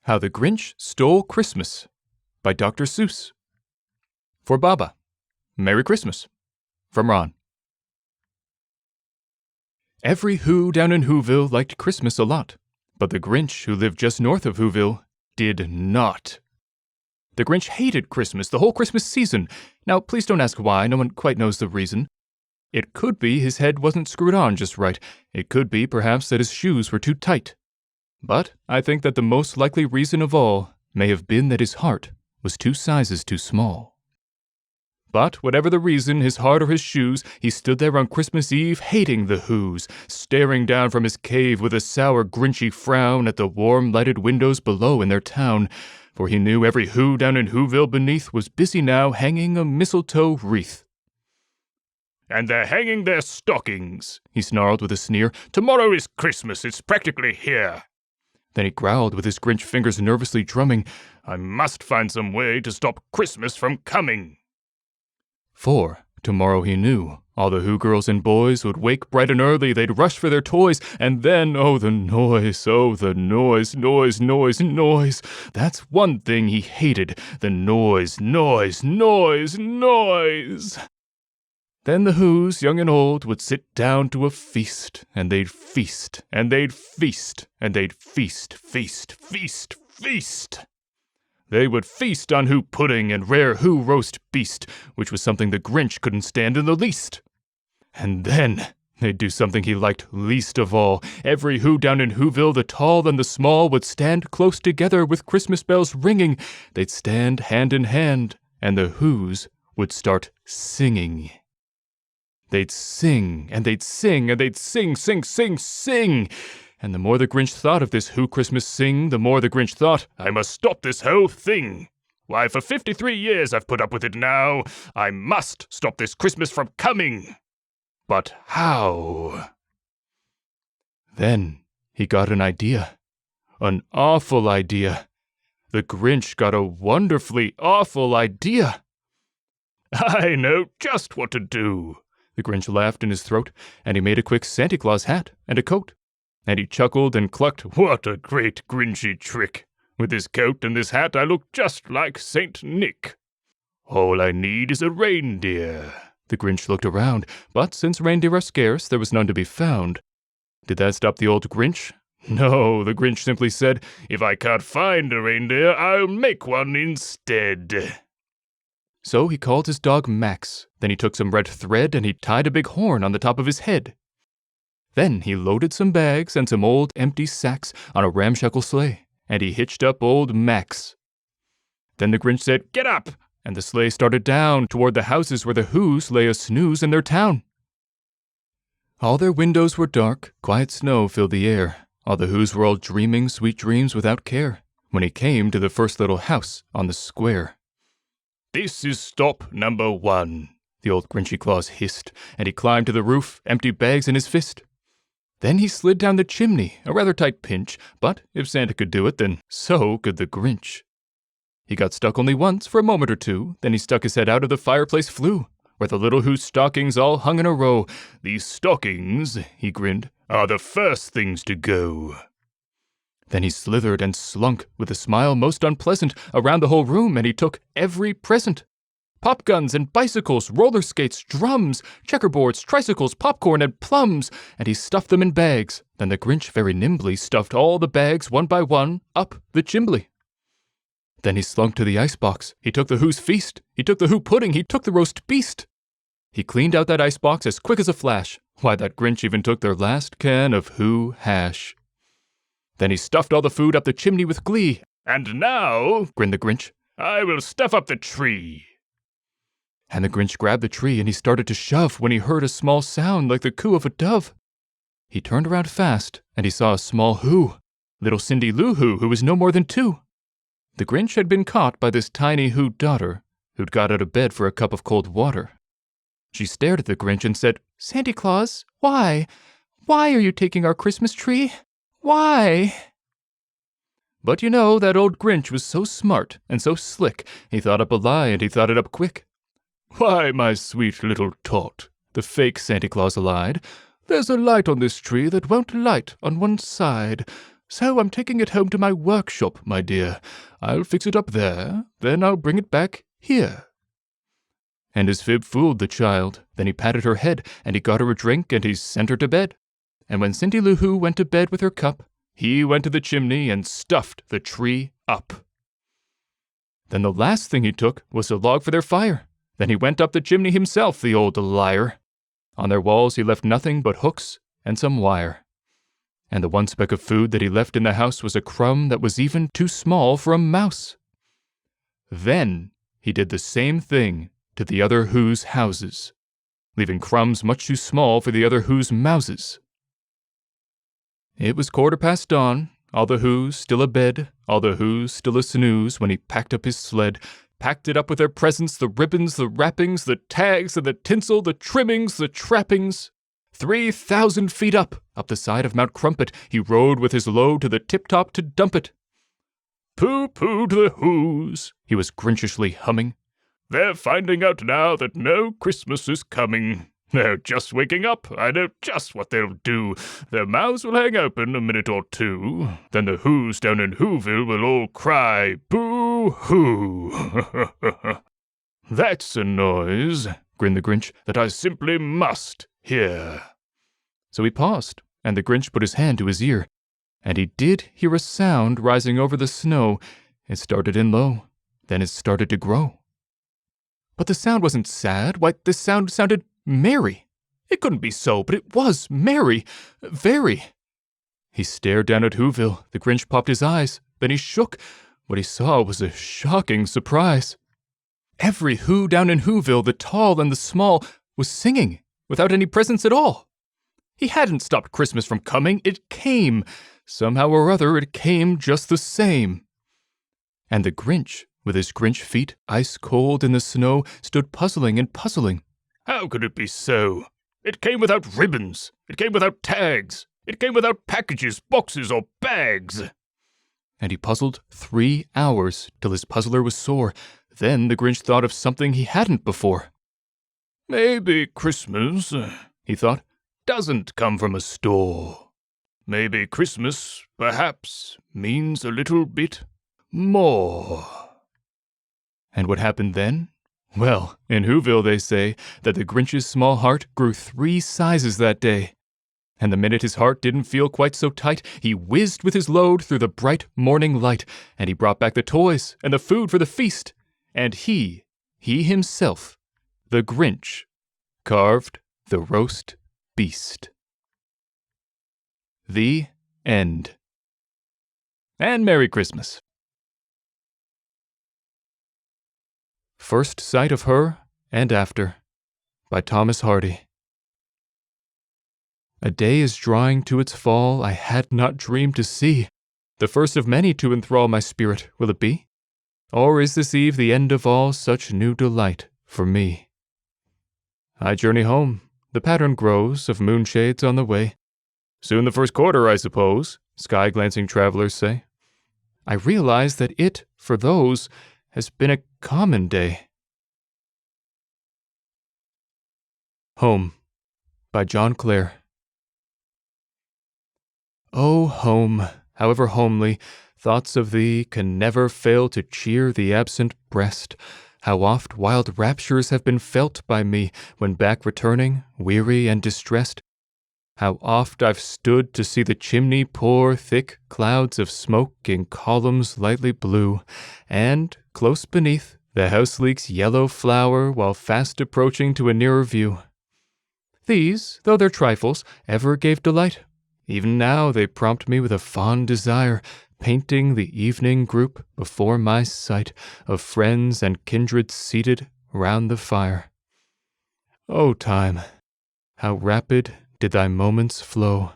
How the Grinch Stole Christmas by Dr. Seuss. For Baba, Merry Christmas. From Ron. Every Who down in Whoville liked Christmas a lot, but the Grinch, who lived just north of Whoville, did not. The Grinch hated Christmas, the whole Christmas season. Now, please don't ask why, no one quite knows the reason. It could be his head wasn't screwed on just right. It could be, perhaps, that his shoes were too tight. But I think that the most likely reason of all may have been that his heart was 2 sizes too small. But whatever the reason, his heart or his shoes, he stood there on Christmas Eve hating the Whos, staring down from his cave with a sour, grinchy frown at the warm, lighted windows below in their town, for he knew every Who down in Whoville beneath was busy now hanging a mistletoe wreath. "And they're hanging their stockings," he snarled with a sneer. "Tomorrow is Christmas, it's practically here." Then he growled with his Grinch fingers nervously drumming, "I must find some way to stop Christmas from coming." For, tomorrow he knew, all the Who girls and boys would wake bright and early, they'd rush for their toys, and then, oh the noise, noise. That's one thing he hated, the noise. Then the Whos, young and old, would sit down to a feast, and they'd feast, and they'd feast, and they'd feast. They would feast on Who pudding and rare Who roast beast, which was something the Grinch couldn't stand in the least. And then they'd do something he liked least of all. Every Who down in Whoville, the tall and the small, would stand close together with Christmas bells ringing. They'd stand hand in hand, and the Whos would start singing. They'd sing, and they'd sing, and they'd sing. And the more the Grinch thought of this Who Christmas sing, the more the Grinch thought, "I must stop this whole thing. Why, for 53 years I've put up with it now. I must stop this Christmas from coming." But how? Then he got an idea. An awful idea. The Grinch got a wonderfully awful idea. "I know just what to do." The Grinch laughed in his throat, and he made a quick Santa Claus hat and a coat. And he chuckled and clucked, "What a great Grinchy trick! With this coat and this hat I look just like Saint Nick. All I need is a reindeer." The Grinch looked around, but since reindeer are scarce, there was none to be found. Did that stop the old Grinch? No, the Grinch simply said, "If I can't find a reindeer, I'll make one instead." So he called his dog Max. Then he took some red thread and he tied a big horn on the top of his head. Then he loaded some bags and some old empty sacks on a ramshackle sleigh, and he hitched up old Max. Then the Grinch said, "Get up!" and the sleigh started down toward the houses where the Whos lay a snooze in their town. All their windows were dark, quiet snow filled the air. All the Whos were all dreaming sweet dreams without care, when he came to the first little house on the square. "This is stop number 1, the old Grinchy Claus hissed, and he climbed to the roof, empty bags in his fist. Then he slid down the chimney, a rather tight pinch, but if Santa could do it, then so could the Grinch. He got stuck only once for a moment or two, then he stuck his head out of the fireplace flue, where the little Whos' stockings all hung in a row. "These stockings," he grinned, "are the first things to go." Then he slithered and slunk, with a smile most unpleasant, around the whole room, and he took every present. Pop guns and bicycles, roller skates, drums, checkerboards, tricycles, popcorn, and plums, and he stuffed them in bags. Then the Grinch very nimbly stuffed all the bags, one by one, up the chimbley. Then he slunk to the icebox. He took the Whos' feast. He took the Who pudding. He took the roast beast. He cleaned out that icebox as quick as a flash. Why, that Grinch even took their last can of Who hash. Then he stuffed all the food up the chimney with glee. "And now," grinned the Grinch, "I will stuff up the tree." And the Grinch grabbed the tree and he started to shove when he heard a small sound like the coo of a dove. He turned around fast and he saw a small Who, little Cindy Lou Who was no more than 2. The Grinch had been caught by this tiny Who daughter, who'd got out of bed for a cup of cold water. She stared at the Grinch and said, "Santa Claus, why? Why are you taking our Christmas tree? Why?" But you know, that old Grinch was so smart and so slick, he thought up a lie and he thought it up quick. "Why, my sweet little tot," the fake Santa Claus lied, "there's a light on this tree that won't light on one side. So I'm taking it home to my workshop, my dear. I'll fix it up there, then I'll bring it back here." And his fib fooled the child. Then he patted her head, and he got her a drink, and he sent her to bed. And when Cindy Lou Who went to bed with her cup, he went to the chimney and stuffed the tree up. Then the last thing he took was a log for their fire. Then he went up the chimney himself, the old liar. On their walls he left nothing but hooks and some wire. And the one speck of food that he left in the house was a crumb that was even too small for a mouse. Then he did the same thing to the other Who's houses, leaving crumbs much too small for the other Who's mouses. It was 1/4 dawn, all the Who's still abed, all the Who's still a snooze when he packed up his sled, packed it up with their presents, the ribbons, the wrappings, the tags, and the tinsel, the trimmings, the trappings. 3,000 feet up the side of Mount Crumpet, he rode with his load to the tip-top to dump it. "Pooh-pooh to the Who's," he was Grinchishly humming. "They're finding out now that no Christmas is coming. They're just waking up. I know just what they'll do. Their mouths will hang open a minute or two. Then the Who's down in Whoville will all cry, boo-hoo." "That's a noise," grinned the Grinch, "that I simply must hear." So he paused, and the Grinch put his hand to his ear, and he did hear a sound rising over the snow. It started in low, then it started to grow. But the sound wasn't sad. Why, the sound sounded merry. It couldn't be so, but it was merry. Very. He stared down at Whoville. The Grinch popped his eyes. Then he shook. What he saw was a shocking surprise. Every Who down in Whoville, the tall and the small, was singing, without any presents at all. He hadn't stopped Christmas from coming. It came. Somehow or other, it came just the same. And the Grinch, with his Grinch feet ice cold in the snow, stood puzzling and puzzling. How could it be so? It came without ribbons. It came without tags. It came without packages, boxes, or bags. And he puzzled 3 hours till his puzzler was sore. Then the Grinch thought of something he hadn't before. Maybe Christmas, he thought, doesn't come from a store. Maybe Christmas, perhaps, means a little bit more. And what happened then? Well, in Whoville they say that the Grinch's small heart grew 3 sizes that day. And the minute his heart didn't feel quite so tight, he whizzed with his load through the bright morning light, and he brought back the toys and the food for the feast. And he himself, the Grinch, carved the roast beast. The end. And Merry Christmas. First Sight of Her and After, by Thomas Hardy. A day is drawing to its fall I had not dreamed to see. The first of many to enthrall my spirit, will it be? Or is this eve the end of all such new delight for me? I journey home. The pattern grows of moonshades on the way. Soon the first quarter, I suppose, sky-glancing travelers say. I realize that it, for those, has been a common day. Home, by John Clare. O home, however homely, thoughts of thee can never fail to cheer the absent breast. How oft wild raptures have been felt by me when back returning, weary and distressed. How oft I've stood to see the chimney pour thick clouds of smoke in columns lightly blue, and, close beneath, the house leek's yellow flower while fast approaching to a nearer view. These, though they're trifles, ever gave delight. Even now they prompt me with a fond desire, painting the evening group before my sight of friends and kindred seated round the fire. O time, how rapid did thy moments flow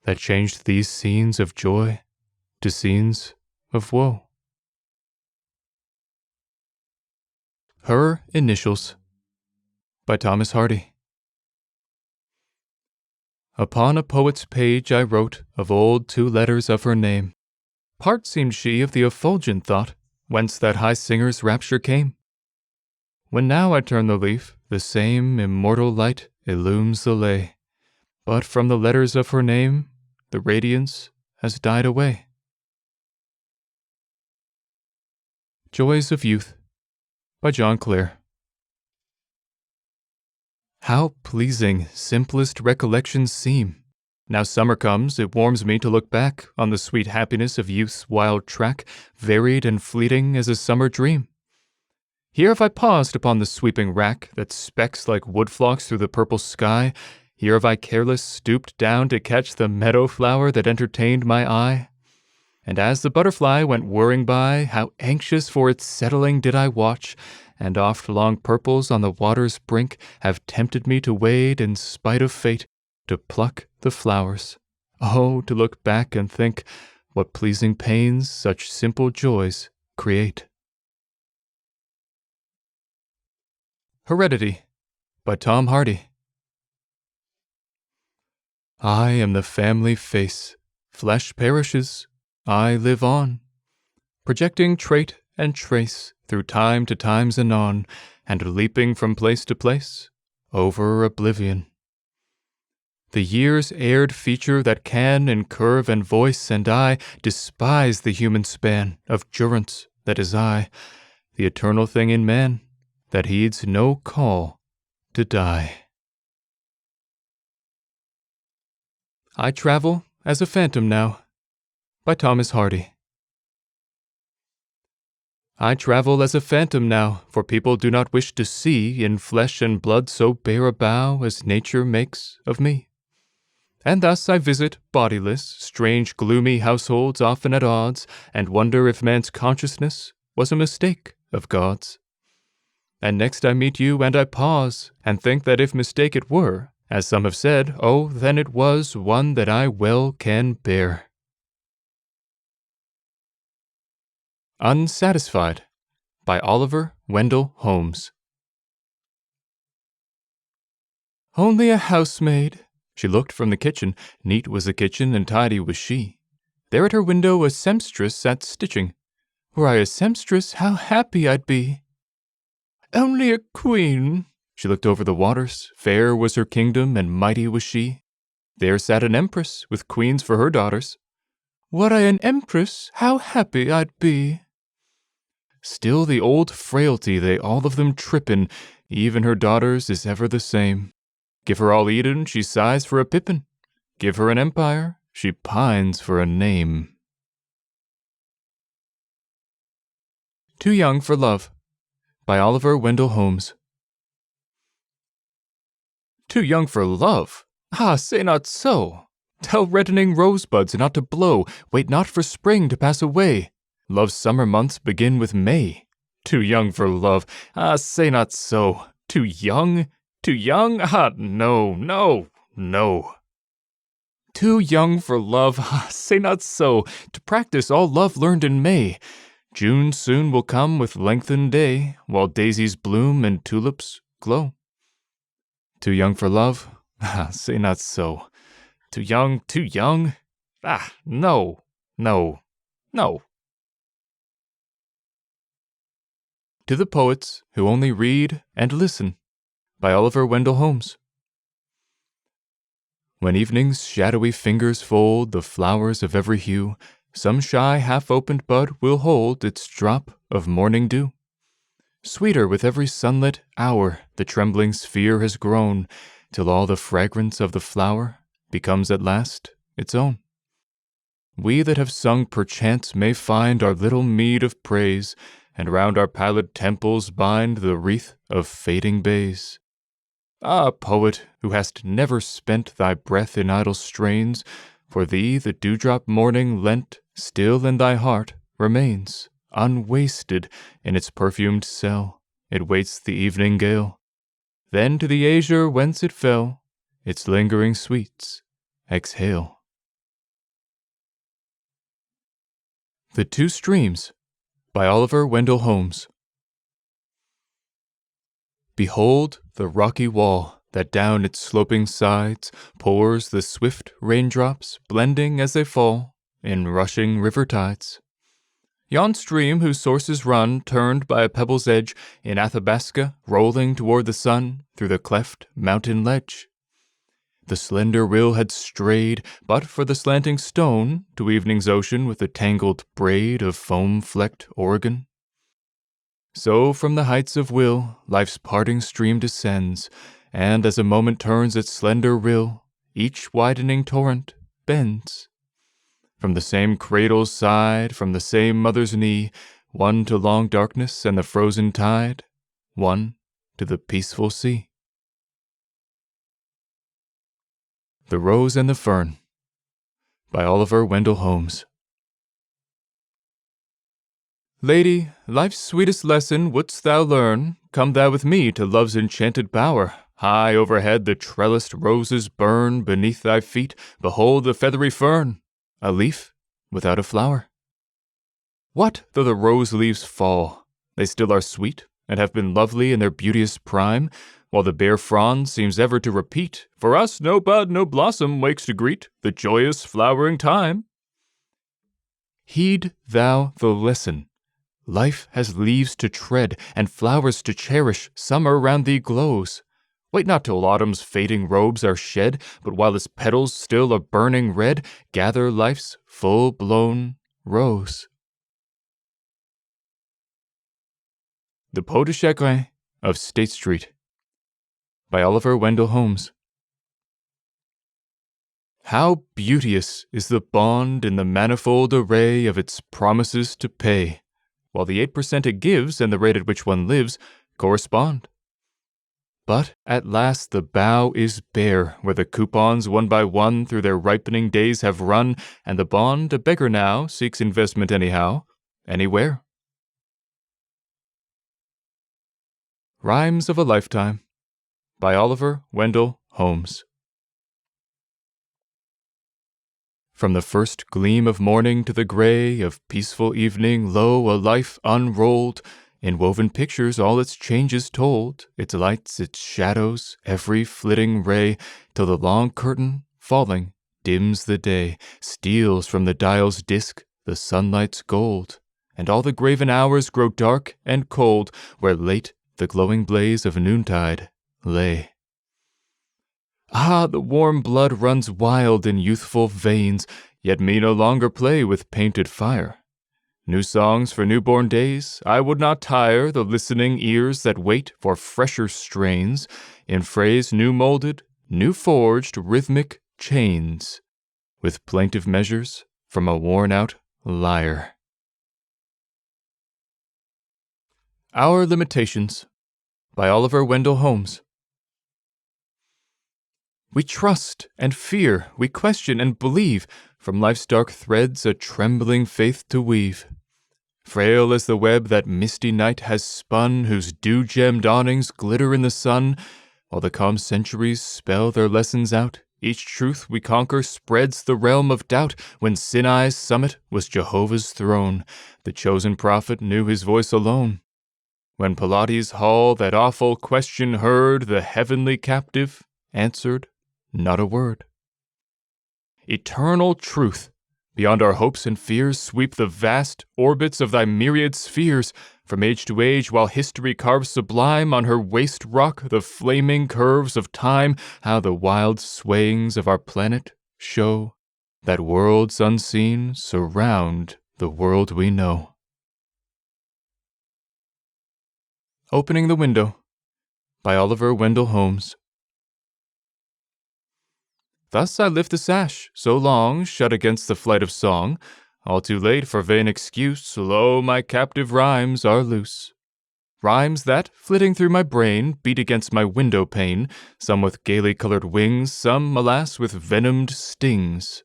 that changed these scenes of joy to scenes of woe. Her Initials, by Thomas Hardy. Upon a poet's page I wrote of old 2 letters of her name. Part seemed she of the effulgent thought, whence that high singer's rapture came. When now I turn the leaf, the same immortal light illumes the lay. But from the letters of her name, the radiance has died away. Joys of Youth by John Clare. How pleasing simplest recollections seem! Now summer comes, it warms me to look back on the sweet happiness of youth's wild track, varied and fleeting as a summer dream. Here have I paused upon the sweeping rack that specks like woodflocks through the purple sky. Here have I careless stooped down to catch the meadow flower that entertained my eye. And as the butterfly went whirring by, how anxious for its settling did I watch, and oft long purples on the water's brink have tempted me to wade in spite of fate, to pluck the flowers. Oh, to look back and think what pleasing pains such simple joys create. Heredity by Tom Hardy. I am the family face. Flesh perishes, I live on, projecting trait and trace through time to times anon, and leaping from place to place, over oblivion. The year's aired feature that can in curve and voice and eye despise the human span of durance that is I, the eternal thing in man that heeds no call to die. I travel as a phantom now, by Thomas Hardy. I travel as a phantom now, for people do not wish to see in flesh and blood so bare a bough as nature makes of me. And thus I visit, bodiless, strange gloomy households often at odds, and wonder if man's consciousness was a mistake of God's. And next I meet you and I pause, and think that if mistake it were, as some have said, oh, then it was one that I well can bear. Unsatisfied by Oliver Wendell Holmes. Only a housemaid. She looked from the kitchen. Neat was the kitchen and tidy was she. There at her window a sempstress sat stitching. Were I a sempstress, how happy I'd be. Only a queen. She looked over the waters. Fair was her kingdom and mighty was she. There sat an empress with queens for her daughters. Were I an empress, how happy I'd be. Still the old frailty they all of them trippin', even her daughters is ever the same. Give her all Eden, she sighs for a pippin. Give her an empire, she pines for a name. Too Young for Love by Oliver Wendell Holmes. Too young for love? Ah, say not so. Tell reddening rosebuds not to blow, wait not for spring to pass away. Love's summer months begin with May. Too young for love, ah, say not so. Too young? Too young? Ah, no, no, no. Too young for love, ah, say not so. To practice all love learned in May. June soon will come with lengthened day, while daisies bloom and tulips glow. Too young for love? Ah, say not so. Too young, too young? Ah, no, no, no. To the Poets Who Only Read and Listen by Oliver Wendell Holmes. When evening's shadowy fingers fold the flowers of every hue, some shy half-opened bud will hold its drop of morning dew. Sweeter with every sunlit hour the trembling sphere has grown, till all the fragrance of the flower becomes at last its own. We that have sung perchance may find our little meed of praise, and round our pallid temples bind the wreath of fading bays. Ah, poet, who hast never spent thy breath in idle strains, for thee the dewdrop morning lent still in thy heart remains, unwasted in its perfumed cell. It waits the evening gale. Then to the azure whence it fell, its lingering sweets exhale. The Two Streams by Oliver Wendell Holmes. Behold the rocky wall that down its sloping sides pours the swift raindrops, blending as they fall in rushing river tides. Yon stream whose sources run, turned by a pebble's edge, in Athabasca, rolling toward the sun through the cleft mountain ledge. The slender rill had strayed, but for the slanting stone, to evening's ocean with a tangled braid of foam-flecked Oregon. So from the heights of will, life's parting stream descends, and as a moment turns its slender rill, each widening torrent bends. From the same cradle's side, from the same mother's knee, one to long darkness and the frozen tide, one to the peaceful sea. The Rose and the Fern by Oliver Wendell Holmes. Lady, life's sweetest lesson wouldst thou learn, come thou with me to love's enchanted bower. High overhead the trellised roses burn, beneath thy feet behold the feathery fern, a leaf without a flower. What though the rose leaves fall? They still are sweet, and have been lovely in their beauteous prime, while the bare frond seems ever to repeat, for us no bud, no blossom wakes to greet the joyous flowering time. Heed thou the lesson. Life has leaves to tread, and flowers to cherish, summer round thee glows. Wait not till autumn's fading robes are shed, but while its petals still are burning red, gather life's full-blown rose. The Peau de Chagrin of State Street by Oliver Wendell Holmes. How beauteous is the bond in the manifold array of its promises to pay, while the 8% it gives and the rate at which one lives correspond. But at last the bough is bare, where the coupons one by one through their ripening days have run, and the bond, a beggar now, seeks investment anyhow, anywhere. Rhymes of a Lifetime by Oliver Wendell Holmes. From the first gleam of morning to the gray of peaceful evening, lo, a life unrolled, in woven pictures all its changes told, its lights, its shadows, every flitting ray, till the long curtain, falling, dims the day, steals from the dial's disk the sunlight's gold, and all the graven hours grow dark and cold, where late the glowing blaze of noontide lay. Ah, the warm blood runs wild in youthful veins, yet me no longer play with painted fire. New songs for newborn days, I would not tire the listening ears that wait for fresher strains, in phrase new molded, new forged rhythmic chains, with plaintive measures from a worn-out lyre. Our Limitations by Oliver Wendell Holmes. We trust and fear, we question and believe, from life's dark threads a trembling faith to weave. Frail as the web that misty night has spun, whose dew-gemmed awnings glitter in the sun, while the calm centuries spell their lessons out, each truth we conquer spreads the realm of doubt. When Sinai's summit was Jehovah's throne, the chosen prophet knew his voice alone. When Pilates' hall that awful question heard, the heavenly captive answered not a word. Eternal truth, beyond our hopes and fears, sweep the vast orbits of thy myriad spheres, from age to age, while history carves sublime on her waste rock the flaming curves of time, how the wild swayings of our planet show that worlds unseen surround the world we know. Opening the Window by Oliver Wendell Holmes. Thus I lift the sash, so long shut against the flight of song, all too late for vain excuse, lo, my captive rhymes are loose. Rhymes that, flitting through my brain, beat against my window pane, some with gaily colored wings, some, alas, with venomed stings.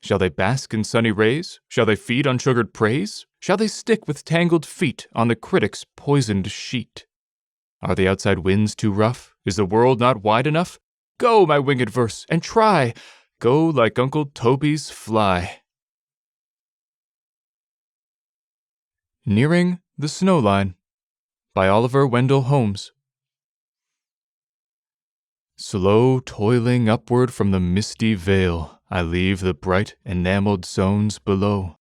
Shall they bask in sunny rays? Shall they feed on sugared praise? Shall they stick with tangled feet on the critic's poisoned sheet? Are the outside winds too rough? Is the world not wide enough? Go, my winged verse, and try. Go like Uncle Toby's fly. Nearing the Snow Line by Oliver Wendell Holmes. Slow toiling upward from the misty vale, I leave the bright enameled zones below.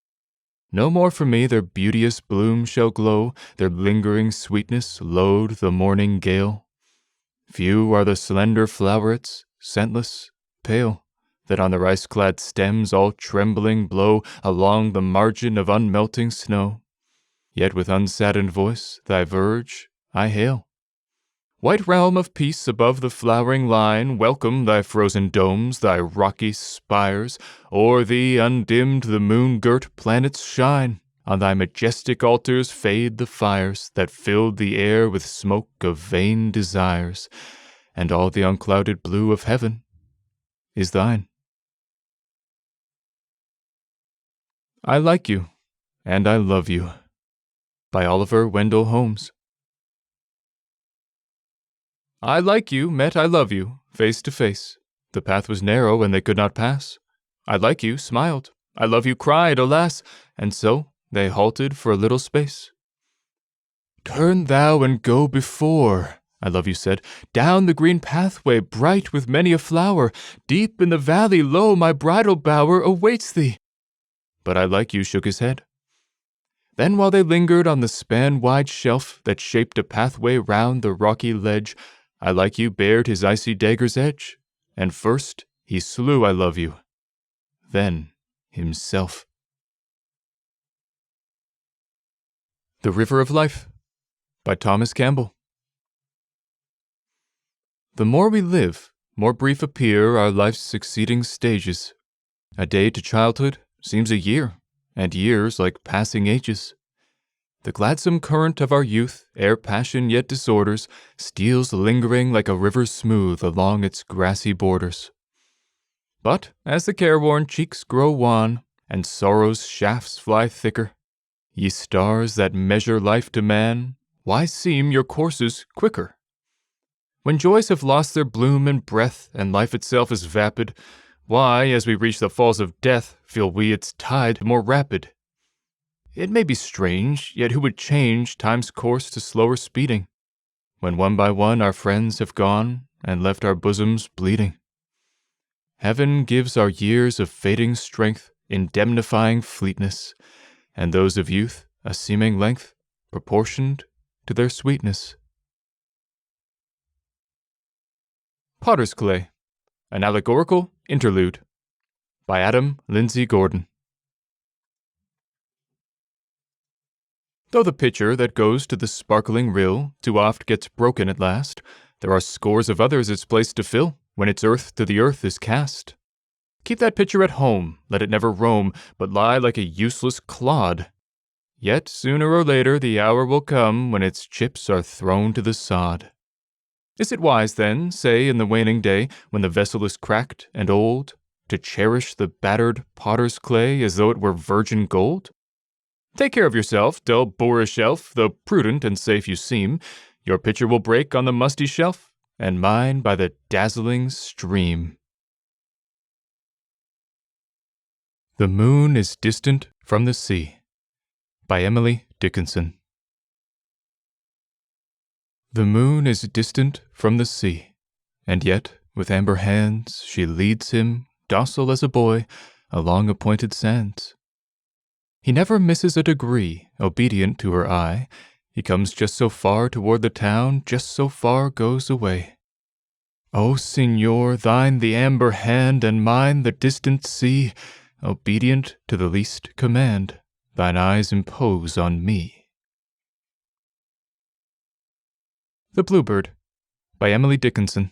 No more for me their beauteous bloom shall glow, their lingering sweetness load the morning gale. Few are the slender flowerets, scentless, pale, that on their ice-clad stems all trembling blow along the margin of unmelting snow. Yet with unsaddened voice thy verge I hail. White realm of peace above the flowering line, welcome thy frozen domes, thy rocky spires. O'er thee undimmed the moon-girt planets shine. On thy majestic altars fade the fires that filled the air with smoke of vain desires, and all the unclouded blue of heaven is thine. I Like You, and I Love You, by Oliver Wendell Holmes. I like you, met I love you, face to face. The path was narrow and they could not pass. I like you, smiled. I love you, cried, alas, and so they halted for a little space. Turn thou and go before, I love you said, down the green pathway bright with many a flower. Deep in the valley low my bridal bower awaits thee. But I like you shook his head. Then while they lingered on the span-wide shelf that shaped a pathway round the rocky ledge, I like you bared his icy dagger's edge, and first he slew I love you, then himself. The River of Life, by Thomas Campbell. The more we live, more brief appear our life's succeeding stages. A day to childhood seems a year, and years like passing ages. The gladsome current of our youth, ere passion yet disorders, steals lingering like a river smooth along its grassy borders. But as the careworn cheeks grow wan, and sorrow's shafts fly thicker, ye stars that measure life to man, why seem your courses quicker? When joys have lost their bloom and breath, and life itself is vapid, why, as we reach the falls of death, feel we its tide more rapid? It may be strange, yet who would change time's course to slower speeding, when one by one our friends have gone and left our bosoms bleeding? Heaven gives our years of fading strength indemnifying fleetness, and those of youth a seeming length proportioned to their sweetness. Potter's Clay, an allegorical interlude, by Adam Lindsay Gordon. Though the pitcher that goes to the sparkling rill too oft gets broken at last, there are scores of others its place to fill when its earth to the earth is cast. Keep that pitcher at home, let it never roam, but lie like a useless clod. Yet sooner or later the hour will come when its chips are thrown to the sod. Is it wise then, say in the waning day, when the vessel is cracked and old, to cherish the battered potter's clay as though it were virgin gold? Take care of yourself, dull boorish elf, though prudent and safe you seem. Your pitcher will break on the musty shelf, and mine by the dazzling stream. The Moon is Distant from the Sea, by Emily Dickinson. The moon is distant from the sea, and yet, with amber hands, she leads him, docile as a boy, along appointed sands. He never misses a degree, obedient to her eye. He comes just so far toward the town, just so far goes away. O Signor, thine the amber hand, and mine the distant sea. Obedient to the least command, thine eyes impose on me. The Bluebird, by Emily Dickinson.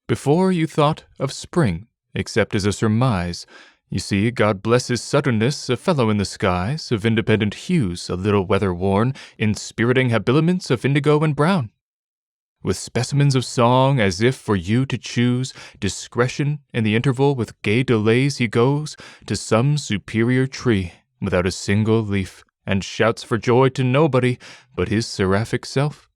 Before you thought of spring, except as a surmise, you see, God bless his suddenness, a fellow in the skies, of independent hues, a little weather-worn, inspiriting habiliments of indigo and brown. With specimens of song, as if for you to choose, discretion, in the interval, with gay delays he goes to some superior tree, without a single leaf, and shouts for joy to nobody but his seraphic self.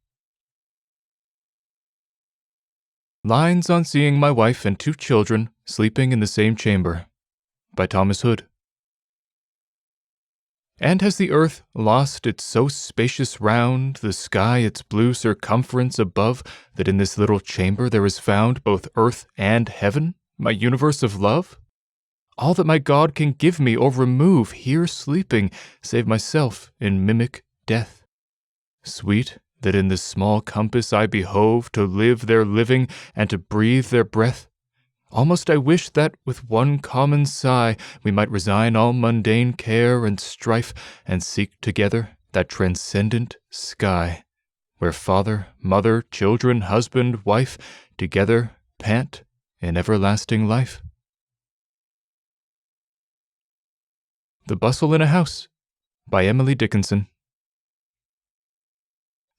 Lines on seeing my wife and 2 children sleeping in the same chamber, by Thomas Hood. And has the earth lost its so spacious round, the sky its blue circumference above, that in this little chamber there is found both earth and heaven, my universe of love? All that my God can give me or remove here sleeping, save myself in mimic death. Sweet, that in this small compass I behove to live their living and to breathe their breath? Almost I wish that with one common sigh we might resign all mundane care and strife and seek together that transcendent sky, where father, mother, children, husband, wife, together pant in everlasting life. The Bustle in a House by Emily Dickinson.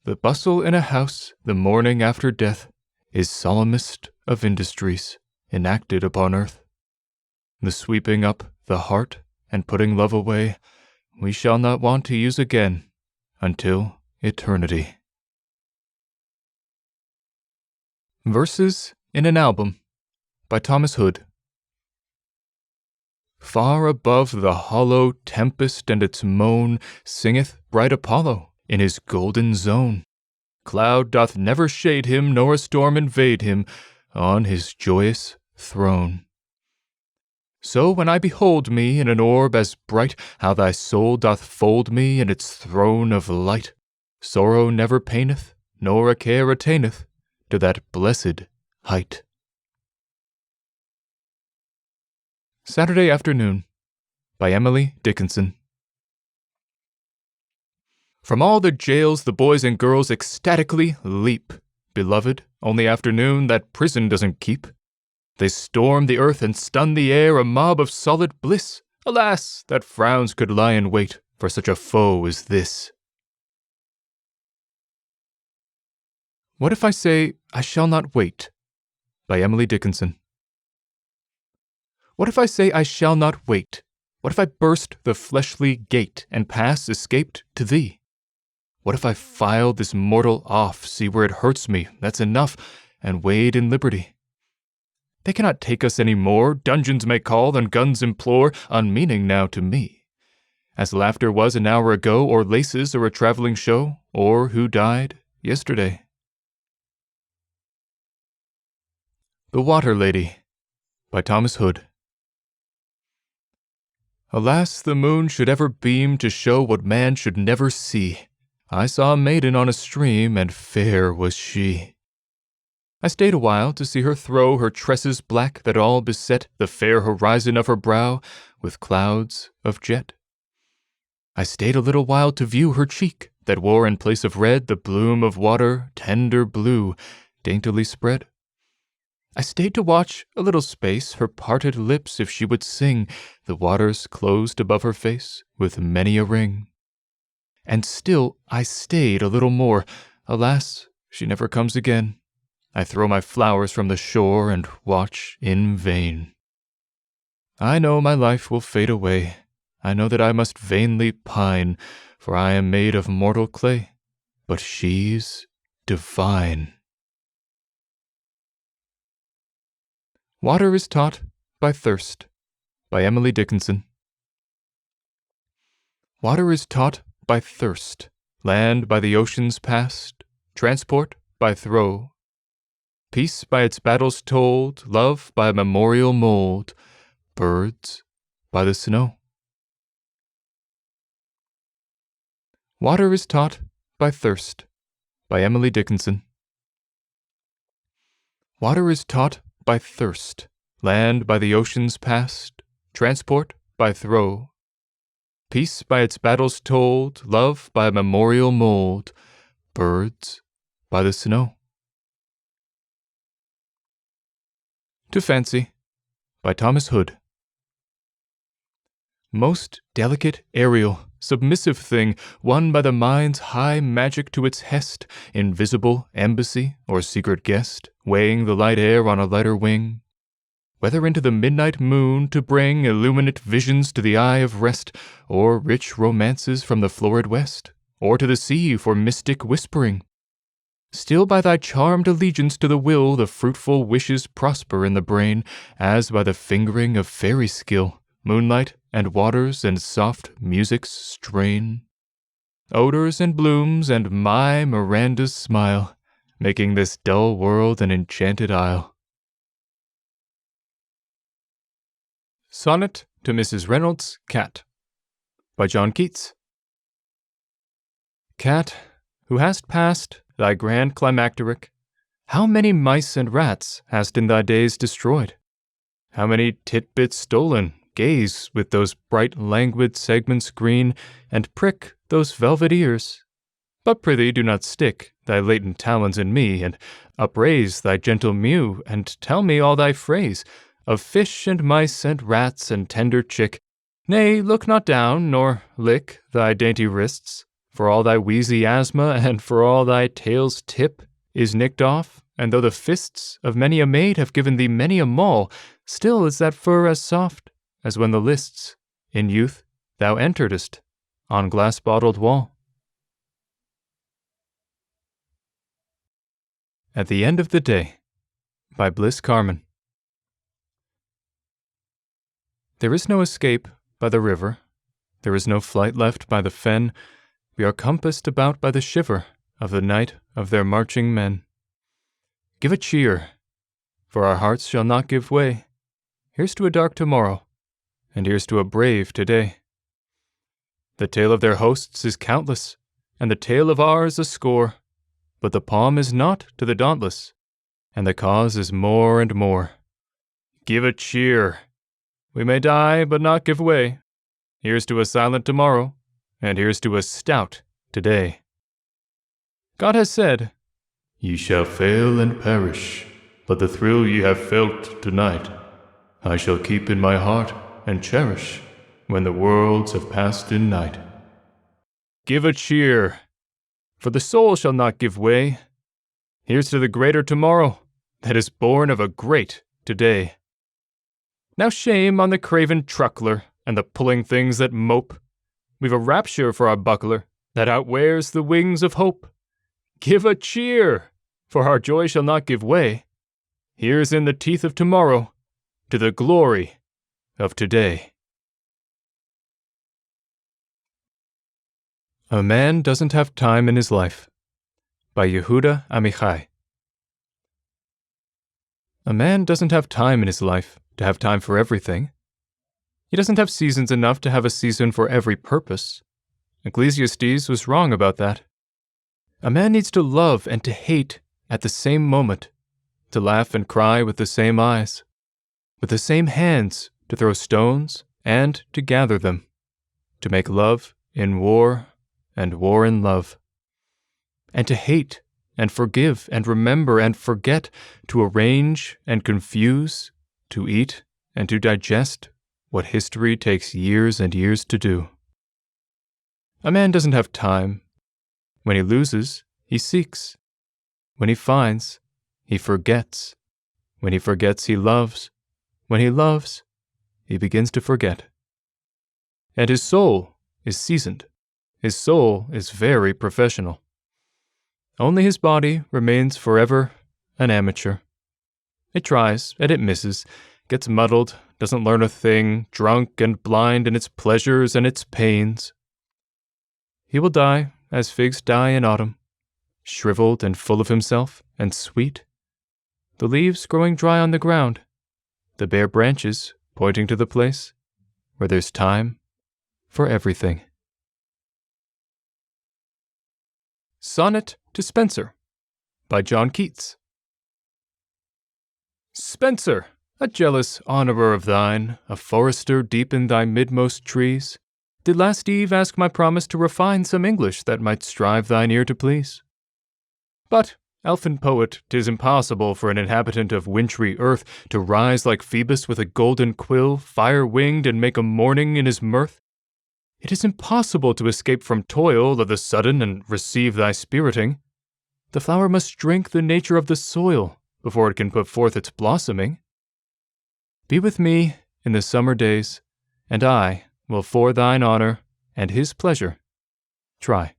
The bustle in a house, the morning after death, is solemnest of industries enacted upon earth. The sweeping up the heart and putting love away, we shall not want to use again until eternity. Verses in an Album by Thomas Hood. Far above the hollow tempest and its moan singeth bright Apollo in his golden zone. Cloud doth never shade him, nor a storm invade him on his joyous throne. So when I behold me in an orb as bright, how thy soul doth fold me in its throne of light, sorrow never paineth, nor a care attaineth to that blessed height. Saturday Afternoon by Emily Dickinson. From all the jails the boys and girls ecstatically leap. Beloved, only afternoon that prison doesn't keep. They storm the earth and stun the air, a mob of solid bliss. Alas, that frowns could lie in wait for such a foe as this. What if I say, I shall not wait? By Emily Dickinson. What if I say I shall not wait? What if I burst the fleshly gate and pass escaped to thee? What if I file this mortal off, see where it hurts me, that's enough, and wade in liberty? They cannot take us any more, dungeons may call and guns implore, unmeaning now to me. As laughter was an hour ago, or laces or a traveling show, or who died yesterday. The Water Lady by Thomas Hood. Alas, the moon should ever beam to show what man should never see. I saw a maiden on a stream, and fair was she. I stayed a while to see her throw her tresses black that all beset the fair horizon of her brow with clouds of jet. I stayed a little while to view her cheek that wore in place of red the bloom of water, tender blue, daintily spread. I stayed to watch a little space her parted lips if she would sing, the waters closed above her face with many a ring. And still I stayed a little more. Alas, she never comes again. I throw my flowers from the shore and watch in vain. I know my life will fade away. I know that I must vainly pine, for I am made of mortal clay, but she's divine. Water is Taught by Thirst by Emily Dickinson. Water is taught by thirst, land by the oceans past, transport by throw, peace by its battles told, love by a memorial mold, birds by the snow. Water is Taught by Thirst by Emily Dickinson. Water is taught by thirst, land by the oceans past, transport by throw, peace by its battles told, love by a memorial mold, birds by the snow. To Fancy by Thomas Hood. Most delicate, aerial, submissive thing, won by the mind's high magic to its hest, invisible embassy or secret guest, weighing the light air on a lighter wing, whether into the midnight moon to bring illuminate visions to the eye of rest, or rich romances from the florid west, or to the sea for mystic whispering. Still by thy charmed allegiance to the will the fruitful wishes prosper in the brain, as by the fingering of fairy skill, moonlight and waters and soft music's strain, odors and blooms and my Miranda's smile, making this dull world an enchanted isle. Sonnet to Mrs Reynolds Cat by John Keats. Cat, who hast passed thy grand climacteric, how many mice and rats hast in thy days destroyed? How many titbits stolen? Gaze with those bright languid segments green, and prick those velvet ears. But prithee do not stick thy latent talons in me, and upraise thy gentle mew, and tell me all thy phrase of fish and mice and rats and tender chick. Nay, look not down, nor lick thy dainty wrists, for all thy wheezy asthma, and for all thy tail's tip is nicked off, and though the fists of many a maid have given thee many a maul, still is that fur as soft as when the lists, in youth, thou enteredst on glass-bottled wall. At the End of the Day, by Bliss Carman. There is no escape by the river, there is no flight left by the fen, we are compassed about by the shiver of the night of their marching men. Give a cheer, for our hearts shall not give way. Here's to a dark tomorrow, and here's to a brave today. The tale of their hosts is countless, and the tale of ours a score, but the palm is not to the dauntless, and the cause is more and more. Give a cheer. We may die, but not give way. Here's to a silent tomorrow, and here's to a stout today. God has said, "Ye shall fail and perish, but the thrill ye have felt tonight, I shall keep in my heart and cherish when the worlds have passed in night." Give a cheer, for the soul shall not give way. Here's to the greater tomorrow that is born of a great today. Now shame on the craven truckler and the pulling things that mope. We've a rapture for our buckler that outwears the wings of hope. Give a cheer, for our joy shall not give way. Here's in the teeth of tomorrow to the glory of today. A Man Doesn't Have Time in His Life, by Yehuda Amichai. A man doesn't have time in his life to have time for everything. He doesn't have seasons enough to have a season for every purpose. Ecclesiastes was wrong about that. A man needs to love and to hate at the same moment, to laugh and cry with the same eyes, with the same hands to throw stones and to gather them, to make love in war and war in love, and to hate and forgive and remember and forget, to arrange and confuse, to eat and to digest what history takes years and years to do. A man doesn't have time. When he loses, he seeks. When he finds, he forgets. When he forgets, he loves. When he loves, he begins to forget. And his soul is seasoned. His soul is very professional. Only his body remains forever an amateur. It tries, and it misses, gets muddled, doesn't learn a thing, drunk and blind in its pleasures and its pains. He will die as figs die in autumn, shriveled and full of himself and sweet, the leaves growing dry on the ground, the bare branches pointing to the place where there's time for everything. Sonnet to Spencer, by John Keats. Spencer, a jealous honourer of thine, a forester deep in thy midmost trees, did last eve ask my promise to refine some English that might strive thine ear to please. But, elfin poet, 'tis impossible for an inhabitant of wintry earth to rise like Phoebus with a golden quill, fire-winged, and make a morning in his mirth. It is impossible to escape from toil of the sudden and receive thy spiriting. The flower must drink the nature of the soil before it can put forth its blossoming. Be with me in the summer days, and I will for thine honor and his pleasure try.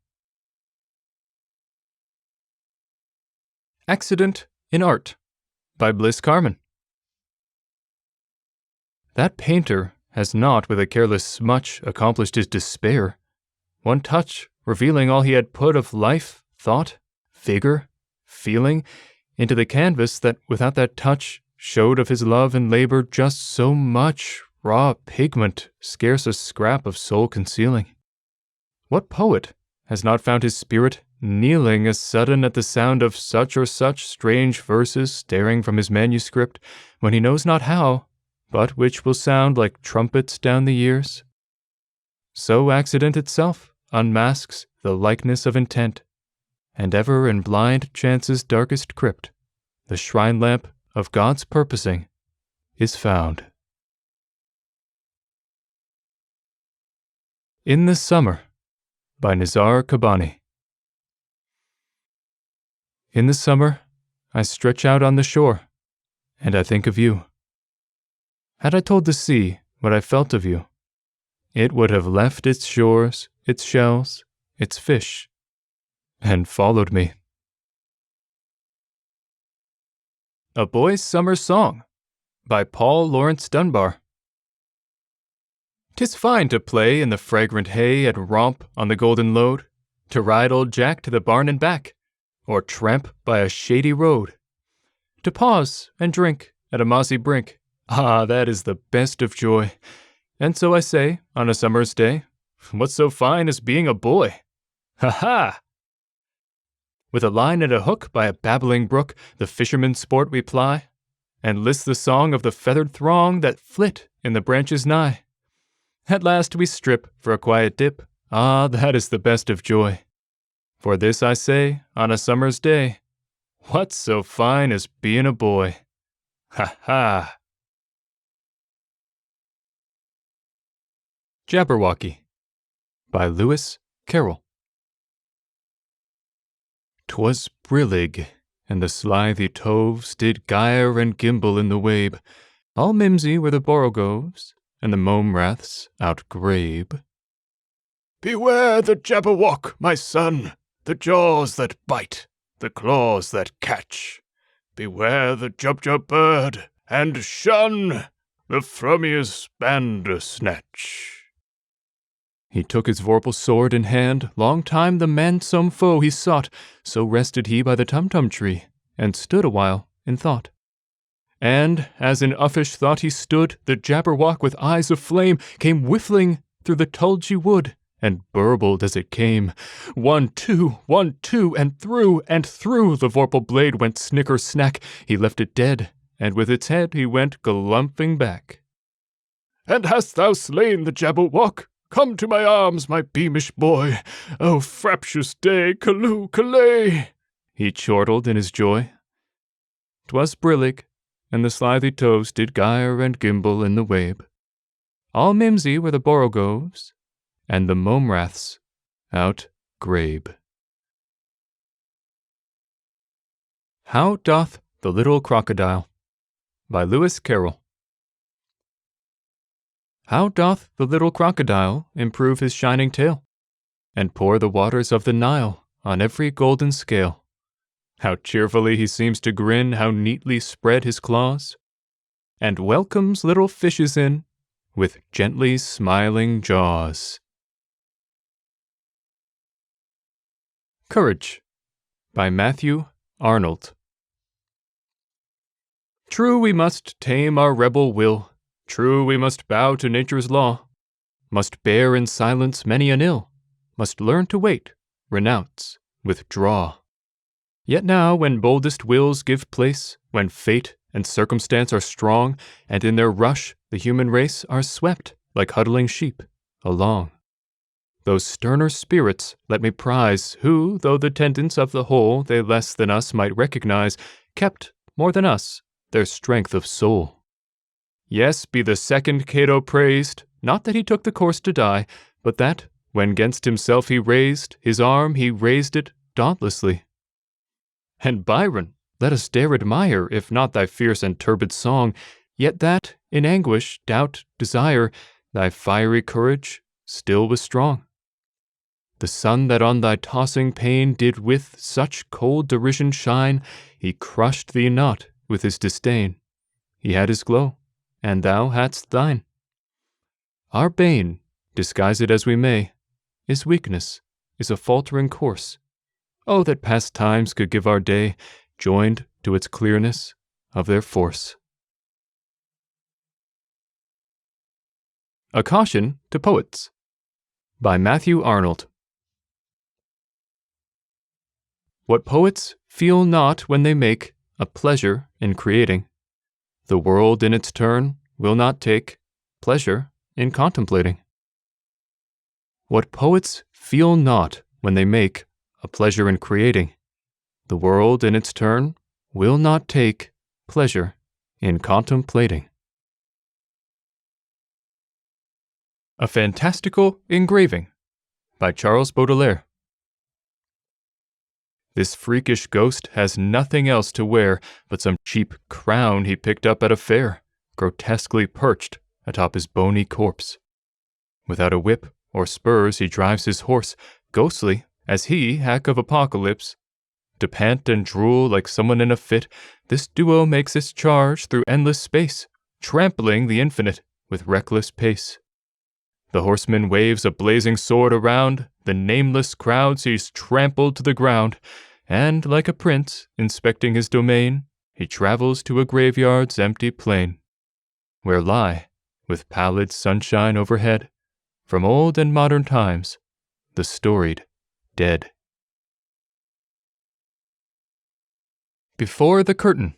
Accident in Art, by Bliss Carman. That painter has not with a careless smutch accomplished his despair, one touch revealing all he had put of life, thought, vigor, feeling, into the canvas that without that touch showed of his love and labor just so much raw pigment, scarce a scrap of soul concealing. What poet has not found his spirit kneeling as sudden at the sound of such or such strange verses staring from his manuscript, when he knows not how, but which will sound like trumpets down the years. So accident itself unmasks the likeness of intent, and ever in blind chance's darkest crypt, the shrine lamp of God's purposing is found. In the Summer, by Nizar Kabani. In the summer, I stretch out on the shore, and I think of you. Had I told the sea what I felt of you, it would have left its shores, its shells, its fish, and followed me. A Boy's Summer Song, by Paul Laurence Dunbar. 'Tis fine to play in the fragrant hay and romp on the golden load, to ride old Jack to the barn and back, or tramp by a shady road, to pause and drink at a mossy brink. Ah, that is the best of joy. And so I say, on a summer's day, what's so fine as being a boy? Ha ha! With a line and a hook by a babbling brook, the fisherman's sport we ply, and list the song of the feathered throng that flit in the branches nigh. At last we strip for a quiet dip. Ah, that is the best of joy. For this I say, on a summer's day, what's so fine as being a boy? Ha ha! Jabberwocky, by Lewis Carroll. 'Twas brillig, and the slithy toves did gyre and gimble in the wabe. All mimsy were the borogoves, and the mome-raths outgrabe. Beware the Jabberwock, my son, the jaws that bite, the claws that catch. Beware the Jubjub bird, and shun the frumious bandersnatch. He took his vorpal sword in hand, long time the mansome foe he sought, so rested he by the tumtum tree, and stood awhile in thought. And, as in uffish thought he stood, the Jabberwock with eyes of flame came whiffling through the tulgey wood, and burbled as it came. 1, 2, 1, 2, and through the vorpal blade went snicker-snack. He left it dead, and with its head he went galumphing back. And hast thou slain the Jabberwock? Come to my arms, my beamish boy. O fraptious day, callooh, callay! He chortled in his joy. 'Twas brillig, and the slithy toves did gyre and gimble in the wabe. All mimsy were the borogoves, and the mome-raths outgrabe. How Doth the Little Crocodile, by Lewis Carroll. How doth the little crocodile improve his shining tail, and pour the waters of the Nile on every golden scale? How cheerfully he seems to grin, how neatly spread his claws, and welcomes little fishes in with gently smiling jaws. Courage, by Matthew Arnold. True, we must tame our rebel will. True, we must bow to nature's law, must bear in silence many an ill, must learn to wait, renounce, withdraw. Yet now, when boldest wills give place, when fate and circumstance are strong, and in their rush the human race are swept, like huddling sheep, along, those sterner spirits let me prize, who, though the tendons of the whole they less than us might recognize, kept, more than us, their strength of soul. Yes, be the second Cato praised, not that he took the course to die, but that, when 'gainst himself he raised his arm, he raised it dauntlessly. And Byron, let us dare admire, if not thy fierce and turbid song, yet that, in anguish, doubt, desire, thy fiery courage still was strong. The sun that on thy tossing pane did with such cold derision shine, he crushed thee not with his disdain. He had his glow, and thou hadst thine. Our bane, disguise it as we may, is weakness, is a faltering course. Oh, that past times could give our day, joined to its clearness, of their force. A Caution to Poets, by Matthew Arnold. What poets feel not when they make a pleasure in creating, the world in its turn will not take pleasure in contemplating. What poets feel not when they make a pleasure in creating, the world in its turn will not take pleasure in contemplating. A Fantastical Engraving by Charles Baudelaire. This freakish ghost has nothing else to wear but some cheap crown he picked up at a fair, grotesquely perched atop his bony corpse. Without a whip or spurs he drives his horse, ghostly as he, hack of apocalypse. To pant and drool like someone in a fit, this duo makes its charge through endless space, trampling the infinite with reckless pace. The horseman waves a blazing sword around, the nameless crowd sees trampled to the ground, and like a prince, inspecting his domain, he travels to a graveyard's empty plain, where lie, with pallid sunshine overhead, from old and modern times, the storied dead. Before the Curtain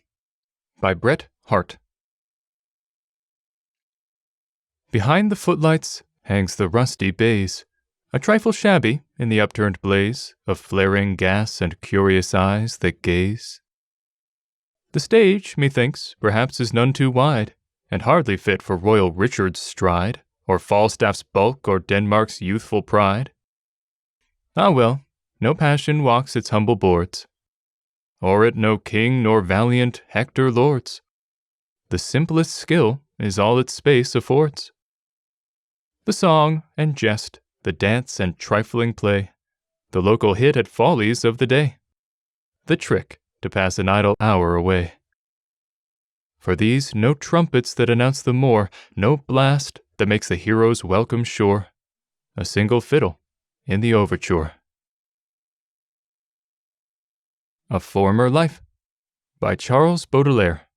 by Bret Harte. Behind the footlights hangs the rusty baize, a trifle shabby in the upturned blaze of flaring gas and curious eyes that gaze. The stage, methinks, perhaps is none too wide, and hardly fit for Royal Richard's stride, or Falstaff's bulk, or Denmark's youthful pride. Ah well, no passion walks its humble boards, o'er it no king nor valiant Hector lords. The simplest skill is all its space affords. The song and jest, the dance and trifling play, the local hit at follies of the day, the trick to pass an idle hour away. For these no trumpets that announce the more, no blast that makes the hero's welcome sure, a single fiddle in the overture. A Former Life by Charles Baudelaire.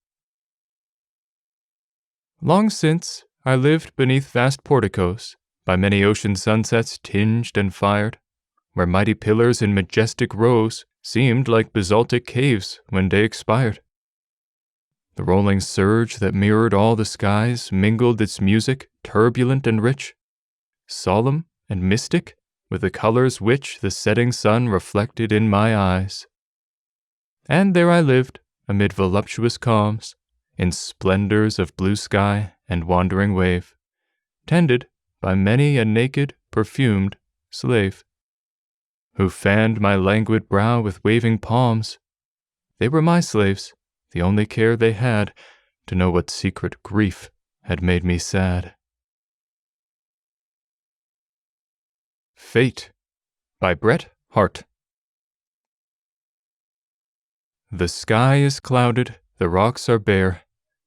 Long since, I lived beneath vast porticos, by many ocean sunsets tinged and fired, where mighty pillars in majestic rows seemed like basaltic caves when day expired. The rolling surge that mirrored all the skies mingled its music, turbulent and rich, solemn and mystic, with the colors which the setting sun reflected in my eyes. And there I lived, amid voluptuous calms, in splendors of blue sky and wandering wave, tended by many a naked, perfumed slave, who fanned my languid brow with waving palms. They were my slaves, the only care they had to know what secret grief had made me sad. Fate by Bret Harte. The sky is clouded, the rocks are bare,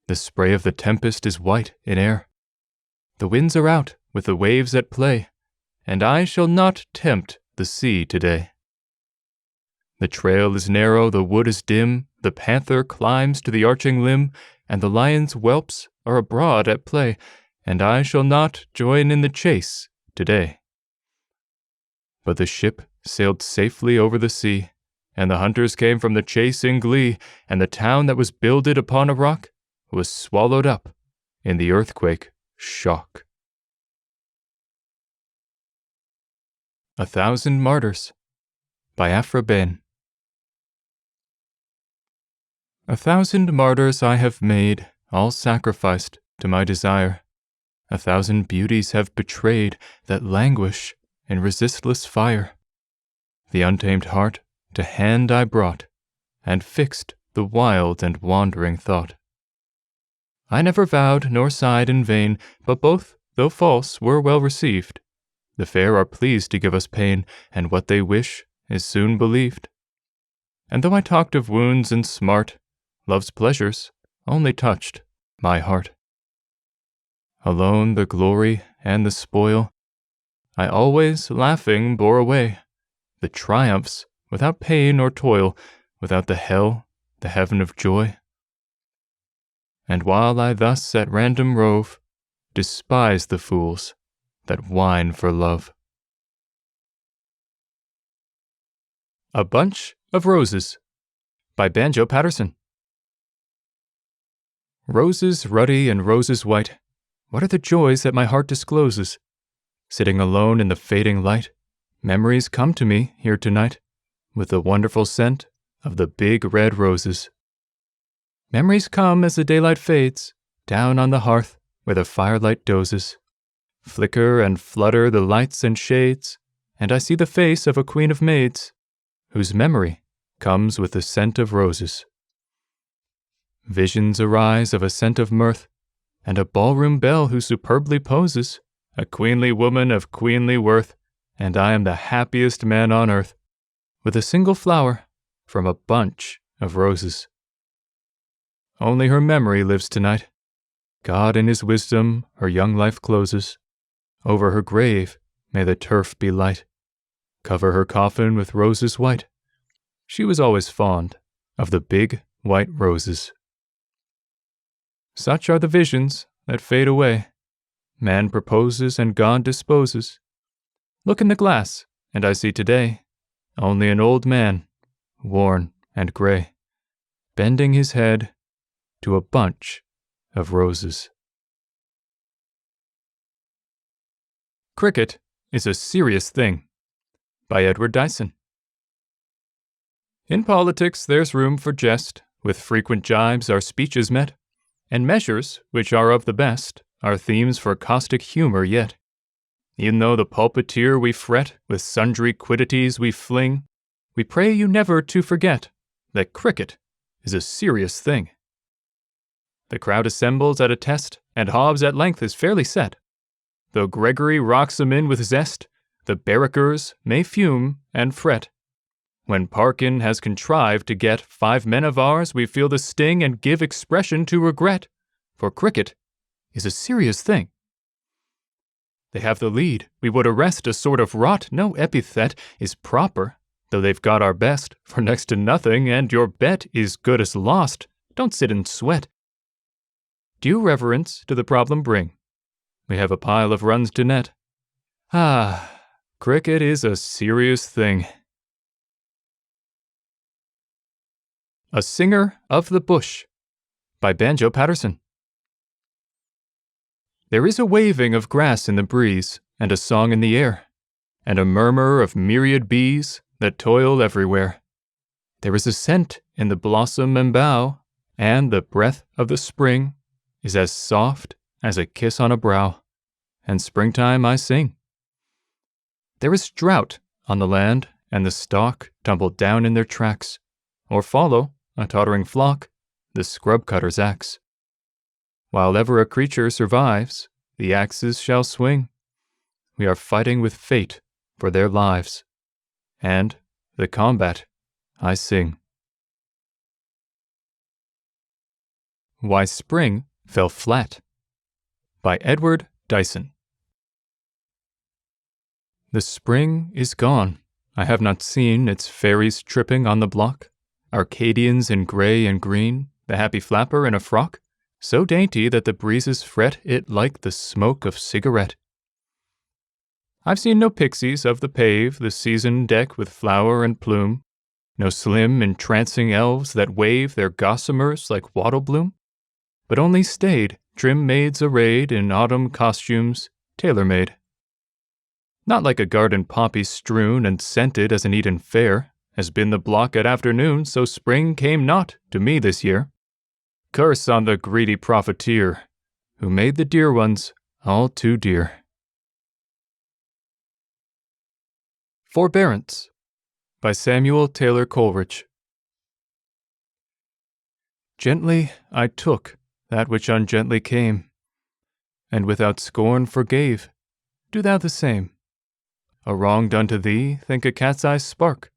the spray of the tempest is white in air. The winds are out, with the waves at play, and I shall not tempt the sea today. The trail is narrow, the wood is dim, the panther climbs to the arching limb, and the lion's whelps are abroad at play, and I shall not join in the chase today. But the ship sailed safely over the sea, and the hunters came from the chase in glee, and the town that was builded upon a rock was swallowed up in the earthquake shock. 1,000 Martyrs by Aphra Behn. 1,000 martyrs I have made, all sacrificed to my desire. 1,000 beauties have betrayed that languish in resistless fire. The untamed heart to hand I brought, and fixed the wild and wandering thought. I never vowed nor sighed in vain, but both, though false, were well received. The fair are pleased to give us pain, and what they wish is soon believed. And though I talked of wounds and smart, love's pleasures only touched my heart. Alone the glory and the spoil, I always laughing bore away, the triumphs without pain or toil, without the hell, the heaven of joy. And while I thus at random rove, despise the fools that whine for love. A Bunch of Roses by Banjo Patterson. Roses ruddy and roses white, what are the joys that my heart discloses? Sitting alone in the fading light, memories come to me here tonight, with the wonderful scent of the big red roses. Memories come as the daylight fades, down on the hearth where the firelight dozes. Flicker and flutter the lights and shades, and I see the face of a queen of maids, whose memory comes with the scent of roses. Visions arise of a scent of mirth, and a ballroom belle who superbly poses, a queenly woman of queenly worth, and I am the happiest man on earth, with a single flower from a bunch of roses. Only her memory lives tonight. God in his wisdom her young life closes. Over her grave may the turf be light. Cover her coffin with roses white. She was always fond of the big white roses. Such are the visions that fade away. Man proposes and God disposes. Look in the glass, and I see today only an old man, worn and gray, bending his head to a bunch of roses. Cricket is a serious thing, by Edward Dyson. In politics there's room for jest, with frequent jibes our speeches met, and measures, which are of the best, are themes for caustic humor yet. E'en though the pulpiteer we fret, with sundry quiddities we fling, we pray you never to forget that cricket is a serious thing. The crowd assembles at a test, and Hobbes at length is fairly set. Though Gregory rocks 'em in with zest, the barrackers may fume and fret. When Parkin has contrived to get 5 men of ours, we feel the sting and give expression to regret, for cricket is a serious thing. They have the lead, we would arrest a sort of rot, no epithet is proper, though they've got our best, for next to nothing, and your bet is good as lost, don't sit and sweat. Due reverence to the problem bring, we have a pile of runs to net. Ah, cricket is a serious thing. A Singer of the Bush by Banjo Patterson. There is a waving of grass in the breeze, and a song in the air, and a murmur of myriad bees that toil everywhere. There is a scent in the blossom and bough, and the breath of the spring is as soft as a kiss on a brow, and springtime I sing. There is drought on the land, and the stock tumble down in their tracks, or follow, a tottering flock, the scrub-cutter's axe. While ever a creature survives, the axes shall swing. We are fighting with fate for their lives, and the combat I sing. Why Spring Fell Flat by Edward Dyson. The spring is gone. I have not seen its fairies tripping on the block, Arcadians in gray and green, the happy flapper in a frock, so dainty that the breezes fret it like the smoke of cigarette. I've seen no pixies of the pave the season deck with flower and plume, no slim, entrancing elves that wave their gossamers like wattle bloom, but only staid, trim maids arrayed in autumn costumes, tailor-made. Not like a garden poppy strewn and scented as an Eden fair, has been the block at afternoon, so spring came not to me this year. Curse on the greedy profiteer, who made the dear ones all too dear. Forbearance by Samuel Taylor Coleridge. Gently I took that which ungently came, and without scorn forgave. Do thou the same. A wrong done to thee, think a cat's eye spark.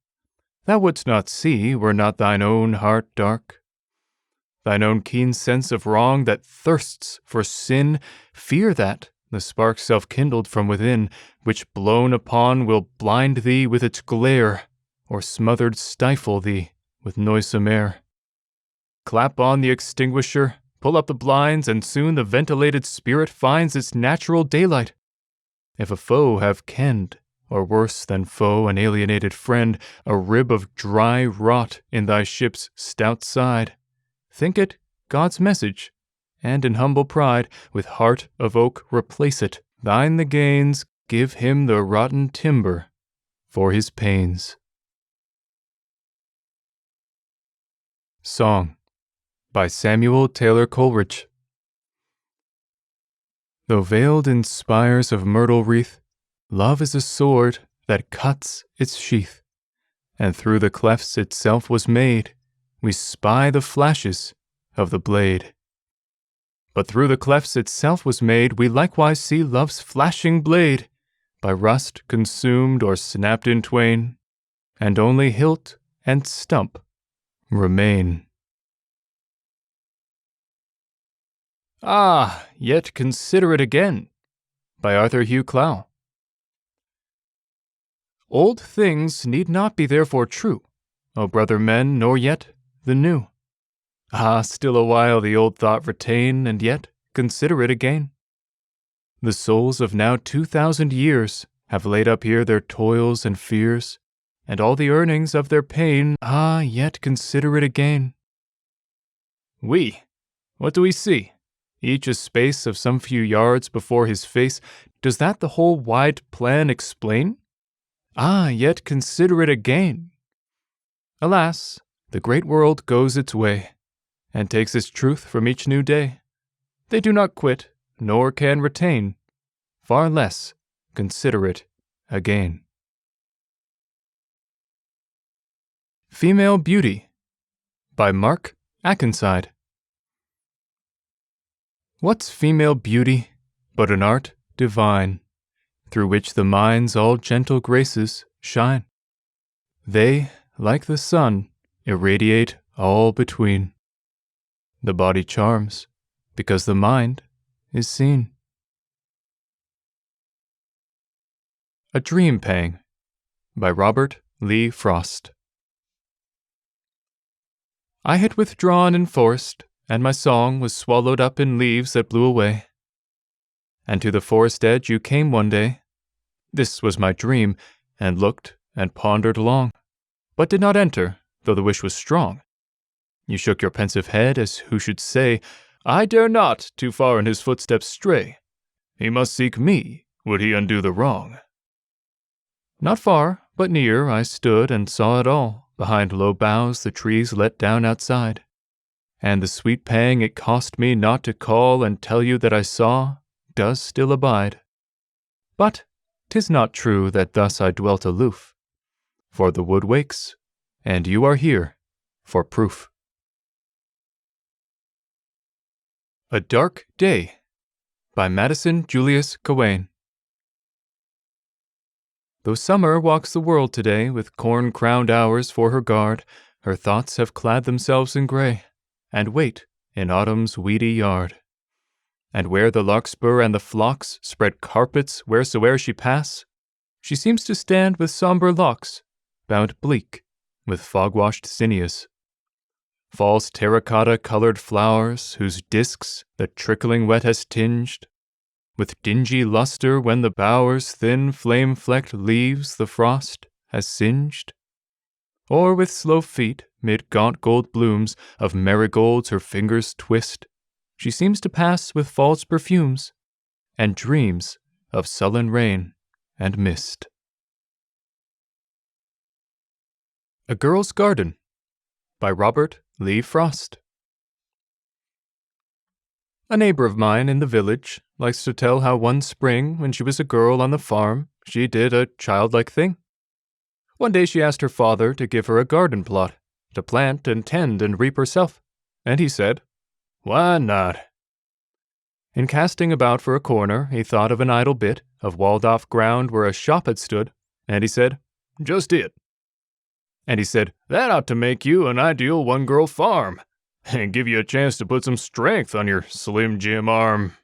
Thou wouldst not see, were not thine own heart dark. Thine own keen sense of wrong that thirsts for sin, fear that, the spark self-kindled from within, which blown upon will blind thee with its glare, or smothered stifle thee with noisome air. Clap on the extinguisher, pull up the blinds, and soon the ventilated spirit finds its natural daylight. If a foe have kenned or worse than foe, an alienated friend, a rib of dry rot in thy ship's stout side. Think it God's message, and in humble pride, with heart of oak replace it. Thine the gains, give him the rotten timber for his pains. Song by Samuel Taylor Coleridge. Though veiled in spires of myrtle wreath, love is a sword that cuts its sheath, and through the clefts itself was made, we spy the flashes of the blade. But through the clefts itself was made, we likewise see love's flashing blade, by rust consumed or snapped in twain, and only hilt and stump remain. Ah, yet consider it again, by Arthur Hugh Clow. Old things need not be therefore true, O brother men, nor yet the new. Ah, still a while the old thought retain, and yet consider it again. The souls of now 2,000 years have laid up here their toils and fears, and all the earnings of their pain, ah, yet consider it again. We, what do we see? Each a space of some few yards before his face, does that the whole wide plan explain? Ah, yet consider it again. Alas, the great world goes its way, and takes its truth from each new day. They do not quit, nor can retain, far less consider it again. Female Beauty by Mark Akenside. What's female beauty but an art divine, through which the mind's all gentle graces shine? They, like the sun, irradiate all between. The body charms, because the mind is seen. A Dream Pang by Robert Lee Frost. I had withdrawn in forest, and my song was swallowed up in leaves that blew away. And to the forest edge you came one day. This was my dream, and looked and pondered long, but did not enter, though the wish was strong. You shook your pensive head as who should say, I dare not too far in his footsteps stray. He must seek me, would he undo the wrong. Not far, but near, I stood and saw it all, behind low boughs the trees let down outside. And the sweet pang it cost me not to call and tell you that I saw, does still abide. But 'tis not true that thus I dwelt aloof, for the wood wakes, and you are here for proof. A Dark Day by Madison Julius Cawain. Though summer walks the world today with corn-crowned hours for her guard, her thoughts have clad themselves in gray, and wait in autumn's weedy yard. And where the larkspur and the phlox spread carpets wheresoe'er she pass, she seems to stand with sombre locks, bound bleak with fog-washed sinews. False terracotta-colored flowers, whose discs the trickling wet has tinged, with dingy luster when the bower's thin flame-flecked leaves the frost has singed. Or with slow feet, mid gaunt gold blooms of marigolds her fingers twist, she seems to pass with false perfumes, and dreams of sullen rain and mist. A Girl's Garden by Robert Lee Frost. A neighbor of mine in the village likes to tell how one spring, when she was a girl on the farm, she did a childlike thing. One day she asked her father to give her a garden plot, to plant and tend and reap herself, and he said, "Why not?" In casting about for a corner, he thought of an idle bit of walled-off ground where a shop had stood, and he said, "Just it." And he said, "That ought to make you an ideal one-girl farm, and give you a chance to put some strength on your Slim Jim arm."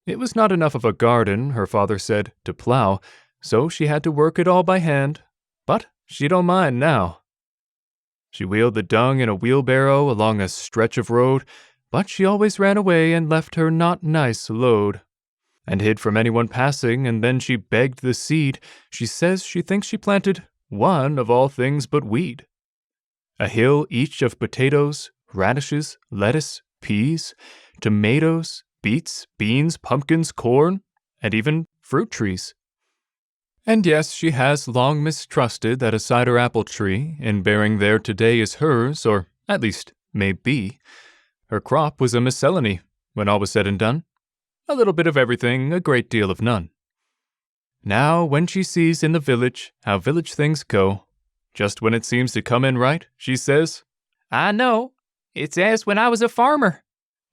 It was not enough of a garden, her father said, to plow, so she had to work it all by hand, but she don't mind now. She wheeled the dung in a wheelbarrow along a stretch of road, but she always ran away and left her not nice load. and hid from anyone passing, and then she begged the seed. She says she thinks she planted one of all things but weed. A hill each of potatoes, radishes, lettuce, peas, tomatoes, beets, beans, pumpkins, corn, and even fruit trees. And yes, she has long mistrusted that a cider apple tree, in bearing there today, is hers, or at least may be. Her crop was a miscellany, when all was said and done. A little bit of everything, a great deal of none. Now, when she sees in the village how village things go, just when it seems to come in right, she says, "I know, it's as when I was a farmer."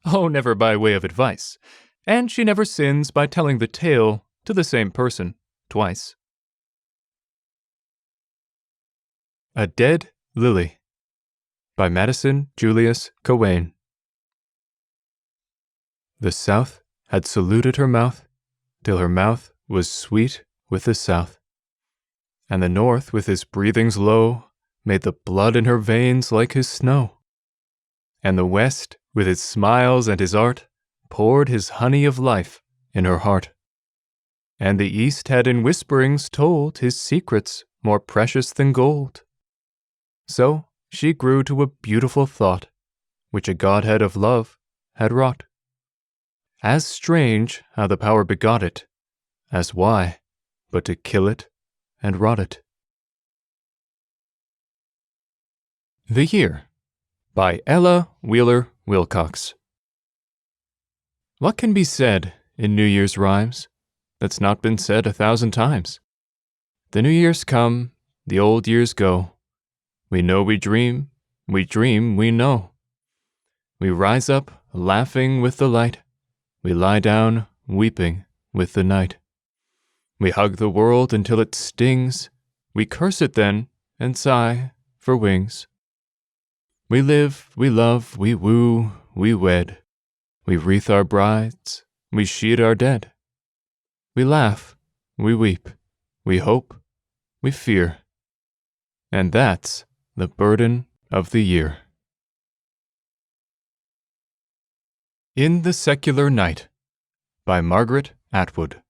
Oh, never by way of advice. And she never sins by telling the tale to the same person twice. A Dead Lily by Madison, Julius, Cawain. The South had saluted her mouth, till her mouth was sweet with the South. And the North, with his breathings low, made the blood in her veins like his snow. And the West, with his smiles and his art, poured his honey of life in her heart. And the East had in whisperings told his secrets more precious than gold. So she grew to a beautiful thought, which a Godhead of love had wrought. As strange how the power begot it, as why, but to kill it and rot it. The Year by Ella Wheeler Wilcox. What can be said in New Year's rhymes that's not been said 1,000 times? The New Year's come, the old years go. We know we dream we know. We rise up laughing with the light. We lie down weeping with the night. We hug the world until it stings. We curse it then and sigh for wings. We live, we love, we woo, we wed. We wreath our brides, we sheet our dead. We laugh, we weep, we hope, we fear. And that's the burden of the year. In the Secular Night by Margaret Atwood.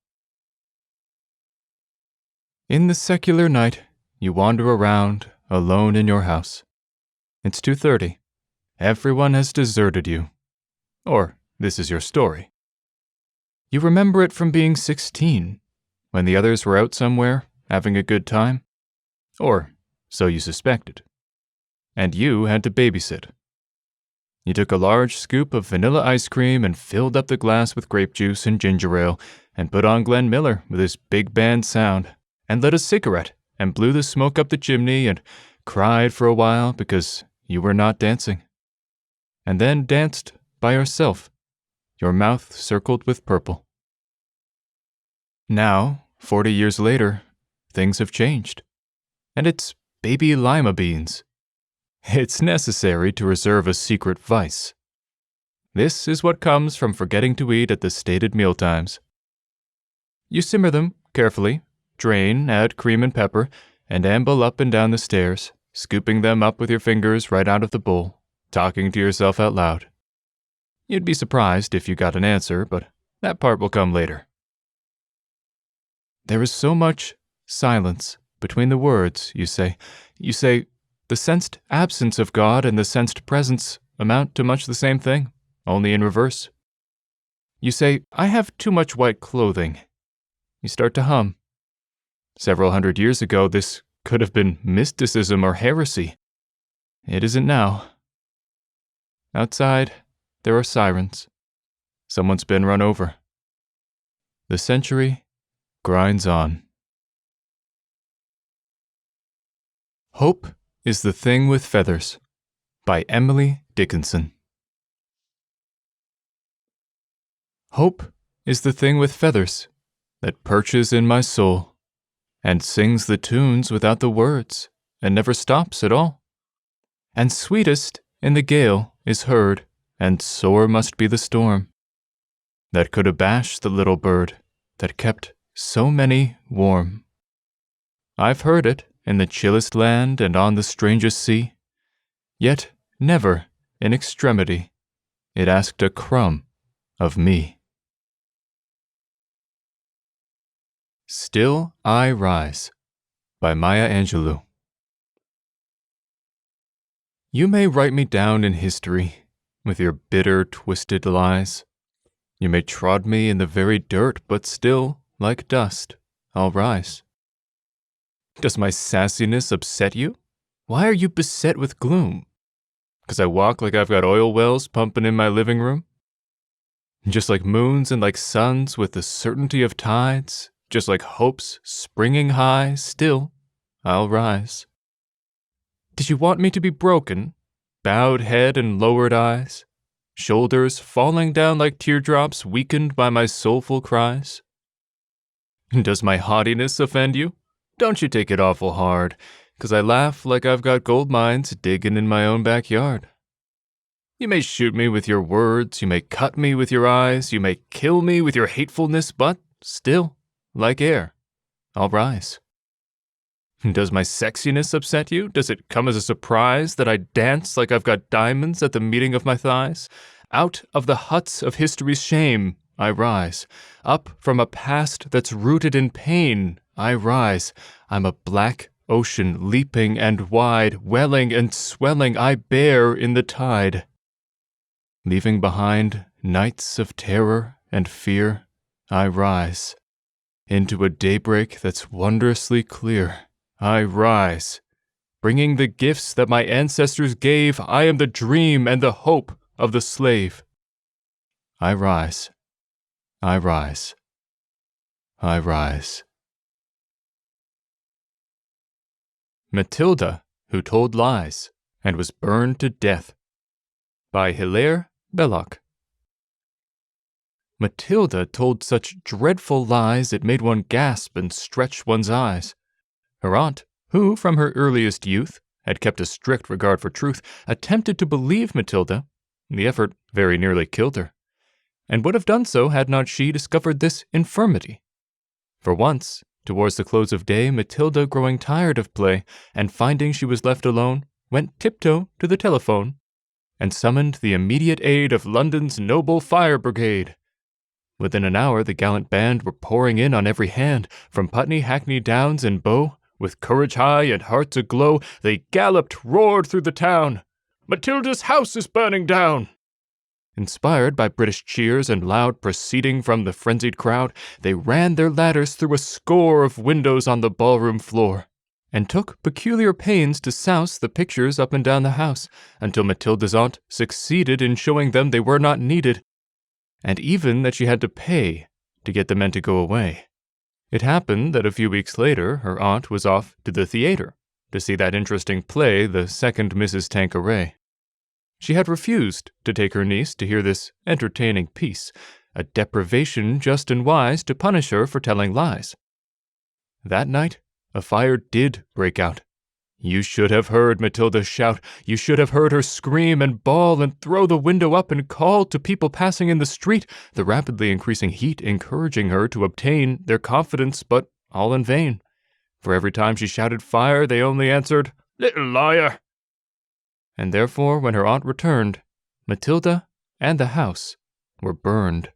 In the secular night, you wander around, alone in your house. It's 2:30. Everyone has deserted you. Or this is your story. You remember it from being 16, when the others were out somewhere, having a good time. Or so you suspected. And you had to babysit. You took a large scoop of vanilla ice cream and filled up the glass with grape juice and ginger ale, and put on Glenn Miller with his big band sound, and lit a cigarette, and blew the smoke up the chimney, and cried for a while because you were not dancing. And then danced by yourself, your mouth circled with purple. Now, 40 years later, things have changed. And it's baby lima beans. It's necessary to reserve a secret vice. This is what comes from forgetting to eat at the stated mealtimes. You simmer them carefully, drain, add cream and pepper, and amble up and down the stairs, scooping them up with your fingers right out of the bowl, talking to yourself out loud. You'd be surprised if you got an answer, but that part will come later. There is so much silence between the words, you say. You say, the sensed absence of God and the sensed presence amount to much the same thing, only in reverse. You say, I have too much white clothing. You start to hum. Several hundred years ago, this could have been mysticism or heresy. It isn't now. Outside, there are sirens. Someone's been run over. The century grinds on. Hope is the Thing with Feathers by Emily Dickinson. Hope is the thing with feathers that perches in my soul and sings the tunes without the words and never stops at all. And sweetest in the gale is heard, and sore must be the storm that could abash the little bird that kept so many warm. I've heard it in the chillest land and on the strangest sea, yet never in extremity it asked a crumb of me. Still I Rise by Maya Angelou. You may write me down in history with your bitter, twisted lies. You may trod me in the very dirt, but still, like dust, I'll rise. Does my sassiness upset you? Why are you beset with gloom? 'Cause I walk like I've got oil wells pumping in my living room? Just like moons and like suns with the certainty of tides, just like hopes springing high, still I'll rise. Did you want me to be broken, bowed head and lowered eyes, shoulders falling down like teardrops weakened by my soulful cries? Does my haughtiness offend you? Don't you take it awful hard, 'cause I laugh like I've got gold mines digging in my own backyard. You may shoot me with your words, you may cut me with your eyes, you may kill me with your hatefulness, but still, like air, I'll rise. Does my sexiness upset you? Does it come as a surprise that I dance like I've got diamonds at the meeting of my thighs? Out of the huts of history's shame, I rise. Up from a past that's rooted in pain, I rise. I'm a black ocean leaping and wide, welling and swelling, I bear in the tide. Leaving behind nights of terror and fear, I rise. Into a daybreak that's wondrously clear, I rise. Bringing the gifts that my ancestors gave, I am the dream and the hope of the slave. I rise. I rise. I rise. Matilda, Who Told Lies and Was Burned to Death by Hilaire Belloc. Matilda told such dreadful lies it made one gasp and stretch one's eyes. Her aunt, who from her earliest youth had kept a strict regard for truth, attempted to believe Matilda. The effort very nearly killed her, and would have done so had not she discovered this infirmity. For once, towards the close of day, Matilda, growing tired of play, and finding she was left alone, went tiptoe to the telephone, and summoned the immediate aid of London's noble fire brigade. Within an hour the gallant band were pouring in on every hand, from Putney, Hackney Downs, and Bow. With courage high and hearts aglow, they galloped, roared through the town. "Matilda's house is burning down!" Inspired by British cheers and loud proceeding from the frenzied crowd, they ran their ladders through a score of windows on the ballroom floor, and took peculiar pains to souse the pictures up and down the house, until Matilda's aunt succeeded in showing them they were not needed, and even that she had to pay to get the men to go away. It happened that a few weeks later her aunt was off to the theatre to see that interesting play, The Second Mrs. Tanqueray. She had refused to take her niece to hear this entertaining piece, a deprivation just and wise to punish her for telling lies. That night a fire did break out. You should have heard Matilda shout. You should have heard her scream and bawl and throw the window up and call to people passing in the street, the rapidly increasing heat encouraging her to obtain their confidence, but all in vain. For every time she shouted fire, they only answered, "Little liar!" And therefore, when her aunt returned, Matilda and the house were burned.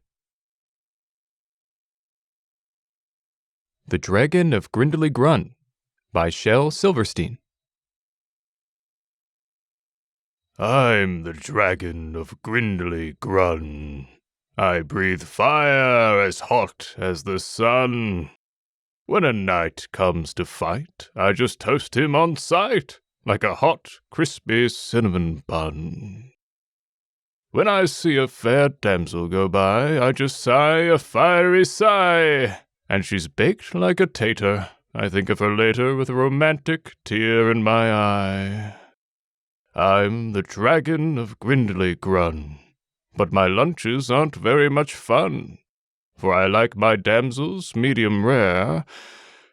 The Dragon of Grinderly Grunt by Shel Silverstein. I'm the dragon of Grinderly Grunt. I breathe fire as hot as the sun. When a knight comes to fight, I just toast him on sight, like a hot, crispy cinnamon bun. When I see a fair damsel go by, I just sigh a fiery sigh, and she's baked like a tater. I think of her later with a romantic tear in my eye. I'm the dragon of Grinderly Grunt, but my lunches aren't very much fun, for I like my damsels medium rare,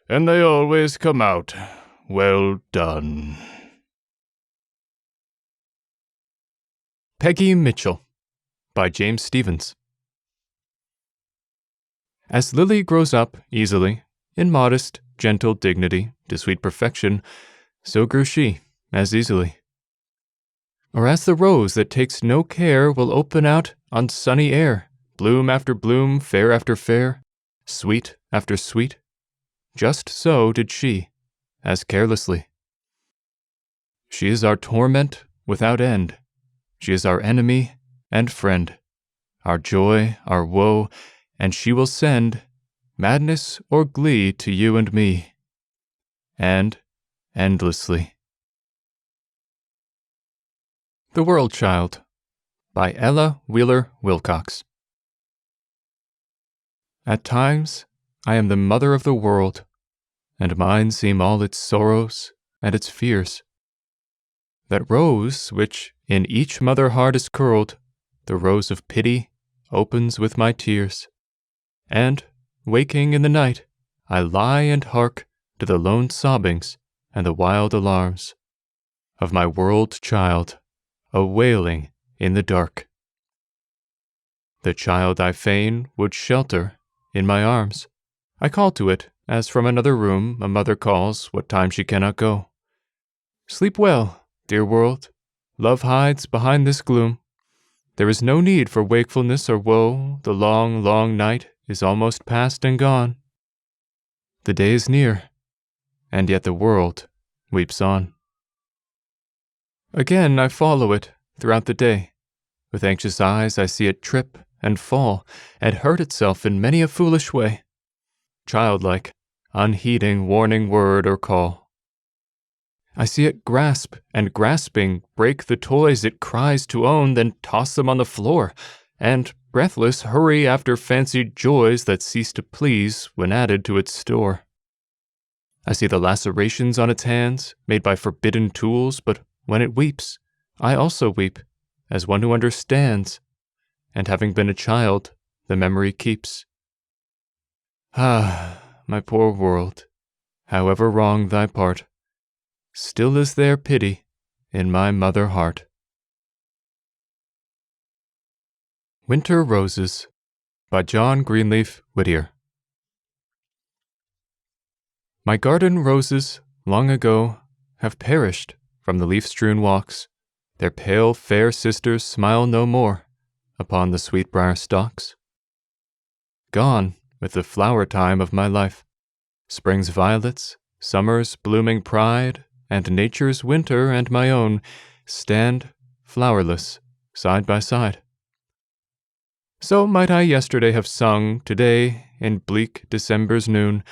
and they always come out well done. Peggy Mitchell by James Stephens. As Lily grows up easily, in modest, gentle dignity to sweet perfection, so grew she as easily. Or as the rose that takes no care will open out on sunny air, bloom after bloom, fair after fair, sweet after sweet, just so did she, as carelessly. She is our torment without end. She is our enemy and friend, our joy, our woe, and she will send madness or glee to you and me, and endlessly. The World Child by Ella Wheeler Wilcox. At times, I am the mother of the world, and mine seem all its sorrows and its fears. That rose which in each mother heart is curled, the rose of pity, opens with my tears. And, waking in the night, I lie and hark to the lone sobbings and the wild alarms of my world child, a wailing in the dark. The child I fain would shelter in my arms, I call to it, as from another room a mother calls what time she cannot go. Sleep well, dear world, love hides behind this gloom. There is no need for wakefulness or woe, the long, long night is almost past and gone. The day is near, and yet the world weeps on. Again I follow it throughout the day. With anxious eyes I see it trip and fall, and hurt itself in many a foolish way, childlike, unheeding warning word or call. I see it grasp, and grasping, break the toys it cries to own, then toss them on the floor, and, breathless, hurry after fancied joys that cease to please when added to its store. I see the lacerations on its hands, made by forbidden tools, but when it weeps, I also weep, as one who understands, and having been a child, the memory keeps. Ah, my poor world, however wrong thy part, still is there pity in my mother heart. Winter Roses by John Greenleaf Whittier. My garden roses, long ago, have perished from the leaf-strewn walks. Their pale, fair sisters smile no more upon the sweetbriar stalks. Gone with the flower time of my life, spring's violets, summer's blooming pride, and nature's winter and my own stand flowerless side by side. So might I yesterday have sung, today, in bleak December's noon,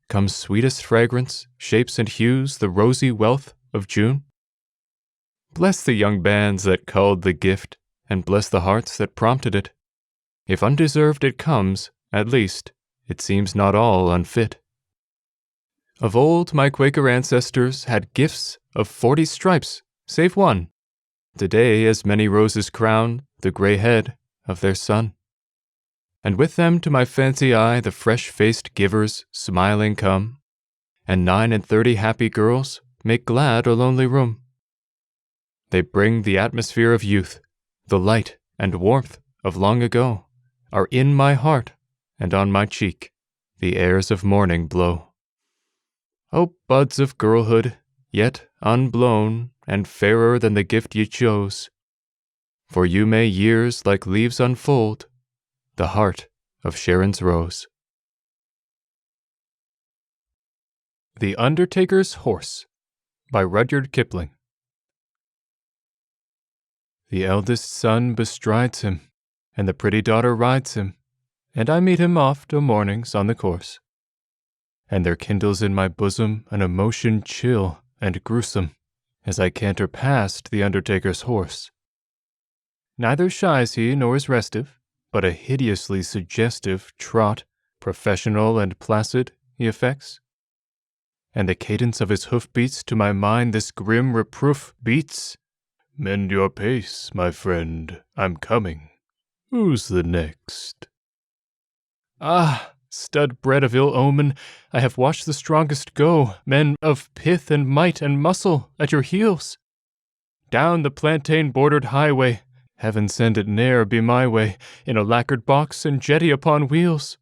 comes sweetest fragrance, shapes and hues, the rosy wealth of June? Bless the young bands that culled the gift, and bless the hearts that prompted it. If undeserved it comes, at least, it seems not all unfit. Of old my Quaker ancestors had gifts of 40 stripes, save one. Today as many roses crown the grey head of their son. And with them to my fancy eye the fresh-faced givers smiling come, and 39 happy girls make glad a lonely room. They bring the atmosphere of youth, the light and warmth of long ago, are in my heart, and on my cheek the airs of morning blow. O buds of girlhood, yet unblown, and fairer than the gift ye chose, for you may years like leaves unfold, the heart of Sharon's rose. The Undertaker's Horse by Rudyard Kipling. The eldest son bestrides him, and the pretty daughter rides him, and I meet him oft o' mornings on the course. And there kindles in my bosom an emotion chill and gruesome, as I canter past the Undertaker's horse. Neither shies he nor is restive, but a hideously suggestive trot, professional and placid, he affects. And the cadence of his hoof-beats to my mind this grim reproof beats, "Mend your pace, my friend, I'm coming. Who's the next?" Ah, stud bred of ill omen, I have watched the strongest go, men of pith and might and muscle, at your heels. Down the plantain-bordered highway, heaven send it ne'er be my way, in a lacquered box and jetty upon wheels.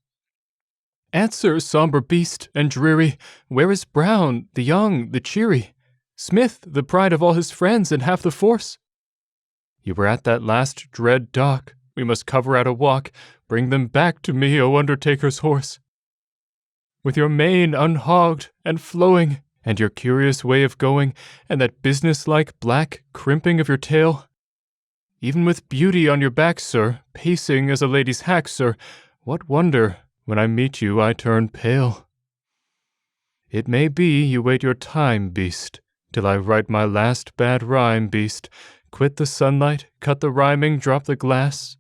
Answer, sombre beast and dreary, where is Brown, the young, the cheery? Smith, the pride of all his friends and half the force? You were at that last dread dock, we must cover out a walk, bring them back to me, O Undertaker's horse. with your mane unhogged and flowing, and your curious way of going, and that business-like black crimping of your tail. Even with beauty on your back, sir, pacing as a lady's hack, sir, what wonder, when I meet you, I turn pale? It may be you wait your time, beast, till I write my last bad rhyme, beast. Quit the sunlight, cut the rhyming, drop the glass.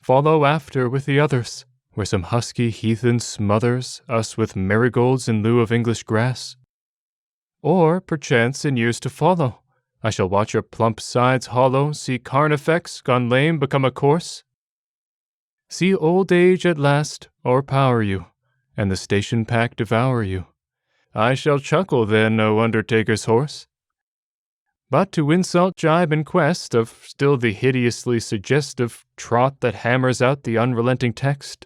Follow after with the others, where some husky heathen smothers us with marigolds in lieu of English grass. Or, perchance, in years to follow, I shall watch your plump sides hollow, see Carnifex gone lame become a corse. See old age at last o'erpower you, and the station pack devour you. I shall chuckle then, O undertaker's horse. But to insult jibe in quest of still the hideously suggestive trot that hammers out the unrelenting text.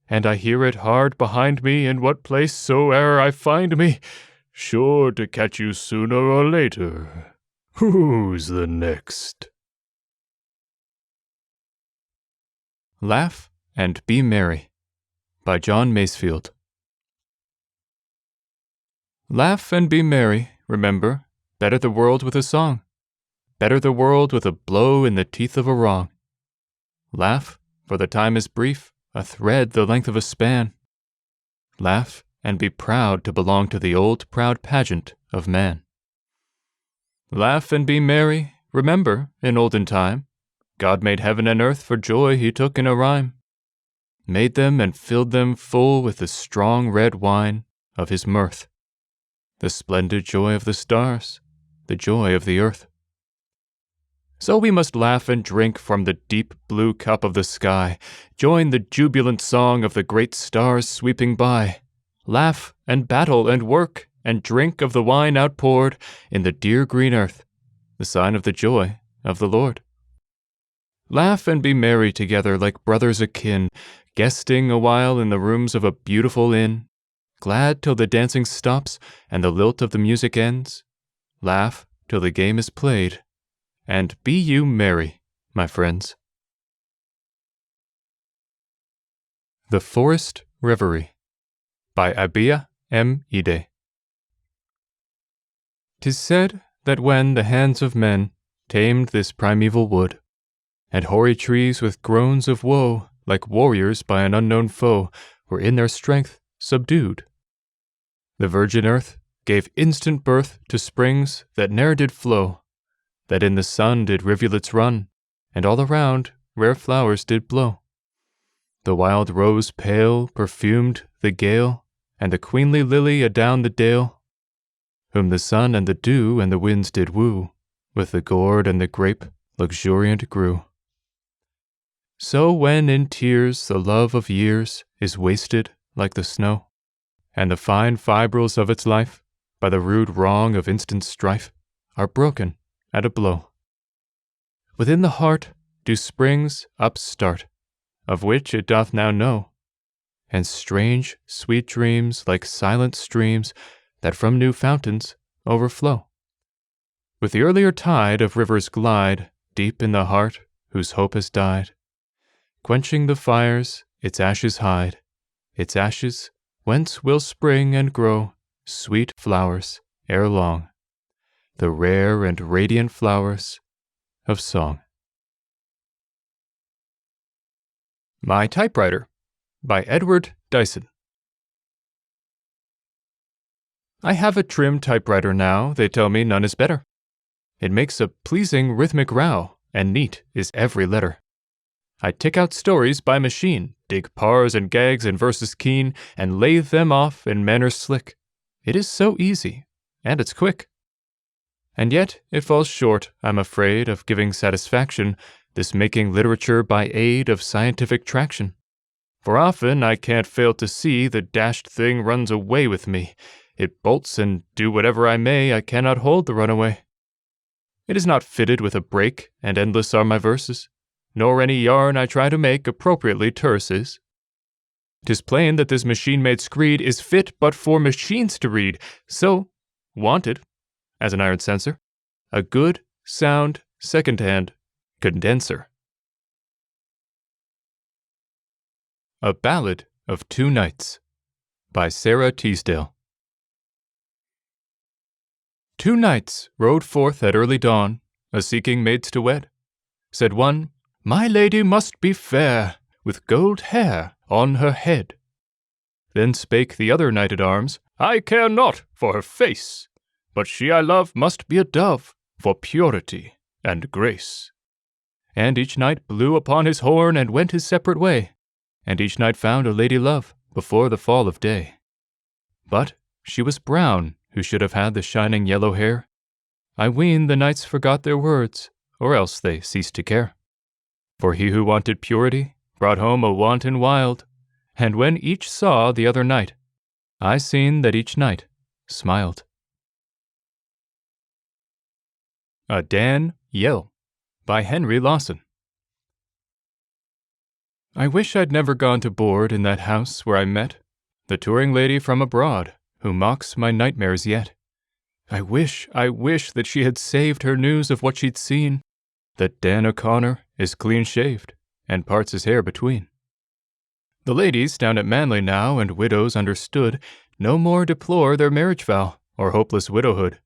And I hear it hard behind me in what place soe'er I find me, sure to catch you sooner or later. Who's the next? Laugh and Be Merry by John Masefield. Laugh and be merry, remember, better the world with a song, better the world with a blow in the teeth of a wrong. Laugh, for the time is brief, a thread the length of a span. Laugh and be proud to belong to the old proud pageant of man. Laugh and be merry, remember, in olden time, God made heaven and earth for joy he took in a rhyme, made them and filled them full with the strong red wine of his mirth, the splendid joy of the stars, the joy of the earth. So we must laugh and drink from the deep blue cup of the sky, join the jubilant song of the great stars sweeping by, laugh and battle and work and drink of the wine outpoured in the dear green earth, the sign of the joy of the Lord. Laugh and be merry together like brothers akin, guesting a while in the rooms of a beautiful inn, glad till the dancing stops and the lilt of the music ends. Laugh till the game is played, and be you merry, my friends. The Forest Reverie by Abia M. Ide. 'Tis said that when the hands of men tamed this primeval wood, and hoary trees with groans of woe, like warriors by an unknown foe, were in their strength subdued, the virgin earth gave instant birth to springs that ne'er did flow, that in the sun did rivulets run, and all around rare flowers did blow. The wild rose pale perfumed the gale, and the queenly lily adown the dale, whom the sun and the dew and the winds did woo, with the gourd and the grape luxuriant grew. So when in tears the love of years is wasted like the snow, and the fine fibrils of its life, by the rude wrong of instant strife, are broken at a blow, within the heart do springs upstart, of which it doth now know, and strange sweet dreams like silent streams that from new fountains overflow. With the earlier tide of rivers glide deep in the heart whose hope has died, quenching the fires its ashes hide, its ashes whence will spring and grow sweet flowers ere long, the rare and radiant flowers of song. My Typewriter by Edward Dyson. I have a trim typewriter now, they tell me none is better. It makes a pleasing rhythmic row, and neat is every letter. I tick out stories by machine, dig pars and gags and verses keen, and lathe them off in manners slick. It is so easy, and it's quick. And yet it falls short, I'm afraid, of giving satisfaction, this making literature by aid of scientific traction. For often I can't fail to see the dashed thing runs away with me. It bolts, and do whatever I may, I cannot hold the runaway. It is not fitted with a break, and endless are my verses, nor any yarn I try to make appropriately terse is. 'Tis plain that this machine-made screed is fit but for machines to read, so wanted, as an iron censor, a good, sound, second-hand condenser. A Ballad of Two Nights by Sarah Teasdale. 2 knights rode forth at early dawn, a-seeking maids to wed. Said one, "My lady must be fair, with gold hair on her head." Then spake the other knight-at-arms, "I care not for her face, but she I love must be a dove, for purity and grace." And each knight blew upon his horn and went his separate way, and each knight found a lady love before the fall of day. But she was brown, who should have had the shining yellow hair. I ween the knights forgot their words, or else they ceased to care. For he who wanted purity brought home a wanton wild, and when each saw the other knight, I seen that each knight smiled. A Dan Yell by Henry Lawson. I wish I'd never gone to board in that house where I met the touring lady from abroad, who mocks my nightmares yet. I wish that she had saved her news of what she'd seen, that Dan O'Connor is clean-shaved, and parts his hair between. The ladies down at Manly now, and widows understood, no more deplore their marriage vow, or hopeless widowhood.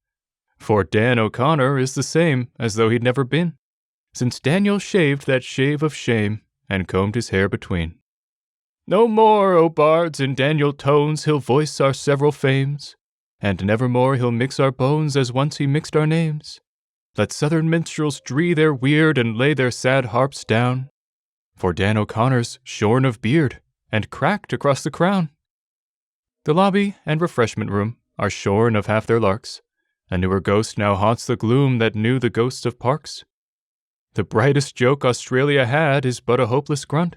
For Dan O'Connor is the same as though he'd never been, since Daniel shaved that shave of shame, and combed his hair between. No more, O bards, in Daniel tones he'll voice our several fames, and nevermore he'll mix our bones as once he mixed our names. Let southern minstrels dree their weird and lay their sad harps down, for Dan O'Connor's shorn of beard, and cracked across the crown. The lobby and refreshment room are shorn of half their larks. A newer ghost now haunts the gloom that knew the ghosts of parks. The brightest joke Australia had is but a hopeless grunt.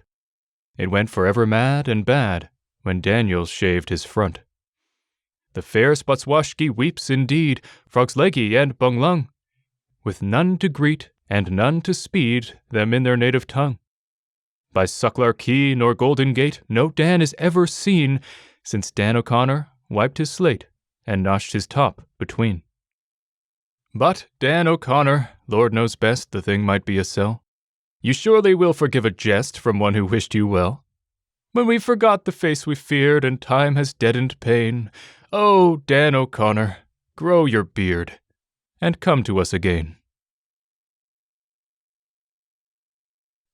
It went forever mad and bad when Daniel shaved his front. The fair Spotswoshki weeps indeed, Frogs Leggy and Bunglung, with none to greet and none to speed them in their native tongue. By Sucklar Quay nor Golden Gate no Dan is ever seen, since Dan O'Connor wiped his slate and notched his top between. But Dan O'Connor, Lord knows best the thing might be a sell. You surely will forgive a jest from one who wished you well. When we forgot the face we feared and time has deadened pain, oh, Dan O'Connor, grow your beard and come to us again.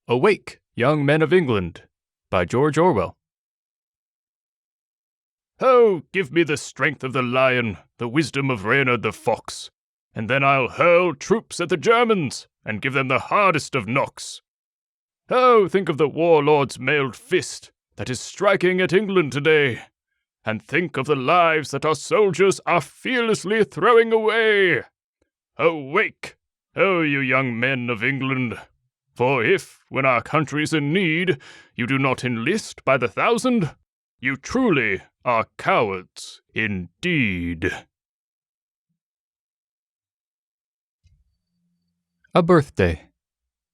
Awake, Young Men of England, by George Orwell. Ho, give me the strength of the lion, the wisdom of Reynard the fox, and then I'll hurl troops at the Germans, and give them the hardest of knocks. Oh, think of the warlord's mailed fist that is striking at England today, and think of the lives that our soldiers are fearlessly throwing away. Awake, oh, you young men of England, for if, when our country's in need, you do not enlist by the thousand, you truly are cowards indeed. A Birthday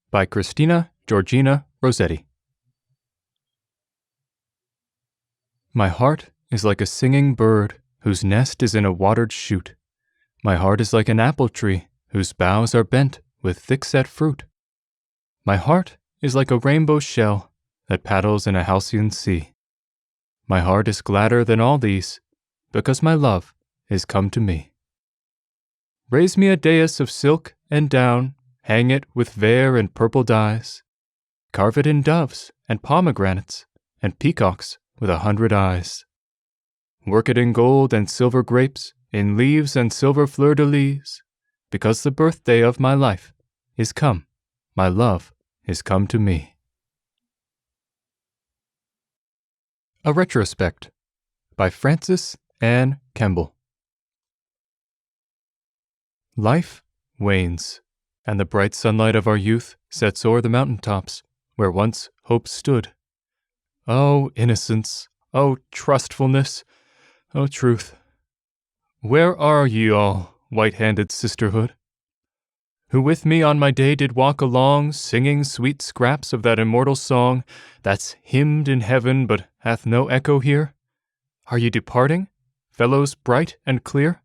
by Christina Georgina Rossetti. My heart is like a singing bird whose nest is in a watered shoot. My heart is like an apple tree whose boughs are bent with thick-set fruit. My heart is like a rainbow shell that paddles in a halcyon sea. My heart is gladder than all these, because my love is come to me. Raise me a dais of silk and down, hang it with vair and purple dyes. Carve it in doves and pomegranates and peacocks with 100 eyes. Work it in gold and silver grapes, in leaves and silver fleur-de-lis, because the birthday of my life is come, my love is come to me. A Retrospect by Frances Anne Kemble. Life wanes, and the bright sunlight of our youth sets o'er the mountain tops where once hope stood. O innocence, O trustfulness, O truth, where are ye all, white-handed sisterhood, who with me on my day did walk along, singing sweet scraps of that immortal song that's hymned in heaven but hath no echo here? Are ye departing, fellows bright and clear?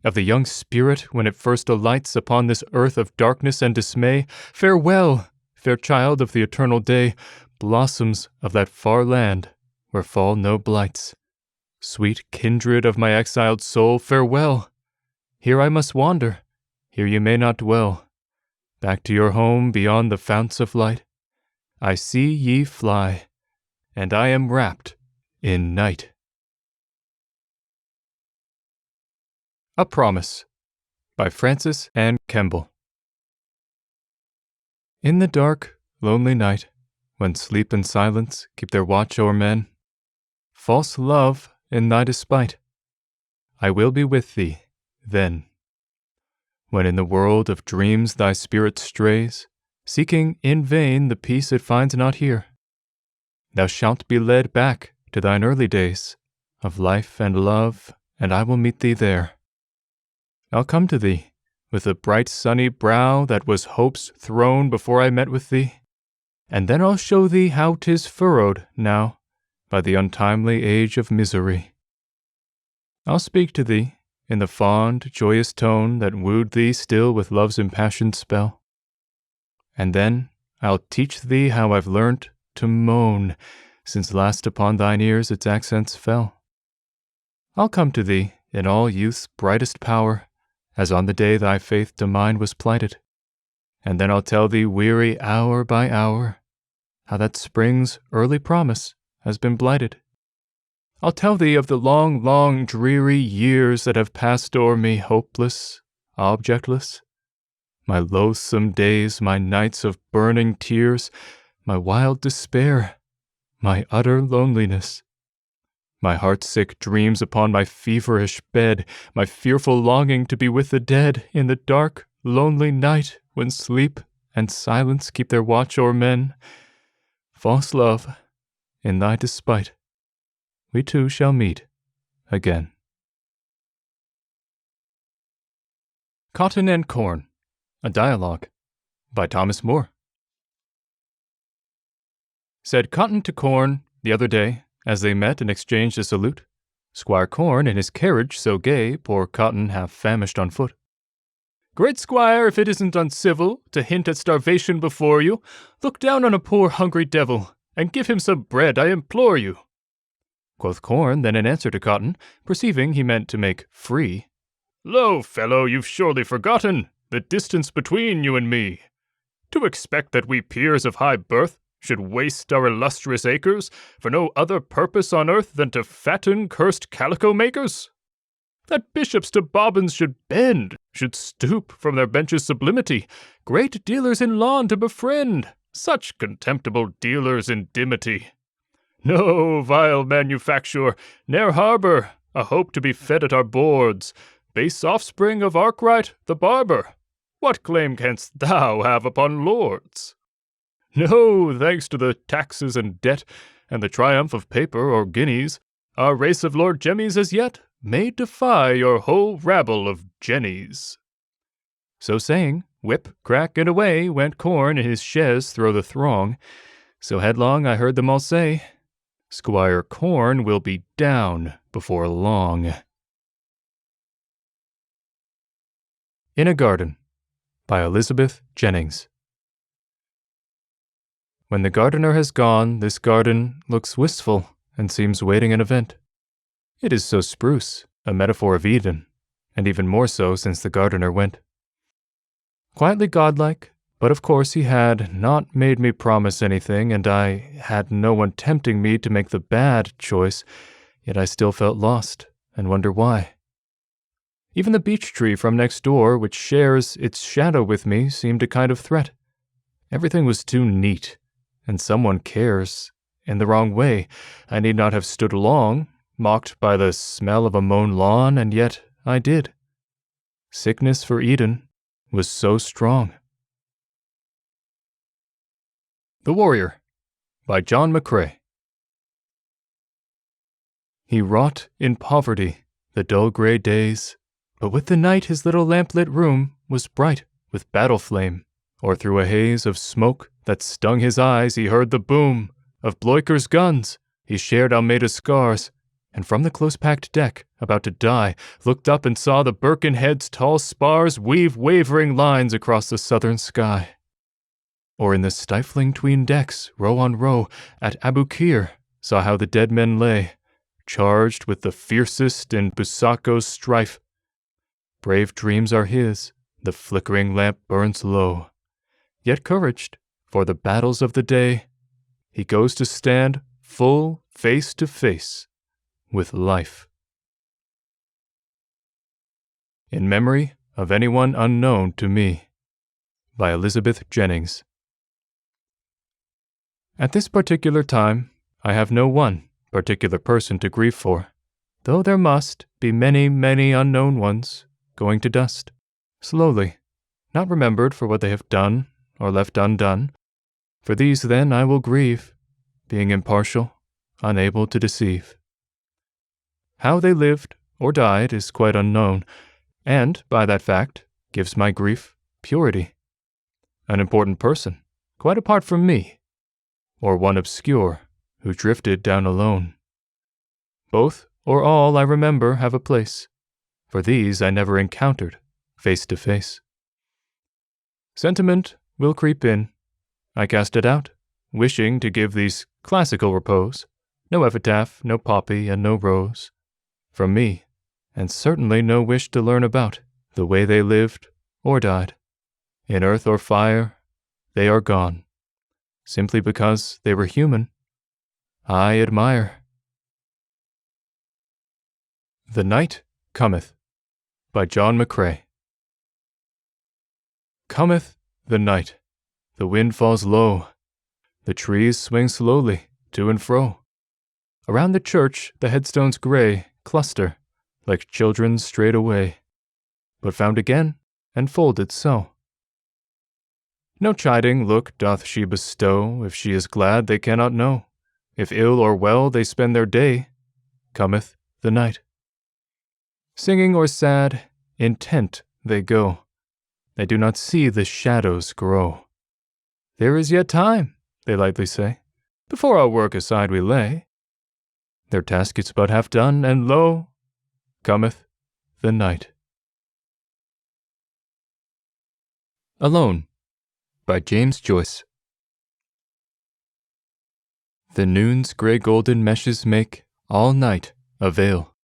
Of the young spirit when it first alights upon this earth of darkness and dismay, farewell, fair child of the eternal day, blossoms of that far land where fall no blights. Sweet kindred of my exiled soul, farewell. Here I must wander, here you may not dwell. Back to your home beyond the founts of light, I see ye fly, and I am wrapped in night. A Promise by Francis Anne Kemble. In the dark, lonely night, when sleep and silence keep their watch o'er men, false love, in thy despite, I will be with thee then. When in the world of dreams thy spirit strays, seeking in vain the peace it finds not here, thou shalt be led back to thine early days of life and love, and I will meet thee there. I'll come to thee with a bright sunny brow that was hope's throne before I met with thee, and then I'll show thee how 'tis furrowed now by the untimely age of misery. I'll speak to thee in the fond, joyous tone that wooed thee still with love's impassioned spell, and then I'll teach thee how I've learnt to moan since last upon thine ears its accents fell. I'll come to thee in all youth's brightest power, as on the day thy faith to mine was plighted, and then I'll tell thee weary hour by hour how that spring's early promise has been blighted. I'll tell thee of the long, long, dreary years that have passed o'er me hopeless, objectless, my loathsome days, my nights of burning tears, my wild despair, my utter loneliness, my heart-sick dreams upon my feverish bed, my fearful longing to be with the dead in the dark, lonely night when sleep and silence keep their watch o'er men. False love, in thy despite, we two shall meet again. Cotton and Corn, a Dialogue by Thomas Moore. Said Cotton to Corn the other day, as they met and exchanged a salute, Squire Corn in his carriage so gay, poor Cotton half famished on foot. Great squire, if it isn't uncivil to hint at starvation before you, look down on a poor hungry devil, and give him some bread, I implore you. Quoth Corn then in answer to Cotton, perceiving he meant to make free, Lo, fellow, you've surely forgotten the distance between you and me. To expect that we peers of high birth should waste our illustrious acres for no other purpose on earth than to fatten cursed calico makers? That bishops to bobbins should bend, should stoop from their benches' sublimity, great dealers in lawn to befriend, such contemptible dealers in dimity. No vile manufacture, ne'er harbour a hope to be fed at our boards, base offspring of Arkwright the barber. What claim canst thou have upon lords? No, thanks to the taxes and debt, and the triumph of paper or guineas, our race of Lord Jemmies as yet may defy your whole rabble of jennies. So saying, whip, crack, and away went Corn in his chaise thro' the throng. So headlong I heard them all say, Squire Corn will be down before long. In a Garden by Elizabeth Jennings. When the gardener has gone, this garden looks wistful and seems waiting an event. It is so spruce, a metaphor of Eden, and even more so since the gardener went. Quietly godlike, but of course he had not made me promise anything, and I had no one tempting me to make the bad choice, yet I still felt lost, and wonder why. Even the beech tree from next door, which shares its shadow with me, seemed a kind of threat. Everything was too neat, and someone cares, in the wrong way. I need not have stood long, mocked by the smell of a mown lawn, and yet I did. Sickness for Eden was so strong. The Warrior by John McCrae. He wrought in poverty the dull gray days, but with the night his little lamp-lit room was bright with battle flame, or through a haze of smoke that stung his eyes he heard the boom of Bloiker's guns. He shared Almeida's scars, and from the close-packed deck, about to die, looked up and saw the Birkenhead's tall spars weave wavering lines across the southern sky. Or in the stifling 'tween decks, row on row, at Aboukir, saw how the dead men lay, charged with the fiercest in Busacco's strife. Brave dreams are his, the flickering lamp burns low. Yet couraged, for the battles of the day, he goes to stand full face to face with life. In Memory of Anyone Unknown to Me, by Elizabeth Jennings. At this particular time, I have no one particular person to grieve for, though there must be many, many unknown ones going to dust, slowly, not remembered for what they have done or left undone. For these then I will grieve, being impartial, unable to deceive. How they lived or died is quite unknown, and, by that fact, gives my grief purity. An important person, quite apart from me, or one obscure, who drifted down alone. Both or all I remember have a place, for these I never encountered face to face. Sentiment will creep in. I cast it out, wishing to give these classical repose, no epitaph, no poppy, and no rose, from me, and certainly no wish to learn about the way they lived or died. In earth or fire, they are gone, simply because they were human. I admire. The Night Cometh, by John McCrae. Cometh the night, the wind falls low, the trees swing slowly to and fro. Around the church the headstones gray cluster, like children strayed away, but found again and folded so. No chiding look doth she bestow, if she is glad they cannot know. If ill or well they spend their day, cometh the night. Singing or sad, intent they go. They do not see the shadows grow. There is yet time, they lightly say, before our work aside we lay. Their task is but half done, and lo, cometh the night. Alone, by James Joyce. The noon's grey golden meshes make all night a veil.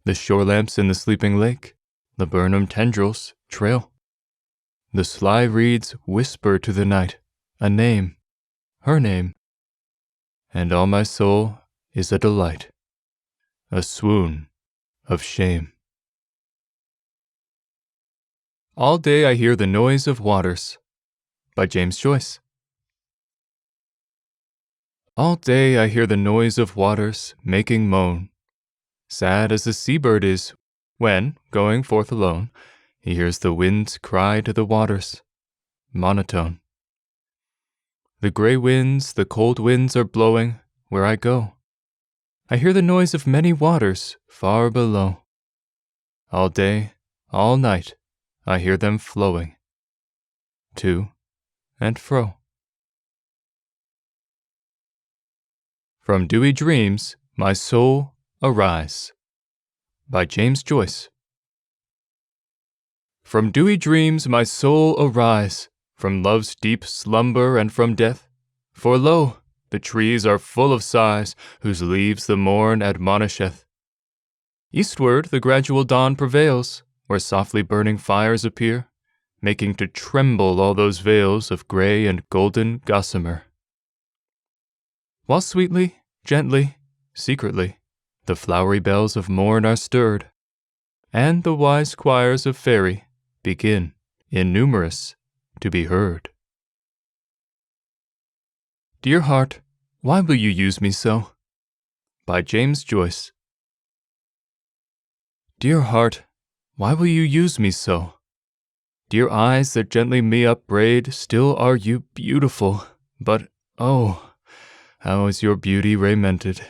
The shore lamps in the sleeping lake, laburnum tendrils trail. The sly reeds whisper to the night a name, her name, and all my soul is a delight, a swoon of shame. All day I hear the noise of waters, by James Joyce. All day I hear the noise of waters making moan, sad as the seabird is when, going forth alone, he hears the winds cry to the waters, monotone. The grey winds, the cold winds are blowing where I go. I hear the noise of many waters far below. All day, all night, I hear them flowing, to and fro. From dewy dreams, my soul arise, by James Joyce. From dewy dreams, my soul arise, from love's deep slumber and from death. For lo, the trees are full of sighs, whose leaves the morn admonisheth. Eastward the gradual dawn prevails, where softly burning fires appear, making to tremble all those veils of grey and golden gossamer. While sweetly, gently, secretly, the flowery bells of morn are stirred, and the wise choirs of faery begin, innumerous, to be heard. Dear heart, why will you use me so? By James Joyce. Dear heart, why will you use me so? Dear eyes that gently me upbraid, still are you beautiful, but oh, how is your beauty raimented?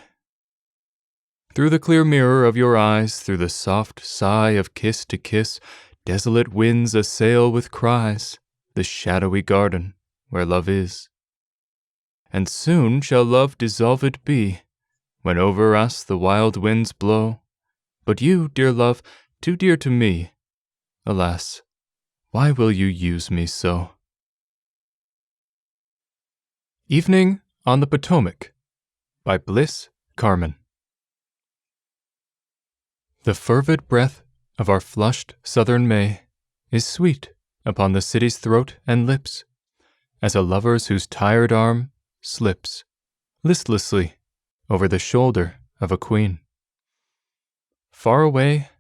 Through the clear mirror of your eyes, through the soft sigh of kiss to kiss, desolate winds assail with cries the shadowy garden where love is. And soon shall love dissolved be, when over us the wild winds blow. But you, dear love, too dear to me, alas, why will you use me so? Evening on the Potomac, by Bliss Carman. The fervid breath of our flushed southern May is sweet upon the city's throat and lips, as a lover's whose tired arm slips listlessly over the shoulder of a queen. Far away,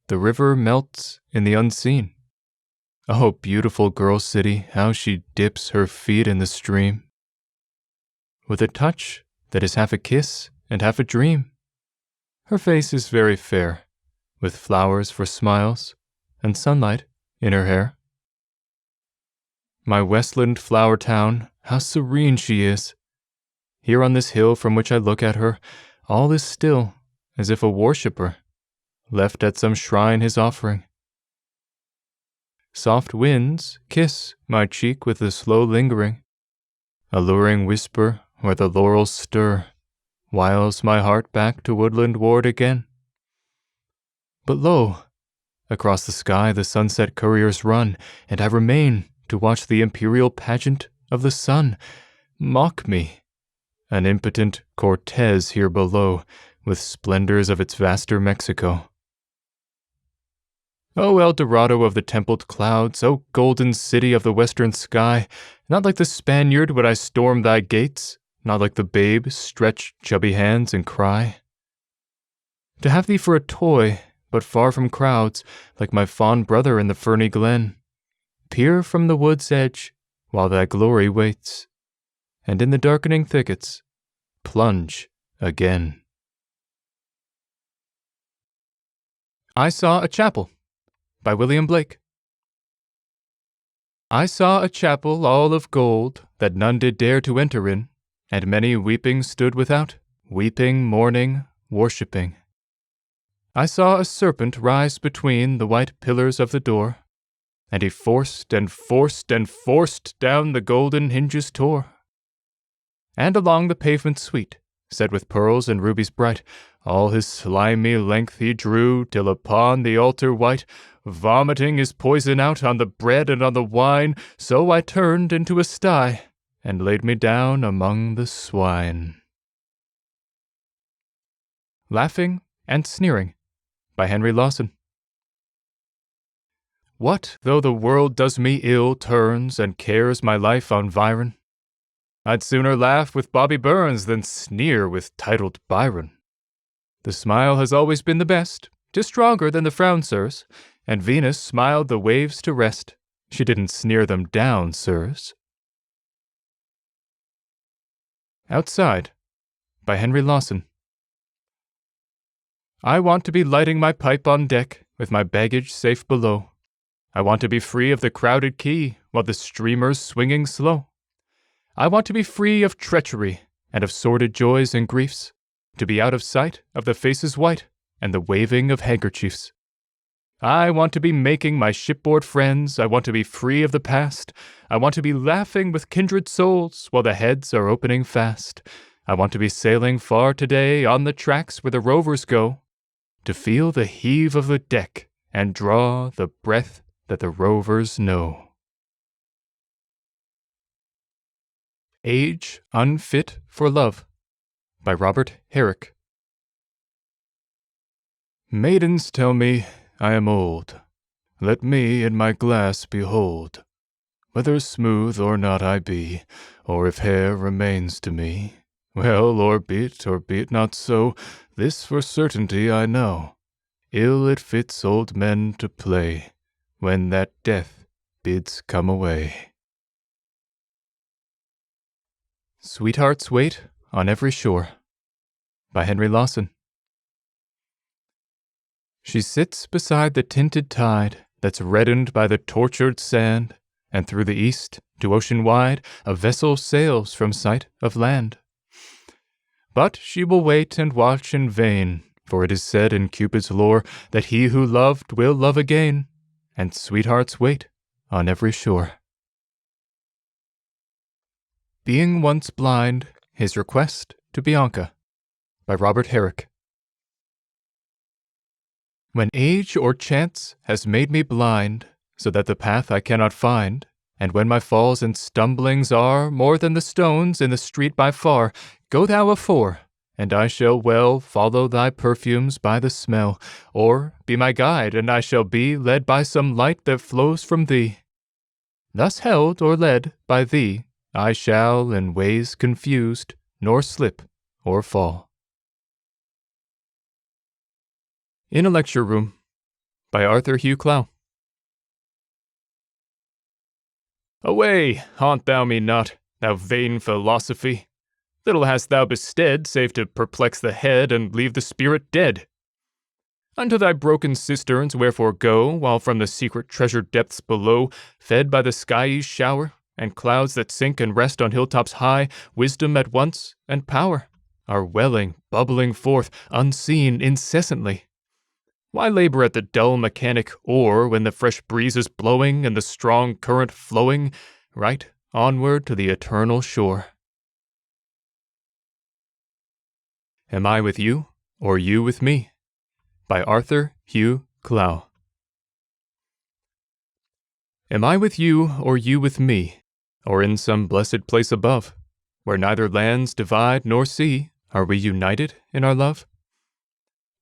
the river melts in the unseen. Oh, beautiful girl city, how she dips her feet in the stream. With a touch that is half a kiss and half a dream. Her face is very fair, with flowers for smiles and sunlight in her hair. My Westland flower town, how serene she is. Here on this hill from which I look at her, all is still, as if a worshipper left at some shrine his offering. Soft winds kiss my cheek with a slow lingering. Alluring whisper where the laurels stir, whiles my heart back to woodland ward again. But lo, across the sky the sunset couriers run, and I remain to watch the imperial pageant of the sun. Mock me, an impotent Cortez here below, with splendors of its vaster Mexico. O El Dorado of the templed clouds, O golden city of the western sky, not like the Spaniard would I storm thy gates, not like the babe stretch chubby hands and cry. To have thee for a toy, but far from crowds, like my fond brother in the ferny glen, peer from the wood's edge while thy glory waits, and in the darkening thickets plunge again. I Saw a Chapel by William Blake. I saw a chapel all of gold, that none did dare to enter in, and many weeping stood without, weeping, mourning, worshipping. I saw a serpent rise between the white pillars of the door, and he forced and forced and forced down the golden hinges tore. And along the pavement sweet, set with pearls and rubies bright, all his slimy length he drew, till upon the altar white, vomiting his poison out on the bread and on the wine, so I turned into a sty, and laid me down among the swine. Laughing and Sneering by Henry Lawson. What though the world does me ill turns, and cares my life environ? I'd sooner laugh with Bobby Burns than sneer with titled Byron. The smile has always been the best, 'tis stronger than the frown, sirs, and Venus smiled the waves to rest. She didn't sneer them down, sirs. Outside by Henry Lawson. I want to be lighting my pipe on deck, with my baggage safe below. I want to be free of the crowded quay, while the streamer's swinging slow. I want to be free of treachery, and of sordid joys and griefs, to be out of sight of the faces white, and the waving of handkerchiefs. I want to be making my shipboard friends, I want to be free of the past, I want to be laughing with kindred souls, while the heads are opening fast. I want to be sailing far today on the tracks where the rovers go, to feel the heave of the deck, and draw the breath that the rovers know. Age Unfit for Love by Robert Herrick. Maidens tell me I am old. Let me in my glass behold, whether smooth or not I be, or if hair remains to me. Well, or be it not so, this for certainty I know. Ill it fits old men to play, when that death bids come away. Sweethearts Wait on Every Shore by Henry Lawson. She sits beside the tinted tide that's reddened by the tortured sand, and through the east to ocean wide a vessel sails from sight of land. But she will wait and watch in vain, for it is said in Cupid's lore that he who loved will love again, and sweethearts wait on every shore. Being Once Blind, His Request to Bianca by Robert Herrick. When age or chance has made me blind, so that the path I cannot find, and when my falls and stumblings are more than the stones in the street by far, go thou afore, and I shall well follow thy perfumes by the smell, or be my guide, and I shall be led by some light that flows from thee. Thus held or led by thee, I shall in ways confused nor slip or fall. In a Lecture Room by Arthur Hugh Clow. Away, haunt thou me not, thou vain philosophy. Little hast thou bestead, save to perplex the head and leave the spirit dead. Unto thy broken cisterns wherefore go, while from the secret treasure depths below, fed by the skiey shower, and clouds that sink and rest on hilltops high, wisdom at once and power are welling, bubbling forth, unseen incessantly. Why labor at the dull mechanic oar when the fresh breeze is blowing and the strong current flowing right onward to the eternal shore? Am I with you, or you with me? By Arthur Hugh Clow. Am I with you, or you with me, or in some blessed place above, where neither lands divide nor sea, are we united in our love?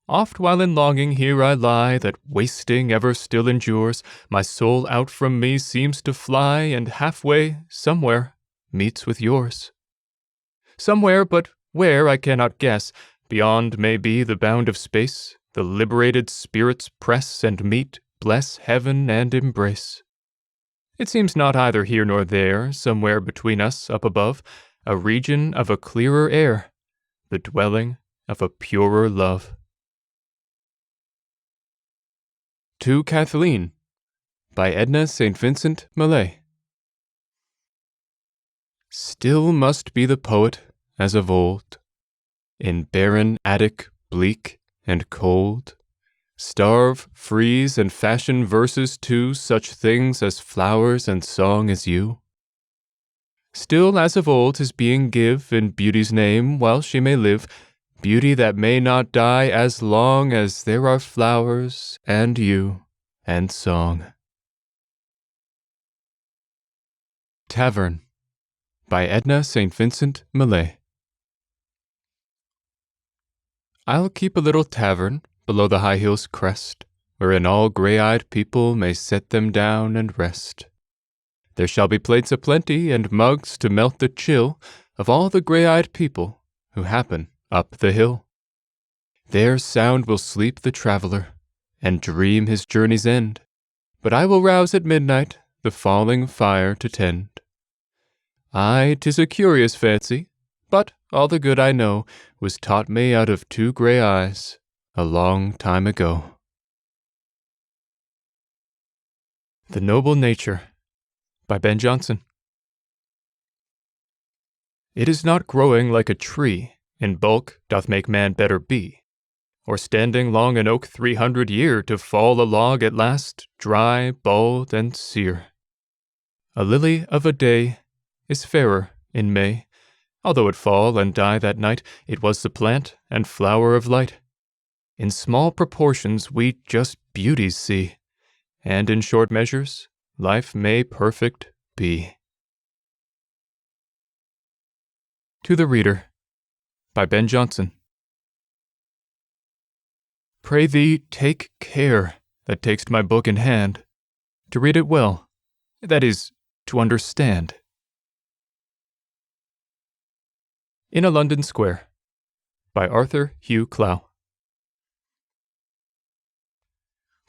Oft while in longing here I lie, that wasting ever still endures, my soul out from me seems to fly, and halfway, somewhere, meets with yours. Somewhere, but where I cannot guess, beyond may be the bound of space, the liberated spirits press and meet, bless heaven and embrace. It seems not either here nor there, somewhere between us up above, a region of a clearer air, the dwelling of a purer love. To Kathleen by Edna St. Vincent Millay. Still must be the poet as of old, in barren attic bleak and cold, starve, freeze, and fashion verses to such things as flowers and song as you. Still as of old his being give in beauty's name while she may live, beauty that may not die as long as there are flowers and you and song. Tavern by Edna St. Vincent Millay. I'll keep a little tavern below the high hill's crest, wherein all grey-eyed people may set them down and rest. There shall be plates aplenty and mugs to melt the chill of all the grey-eyed people who happen up the hill. There sound will sleep the traveller, and dream his journey's end, but I will rouse at midnight the falling fire to tend. Aye, 'tis a curious fancy, but all the good I know was taught me out of two grey eyes a long time ago. The Noble Nature by Ben Jonson. It is not growing like a tree in bulk doth make man better be, or standing long an oak 300 year to fall a log at last, dry, bald, and sere. A lily of a day is fairer in May, although it fall and die that night, it was the plant and flower of light. In small proportions we just beauties see, and in short measures life may perfect be. To the Reader by Ben Jonson. Pray thee take care that takest my book in hand, to read it well, that is, to understand. In a London Square by Arthur Hugh Clow.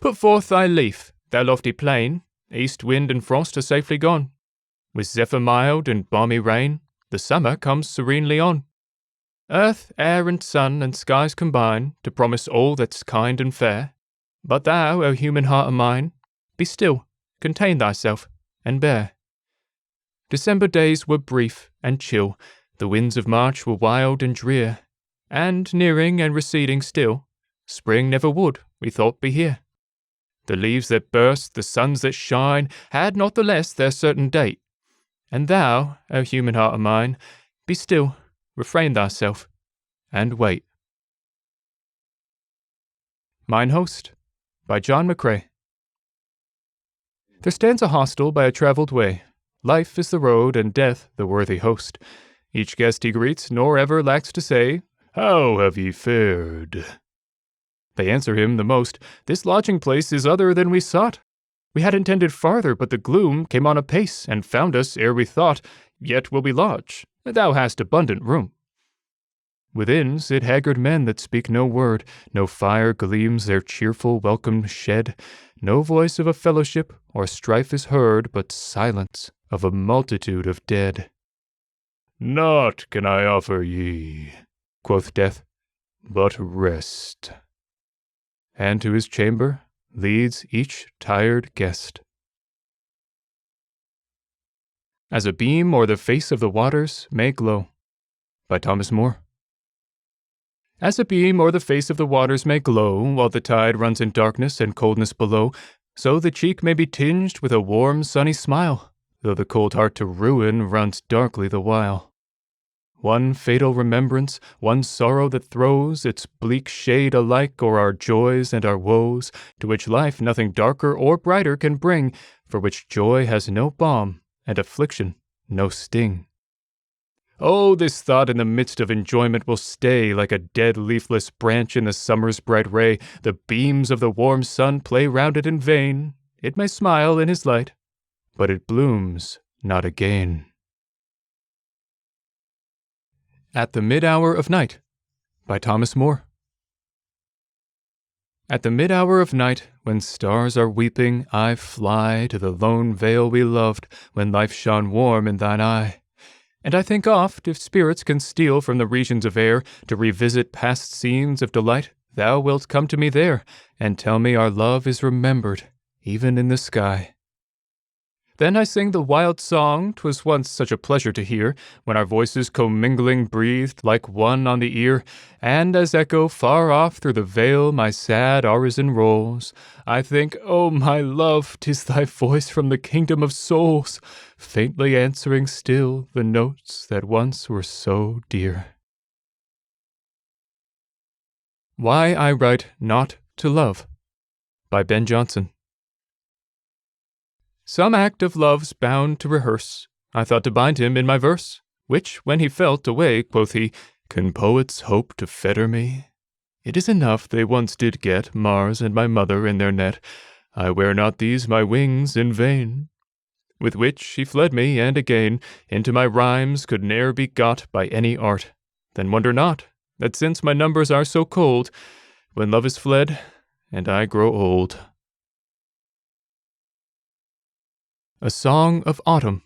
Put forth thy leaf, thou lofty plane, east wind and frost are safely gone. With zephyr mild and balmy rain, the summer comes serenely on. Earth, air, and sun, and skies combine to promise all that's kind and fair. But thou, O human heart of mine, be still, contain thyself, and bear. December days were brief and chill, the winds of March were wild and drear, and nearing and receding still, spring never would, we thought, be here. The leaves that burst, the suns that shine, had not the less their certain date. And thou, O human heart of mine, be still, refrain thyself, and wait. Mine Host by John McCrae. There stands a hostel by a travelled way. Life is the road, and death the worthy host. Each guest he greets, nor ever lacks to say, How have ye fared? They answer him the most, This lodging-place is other than we sought. We had intended farther, but the gloom came on apace, and found us ere we thought. Yet will we lodge, thou hast abundant room. Within sit haggard men that speak no word, no fire gleams their cheerful welcome shed, no voice of a fellowship or strife is heard, but silence of a multitude of dead. Naught can I offer ye, quoth Death, but rest. And to his chamber leads each tired guest. As a beam o'er the face of the waters may glow. By Thomas Moore. As a beam o'er the face of the waters may glow, while the tide runs in darkness and coldness below, so the cheek may be tinged with a warm sunny smile, though the cold heart to ruin runs darkly the while. One fatal remembrance, one sorrow that throws its bleak shade alike o'er our joys and our woes, to which life nothing darker or brighter can bring, for which joy has no balm, and affliction no sting. Oh, this thought in the midst of enjoyment will stay, like a dead leafless branch in the summer's bright ray. The beams of the warm sun play round it in vain. It may smile in his light, but it blooms not again. At the Mid-Hour of Night, by Thomas Moore. At the mid-hour of night, when stars are weeping, I fly to the lone vale we loved, when life shone warm in thine eye. And I think oft, if spirits can steal from the regions of air, to revisit past scenes of delight, thou wilt come to me there, and tell me our love is remembered, even in the sky. Then I sing the wild song 'twas once such a pleasure to hear, when our voices commingling breathed like one on the ear, and as echo far off through the vale my sad orison rolls, I think, O my love, 'tis thy voice from the kingdom of souls, faintly answering still the notes that once were so dear. Why I Write Not to Love, by Ben Jonson. Some act of love's bound to rehearse, I thought to bind him in my verse, which, when he felt away, quoth he, Can poets hope to fetter me? It is enough they once did get Mars and my mother in their net. I wear not these my wings in vain. With which he fled me, and again into my rhymes could ne'er be got by any art. Then wonder not, that since my numbers are so cold, when love is fled, and I grow old. A Song of Autumn,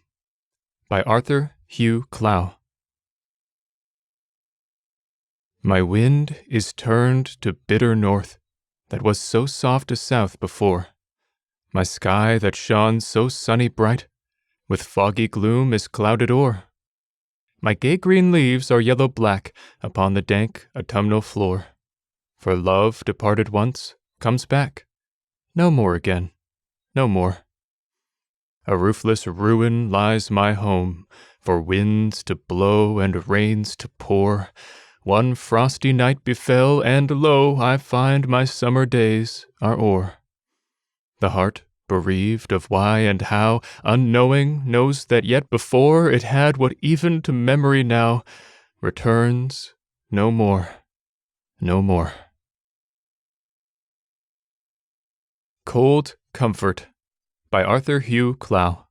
by Arthur Hugh Clow. My wind is turned to bitter north, that was so soft a south before. My sky that shone so sunny bright, with foggy gloom is clouded o'er. My gay green leaves are yellow-black upon the dank autumnal floor. For love departed once comes back, no more again, no more. A roofless ruin lies my home, for winds to blow and rains to pour. One frosty night befell, and lo, I find my summer days are o'er. The heart, bereaved of why and how, unknowing, knows that yet before it had what even to memory now returns no more, no more. Cold Comfort, by Arthur Hugh Clow.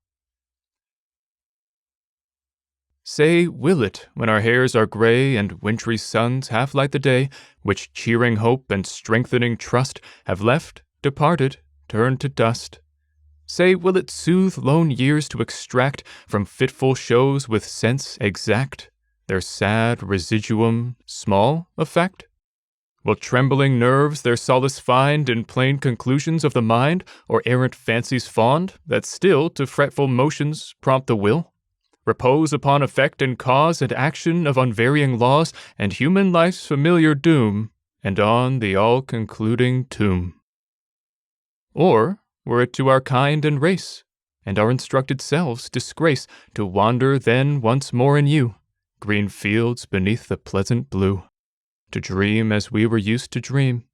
Say, will it, when our hairs are gray and wintry suns half light the day, which cheering hope and strengthening trust have left, departed, turned to dust? Say, will it soothe lone years to extract from fitful shows with sense exact their sad residuum, small effect? Will trembling nerves their solace find in plain conclusions of the mind, or errant fancies fond, that still to fretful motions prompt the will? Repose upon effect and cause and action of unvarying laws, and human life's familiar doom, and on the all-concluding tomb? Or were it to our kind and race, and our instructed selves disgrace, to wander then once more in you, green fields beneath the pleasant blue? To dream as we were used to dream,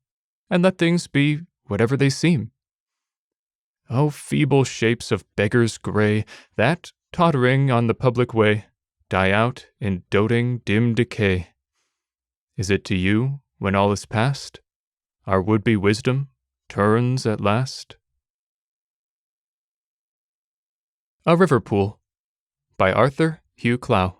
and let things be whatever they seem? O feeble shapes of beggars gray, that, tottering on the public way, die out in doting dim decay. Is it to you, when all is past, our would-be wisdom turns at last? A River Pool by Arthur Hugh Clow.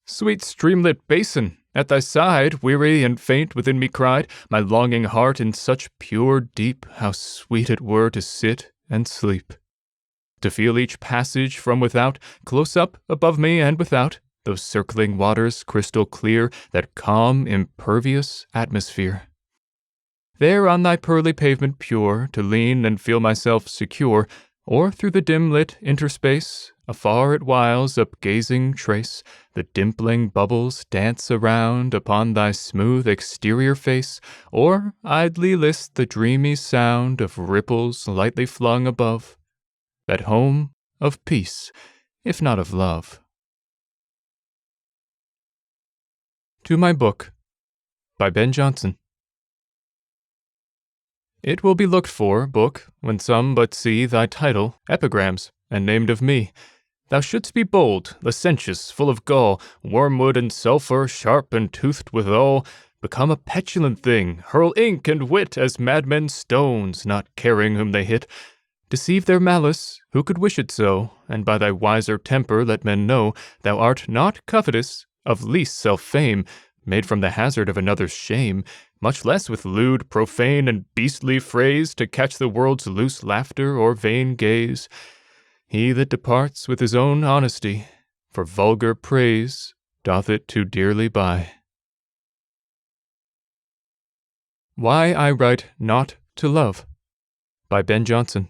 Sweet streamlet basin, at thy side, weary and faint within me cried, my longing heart in such pure deep, how sweet it were to sit and sleep. To feel each passage from without, close up, above me and without, those circling waters crystal clear, that calm, impervious atmosphere. There on thy pearly pavement pure, to lean and feel myself secure, or through the dim-lit interspace, afar at whiles up-gazing trace, the dimpling bubbles dance around upon thy smooth exterior face, or idly list the dreamy sound of ripples lightly flung above, that home of peace, if not of love. To My Book by Ben Jonson. It will be looked for, book, when some but see thy title, epigrams, and named of me. Thou shouldst be bold, licentious, full of gall, wormwood and sulphur, sharp and toothed withal, become a petulant thing, hurl ink and wit as madmen stones, not caring whom they hit. Deceive their malice, who could wish it so, and by thy wiser temper let men know thou art not covetous, of least self-fame, made from the hazard of another's shame, much less with lewd, profane, and beastly phrase to catch the world's loose laughter or vain gaze. He that departs with his own honesty, for vulgar praise, doth it too dearly buy. Why I Write Not to Love by Ben Jonson.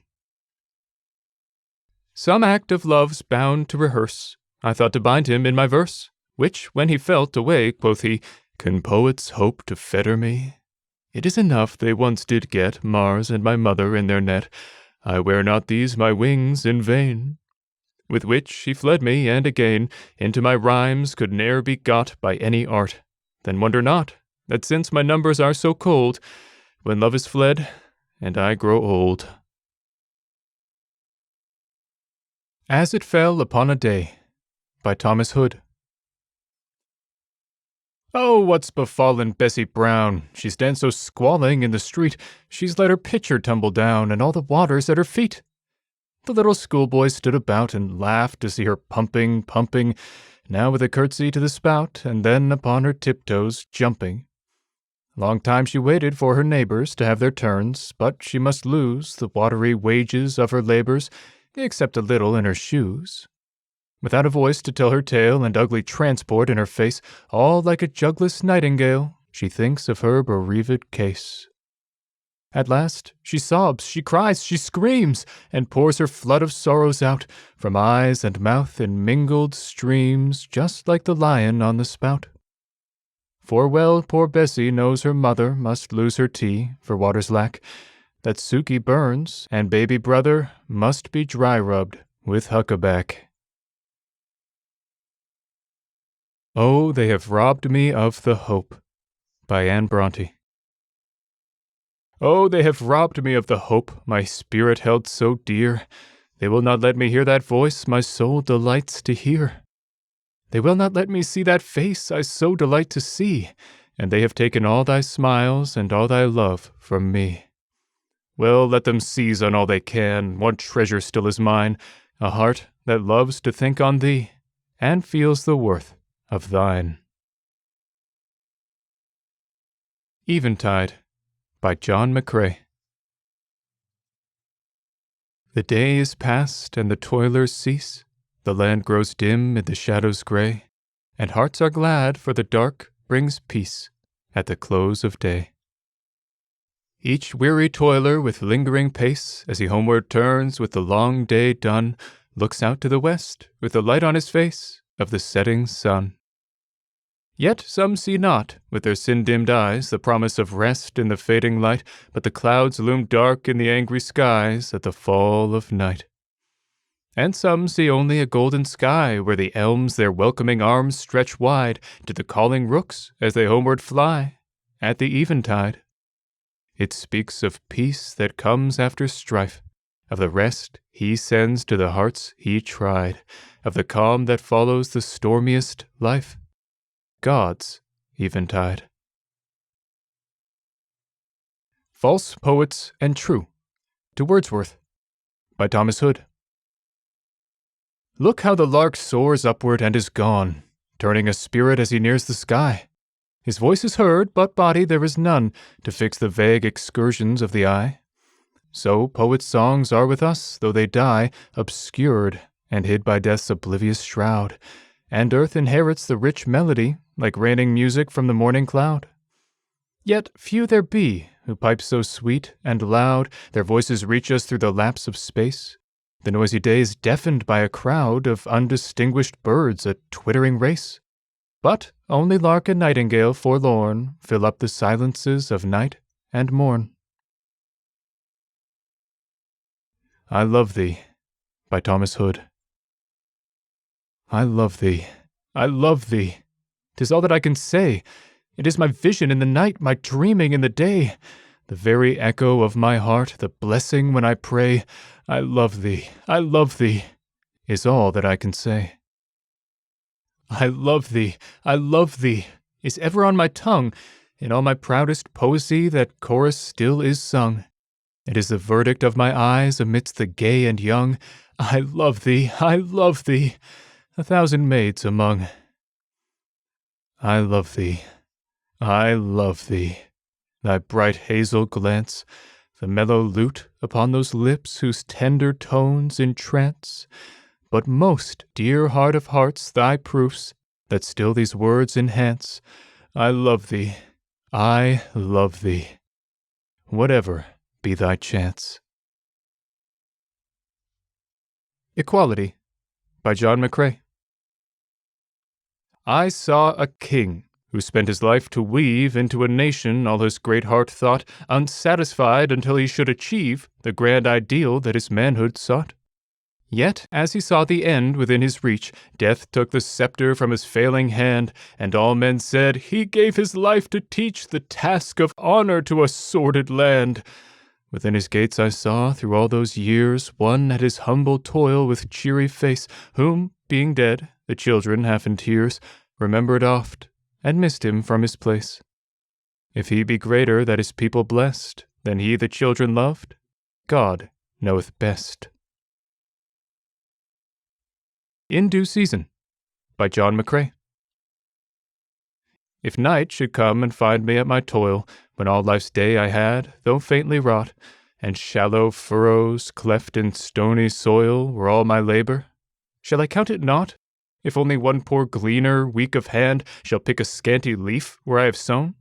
Some act of love's bound to rehearse, I thought to bind him in my verse, which, when he felt away, quoth he, Can poets hope to fetter me? It is enough they once did get Mars and my mother in their net. I wear not these my wings in vain. With which he fled me, and again into my rhymes could ne'er be got by any art. Then wonder not, that since my numbers are so cold, when love is fled, and I grow old. As It Fell Upon a Day by Thomas Hood. Oh, what's befallen Bessie Brown? She stands so squalling in the street, she's let her pitcher tumble down, and all the water's at her feet. The little schoolboys stood about and laughed to see her pumping, now with a curtsy to the spout, and then upon her tiptoes jumping. Long time she waited for her neighbors to have their turns, but she must lose the watery wages of her labors, except a little in her shoes. Without a voice to tell her tale, and ugly transport in her face, all like a jugless nightingale, she thinks of her bereaved case. At last she sobs, she cries, she screams, and pours her flood of sorrows out, from eyes and mouth in mingled streams, just like the lion on the spout. For well poor Bessie knows her mother must lose her tea for water's lack, that Sukey burns, and baby brother must be dry-rubbed with huckaback. Oh, They Have Robbed Me of the Hope by Anne Bronte. Oh, they have robbed me of the hope my spirit held so dear. They will not let me hear that voice my soul delights to hear. They will not let me see that face I so delight to see, and they have taken all thy smiles and all thy love from me. Well, let them seize on all they can, one treasure still is mine, a heart that loves to think on thee, and feels the worth of thine. Eventide by John McCrae. The day is past and the toilers cease, the land grows dim in the shadows gray, and hearts are glad for the dark brings peace at the close of day. Each weary toiler with lingering pace, as he homeward turns with the long day done, looks out to the west with the light on his face of the setting sun. Yet some see not, with their sin-dimmed eyes, the promise of rest in the fading light, but the clouds loom dark in the angry skies at the fall of night. And some see only a golden sky, where the elms their welcoming arms stretch wide to the calling rooks as they homeward fly at the eventide. It speaks of peace that comes after strife, of the rest he sends to the hearts he tried, of the calm that follows the stormiest life. God's eventide. False Poets and True, to Wordsworth, by Thomas Hood. Look how the lark soars upward and is gone, turning a spirit as he nears the sky. His voice is heard, but body there is none to fix the vague excursions of the eye. So poets' songs are with us, though they die, obscured and hid by death's oblivious shroud, and earth inherits the rich melody, like raining music from the morning cloud. Yet few there be who pipe so sweet and loud, their voices reach us through the lapse of space. The noisy day is deafened by a crowd of undistinguished birds, a twittering race. But only lark and nightingale forlorn fill up the silences of night and morn. I Love Thee, by Thomas Hood. I love thee, I love thee. 'Tis all that I can say. It is my vision in the night, my dreaming in the day, the very echo of my heart, the blessing when I pray. I love thee, is all that I can say. I love thee, is ever on my tongue, in all my proudest poesy that chorus still is sung. It is the verdict of my eyes amidst the gay and young. I love thee, 1,000 maids among. I love thee, thy bright hazel glance, the mellow lute upon those lips whose tender tones entrance. But most, dear heart of hearts, thy proofs that still these words enhance. I love thee, whatever be thy chance. Equality, by John McCrae. I saw a king who spent his life to weave into a nation all his great heart thought, unsatisfied until he should achieve the grand ideal that his manhood sought. Yet, as he saw the end within his reach, death took the scepter from his failing hand, and all men said, he gave his life to teach the task of honor to a sordid land. Within his gates I saw, through all those years, one at his humble toil with cheery face, whom, being dead, the children, half in tears, remembered oft, and missed him from his place. If he be greater that his people blessed than he the children loved, God knoweth best. In Due Season, by John McCrae. If night should come and find me at my toil, when all life's day I had, though faintly wrought, and shallow furrows cleft in stony soil were all my labor, shall I count it naught, if only one poor gleaner, weak of hand, shall pick a scanty leaf where I have sown?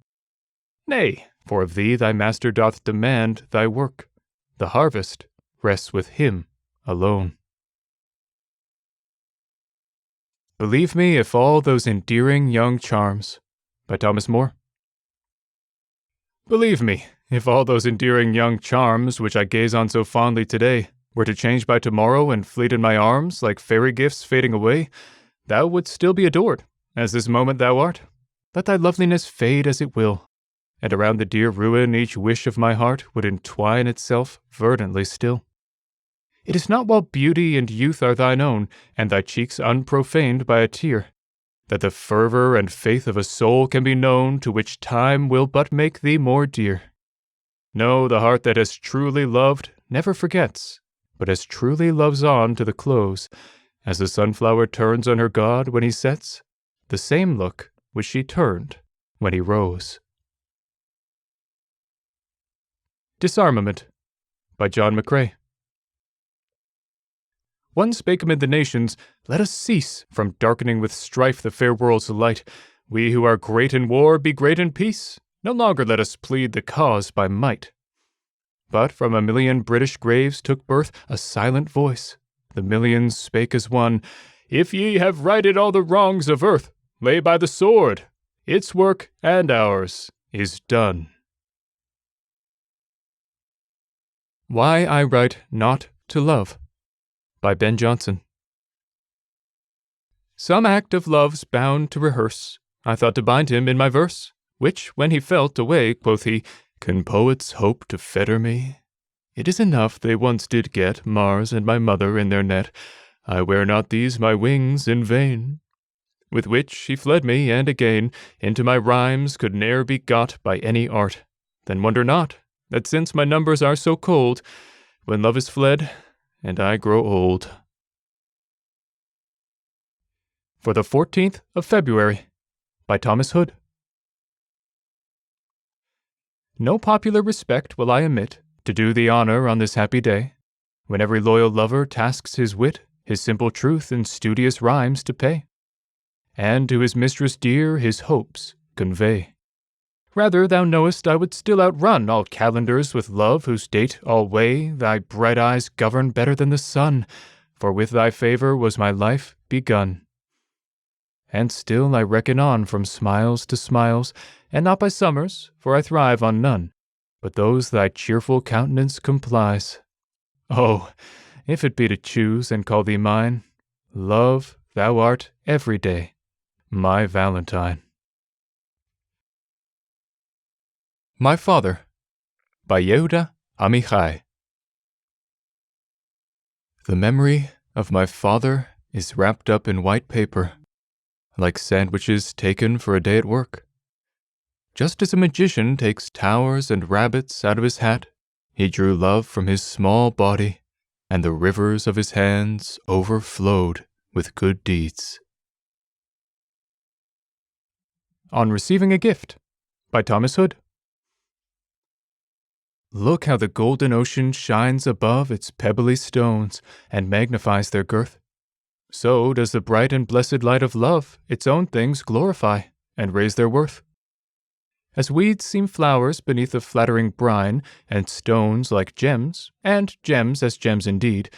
Nay, for of thee thy master doth demand thy work. The harvest rests with him alone. Believe me if all those endearing young charms, by Thomas Moore. Believe me, if all those endearing young charms which I gaze on so fondly today were to change by tomorrow and fleet in my arms like fairy gifts fading away, thou wouldst still be adored, as this moment thou art. Let thy loveliness fade as it will, and around the dear ruin each wish of my heart would entwine itself verdantly still. It is not while beauty and youth are thine own, and thy cheeks unprofaned by a tear, that the fervor and faith of a soul can be known to which time will but make thee more dear. No, the heart that has truly loved never forgets, but as truly loves on to the close, as the sunflower turns on her god when he sets, the same look which she turned when he rose. Disarmament, by John McCrae. One spake amid the nations, let us cease from darkening with strife the fair world's light. We who are great in war be great in peace. No longer let us plead the cause by might. But from a million British graves took birth a silent voice. The millions spake as one, if ye have righted all the wrongs of earth, lay by the sword. Its work and ours is done. Why I Write Not to Love, by Ben Jonson. Some act of love's bound to rehearse, I thought to bind him in my verse, which, when he felt away, quoth he, can poets hope to fetter me? It is enough they once did get Mars and my mother in their net. I wear not these my wings in vain. with which he fled me, and again into my rhymes could ne'er be got by any art. Then wonder not, that since my numbers are so cold, when love is fled, and I grow old. For the 14th of February, by Thomas Hood. No popular respect will I omit to do thee honor on this happy day, when every loyal lover tasks his wit, his simple truth in studious rhymes to pay, and to his mistress dear his hopes convey. Rather, thou knowest, I would still outrun all calendars with love, whose date alway thy bright eyes govern better than the sun, for with thy favour was my life begun. And still I reckon on from smiles to smiles, and not by summers, for I thrive on none, but those thy cheerful countenance complies. Oh, if it be to choose and call thee mine, love, thou art every day my Valentine. My Father, by Yehuda Amichai. The memory of my father is wrapped up in white paper, like sandwiches taken for a day at work. Just as a magician takes towers and rabbits out of his hat, he drew love from his small body, and the rivers of his hands overflowed with good deeds. On Receiving a Gift, by Thomas Hood. Look how the golden ocean shines above its pebbly stones and magnifies their girth. So does the bright and blessed light of love its own things glorify and raise their worth. As weeds seem flowers beneath a flattering brine, and stones like gems, and gems as gems indeed,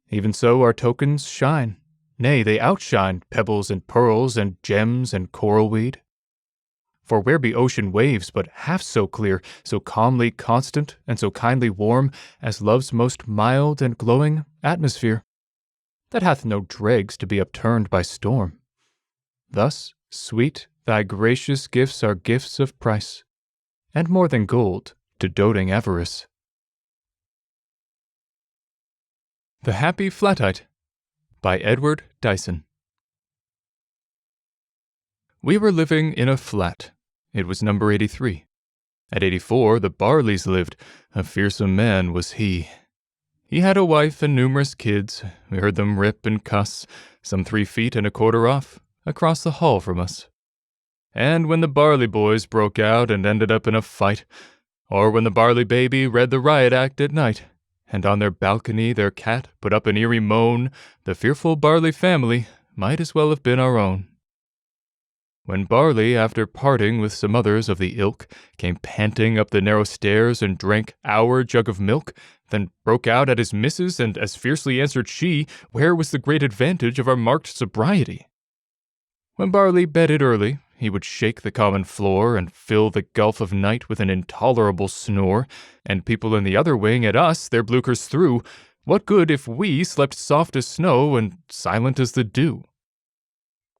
even so our tokens shine. Nay, they outshine pebbles and pearls and gems and coral weed. For where be ocean waves but half so clear, so calmly constant, and so kindly warm, as love's most mild and glowing atmosphere, that hath no dregs to be upturned by storm? Thus, sweet, thy gracious gifts are gifts of price, and more than gold to doting avarice. The Happy Flatite, by Edward Dyson. We were living in a flat. It was number 83. At 84, the Barleys lived. A fearsome man was he. He had a wife and numerous kids. We heard them rip and cuss, some 3 feet and a quarter off, across the hall from us. And when the Barley boys broke out and ended up in a fight, or when the Barley baby read the riot act at night, and on their balcony their cat put up an eerie moan, the fearful Barley family might as well have been our own. When Barley, after parting with some others of the ilk, came panting up the narrow stairs and drank our jug of milk, then broke out at his missus, and as fiercely answered she, where was the great advantage of our marked sobriety? When Barley bedded early, he would shake the common floor and fill the gulf of night with an intolerable snore, and people in the other wing at us their bluchers threw. What good if we slept soft as snow and silent as the dew?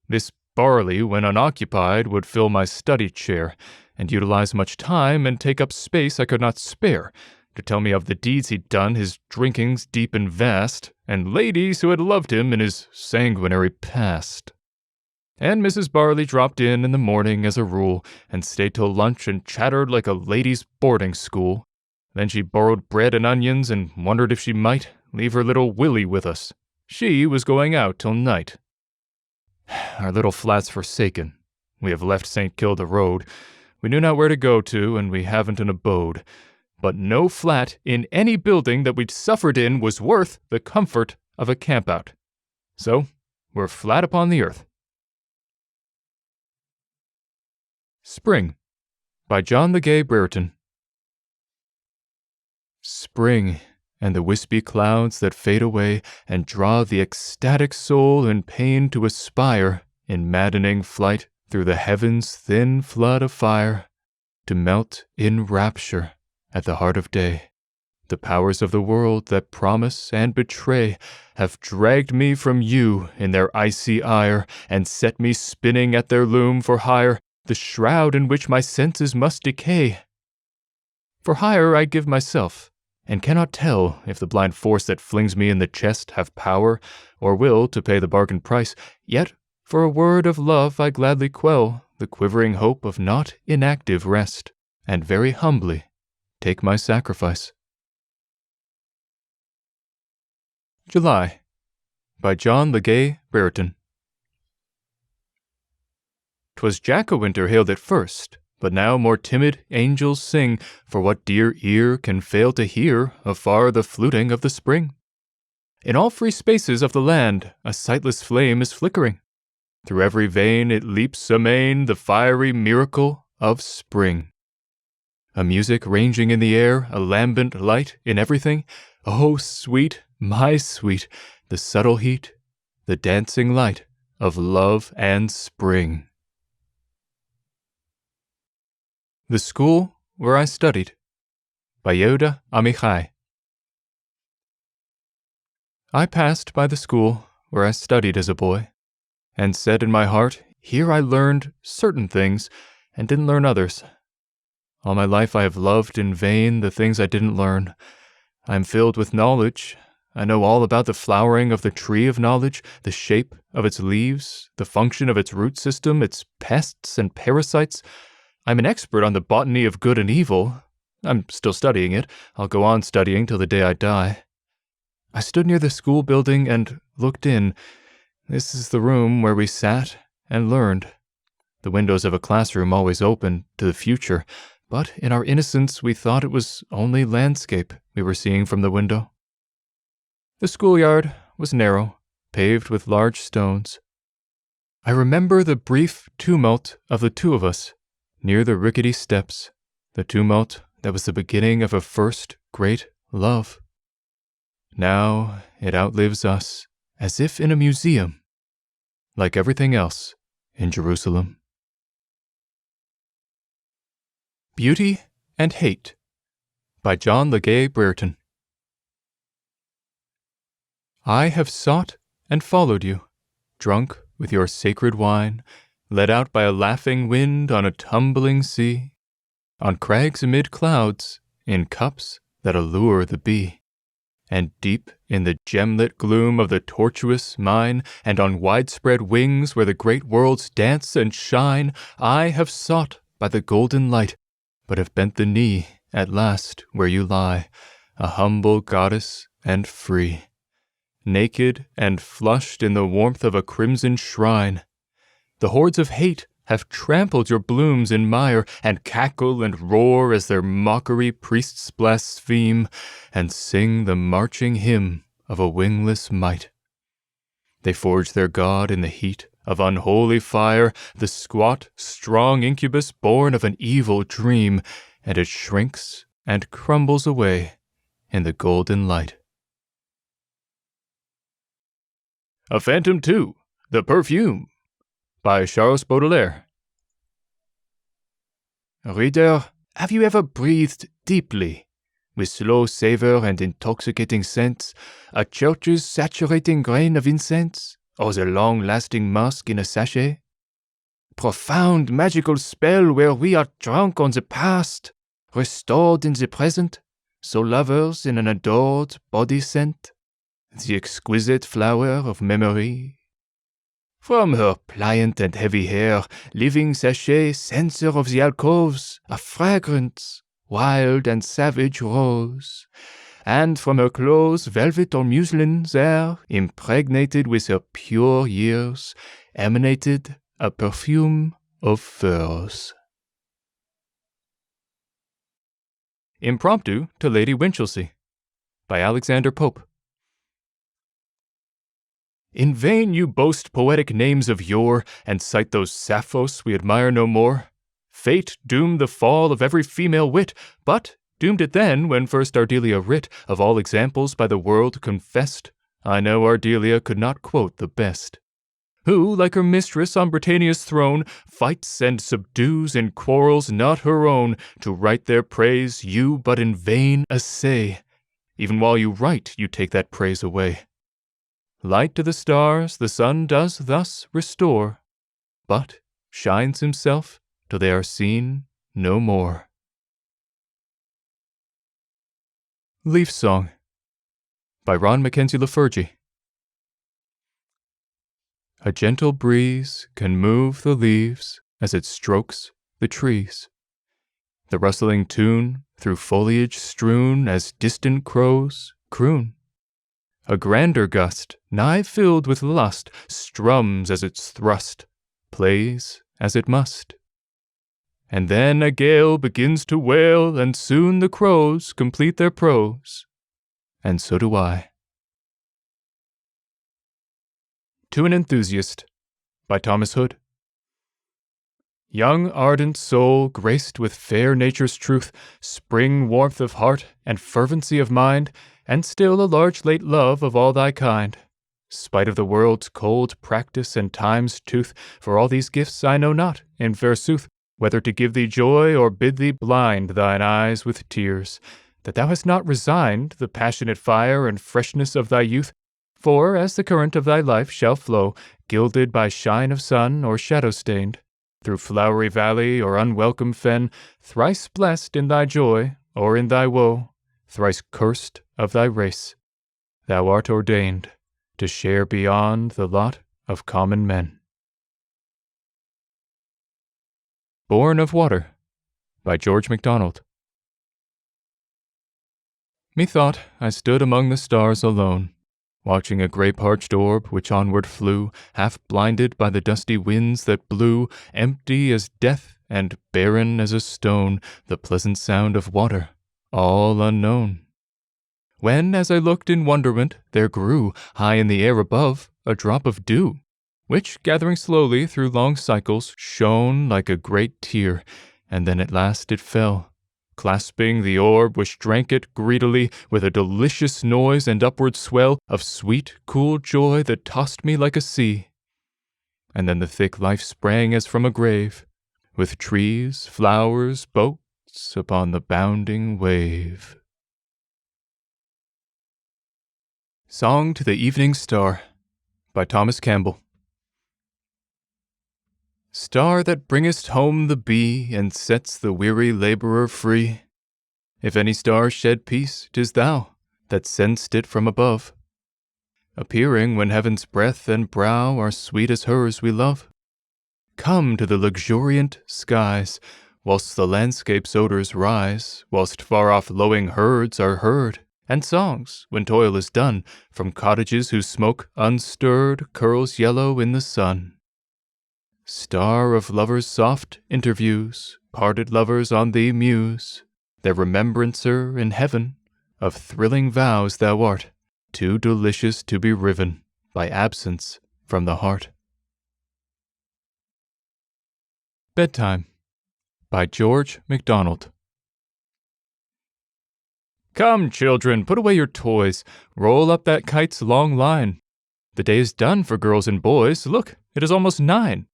This Barley, when unoccupied, would fill my study chair, and utilize much time and take up space I could not spare, to tell me of the deeds he'd done, his drinkings deep and vast, and ladies who had loved him in his sanguinary past. And Mrs. Barley dropped in the morning as a rule, and stayed till lunch and chattered like a ladies' boarding school. Then she borrowed bread and onions and wondered if she might leave her little Willie with us. She was going out till night. Our little flat's forsaken. We have left St. Kilda Road. We knew not where to go to, and we haven't an abode. But no flat in any building that we'd suffered in was worth the comfort of a camp-out. So, we're flat upon the earth. Spring, by John the Gay Brereton. Spring, and the wispy clouds that fade away and draw the ecstatic soul in pain to aspire, in maddening flight through the heavens' thin flood of fire, to melt in rapture at the heart of day. The powers of the world that promise and betray have dragged me from you in their icy ire, and set me spinning at their loom for hire, the shroud in which my senses must decay. For hire I give myself, and cannot tell if the blind force that flings me in the chest have power or will to pay the bargain price. Yet For a word of love I gladly quell the quivering hope of not inactive rest, and very humbly take my sacrifice. July, by John Le Gay Brereton. 'Twas Jack-o'-winter hailed it first, but now more timid angels sing, for what dear ear can fail to hear afar the fluting of the spring? In all free spaces of the land a sightless flame is flickering. Through every vein it leaps amain the fiery miracle of spring. A music ranging in the air, a lambent light in everything. Oh, sweet, my sweet, the subtle heat, the dancing light of love and spring. The School Where I Studied, by Yehuda Amichai. I passed by the school where I studied as a boy, and said in my heart, here I learned certain things and didn't learn others. All my life I have loved in vain the things I didn't learn. I am filled with knowledge. I know all about the flowering of the tree of knowledge, the shape of its leaves, the function of its root system, its pests and parasites. I'm an expert on the botany of good and evil. I'm still studying it. I'll go on studying till the day I die. I stood near the school building and looked in. This is the room where we sat and learned. The windows of a classroom always open to the future, but in our innocence we thought it was only landscape we were seeing from the window. The schoolyard was narrow, paved with large stones. I remember the brief tumult of the two of us near the rickety steps, the tumult that was the beginning of a first great love. Now it outlives us, as if in a museum, like everything else in Jerusalem. Beauty and Hate, by John Le Gay Brereton. I have sought and followed you, drunk with your sacred wine, led out by a laughing wind on a tumbling sea, on crags amid clouds, in cups that allure the bee, and deep in the gem-lit gloom of the tortuous mine, and on widespread wings where the great worlds dance and shine, I have sought by the golden light, but have bent the knee at last where you lie, a humble goddess and free, naked and flushed in the warmth of a crimson shrine. The hordes of hate have trampled your blooms in mire, and cackle and roar as their mockery priests blaspheme, and sing the marching hymn of a wingless might. They forge their god in the heat of unholy fire, the squat, strong incubus born of an evil dream, and it shrinks and crumbles away in the golden light. A Phantom 2, The Perfume, by Charles Baudelaire. Reader, have you ever breathed deeply, with slow savor and intoxicating scent, a church's saturating grain of incense, or the long-lasting musk in a sachet? Profound magical spell where we are drunk on the past, restored in the present, so lovers in an adored body scent, the exquisite flower of memory. From her pliant and heavy hair, living sachet, censer of the alcoves, a fragrance, wild and savage rose. And from her clothes, velvet or muslin, there, impregnated with her pure years, emanated a perfume of furs. Impromptu to Lady Winchelsea, by Alexander Pope. In vain you boast poetic names of yore, and cite those Sapphos we admire no more. Fate doomed the fall of every female wit, but doomed it then when first Ardelia writ, of all examples by the world confessed. I know Ardelia could not quote the best. Who, like her mistress on Britannia's throne, fights and subdues in quarrels not her own. To write their praise you but in vain essay. Even while you write, you take that praise away. Light to the stars the sun does thus restore, but shines himself till they are seen no more. Leaf Song, by Ron Mackenzie Lafergie. A gentle breeze can move the leaves as it strokes the trees. The rustling tune, through foliage strewn as distant crows croon. A grander gust, nigh filled with lust, strums as it's thrust, plays as it must. And then a gale begins to wail, and soon the crows complete their prose. And so do I. To an Enthusiast, by Thomas Hood. Young ardent soul, graced with fair nature's truth, spring warmth of heart and fervency of mind, and still a large late love of all thy kind. Spite of the world's cold practice and time's tooth, for all these gifts I know not, in fair sooth, whether to give thee joy or bid thee blind thine eyes with tears, that thou hast not resigned the passionate fire and freshness of thy youth, for as the current of thy life shall flow, gilded by shine of sun or shadow stained, through flowery valley or unwelcome fen, thrice blessed in thy joy or in thy woe, thrice cursed of thy race, thou art ordained to share beyond the lot of common men. Born of Water, by George MacDonald. Methought I stood among the stars alone, watching a grey-parched orb which onward flew, half blinded by the dusty winds that blew, empty as death and barren as a stone, the pleasant sound of water, all unknown. When, as I looked in wonderment, there grew, high in the air above, a drop of dew, which, gathering slowly through long cycles, shone like a great tear, and then at last it fell, clasping the orb which drank it greedily, with a delicious noise and upward swell of sweet, cool joy that tossed me like a sea. And then the thick life sprang as from a grave, with trees, flowers, boats upon the bounding wave. Song to the Evening Star, by Thomas Campbell. Star that bringest home the bee, and sets the weary laborer free, if any star shed peace, 'tis thou, that send'st it from above, appearing when heaven's breath and brow are sweet as hers we love. Come to the luxuriant skies, whilst the landscape's odors rise, whilst far-off lowing herds are heard, and songs, when toil is done, from cottages whose smoke, unstirred, curls yellow in the sun. Star of lovers' soft interviews, parted lovers on thee muse, their remembrancer in heaven, of thrilling vows thou art, too delicious to be riven by absence from the heart. Bedtime, by George MacDonald. Come, children, put away your toys, roll up that kite's long line. The day is done for girls and boys, look, it is almost 9.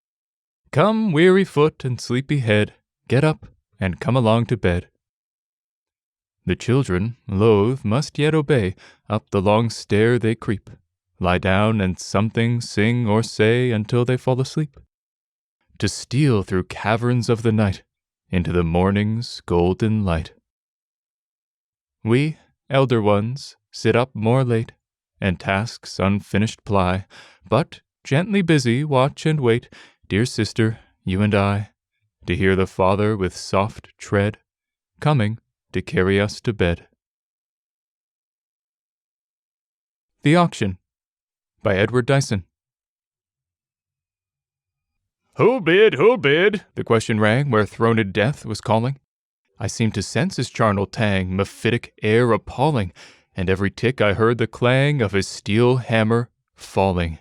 Come, weary foot and sleepy head, get up and come along to bed. The children, loath, must yet obey, up the long stair they creep, lie down and something sing or say until they fall asleep, to steal through caverns of the night into the morning's golden light. We, elder ones, sit up more late, and tasks unfinished ply, but, gently busy, watch and wait, dear sister, you and I, to hear the Father with soft tread, coming to carry us to bed. The Auction, by Edward Dyson. Who'll bid, who'll bid? The question rang where throned death was calling. I seemed to sense his charnel tang, mephitic air appalling, and every tick I heard the clang of his steel hammer falling.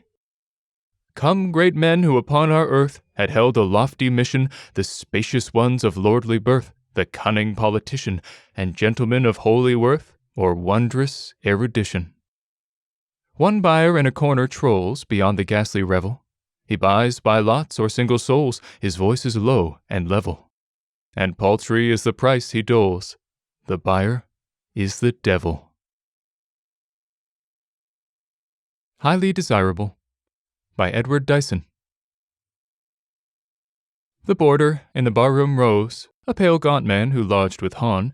Come, great men who upon our earth had held a lofty mission, the spacious ones of lordly birth, the cunning politician, and gentlemen of holy worth, or wondrous erudition. One buyer in a corner trolls beyond the ghastly revel. He buys by lots or single souls, his voice is low and level. And paltry is the price he doles. The buyer is the devil. Highly Desirable, by Edward Dyson. The boarder in the barroom rose, a pale gaunt man who lodged with Han,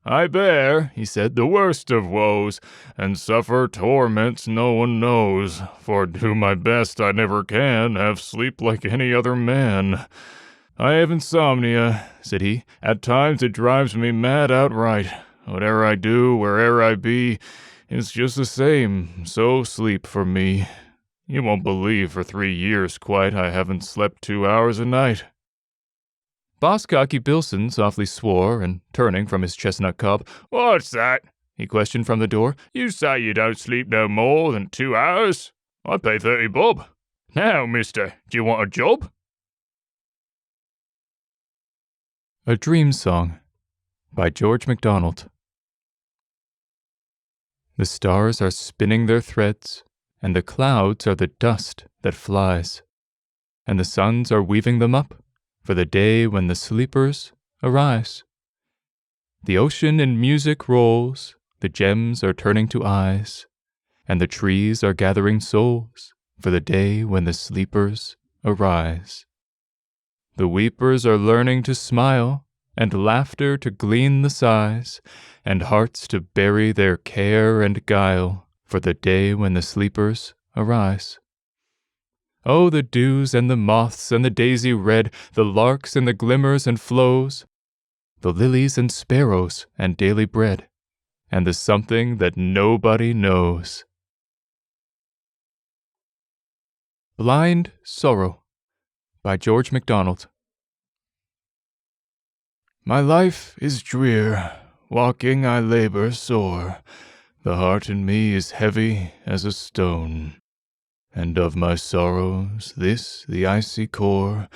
I bear, he said, the worst of woes, and suffer torments no one knows, for do my best I never can have sleep like any other man. I have insomnia, said he. At times it drives me mad outright. Whatever I do, where'er I be, it's just the same, so sleep for me. You won't believe for 3 years quite I haven't slept 2 hours a night. Boss Cocky Billson softly swore, and turning from his chestnut cob, What's that? he questioned from the door. You say you don't sleep no more than 2 hours? I pay 30 bob. Now, mister, do you want a job? A Dream Song by George MacDonald. The stars are spinning their threads, and the clouds are the dust that flies, and the suns are weaving them up for the day when the sleepers arise. The ocean in music rolls, the gems are turning to eyes, and the trees are gathering souls for the day when the sleepers arise. The weepers are learning to smile, and laughter to glean the sighs, and hearts to bury their care and guile for the day when the sleepers arise. Oh, the dews and the moths and the daisy red, the larks and the glimmers and flows, the lilies and sparrows and daily bread, and the something that nobody knows. Blind Sorrow by George MacDonald. My life is drear, walking I labor sore, the heart in me is heavy as a stone. And of my sorrows, this the icy core,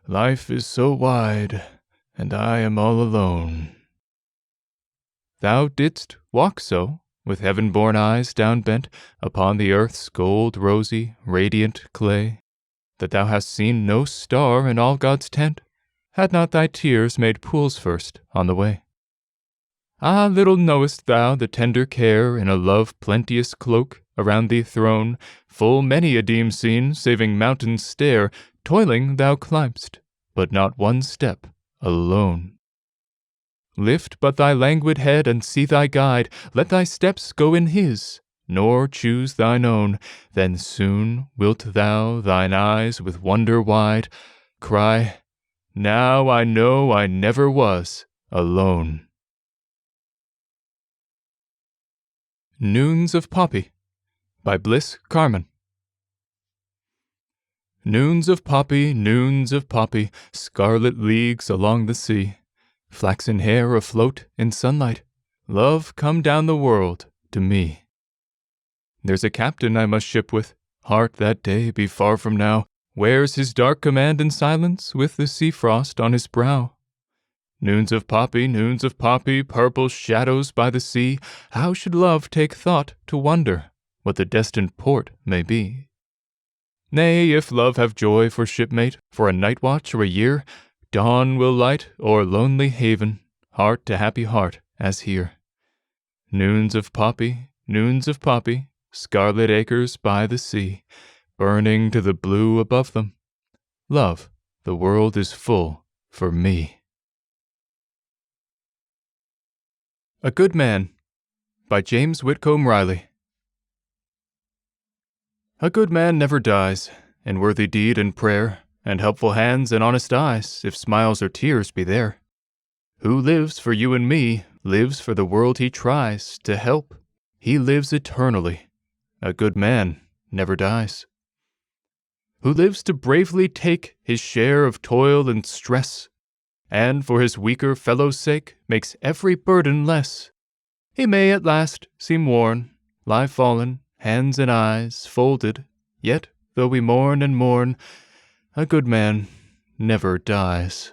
life is so wide, and I am all alone. Thou didst walk so, with heaven-born eyes down-bent upon the earth's gold-rosy, radiant clay, that thou hast seen no star in all God's tent, had not thy tears made pools first on the way. Ah, little knowest thou the tender care in a love-plenteous cloak around thee thrown, full many a deem seen, saving mountains stair, toiling thou climb'st, but not one step alone. Lift but thy languid head and see thy guide, let thy steps go in his, nor choose thine own, then soon wilt thou, thine eyes with wonder wide, cry, Now I know I never was alone. Noons of Poppy by Bliss Carman. Noons of poppy, scarlet leagues along the sea, flaxen hair afloat in sunlight, love come down the world to me. There's a captain I must ship with, heart that day be far from now, wears his dark command in silence with the sea frost on his brow. Noons of poppy, purple shadows by the sea, how should love take thought to wonder what the destined port may be? Nay, if love have joy for shipmate, for a night watch or a year, dawn will light o'er lonely haven, heart to happy heart as here. Noons of poppy, scarlet acres by the sea, burning to the blue above them. Love, the world is full for me. A Good Man by James Whitcomb Riley. A good man never dies, in worthy deed and prayer, and helpful hands and honest eyes, if smiles or tears be there. Who lives for you and me, lives for the world he tries to help. He lives eternally. A good man never dies. Who lives to bravely take his share of toil and stress, and for his weaker fellow's sake makes every burden less. He may at last seem worn, lie fallen, hands and eyes folded, yet, though we mourn and mourn, a good man never dies.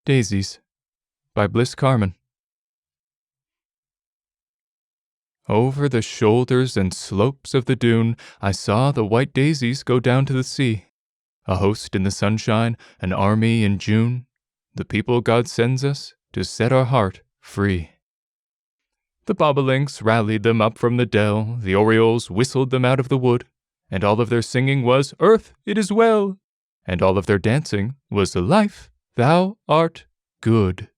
Daisies by Bliss Carman. Over the shoulders and slopes of the dune, I saw the white daisies go down to the sea. A host in the sunshine, an army in June, the people God sends us to set our heart free. The bobolinks rallied them up from the dell, the orioles whistled them out of the wood, and all of their singing was, Earth, it is well, and all of their dancing was, Life, thou art good.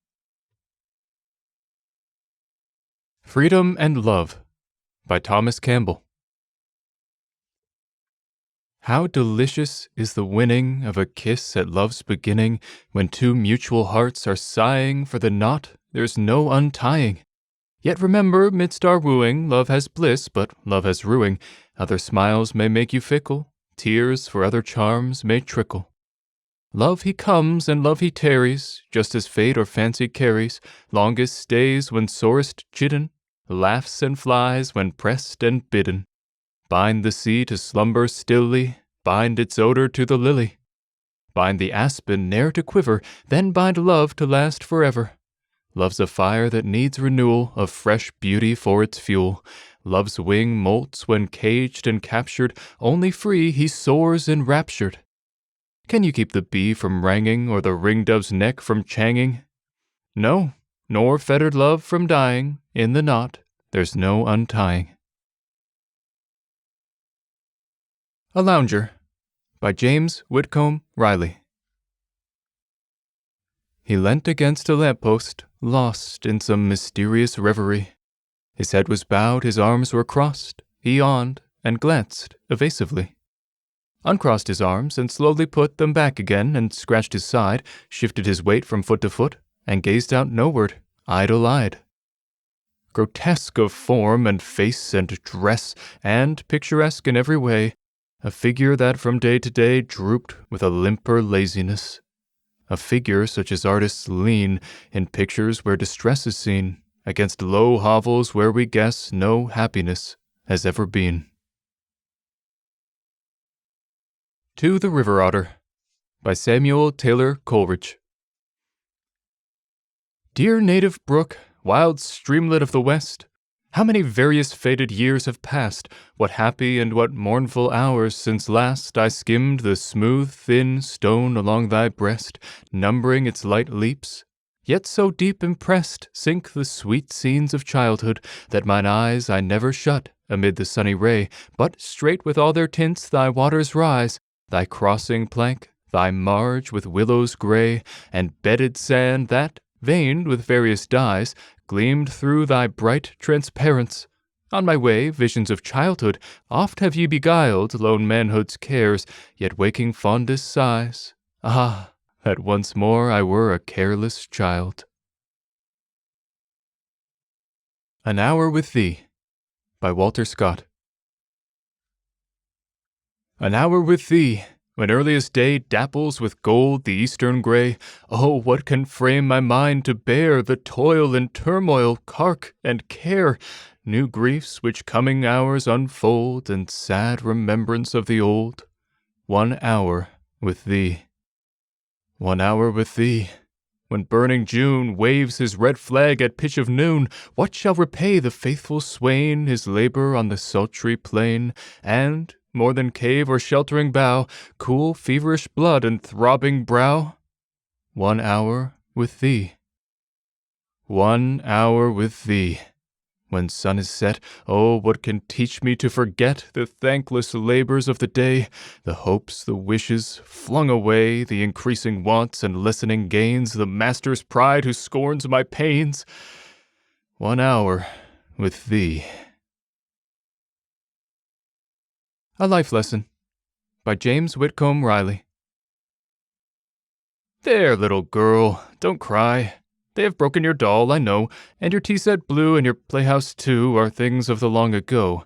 Freedom and Love by Thomas Campbell. How delicious is the winning of a kiss at love's beginning, when two mutual hearts are sighing for the knot there's no untying. Yet remember, midst our wooing, love has bliss, but love has ruing. Other smiles may make you fickle, tears for other charms may trickle. Love he comes and love he tarries, just as fate or fancy carries, longest stays when sorest chidden, laughs and flies when pressed and bidden. Bind the sea to slumber stilly, bind its odor to the lily. Bind the aspen ne'er to quiver, then bind love to last forever. Love's a fire that needs renewal of fresh beauty for its fuel. Love's wing molts when caged and captured, only free he soars enraptured. Can you keep the bee from ranging, or the ringdove's neck from changing? No, nor fettered love from dying. In the knot there's no untying. A Lounger by James Whitcomb Riley. He leant against a lamppost, lost in some mysterious reverie. His head was bowed, his arms were crossed. He yawned and glanced evasively. Uncrossed his arms and slowly put them back again, and scratched his side, shifted his weight from foot to foot, and gazed out noward, idle-eyed. Grotesque of form and face and dress, and picturesque in every way, a figure that from day to day drooped with a limper laziness. A figure such as artists lean in pictures where distress is seen, against low hovels where we guess no happiness has ever been. To the River Otter by Samuel Taylor Coleridge. Dear native brook, wild streamlet of the west, how many various fated years have passed, what happy and what mournful hours since last I skimmed the smooth, thin stone along thy breast, numbering its light leaps. Yet so deep impressed sink the sweet scenes of childhood, that mine eyes I never shut amid the sunny ray, but straight with all their tints thy waters rise, thy crossing plank, thy marge with willows gray, and bedded sand that, veined with various dyes, gleamed through thy bright transparence. On my way, visions of childhood, oft have ye beguiled lone manhood's cares, yet waking fondest sighs. Ah, that once more I were a careless child. An Hour with Thee by Walter Scott. An hour with thee, when earliest day dapples with gold the eastern gray. Oh, what can frame my mind to bear the toil and turmoil, cark and care, new griefs which coming hours unfold, and sad remembrance of the old. 1 hour with thee. 1 hour with thee. When burning June waves his red flag at pitch of noon, what shall repay the faithful swain his labor on the sultry plain, and, more than cave or sheltering bough, cool feverish blood and throbbing brow? 1 hour with thee. 1 hour with thee. When sun is set, oh, what can teach me to forget the thankless labors of the day, the hopes, the wishes, flung away, the increasing wants and lessening gains, the master's pride who scorns my pains? 1 hour with thee. A Life Lesson by James Whitcomb Riley. There, little girl, don't cry. They have broken your doll, I know, and your tea set blue and your playhouse too are things of the long ago.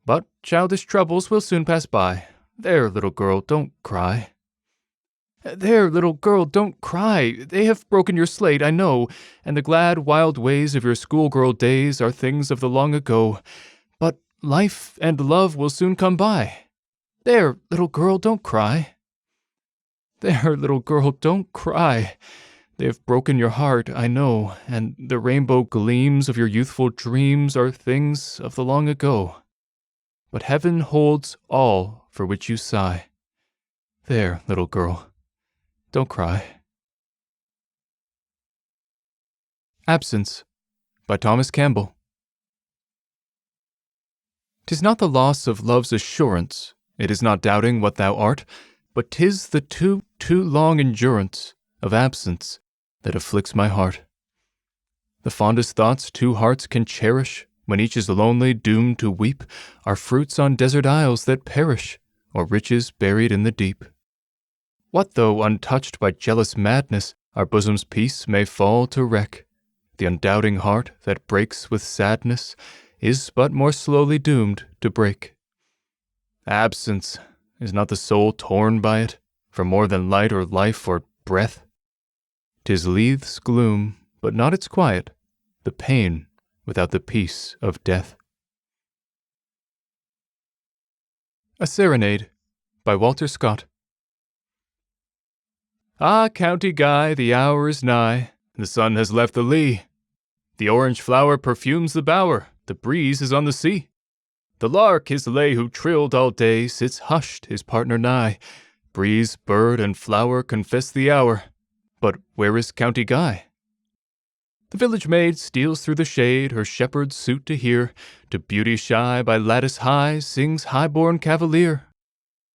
But childish troubles will soon pass by. There, little girl, don't cry. There, little girl, don't cry. They have broken your slate, I know, and the glad wild ways of your schoolgirl days are things of the long ago. But life and love will soon come by. There, little girl, don't cry. There, little girl, don't cry. They have broken your heart, I know, and the rainbow gleams of your youthful dreams are things of the long ago. But heaven holds all for which you sigh. There, little girl, don't cry. Absence by Thomas Campbell. 'Tis not the loss of love's assurance, it is not doubting what thou art, but 'tis the too long endurance of absence, that afflicts my heart. The fondest thoughts two hearts can cherish, when each is lonely, doomed to weep, are fruits on desert isles that perish, or riches buried in the deep. What though, untouched by jealous madness, our bosom's peace may fall to wreck? The undoubting heart that breaks with sadness is but more slowly doomed to break. Absence, is not the soul torn by it, for more than light or life or breath? 'Tis Lethe's gloom, but not its quiet, the pain without the peace of death. A Serenade, by Walter Scott. Ah, County Guy, the hour is nigh, the sun has left the lee. The orange flower perfumes the bower, the breeze is on the sea. The lark, his lay who trilled all day, sits hushed, his partner nigh. Breeze, bird, and flower confess the hour, but where is County Guy? The village maid steals through the shade, her shepherd's suit to hear. To beauty shy by lattice high, sings high-born cavalier.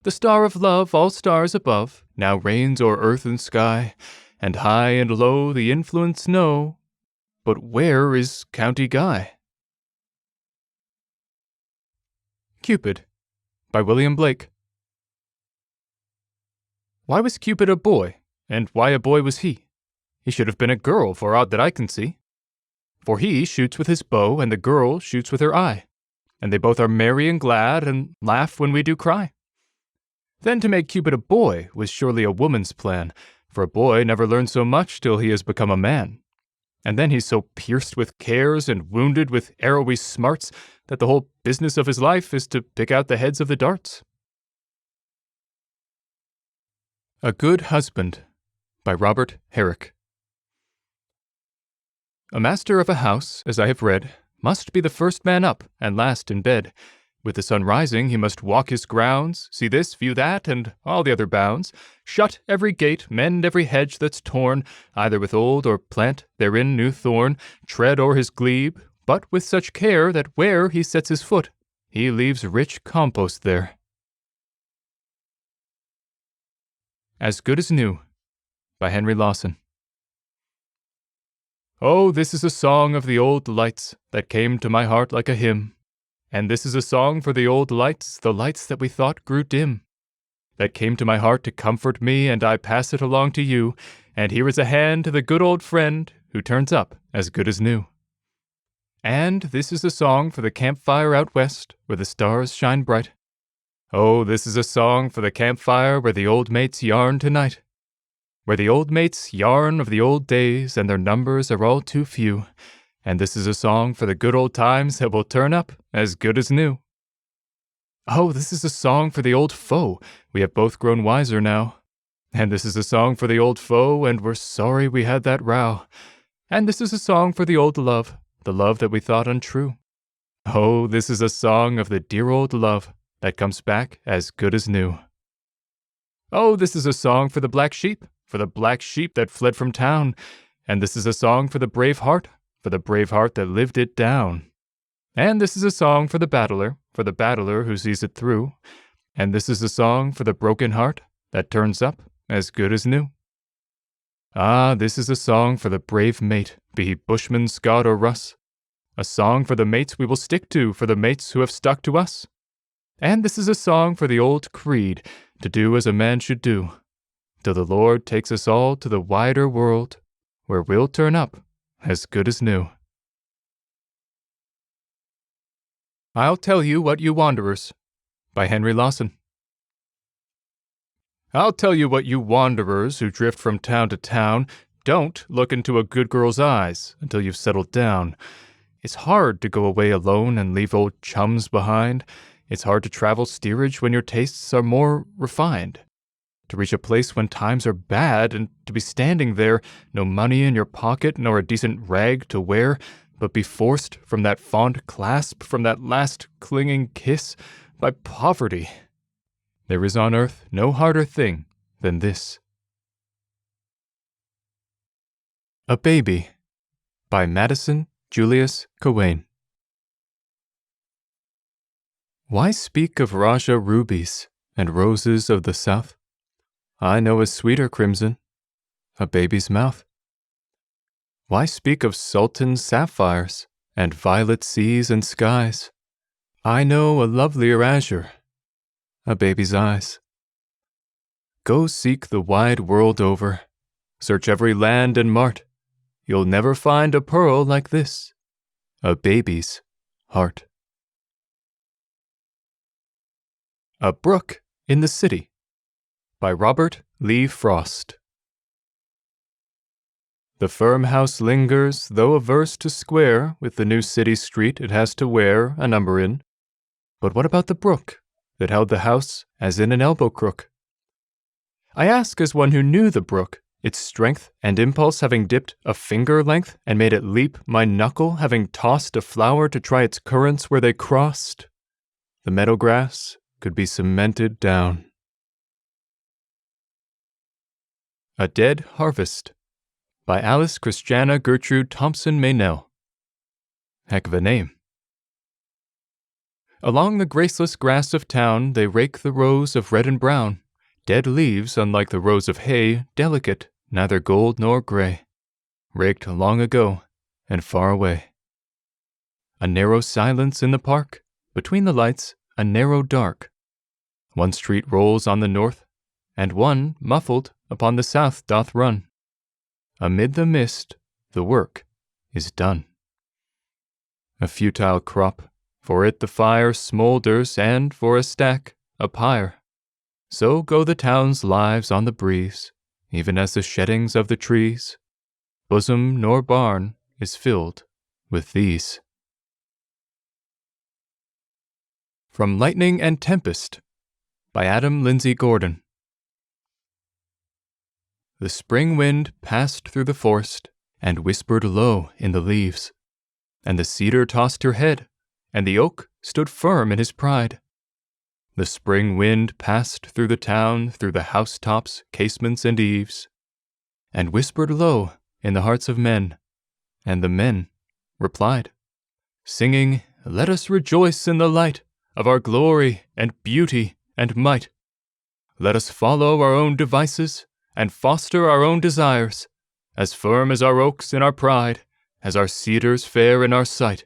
The star of love, all stars above, now reigns o'er earth and sky, and high and low the influence know. But where is County Guy? Cupid, by William Blake. Why was Cupid a boy, and why a boy was he? He should have been a girl, for aught that I can see. For he shoots with his bow, and the girl shoots with her eye, and they both are merry and glad, and laugh when we do cry. Then to make Cupid a boy was surely a woman's plan, for a boy never learns so much till he has become a man. And then he's so pierced with cares and wounded with arrowy smarts that the whole business of his life is to pick out the heads of the darts. A Good Husband, by Robert Herrick. A master of a house, as I have read, must be the first man up and last in bed. With the sun rising, he must walk his grounds, see this, view that, and all the other bounds, shut every gate, mend every hedge that's torn, either with old or plant therein new thorn, tread o'er his glebe, but with such care that where he sets his foot, he leaves rich compost there. As Good as New, by Henry Lawson. Oh, this is a song of the old lights that came to my heart like a hymn. And this is a song for the old lights, the lights that we thought grew dim. That came to my heart to comfort me, and I pass it along to you. And here is a hand to the good old friend who turns up as good as new. And this is a song for the campfire out west, where the stars shine bright. Oh, this is a song for the campfire where the old mates yarn tonight. Where the old mates yarn of the old days, and their numbers are all too few. And this is a song for the good old times that will turn up as good as new. Oh, this is a song for the old foe, we have both grown wiser now. And this is a song for the old foe, and we're sorry we had that row. And this is a song for the old love, the love that we thought untrue. Oh, this is a song of the dear old love that comes back as good as new. Oh, this is a song for the black sheep that fled from town. And this is a song for the brave heart that lived it down. And this is a song for the battler who sees it through. And this is a song for the broken heart that turns up as good as new. Ah, this is a song for the brave mate, be he bushman, Scot, or Russ. A song for the mates we will stick to, for the mates who have stuck to us. And this is a song for the old creed, to do as a man should do, till the Lord takes us all to the wider world, where we'll turn up as good as new. I'll Tell You What You Wanderers, by Henry Lawson. I'll tell you what, you wanderers who drift from town to town, don't look into a good girl's eyes until you've settled down. It's hard to go away alone and leave old chums behind. It's hard to travel steerage when your tastes are more refined. To reach a place when times are bad, and to be standing there, no money in your pocket nor a decent rag to wear, but be forced from that fond clasp, from that last clinging kiss, by poverty. There is on earth no harder thing than this. A Baby, by Madison, Julius, Cawain. Why speak of Raja rubies and roses of the south? I know a sweeter crimson, a baby's mouth. Why speak of sultan sapphires and violet seas and skies? I know a lovelier azure, a baby's eyes. Go seek the wide world over, search every land and mart. You'll never find a pearl like this, a baby's heart. A Brook in the City by Robert Lee Frost. The firm house lingers, though averse to square with the new city street it has to wear a number in. But what about the brook that held the house as in an elbow crook? I ask as one who knew the brook, its strength and impulse having dipped a finger length and made it leap my knuckle, having tossed a flower to try its currents where they crossed. The meadow grass could be cemented down. A Dead Harvest by Alice Christiana Gertrude Thompson Meynell. Heck of a name. Along the graceless grass of town they rake the rows of red and brown, dead leaves, unlike the rows of hay, delicate, neither gold nor gray, raked long ago and far away. A narrow silence in the park, between the lights a narrow dark. One street rolls on the north, and one, muffled, upon the south doth run. Amid the mist the work is done. A futile crop, for it the fire smoulders, and for a stack a pyre. So go the town's lives on the breeze, even as the sheddings of the trees. Bosom nor barn is filled with these. From Lightning and Tempest by Adam Lindsay Gordon. The spring wind passed through the forest and whispered low in the leaves, and the cedar tossed her head, and the oak stood firm in his pride. The spring wind passed through the town, through the housetops, casements, and eaves, and whispered low in the hearts of men, and the men replied, singing, "Let us rejoice in the light of our glory and beauty and might. Let us follow our own devices and foster our own desires, as firm as our oaks in our pride, as our cedars fair in our sight.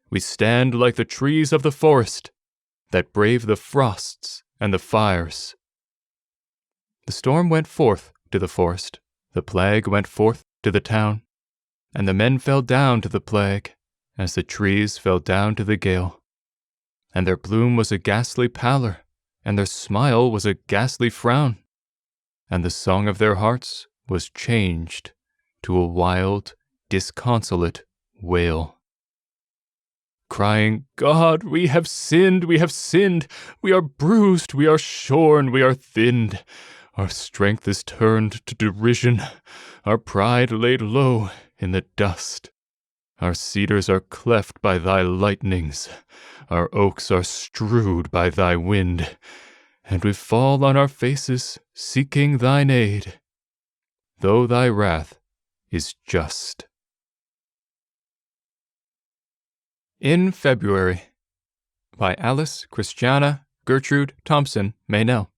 We stand like the trees of the forest that brave the frosts and the fires." The storm went forth to the forest, the plague went forth to the town, and the men fell down to the plague, as the trees fell down to the gale. And their bloom was a ghastly pallor, and their smile was a ghastly frown, and the song of their hearts was changed to a wild, disconsolate wail, crying, "God, we have sinned, we have sinned, we are bruised, we are shorn, we are thinned. Our strength is turned to derision, our pride laid low in the dust. Our cedars are cleft by thy lightnings, our oaks are strewed by thy wind, and we fall on our faces seeking thine aid, though thy wrath is just." In February by Alice Christiana Gertrude Thompson Meynell.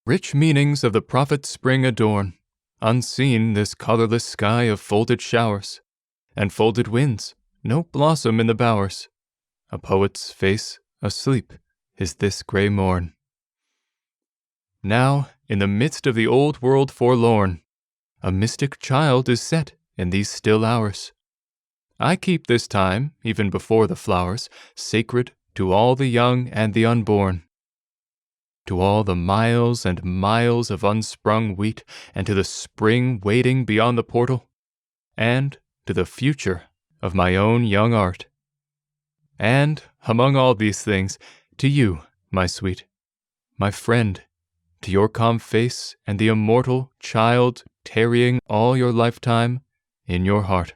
Rich meanings of the prophet's spring adorn, unseen this colorless sky of folded showers, and folded winds, no blossom in the bowers. A poet's face asleep is this gray morn. Now, in the midst of the old world forlorn, a mystic child is set in these still hours. I keep this time, even before the flowers, sacred to all the young and the unborn, to all the miles and miles of unsprung wheat, and to the spring waiting beyond the portal, and to the future of my own young art. And, among all these things, to you, my sweet, my friend, to your calm face and the immortal child tarrying all your lifetime in your heart.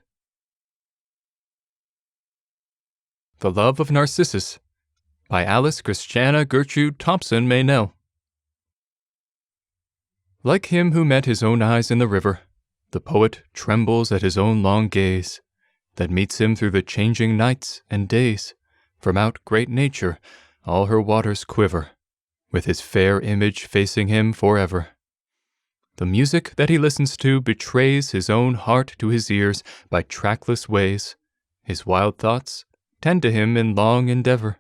The Love of Narcissus by Alice Christiana Gertrude Thompson Meynell. Like him who met his own eyes in the river, the poet trembles at his own long gaze, that meets him through the changing nights and days. From out great nature all her waters quiver, with his fair image facing him forever. The music that he listens to betrays his own heart to his ears by trackless ways. His wild thoughts tend to him in long endeavor.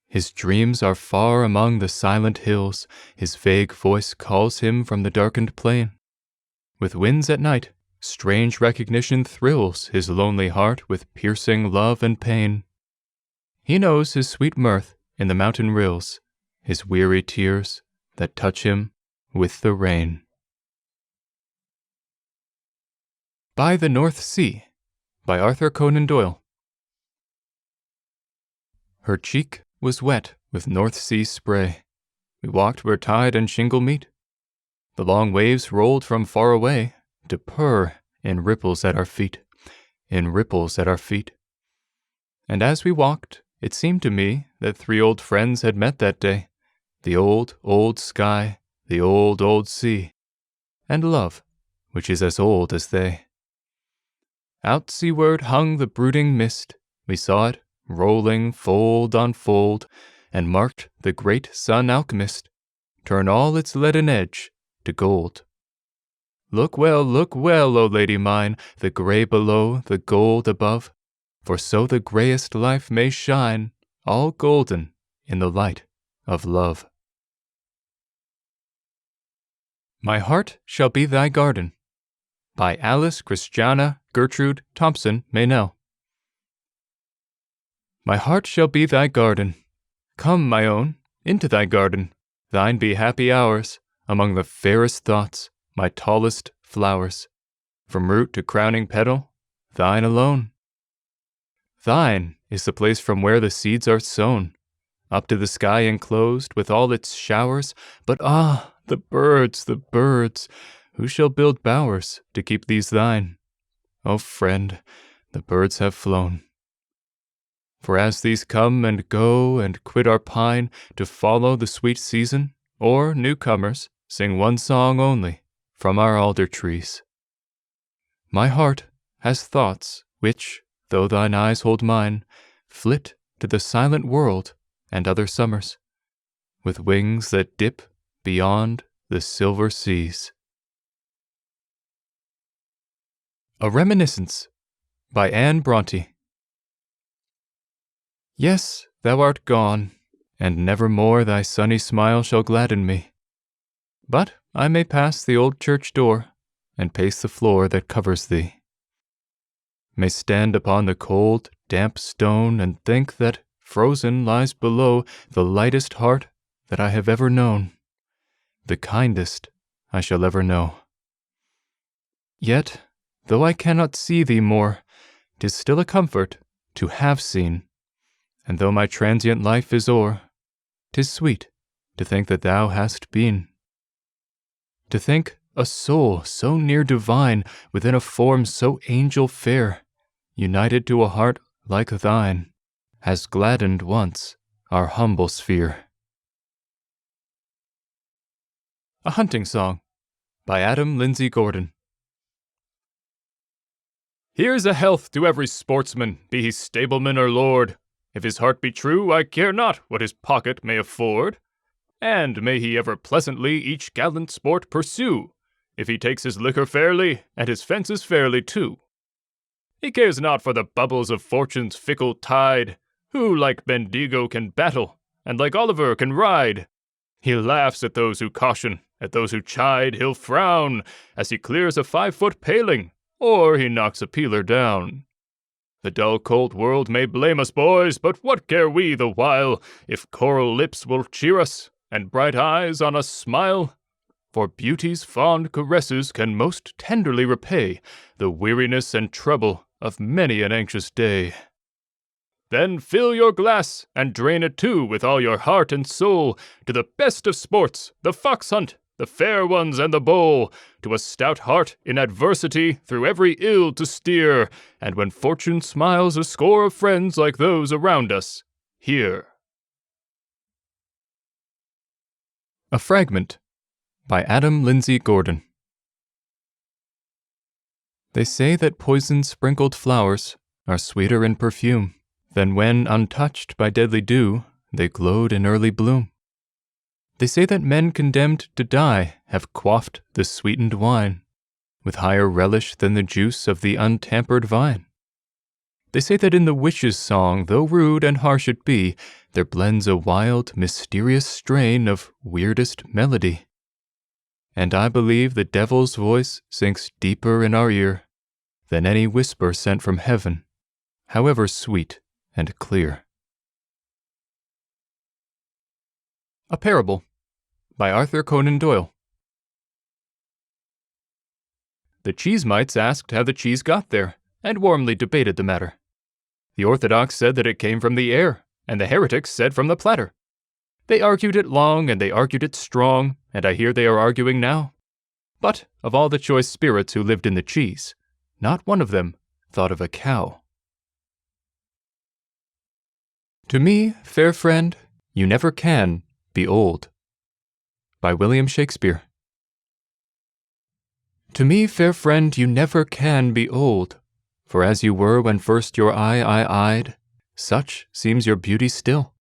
His dreams are far among the silent hills. His vague voice calls him from the darkened plain. With winds at night, strange recognition thrills his lonely heart with piercing love and pain. He knows his sweet mirth in the mountain rills, his weary tears that touch him with the rain. By the North Sea, by Arthur Conan Doyle. Her cheek was wet with North Sea spray. We walked where tide and shingle meet. The long waves rolled from far away to purr in ripples at our feet, in ripples at our feet. And as we walked, it seemed to me that 3 old friends had met that day, the old, old sky, the old, old sea, and love, which is as old as they. Out seaward hung the brooding mist. We saw it rolling fold on fold, and marked the great sun alchemist turn all its leaden edge to gold. Look well, O lady mine, the grey below, the gold above, for so the greyest life may shine, all golden in the light of love. My Heart Shall Be Thy Garden, by Alice Christiana Gertrude Thompson Meynell. My heart shall be thy garden. Come, my own, into thy garden. Thine be happy hours, among the fairest thoughts, my tallest flowers. From root to crowning petal, thine alone. Thine is the place from where the seeds are sown, up to the sky enclosed with all its showers. But ah, the birds, who shall build bowers to keep these thine? O friend, the birds have flown. For as these come and go and quit our pine to follow the sweet season, or newcomers sing one song only from our alder trees. My heart has thoughts which, though thine eyes hold mine, flit to the silent world and other summers, with wings that dip beyond the silver seas. A Reminiscence, by Anne Bronte. Yes, thou art gone, and never more thy sunny smile shall gladden me. But I may pass the old church door, and pace the floor that covers thee. May stand upon the cold, damp stone, and think that frozen lies below the lightest heart that I have ever known, the kindest I shall ever know. Yet, though I cannot see thee more, 'tis still a comfort to have seen. And though my transient life is o'er, 'tis sweet to think that thou hast been. To think a soul so near divine, within a form so angel fair, united to a heart like thine, has gladdened once our humble sphere. A Hunting Song, by Adam Lindsay Gordon. Here's a health to every sportsman, be he stableman or lord. If his heart be true, I care not what his pocket may afford. And may he ever pleasantly each gallant sport pursue, if he takes his liquor fairly, and his fences fairly too. He cares not for the bubbles of fortune's fickle tide, who like Bendigo can battle, and like Oliver can ride. He laughs at those who caution, at those who chide, he'll frown, as he clears a 5-foot paling, or he knocks a peeler down. The dull cold world may blame us, boys, but what care we the while, if coral lips will cheer us, and bright eyes on us smile? For beauty's fond caresses can most tenderly repay the weariness and trouble of many an anxious day. Then fill your glass, and drain it too with all your heart and soul, to the best of sports, the fox hunt, the fair ones and the bowl, to a stout heart in adversity through every ill to steer, and when fortune smiles a score of friends like those around us, here. A Fragment, by Adam Lindsay Gordon. They say that poison-sprinkled flowers are sweeter in perfume than when, untouched by deadly dew, they glowed in early bloom. They say that men condemned to die have quaffed the sweetened wine, with higher relish than the juice of the untampered vine. They say that in the witch's song, though rude and harsh it be, there blends a wild, mysterious strain of weirdest melody. And I believe the devil's voice sinks deeper in our ear than any whisper sent from heaven, however sweet and clear. A Parable by Arthur Conan Doyle. The cheese-mites asked how the cheese got there, and warmly debated the matter. The orthodox said that it came from the air, and the heretics said from the platter. They argued it long, and they argued it strong, and I hear they are arguing now. But of all the choice spirits who lived in the cheese, not one of them thought of a cow. To me, fair friend, you never can be old. By William Shakespeare. To me, fair friend, you never can be old, for as you were when first your eye I eyed, such seems your beauty still.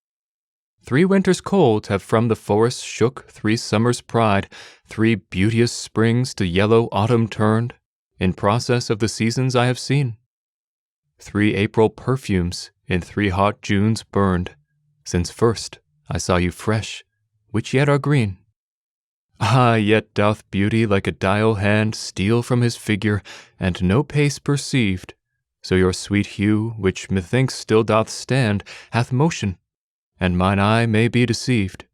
3 winters cold have from the forest shook 3 summers' pride, 3 beauteous springs to yellow autumn turned, in process of the seasons I have seen. 3 April perfumes in 3 hot Junes burned, since first I saw you fresh, which yet are green. Ah, yet doth beauty like a dial hand steal from his figure, and no pace perceived, so your sweet hue, which methinks still doth stand, hath motion, and mine eye may be deceived.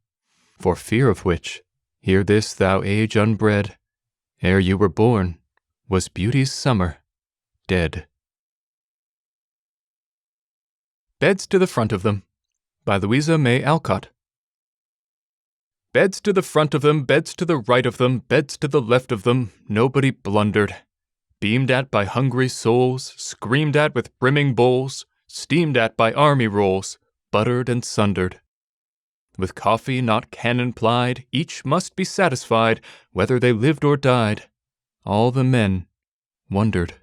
For fear of which, hear this thou age unbred, ere you were born, was beauty's summer dead. Beds to the Front of Them by Louisa May Alcott. Beds to the front of them, beds to the right of them, beds to the left of them, nobody blundered. Beamed at by hungry souls, screamed at with brimming bowls, steamed at by army rolls, buttered and sundered. With coffee not cannon plied, each must be satisfied, whether they lived or died. All the men wondered.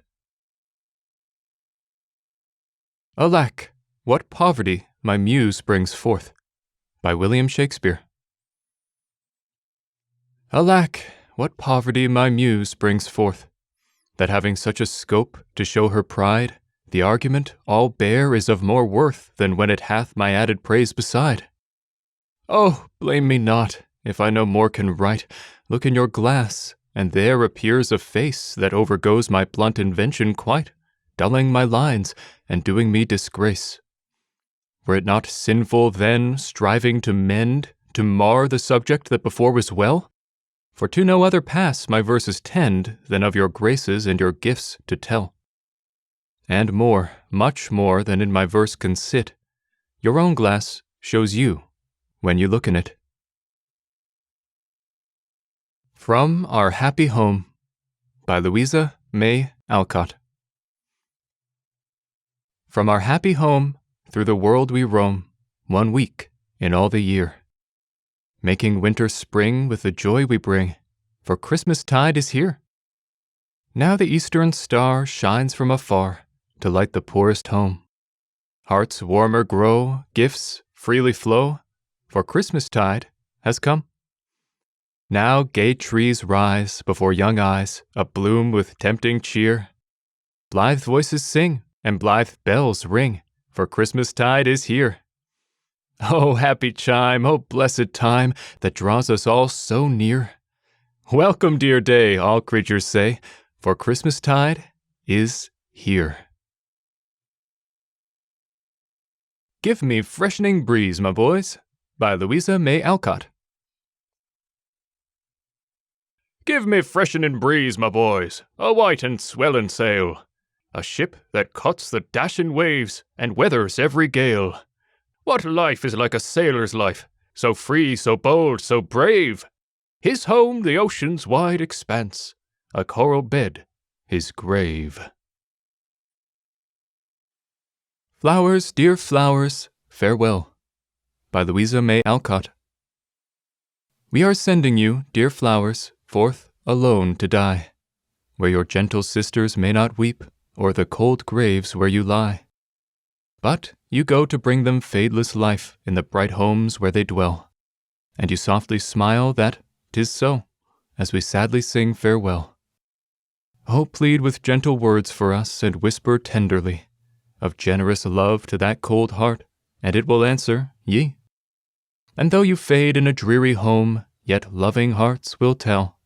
Alack, what poverty my muse brings forth. By William Shakespeare. Alack, what poverty my muse brings forth, that having such a scope to show her pride, the argument all bare is of more worth than when it hath my added praise beside. Oh, blame me not, if I no more can write. Look in your glass, and there appears a face that overgoes my blunt invention quite, dulling my lines and doing me disgrace. Were it not sinful then, striving to mend, to mar the subject that before was well? For to no other pass my verses tend than of your graces and your gifts to tell. And more, much more than in my verse can sit, your own glass shows you when you look in it. From Our Happy Home by Louisa May Alcott. From our happy home, through the world we roam, 1 week in all the year, making winter spring with the joy we bring, for Christmas tide is here. Now the eastern star shines from afar to light the poorest home. Hearts warmer grow, gifts freely flow, for Christmas tide has come. Now gay trees rise before young eyes, abloom with tempting cheer. Blithe voices sing, and blithe bells ring, for Christmas tide is here. Oh, happy chime, oh, blessed time, that draws us all so near. Welcome, dear day, all creatures say, for Christmas tide is here. Give Me Freshening Breeze, My Boys, by Louisa May Alcott. Give me freshening breeze, my boys, a white and swelling sail, a ship that cuts the dashing waves and weathers every gale. What life is like a sailor's life, so free, so bold, so brave? His home the ocean's wide expanse, a coral bed his grave. Flowers, dear flowers, farewell, by Louisa May Alcott. We are sending you, dear flowers, forth alone to die, where your gentle sisters may not weep, or the cold graves where you lie. But you go to bring them fadeless life in the bright homes where they dwell, and you softly smile that 'tis so, as we sadly sing farewell. Oh, plead with gentle words for us, and whisper tenderly of generous love to that cold heart, and it will answer, Yea. And though you fade in a dreary home, yet loving hearts will tell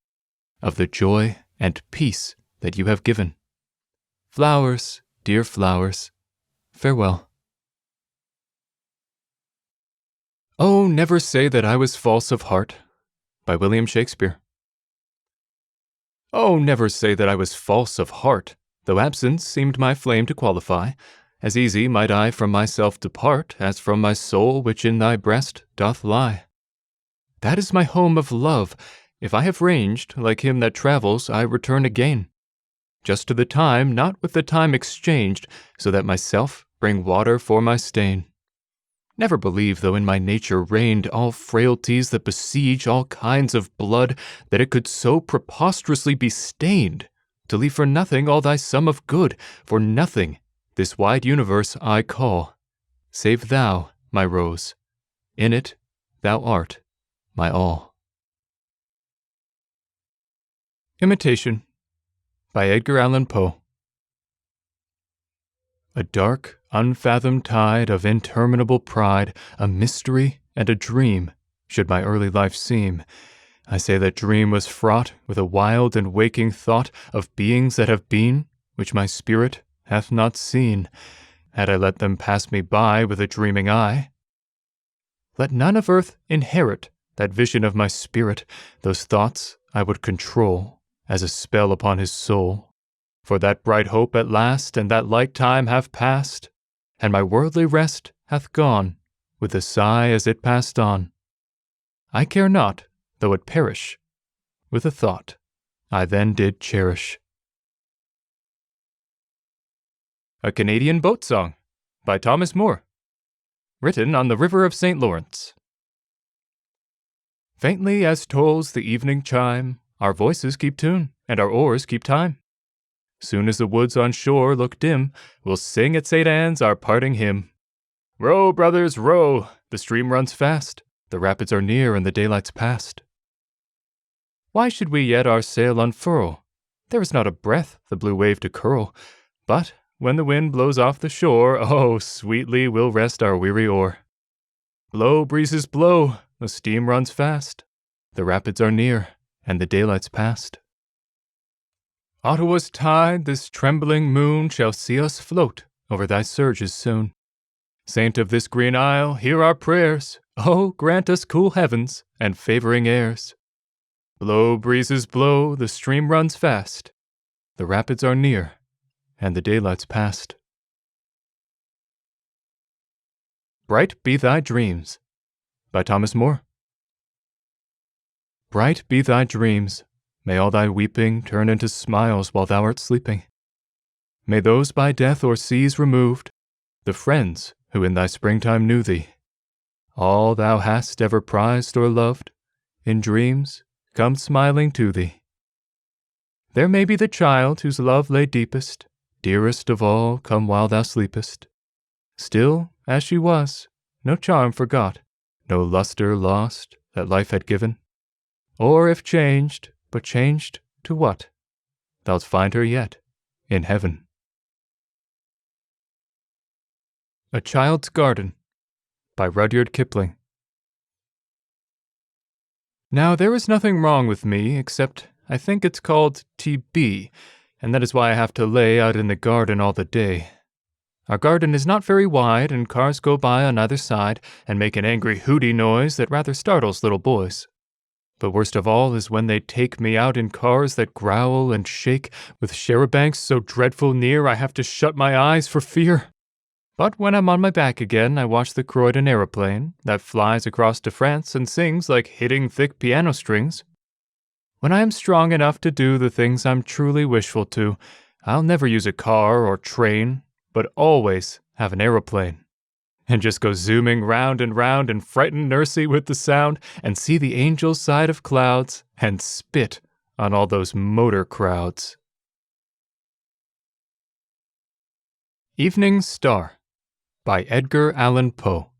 of the joy and peace that you have given. Flowers, dear flowers, farewell. Oh, never say that I was false of heart, by William Shakespeare. Oh, never say that I was false of heart, though absence seemed my flame to qualify. As easy might I from myself depart, as from my soul which in thy breast doth lie. That is my home of love. If I have ranged, like him that travels, I return again. Just to the time, not with the time exchanged, so that myself bring water for my stain. Never believe, though in my nature reigned all frailties that besiege all kinds of blood, that it could so preposterously be stained, to leave for nothing all thy sum of good, for nothing this wide universe I call, save thou, my rose. In it thou art my all. Imitation by Edgar Allan Poe. A dark, unfathomed tide of interminable pride, a mystery and a dream, should my early life seem. I say that dream was fraught with a wild and waking thought of beings that have been, which my spirit hath not seen. Had I let them pass me by with a dreaming eye, let none of earth inherit that vision of my spirit. Those thoughts I would control as a spell upon his soul. For that bright hope at last and that light time have passed, and my worldly rest hath gone with a sigh as it passed on. I care not, though it perish, with a thought I then did cherish. A Canadian Boat Song by Thomas Moore, written on the river of St. Lawrence. Faintly as tolls the evening chime, our voices keep tune, and our oars keep time. Soon as the woods on shore look dim, we'll sing at St. Anne's our parting hymn. Row, brothers, row! The stream runs fast, the rapids are near, and the daylight's past. Why should we yet our sail unfurl? There is not a breath the blue wave to curl, but when the wind blows off the shore, oh, sweetly we'll rest our weary oar. Blow, breezes, blow! The steam runs fast, the rapids are near, and the daylight's past. Ottawa's tide, this trembling moon, shall see us float over thy surges soon. Saint of this green isle, hear our prayers. Oh, grant us cool heavens and favoring airs. Blow, breezes, blow, the stream runs fast. The rapids are near, and the daylight's past. Bright Be Thy Dreams by Thomas Moore. Bright be thy dreams. May all thy weeping turn into smiles while thou art sleeping. May those by death or seas removed, the friends who in thy springtime knew thee, all thou hast ever prized or loved, in dreams come smiling to thee. There may be the child whose love lay deepest, dearest of all, come while thou sleepest. Still, as she was, no charm forgot, no lustre lost that life had given. Or if changed, but changed to what? Thou'lt find her yet in heaven. A Child's Garden by Rudyard Kipling. Now there is nothing wrong with me, except I think it's called TB, and that is why I have to lay out in the garden all the day. Our garden is not very wide, and cars go by on either side and make an angry hooty noise that rather startles little boys. But worst of all is when they take me out in cars that growl and shake, with charabancs so dreadful near I have to shut my eyes for fear. But when I'm on my back again, I watch the Croydon aeroplane that flies across to France and sings like hitting thick piano strings. When I am strong enough to do the things I'm truly wishful to, I'll never use a car or train, but always have an aeroplane. And just go zooming round and frighten Nursey with the sound, and see the angel side of clouds, and spit on all those motor crowds. Evening Star by Edgar Allan Poe.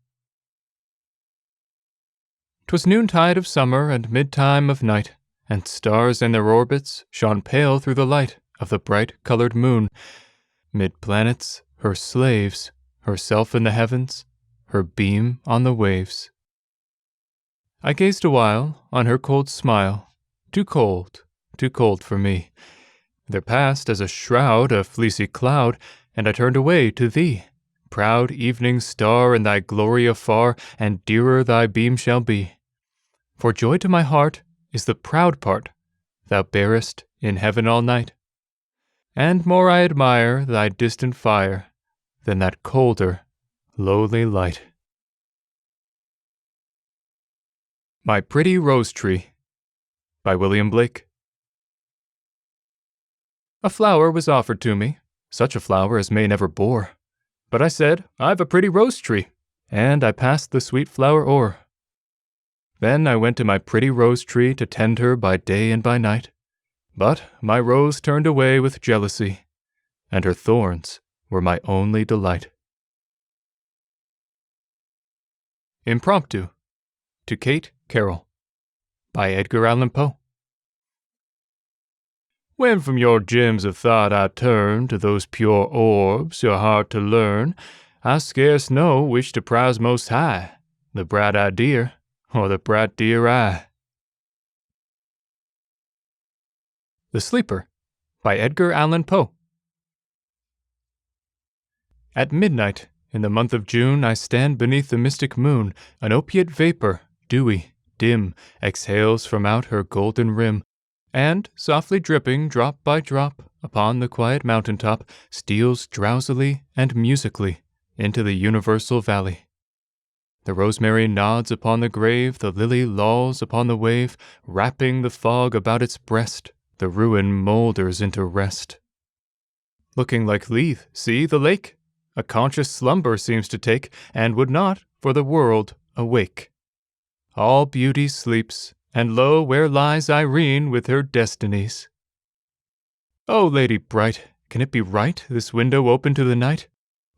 'Twas noontide of summer and mid-time of night, and stars in their orbits shone pale through the light of the bright-colored moon. Mid planets, her slaves, herself in the heavens, her beam on the waves. I gazed awhile on her cold smile, too cold for me. There passed as a shroud a fleecy cloud, and I turned away to thee, proud evening star, in thy glory afar, and dearer thy beam shall be. For joy to my heart is the proud part thou bearest in heaven all night, and more I admire thy distant fire than that colder, lowly light. My Pretty Rose Tree by William Blake. A flower was offered to me, such a flower as May never bore. But I said, I've a pretty rose tree, and I passed the sweet flower o'er. Then I went to my pretty rose tree to tend her by day and by night. But my rose turned away with jealousy, and her thorns were my only delight. Impromptu, to Kate Carroll, by Edgar Allan Poe. When from your gems of thought I turn to those pure orbs, your heart to learn, I scarce know which to prize most high, the bright idea or the bright dear eye. The Sleeper, by Edgar Allan Poe. At midnight, in the month of June, I stand beneath the mystic moon. An opiate vapor, dewy, dim, exhales from out her golden rim, and, softly dripping drop by drop upon the quiet mountain top, steals drowsily and musically into the universal valley. The rosemary nods upon the grave, the lily lolls upon the wave, wrapping the fog about its breast, the ruin moulders into rest. Looking like Lethe, see the lake? A conscious slumber seems to take, and would not, for the world, awake. All beauty sleeps, and lo, where lies Irene with her destinies? O lady bright, can it be right, this window open to the night?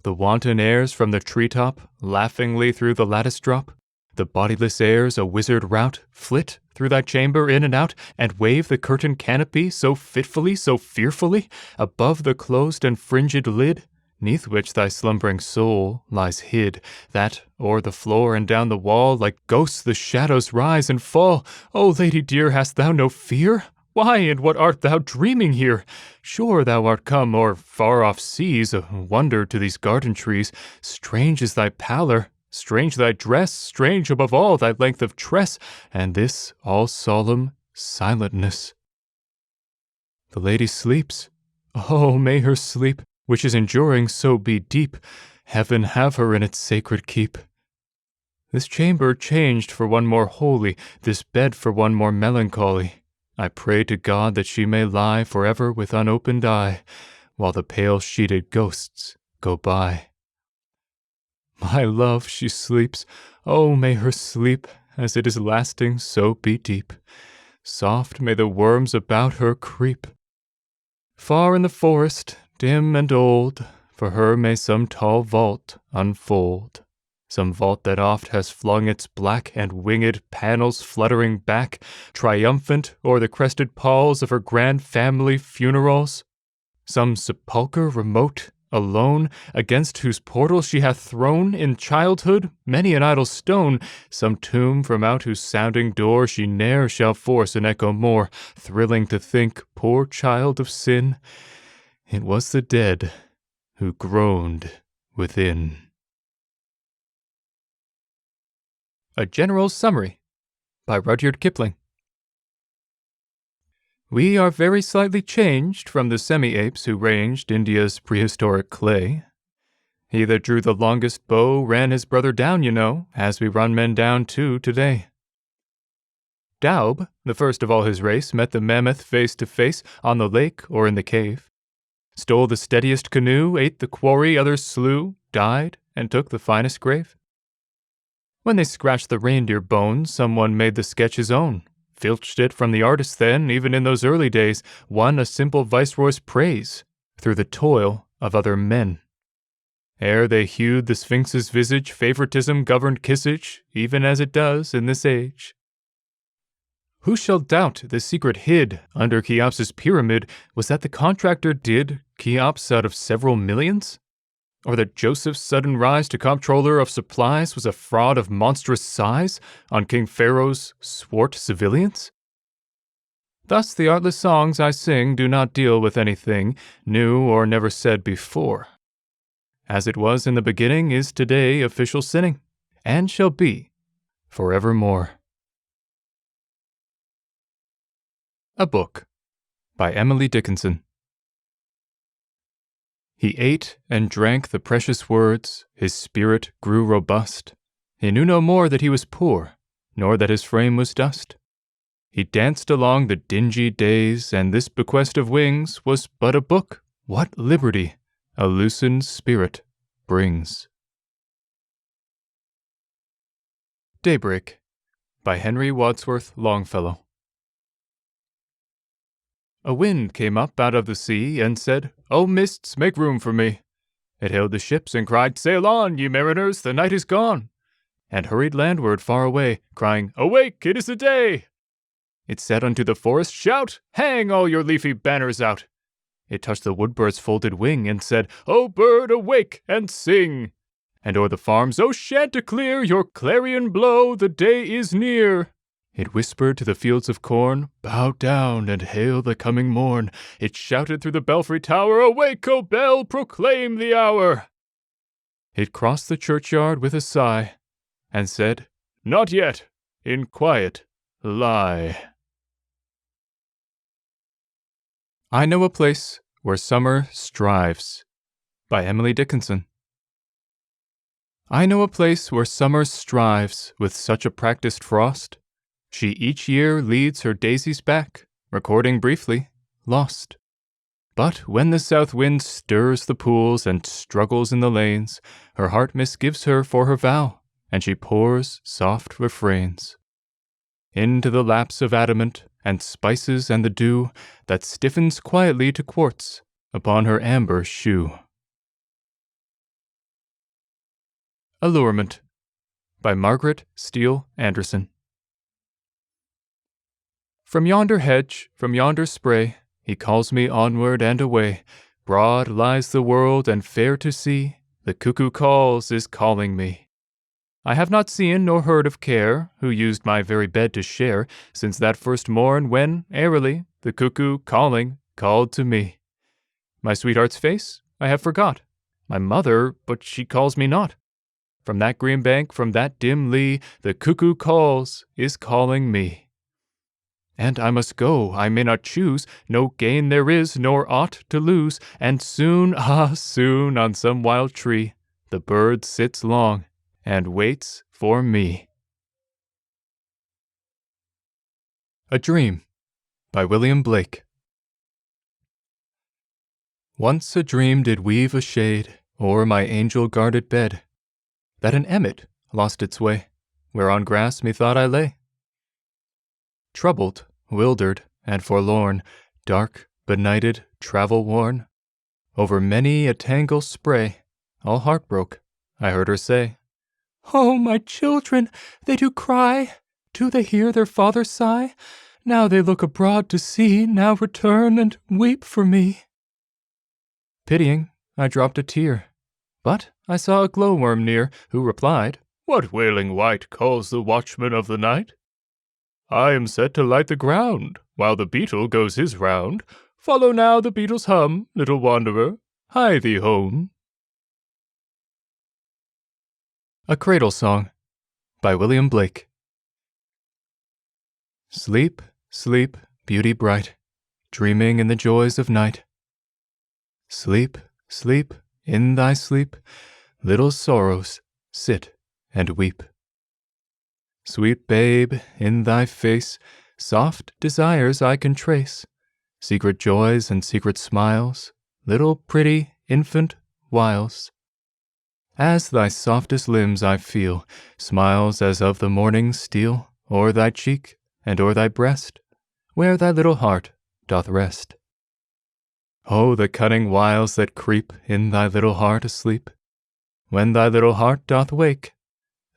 The wanton airs from the treetop, laughingly through the lattice drop, the bodiless airs, a wizard rout, flit through thy chamber in and out, and wave the curtain canopy so fitfully, so fearfully, above the closed and fringed lid, 'neath which thy slumbering soul lies hid, that o'er the floor and down the wall, like ghosts the shadows rise and fall. O lady dear, hast thou no fear? Why, and what art thou dreaming here? Sure thou art come o'er far-off seas, a wonder to these garden trees. Strange is thy pallor, strange thy dress, strange above all thy length of tress, and this all solemn silentness. The lady sleeps. Oh, may her sleep, which is enduring, so be deep. Heaven have her in its sacred keep. This chamber changed for one more holy, this bed for one more melancholy. I pray to God that she may lie forever with unopened eye, while the pale-sheeted ghosts go by. My love, she sleeps. Oh, may her sleep, as it is lasting, so be deep. Soft may the worms about her creep. Far in the forest, dim and old, for her may some tall vault unfold, some vault that oft has flung its black and winged panels fluttering back, triumphant o'er the crested palls of her grand family funerals. Some sepulchre remote, alone, against whose portal she hath thrown in childhood many an idle stone, some tomb from out whose sounding door she ne'er shall force an echo more, thrilling to think, poor child of sin, it was the dead who groaned within. A General Summary by Rudyard Kipling. We are very slightly changed from the semi-apes who ranged India's prehistoric clay. He that drew the longest bow ran his brother down, you know, as we run men down too today. Daub, the first of all his race, met the mammoth face to face on the lake or in the cave. Stole the steadiest canoe, ate the quarry others slew, died, and took the finest grave. When they scratched the reindeer bones, someone made the sketch his own, filched it from the artist then, even in those early days, won a simple viceroy's praise through the toil of other men. Ere they hewed the Sphinx's visage, favoritism governed kissage, even as it does in this age. Who shall doubt the secret hid under Cheops's pyramid was that the contractor did Cheops out of several millions? Or that Joseph's sudden rise to comptroller of supplies was a fraud of monstrous size on King Pharaoh's swart civilians? Thus the artless songs I sing do not deal with anything new or never said before. As it was in the beginning is today official sinning, and shall be forevermore. A Book by Emily Dickinson. He ate and drank the precious words, his spirit grew robust. He knew no more that he was poor, nor that his frame was dust. He danced along the dingy days, and this bequest of wings was but a book. What liberty a loosened spirit brings. Daybreak by Henry Wadsworth Longfellow. A wind came up out of the sea and said, "O mists, make room for me." It hailed the ships and cried, "Sail on, ye mariners, the night is gone," and hurried landward far away, crying, "Awake, it is the day." It said unto the forest, "Shout, hang all your leafy banners out." It touched the woodbird's folded wing and said, "O bird, awake and sing." And o'er the farms, "O chanticleer, your clarion blow, the day is near." It whispered to the fields of corn, "Bow down and hail the coming morn." It shouted through the belfry tower, "Awake, O bell, proclaim the hour." It crossed the churchyard with a sigh, and said, "Not yet, in quiet, lie." I Know a Place Where Summer Strives by Emily Dickinson. I know a place where summer strives with such a practiced frost. She each year leads her daisies back, recording briefly, lost. But when the south wind stirs the pools and struggles in the lanes, her heart misgives her for her vow, and she pours soft refrains into the laps of adamant and spices and the dew that stiffens quietly to quartz upon her amber shoe. Allurement by Margaret Steele Anderson. From yonder hedge, from yonder spray, he calls me onward and away. Broad lies the world and fair to see, the cuckoo calls is calling me. I have not seen nor heard of care, who used my very bed to share, since that first morn when, airily, the cuckoo, calling, called to me. My sweetheart's face I have forgot, my mother, but she calls me not. From that green bank, from that dim lea, the cuckoo calls, is calling me. And I must go, I may not choose, no gain there is, nor aught to lose, and soon, ah, soon, on some wild tree, the bird sits long, and waits for me. A Dream by William Blake. Once a dream did weave a shade o'er my angel-guarded bed, that an emmet lost its way, where on grass methought I lay. Troubled, wildered, and forlorn, dark, benighted, travel-worn, over many a tangle spray, all heart-broke, I heard her say, "Oh, my children, they do cry. Do they hear their father sigh? Now they look abroad to sea, now return and weep for me." Pitying, I dropped a tear, but I saw a glowworm near, who replied, "What wailing wight calls the watchman of the night? I am set to light the ground, while the beetle goes his round. Follow now the beetle's hum, little wanderer, hie thee home." A Cradle Song by William Blake. Sleep, sleep, beauty bright, dreaming in the joys of night. Sleep, sleep, in thy sleep, little sorrows, sit and weep. Sweet babe, in thy face, soft desires I can trace, secret joys and secret smiles, little pretty infant wiles. As thy softest limbs I feel, smiles as of the morning steal, o'er thy cheek and o'er thy breast, where thy little heart doth rest. Oh, the cunning wiles that creep in thy little heart asleep, when thy little heart doth wake,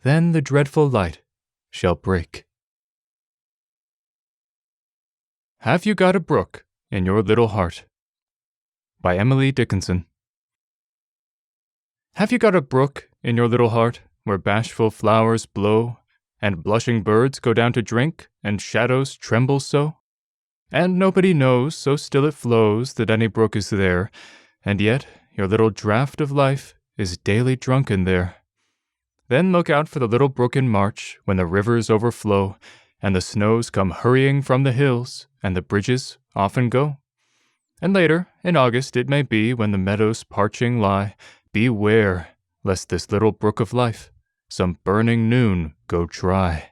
then the dreadful light shall break. Have You Got a Brook in Your Little Heart? By Emily Dickinson. Have you got a brook in your little heart, where bashful flowers blow, and blushing birds go down to drink, and shadows tremble so? And nobody knows, so still it flows, that any brook is there, and yet your little draught of life is daily drunken there. Then look out for the little brook in March, when the rivers overflow, and the snows come hurrying from the hills, and the bridges often go. And later, in August it may be, when the meadows parching lie, beware, lest this little brook of life some burning noon go dry.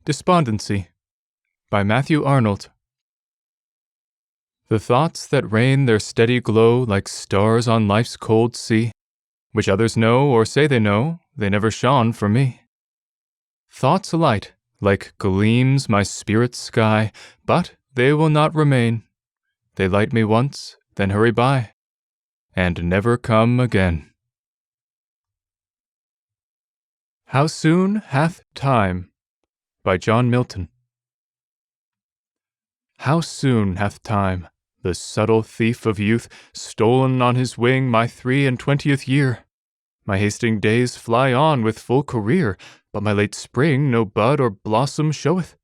Despondency by Matthew Arnold. The thoughts that rain their steady glow like stars on life's cold sea, which others know or say they know, they never shone for me. Thoughts light, like gleams my spirit's sky, but they will not remain. They light me once, then hurry by, and never come again. How Soon Hath Time by John Milton. How soon hath time, the subtle thief of youth, stolen on his wing my 23 year! My hasting days fly on with full career, but my late spring no bud or blossom showeth.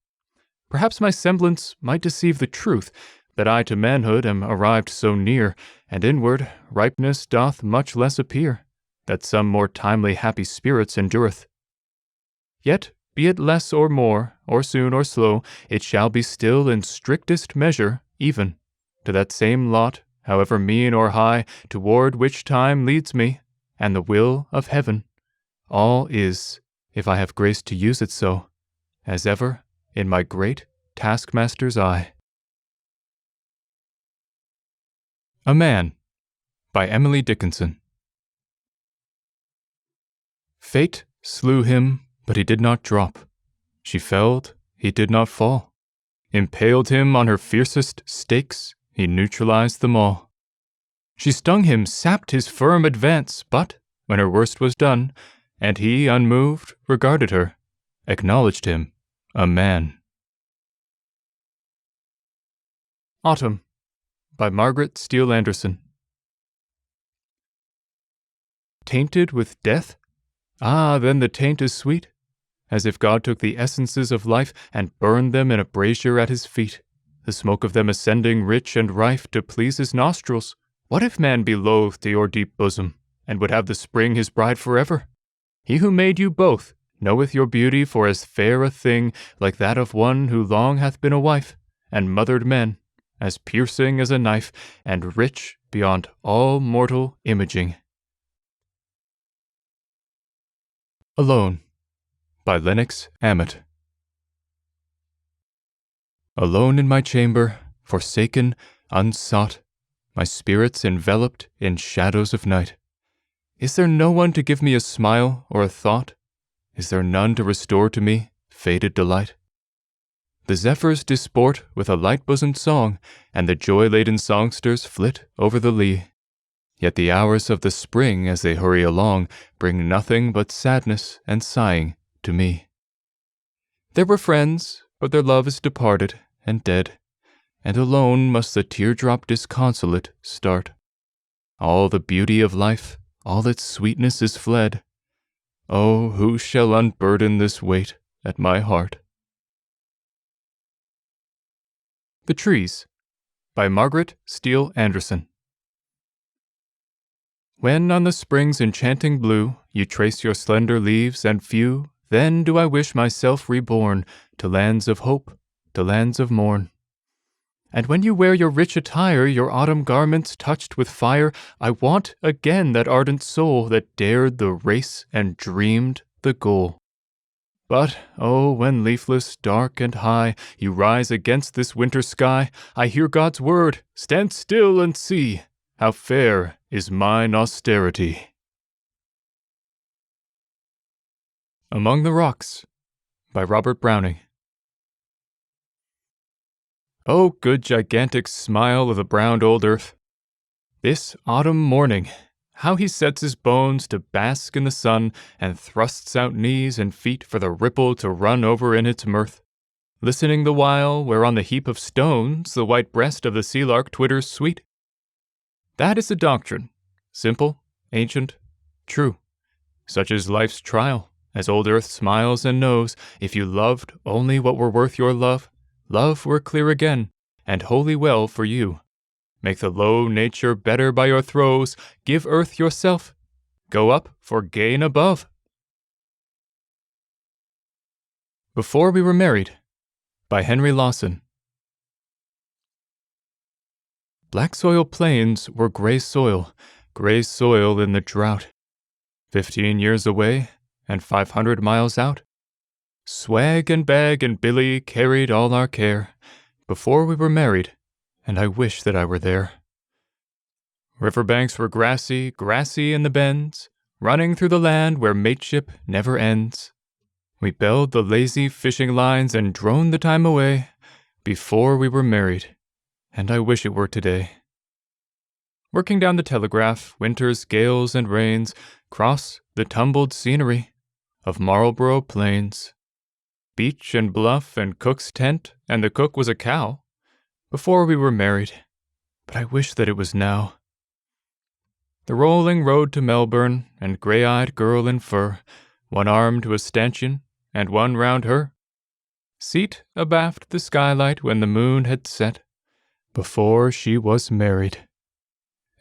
Perhaps my semblance might deceive the truth, that I to manhood am arrived so near, and inward ripeness doth much less appear, that some more timely happy spirits endureth. Yet, be it less or more, or soon or slow, it shall be still in strictest measure even, to that same lot, however mean or high, toward which time leads me, and the will of heaven. All is, if I have grace to use it so, as ever in my great taskmaster's eye. A Man by Emily Dickinson. Fate slew him, but he did not drop. She felled, he did not fall. Impaled him on her fiercest stakes, he neutralized them all. She stung him, sapped his firm advance, but, when her worst was done, and he, unmoved, regarded her, acknowledged him a man. Autumn by Margaret Steele Anderson. Tainted with death? Ah, then the taint is sweet, as if God took the essences of life and burned them in a brazier at his feet, the smoke of them ascending rich and rife to please his nostrils. What if man be loath to your deep bosom, and would have the spring his bride forever? He who made you both knoweth your beauty for as fair a thing, like that of one who long hath been a wife, and mothered men, as piercing as a knife, and rich beyond all mortal imaging. Alone by Lennox Ammett. Alone in my chamber, forsaken, unsought, my spirits enveloped in shadows of night. Is there no one to give me a smile or a thought? Is there none to restore to me faded delight? The zephyrs disport with a light-bosomed song, and the joy-laden songsters flit over the lea. Yet the hours of the spring, as they hurry along, bring nothing but sadness and sighing to me. There were friends, but their love is departed and dead, and alone must the teardrop disconsolate start. All the beauty of life, all its sweetness is fled. Oh, who shall unburden this weight at my heart? The Trees by Margaret Steele Anderson. When on the spring's enchanting blue you trace your slender leaves and few, then do I wish myself reborn to lands of hope, to lands of morn. And when you wear your rich attire, your autumn garments touched with fire, I want again that ardent soul that dared the race and dreamed the goal. But, oh, when leafless, dark, and high, you rise against this winter sky, I hear God's word, stand still and see, how fair is mine austerity. Among the Rocks by Robert Browning. Oh, good gigantic smile of the browned old earth! This autumn morning, how he sets his bones to bask in the sun and thrusts out knees and feet for the ripple to run over in its mirth, listening the while where on the heap of stones the white breast of the sea lark twitters sweet. That is the doctrine, simple, ancient, true. Such is life's trial, as old earth smiles and knows, if you loved only what were worth your love, love were clear again, and wholly well for you. Make the low nature better by your throes, give earth yourself, go up for gain above. Before We Were Married, by Henry Lawson. Black soil plains were gray soil in the drought. 15 years away, and 500 miles out. Swag and bag and Billy carried all our care, before we were married, and I wish that I were there. Riverbanks were grassy, grassy in the bends, running through the land where mateship never ends. We belled the lazy fishing lines and droned the time away, before we were married, and I wish it were today. Working down the telegraph, winters, gales, and rains cross the tumbled scenery of Marlborough Plains. Beach and bluff and cook's tent, and the cook was a cow, before we were married, but I wish that it was now. The rolling road to Melbourne, and grey-eyed girl in fur, one arm to a stanchion, and one round her. Seat abaft the skylight when the moon had set, before she was married.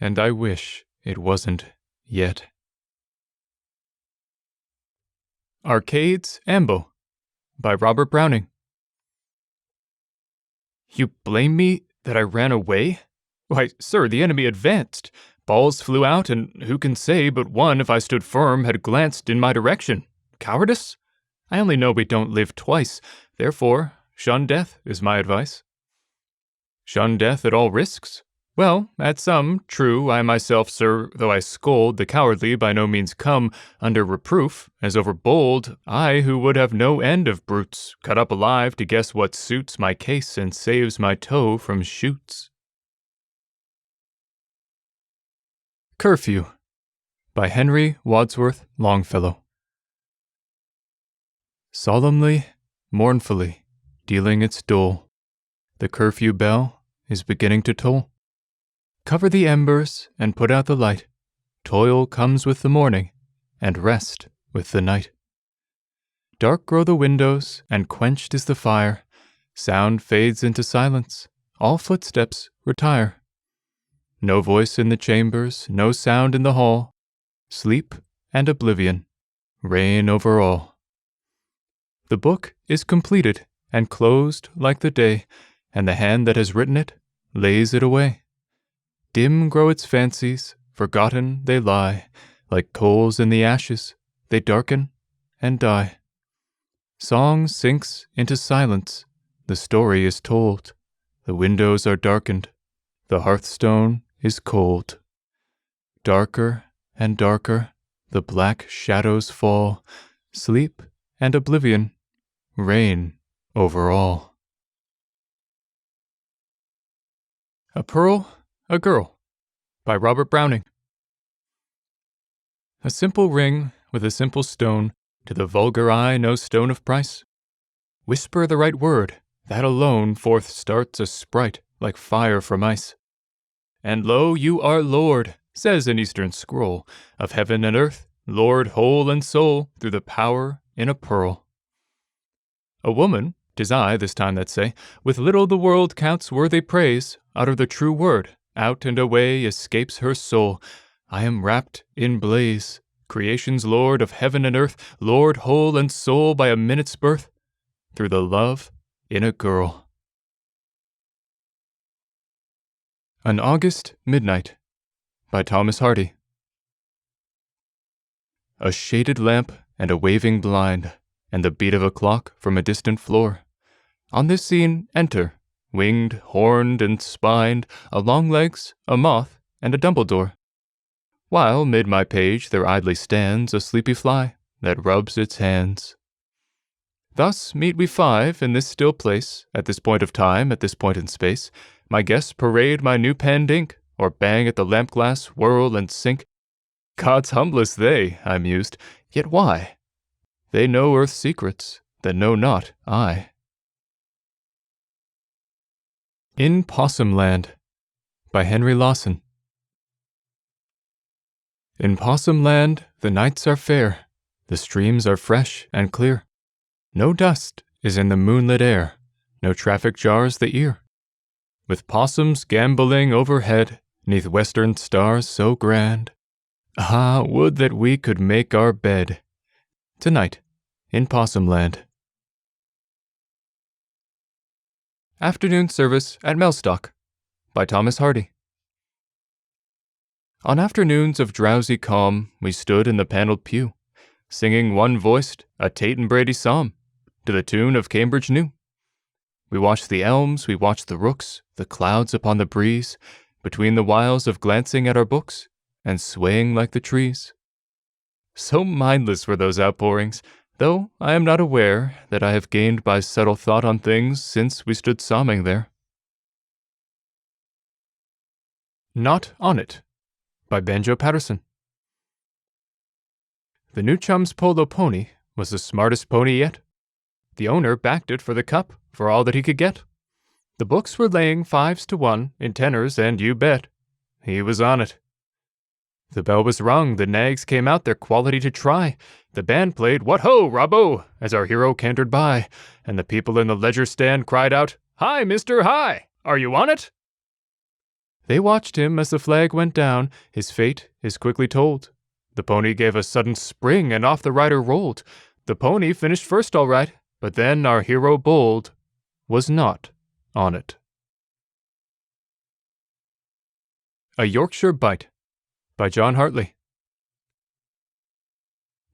And I wish it wasn't yet. Arcade's Ambo, by Robert Browning. You blame me that I ran away? Why, sir, the enemy advanced. Balls flew out, and who can say but one, if I stood firm, had glanced in my direction? Cowardice? I only know we don't live twice. Therefore, shun death is my advice. Shun death at all risks? Well, at some, true, I myself, sir, though I scold the cowardly, by no means come under reproof, as over bold, I who would have no end of brutes, cut up alive to guess what suits my case and saves my toe from shoots. Curfew, by Henry Wadsworth Longfellow. Solemnly, mournfully, dealing its dole, the curfew bell is beginning to toll. Cover the embers and put out the light. Toil comes with the morning, and rest with the night. Dark grow the windows, and quenched is the fire. Sound fades into silence, all footsteps retire. No voice in the chambers, no sound in the hall. Sleep and oblivion reign over all. The book is completed and closed like the day, and the hand that has written it lays it away. Dim grow its fancies, forgotten they lie, like coals in the ashes, they darken and die. Song sinks into silence, the story is told, the windows are darkened, the hearthstone is cold. Darker and darker, the black shadows fall, sleep and oblivion reign over all. A Pearl, a Girl, by Robert Browning. A simple ring with a simple stone, to the vulgar eye no stone of price. Whisper the right word, that alone forth starts a sprite like fire from ice. And lo, you are Lord, says an Eastern scroll, of heaven and earth, Lord whole and soul, through the power in a pearl. A woman, 'tis I this time that say, with little the world counts worthy praise, utter the true word, out and away escapes her soul. I am wrapped in blaze, creation's Lord of heaven and earth, Lord whole and soul by a minute's birth, through the love in a girl. An August Midnight, by Thomas Hardy. A shaded lamp and a waving blind, and the beat of a clock from a distant floor. On this scene enter, winged, horned, and spined, a long legs, a moth, and a Dumbledore. While mid my page there idly stands a sleepy fly that rubs its hands. Thus meet we five in this still place, at this point of time, at this point in space. My guests parade my new penned ink, or bang at the lamp glass, whirl and sink. God's humblest they, I mused, yet why? They know earth's secrets, that know not I. In Possumland by Henry Lawson. In Possumland the nights are fair, the streams are fresh and clear. No dust is in the moonlit air, no traffic jars the ear. With possums gambolling overhead, 'neath western stars so grand. Ah, would that we could make our bed tonight in Possumland. Afternoon Service at Mellstock by Thomas Hardy. On afternoons of drowsy calm, we stood in the panelled pew, singing one-voiced a Tate and Brady psalm, to the tune of Cambridge New. We watched the elms, we watched the rooks, the clouds upon the breeze, between the whiles of glancing at our books, and swaying like the trees. So mindless were those outpourings, though I am not aware that I have gained by subtle thought on things since we stood psalming there. Not On It by Banjo Patterson. The new chum's polo pony was the smartest pony yet. The owner backed it for the cup for all that he could get. The books were laying 5s to 1 in tenors, and you bet he was on it. The bell was rung, the nags came out their quality to try. The band played "What Ho, Robbo!" as our hero cantered by, and the people in the ledger stand cried out, "Hi, mister, hi! Are you on it?" They watched him as the flag went down, his fate is quickly told. The pony gave a sudden spring, and off the rider rolled. The pony finished first all right, but then our hero bold was not on it. A Yorkshire Bite by John Hartley.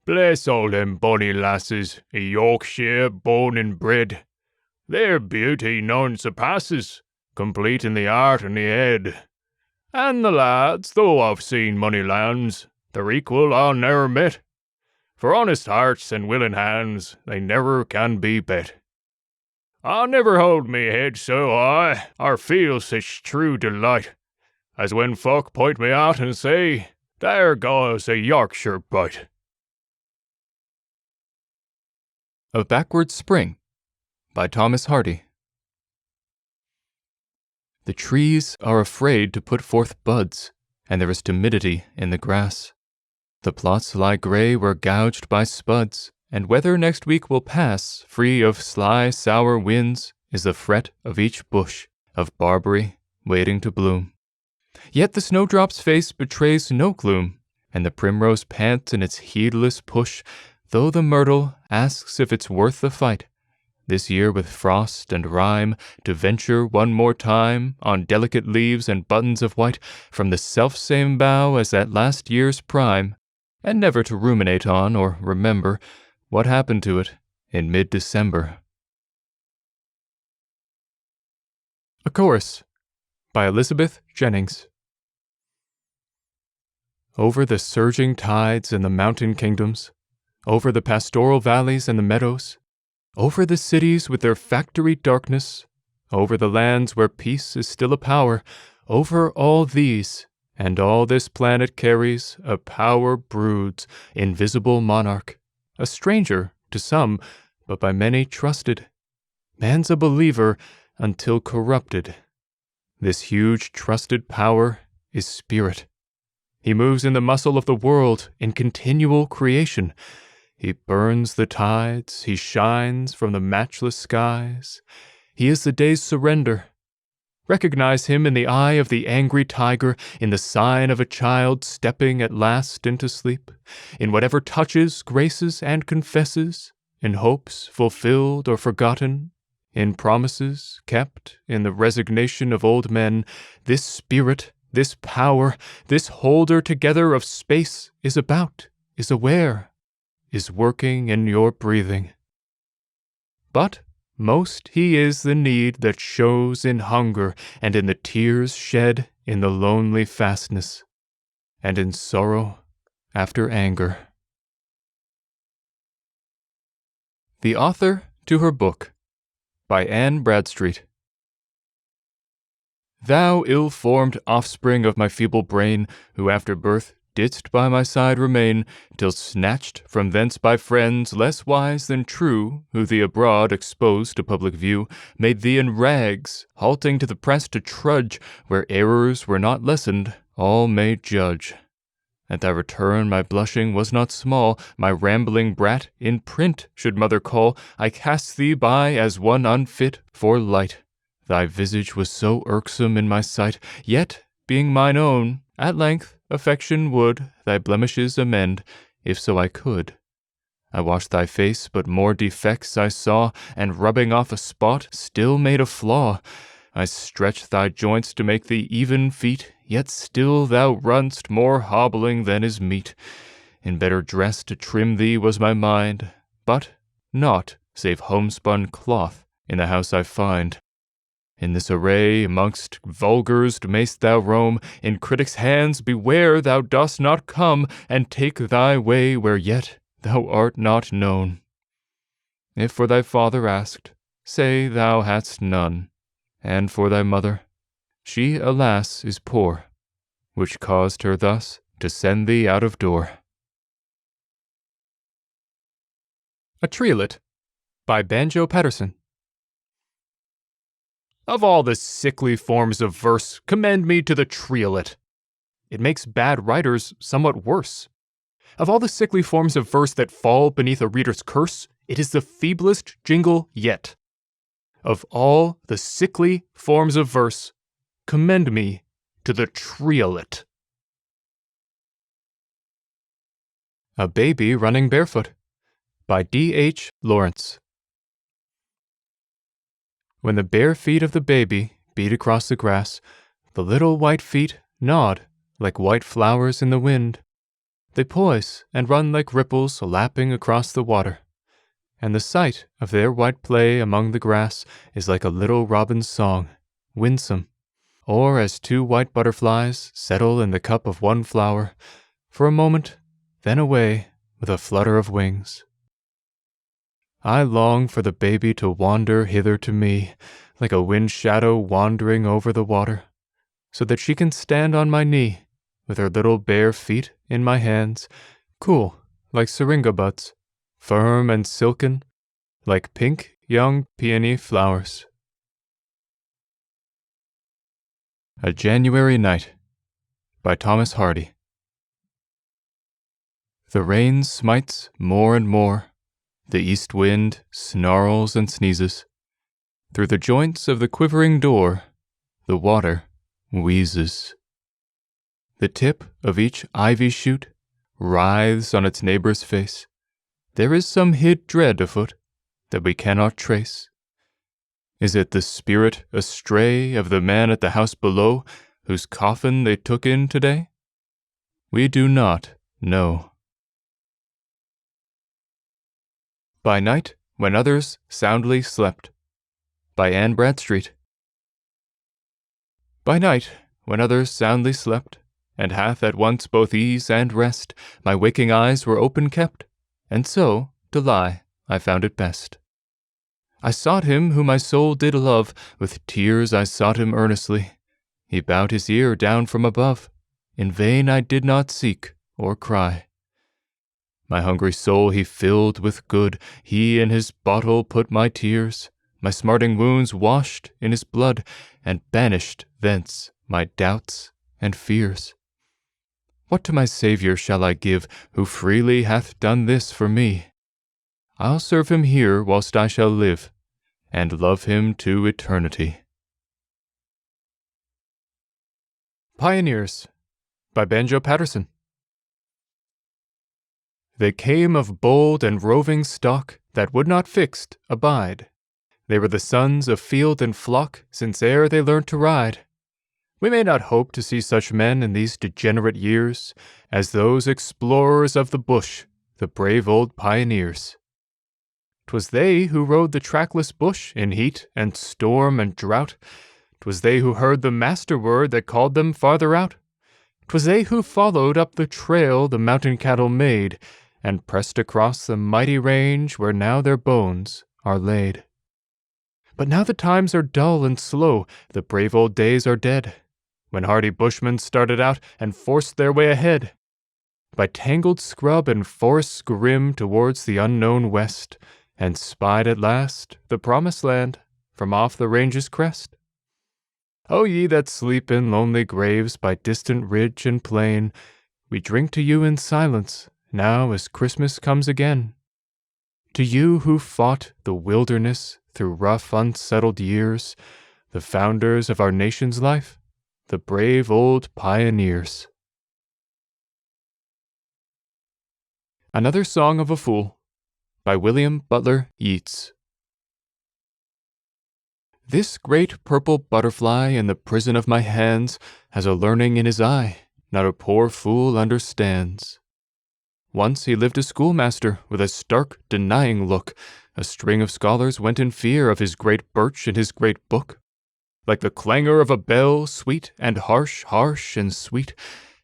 Bless all them bonny lasses, i' Yorkshire born and bred. Their beauty none surpasses, complete in the art and the head. And the lads, though I've seen mony lands, their equal I ne'er met. For honest hearts and willing hands, they never can be bet. I never hold me head so high, or feel such true delight, as when folk point me out and say, "There goes a Yorkshire bite." A Backward Spring by Thomas Hardy. The trees are afraid to put forth buds, and there is timidity in the grass. The plots lie grey where gouged by spuds, and whether next week will pass, free of sly, sour winds, is the fret of each bush of barberry waiting to bloom. Yet the snowdrop's face betrays no gloom, and the primrose pants in its heedless push, though the myrtle asks if it's worth the fight, this year with frost and rime, to venture one more time on delicate leaves and buttons of white from the self-same bough as that last year's prime, and never to ruminate on or remember what happened to it in mid-December. A Chorus by Elizabeth Jennings. Over the surging tides and the mountain kingdoms, over the pastoral valleys and the meadows, over the cities with their factory darkness, over the lands where peace is still a power, over all these, and all this planet carries, a power broods, invisible monarch, a stranger to some, but by many trusted. Man's a believer until corrupted. This huge trusted power is spirit. He moves in the muscle of the world in continual creation. He burns the tides, he shines from the matchless skies. He is the day's surrender. Recognize him in the eye of the angry tiger, in the sign of a child stepping at last into sleep, in whatever touches, graces, and confesses, in hopes fulfilled or forgotten, in promises kept, in the resignation of old men. This spirit, this power, this holder together of space is about, is aware, is working in your breathing. But most he is the need that shows in hunger and in the tears shed in the lonely fastness, and in sorrow after anger. The Author to Her Book by Anne Bradstreet. Thou ill-formed offspring of my feeble brain, who after birth didst by my side remain, till snatched from thence by friends less wise than true, who thee abroad exposed to public view, made thee in rags, halting to the press to trudge, where errors were not lessened, all may judge. At thy return my blushing was not small, my rambling brat in print should mother call, I cast thee by as one unfit for light. Thy visage was so irksome in my sight, yet, being mine own, at length affection would thy blemishes amend, if so I could. I washed thy face, but more defects I saw, and rubbing off a spot, still made a flaw. I stretched thy joints to make thee even feet, yet still thou run'st more hobbling than is meet. In better dress to trim thee was my mind, but naught save homespun cloth in the house I find. In this array, amongst vulgars mayst thou roam, in critics' hands beware thou dost not come, and take thy way where yet thou art not known. If for thy father asked, say thou hadst none, and for thy mother, she, alas, is poor, which caused her thus to send thee out of door. A Triolet by Banjo Patterson. Of all the sickly forms of verse, commend me to the triolet. It makes bad writers somewhat worse. Of all the sickly forms of verse that fall beneath a reader's curse, it is the feeblest jingle yet. Of all the sickly forms of verse, commend me to the triolet. A Baby Running Barefoot by D.H. Lawrence. When the bare feet of the baby beat across the grass, the little white feet nod like white flowers in the wind. They poise and run like ripples lapping across the water, and the sight of their white play among the grass is like a little robin's song, winsome, or as two white butterflies settle in the cup of one flower, for a moment, then away with a flutter of wings. I long for the baby to wander hither to me, like a wind shadow wandering over the water, so that she can stand on my knee, with her little bare feet in my hands, cool like syringa buds, firm and silken, like pink young peony flowers. A January Night by Thomas Hardy. The rain smites more and more. The east wind snarls and sneezes. Through the joints of the quivering door, the water wheezes. The tip of each ivy shoot writhes on its neighbor's face. There is some hid dread afoot that we cannot trace. Is it the spirit astray of the man at the house below, whose coffin they took in today? We do not know. By night, when others soundly slept. By Anne Bradstreet. By night, when others soundly slept, and hath at once both ease and rest, my waking eyes were open kept, and so, to lie, I found it best. I sought him whom my soul did love, with tears I sought him earnestly. He bowed his ear down from above. In vain I did not seek or cry. My hungry soul he filled with good, he in his bottle put my tears, my smarting wounds washed in his blood, and banished thence my doubts and fears. What to my Saviour shall I give, who freely hath done this for me? I'll serve him here whilst I shall live, and love him to eternity. Pioneers by Banjo Patterson. They came of bold and roving stock that would not fixed abide. They were the sons of field and flock since ere they learnt to ride. We may not hope to see such men in these degenerate years as those explorers of the bush, the brave old pioneers. 'Twas they who rode the trackless bush in heat and storm and drought. 'Twas they who heard the master word that called them farther out. 'Twas they who followed up the trail the mountain cattle made, and pressed across the mighty range where now their bones are laid. But now the times are dull and slow, the brave old days are dead, when hardy bushmen started out and forced their way ahead. By tangled scrub and forests grim towards the unknown west, and spied at last the promised land from off the range's crest. O ye that sleep in lonely graves by distant ridge and plain, we drink to you in silence, now as Christmas comes again. To you who fought the wilderness through rough, unsettled years, the founders of our nation's life, the brave old pioneers. Another Song of a Fool by William Butler Yeats. This great purple butterfly in the prison of my hands has a learning in his eye not a poor fool understands. Once he lived a schoolmaster with a stark, denying look. A string of scholars went in fear of his great birch and his great book. Like the clangor of a bell, sweet and harsh, harsh and sweet,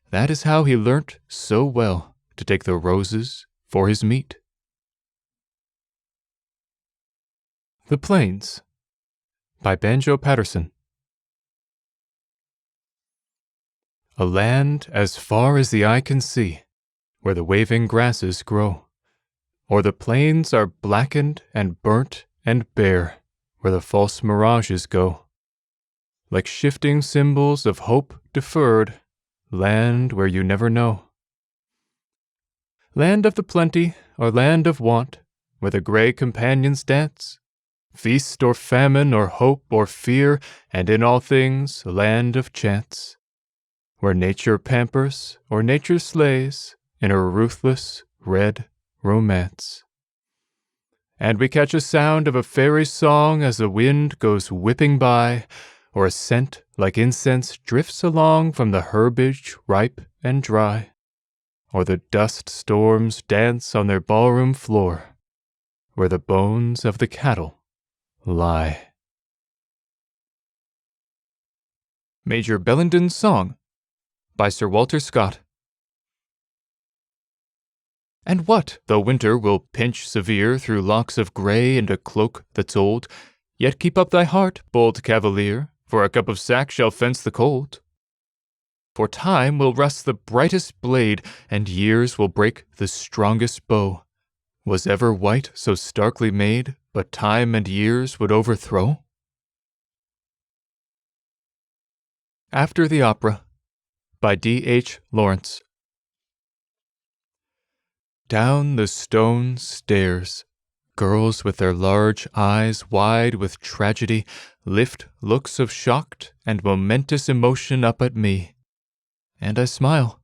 that is how he learnt so well to take the roses for his meat. The Plains by Banjo Patterson. A land as far as the eye can see, where the waving grasses grow, or the plains are blackened and burnt and bare, where the false mirages go. Like shifting symbols of hope deferred, land where you never know. Land of the plenty, or land of want, where the gray companions dance, feast or famine or hope or fear, and in all things, land of chance, where nature pampers or nature slays in her ruthless red romance. And we catch a sound of a fairy song as the wind goes whipping by, or a scent like incense drifts along from the herbage ripe and dry, or the dust storms dance on their ballroom floor, where the bones of the cattle lie. Major Bellenden's Song by Sir Walter Scott. And what, though winter will pinch severe through locks of grey and a cloak that's old, yet keep up thy heart, bold cavalier, for a cup of sack shall fence the cold. For time will rust the brightest blade, and years will break the strongest bow. Was ever white so starkly made, but time and years would overthrow? After the Opera by D.H. Lawrence. Down the stone stairs, girls with their large eyes wide with tragedy lift looks of shocked and momentous emotion up at me, and I smile.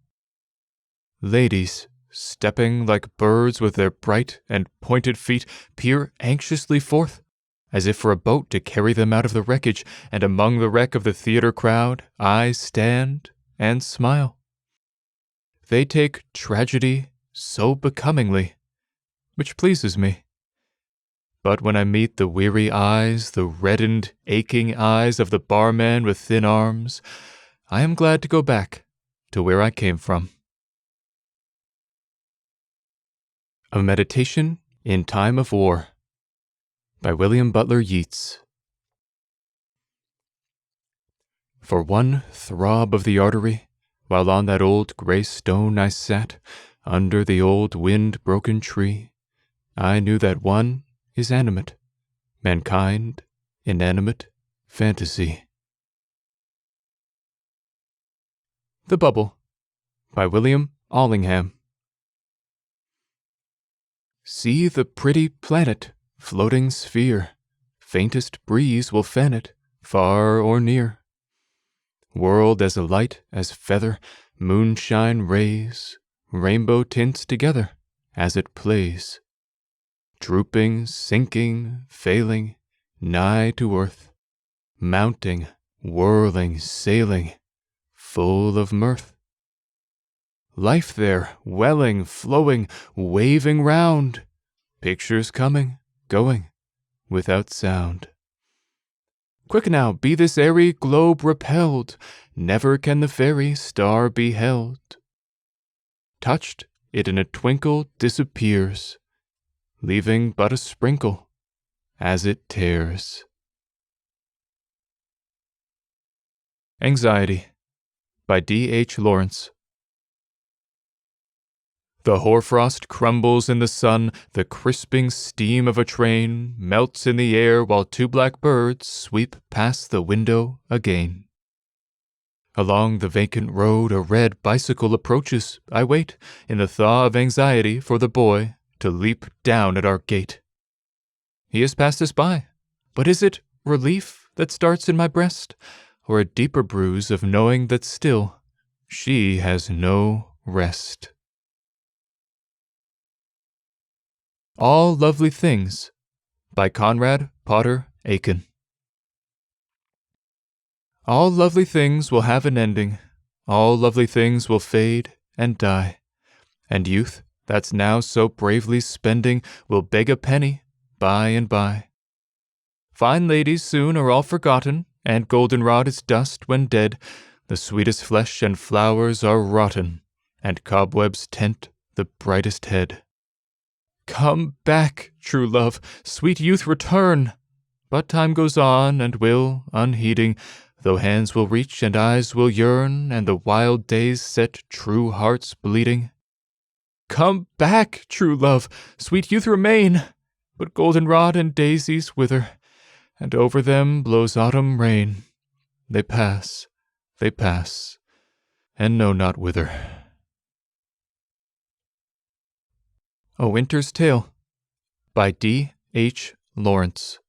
Ladies, stepping like birds with their bright and pointed feet, peer anxiously forth, as if for a boat to carry them out of the wreckage, and among the wreck of the theater crowd I stand and smile. They take tragedy so becomingly, which pleases me. But when I meet the weary eyes, the reddened, aching eyes of the barman with thin arms, I am glad to go back to where I came from. A Meditation in Time of War by William Butler Yeats. For one throb of the artery, while on that old grey stone I sat, under the old wind-broken tree, I knew that one is animate, mankind, inanimate, fantasy. The Bubble by William Allingham. See the pretty planet, floating sphere, faintest breeze will fan it, far or near. Whirled as light as feather, moonshine rays, rainbow tints together as it plays. Drooping, sinking, failing, nigh to earth, mounting, whirling, sailing, full of mirth. Life there, welling, flowing, waving round, pictures coming, going, without sound. Quick now, be this airy globe repelled, never can the fairy star be held. Touched, it in a twinkle disappears, leaving but a sprinkle as it tears. Anxiety by D.H. Lawrence. The hoarfrost crumbles in the sun, the crisping steam of a train melts in the air while two black birds sweep past the window again. Along the vacant road a red bicycle approaches. I wait, in the thaw of anxiety, for the boy to leap down at our gate. He has passed us by, but is it relief that starts in my breast, or a deeper bruise of knowing that still she has no rest? All Lovely Things by Conrad Potter Aiken. All lovely things will have an ending, all lovely things will fade and die, and youth, that's now so bravely spending, will beg a penny by and by. Fine ladies soon are all forgotten, and goldenrod is dust when dead, the sweetest flesh and flowers are rotten, and cobwebs tent the brightest head. Come back, true love, sweet youth, return! But time goes on, and will, unheeding, though hands will reach and eyes will yearn, and the wild days set true hearts bleeding. Come back, true love, sweet youth, remain! But goldenrod and daisies wither, and over them blows autumn rain. They pass, and know not whither. A Winter's Tale by D.H. Lawrence.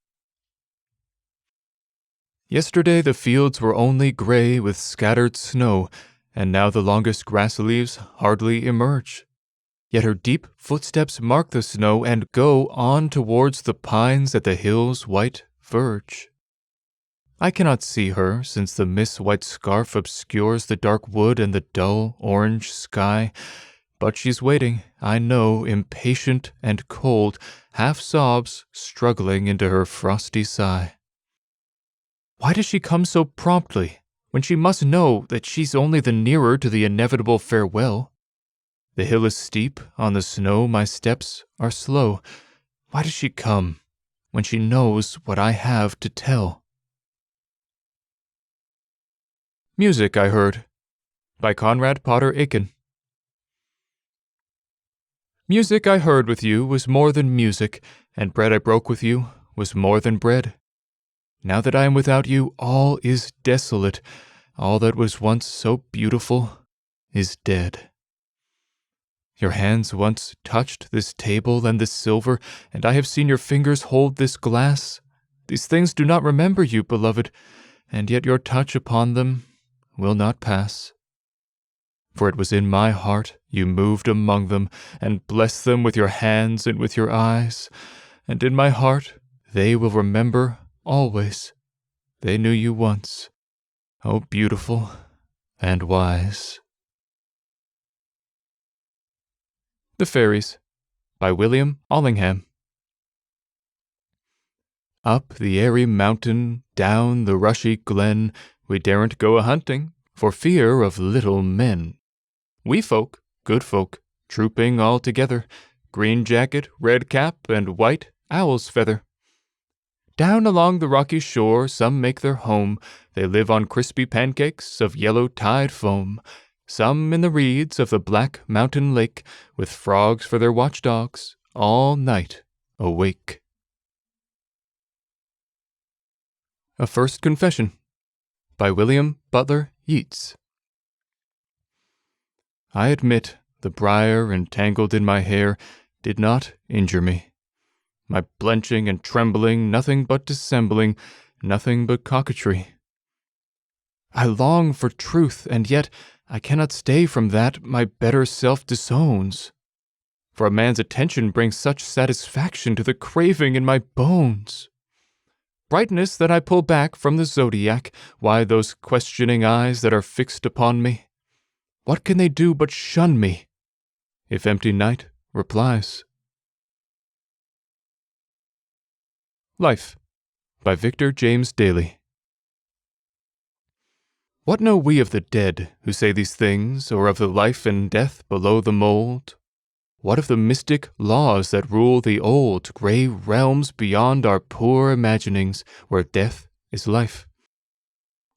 Yesterday the fields were only gray with scattered snow, and now the longest grass leaves hardly emerge. Yet her deep footsteps mark the snow and go on towards the pines at the hill's white verge. I cannot see her, since the mist-white scarf obscures the dark wood and the dull orange sky, but she's waiting, I know, impatient and cold, half sobs struggling into her frosty sigh. Why does she come so promptly, when she must know that she's only the nearer to the inevitable farewell? The hill is steep, on the snow my steps are slow. Why does she come, when she knows what I have to tell? Music I Heard by Conrad Potter Aiken. Music I heard with you was more than music, and bread I broke with you was more than bread. Now that I am without you, all is desolate. All that was once so beautiful is dead. Your hands once touched this table and this silver, and I have seen your fingers hold this glass. These things do not remember you, beloved, and yet your touch upon them will not pass. For it was in my heart you moved among them, and blessed them with your hands and with your eyes, and in my heart they will remember always. They knew you once, oh beautiful and wise. The Fairies by William Allingham. Up the airy mountain, down the rushy glen, we daren't go a-hunting, for fear of little men. Wee folk, good folk, trooping all together, green jacket, red cap, and white owl's feather. Down along the rocky shore some make their home, they live on crispy pancakes of yellow tide foam, some in the reeds of the black mountain lake, with frogs for their watchdogs, all night awake. A First Confession by William Butler Yeats. I admit the briar entangled in my hair did not injure me. My blenching and trembling, nothing but dissembling, nothing but coquetry. I long for truth, and yet I cannot stay from that my better self disowns. For a man's attention brings such satisfaction to the craving in my bones. Brightness that I pull back from the zodiac, why those questioning eyes that are fixed upon me? What can they do but shun me, if empty night replies? Life by Victor James Daly. What know we of the dead who say these things, or of the life and death below the mold? What of the mystic laws that rule the old gray realms beyond our poor imaginings, where death is life?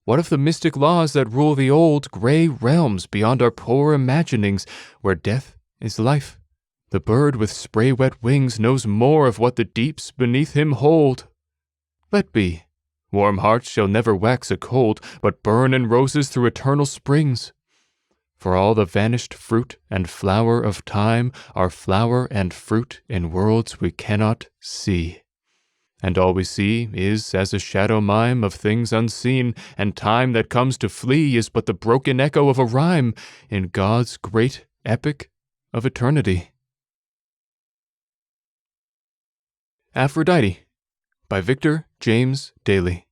What of the mystic laws that rule the old, grey realms beyond our poor imaginings, where death is life? The bird with spray-wet wings knows more of what the deeps beneath him hold. Let be. Warm hearts shall never wax a cold, but burn in roses through eternal springs. For all the vanished fruit and flower of time are flower and fruit in worlds we cannot see. And all we see is as a shadow mime of things unseen, and time that comes to flee is but the broken echo of a rhyme in God's great epic of eternity. Aphrodite by Victor James Daly.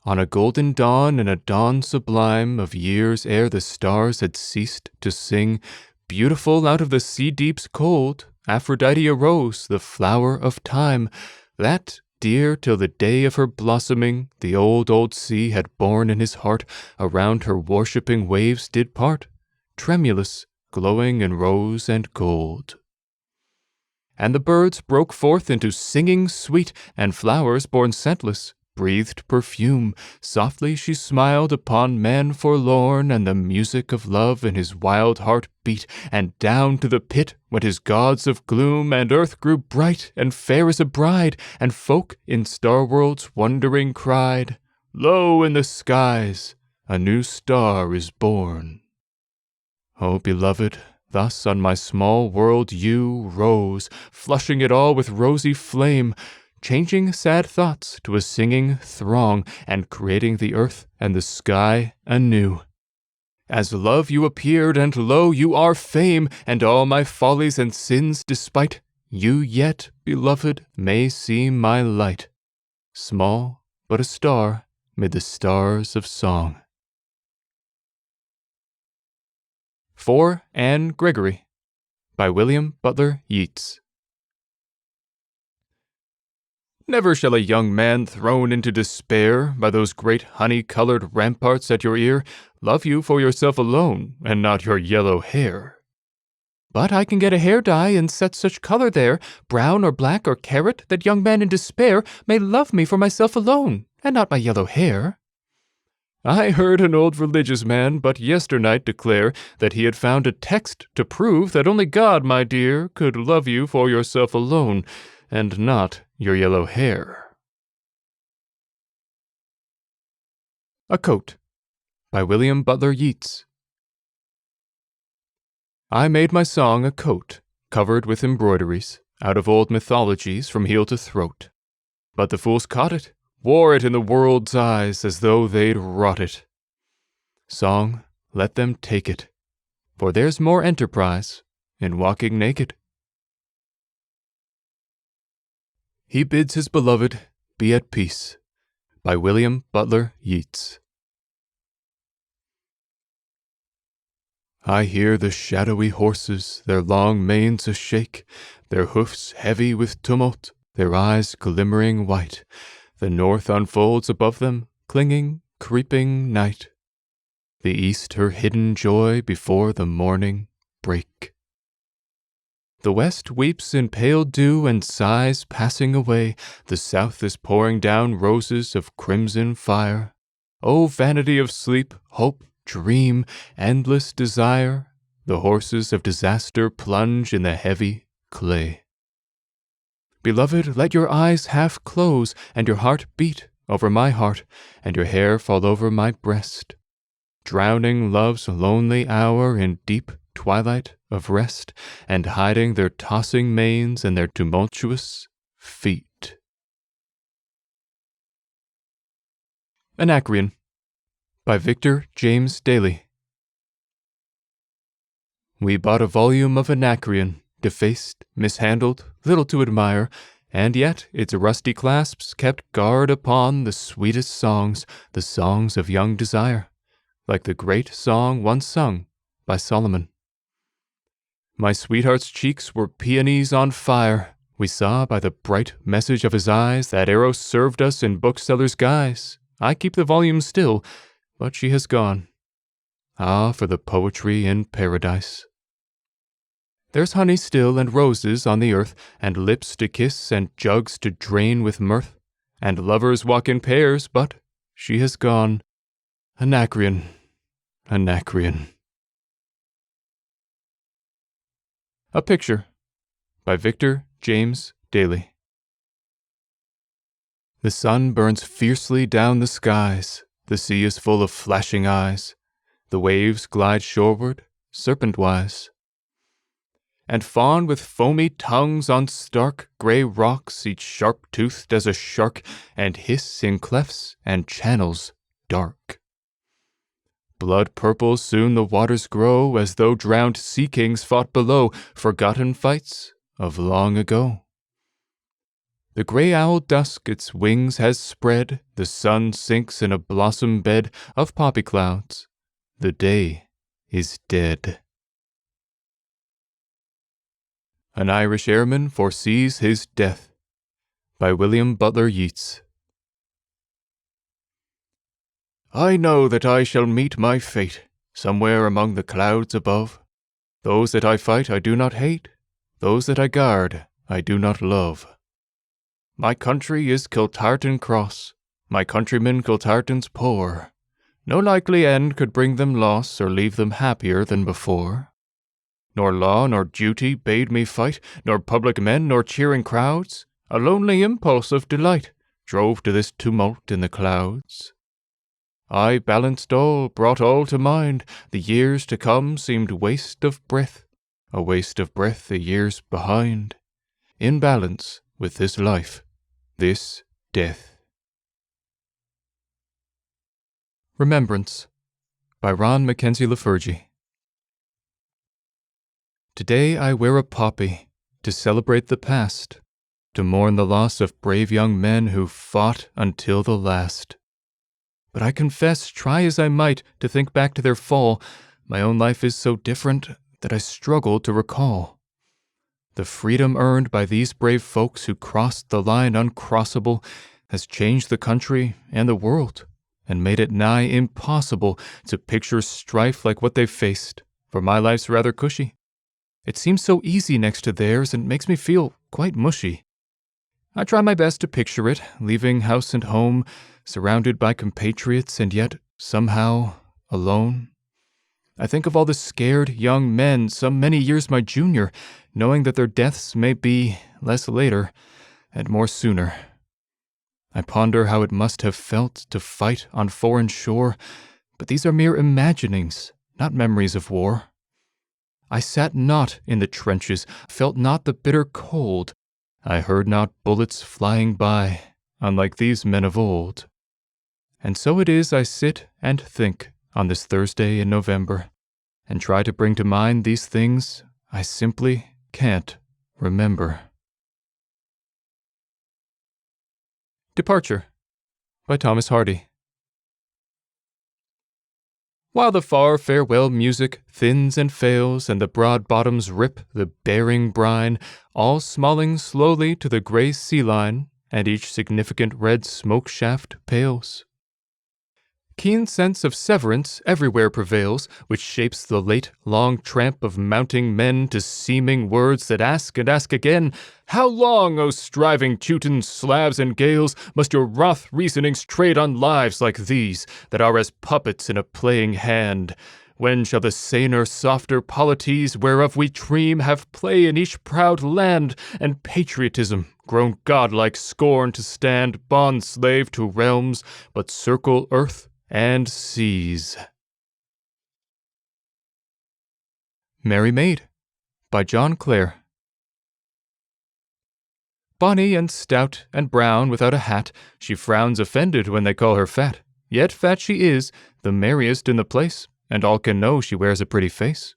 On a golden dawn, in a dawn sublime of years ere the stars had ceased to sing, beautiful out of the sea deep's cold, Aphrodite arose, the flower of time, that, dear till the day of her blossoming, the old sea had borne in his heart, around her worshipping waves did part, tremulous, glowing in rose and gold. And the birds broke forth into singing sweet, and flowers born scentless breathed perfume. Softly she smiled upon man forlorn, and the music of love in his wild heart beat, and down to the pit went his gods of gloom, and earth grew bright and fair as a bride, and folk in star-worlds wondering cried, "Lo, in the skies a new star is born." O beloved, thus on my small world you rose, flushing it all with rosy flame, changing sad thoughts to a singing throng, and creating the earth and the sky anew. As love you appeared, and lo, you are fame, and all my follies and sins despite, you yet, beloved, may seem my light, small but a star mid the stars of song. For Anne Gregory by William Butler Yeats. Never shall a young man thrown into despair by those great honey-colored ramparts at your ear love you for yourself alone, and not your yellow hair. But I can get a hair dye and set such color there, brown or black or carrot, that young man in despair may love me for myself alone, and not my yellow hair. I heard an old religious man but yesternight declare that he had found a text to prove that only God, my dear, could love you for yourself alone, and not your yellow hair. A Coat by William Butler Yeats. I made my song a coat, covered with embroideries, out of old mythologies from heel to throat. But the fools caught it, wore it in the world's eyes as though they'd wrought it. Song, let them take it, for there's more enterprise in walking naked. He bids his beloved be at peace by William Butler Yeats. I hear the shadowy horses, their long manes a-shake, their hoofs heavy with tumult, their eyes glimmering white. The north unfolds above them, clinging, creeping night. The east her hidden joy before the morning break. The west weeps in pale dew and sighs passing away. The south is pouring down roses of crimson fire. O vanity of sleep, hope, dream, endless desire, the horses of disaster plunge in the heavy clay. Beloved, let your eyes half close, and your heart beat over my heart, and your hair fall over my breast, drowning love's lonely hour in deep twilight of rest, and hiding their tossing manes and their tumultuous feet. Anacreon by Victor James Daly. We bought a volume of Anacreon, defaced, mishandled, little to admire, and yet its rusty clasps kept guard upon the sweetest songs, the songs of young desire, like the great song once sung by Solomon. My sweetheart's cheeks were peonies on fire. We saw by the bright message of his eyes that Eros served us in bookseller's guise. I keep the volume still, but she has gone. Ah, for the poetry in paradise. There's honey still and roses on the earth, and lips to kiss and jugs to drain with mirth, and lovers walk in pairs, but she has gone. Anacreon, Anacreon. A Picture by Victor James Daly. The sun burns fiercely down the skies, the sea is full of flashing eyes, the waves glide shoreward, serpent-wise, and fawn with foamy tongues on stark grey rocks, each sharp-toothed as a shark, and hiss in clefts and channels dark. Blood-purple soon the waters grow, as though drowned sea-kings fought below, forgotten fights of long ago. The grey owl dusk its wings has spread, the sun sinks in a blossom bed of poppy clouds, the day is dead. An Irish Airman Foresees His Death by William Butler Yeats. I know that I shall meet my fate, somewhere among the clouds above. Those that I fight I do not hate, those that I guard I do not love. My country is Kiltartan Cross, my countrymen Kiltartans poor. No likely end could bring them loss or leave them happier than before. Nor law nor duty bade me fight, nor public men nor cheering crowds. A lonely impulse of delight drove to this tumult in the clouds. I balanced all, brought all to mind. The years to come seemed waste of breath, a waste of breath the years behind. In balance with this life, this death. Remembrance by Ron Mackenzie Lafergie. Today I wear a poppy to celebrate the past, to mourn the loss of brave young men who fought until the last. But I confess, try as I might to think back to their fall, my own life is so different that I struggle to recall. The freedom earned by these brave folks who crossed the line uncrossable has changed the country and the world, and made it nigh impossible to picture strife like what they've faced, for my life's rather cushy. It seems so easy next to theirs and makes me feel quite mushy. I try my best to picture it, leaving house and home, surrounded by compatriots and yet, somehow, alone. I think of all the scared young men, some many years my junior, knowing that their deaths may be less later and more sooner. I ponder how it must have felt to fight on foreign shore, but these are mere imaginings, not memories of war. I sat not in the trenches, felt not the bitter cold. I heard not bullets flying by, unlike these men of old. And so it is I sit and think on this Thursday in November, and try to bring to mind these things I simply can't remember. Departure by Thomas Hardy. While the far farewell music thins and fails, and the broad bottoms rip the bearing brine, all smalling slowly to the grey sea line, and each significant red smoke shaft pales. Keen sense of severance everywhere prevails, which shapes the late, long tramp of mounting men to seeming words that ask and ask again, how long, O striving Teutons, Slavs, and Gales, must your wroth reasonings trade on lives like these, that are as puppets in a playing hand? When shall the saner, softer polities, whereof we dream, have play in each proud land, and patriotism, grown godlike, scorn to stand bond-slave to realms, but circle earth and seas? Merry Maid by John Clare. Bonny and stout and brown without a hat, she frowns offended when they call her fat. Yet fat she is, the merriest in the place, and all can know she wears a pretty face.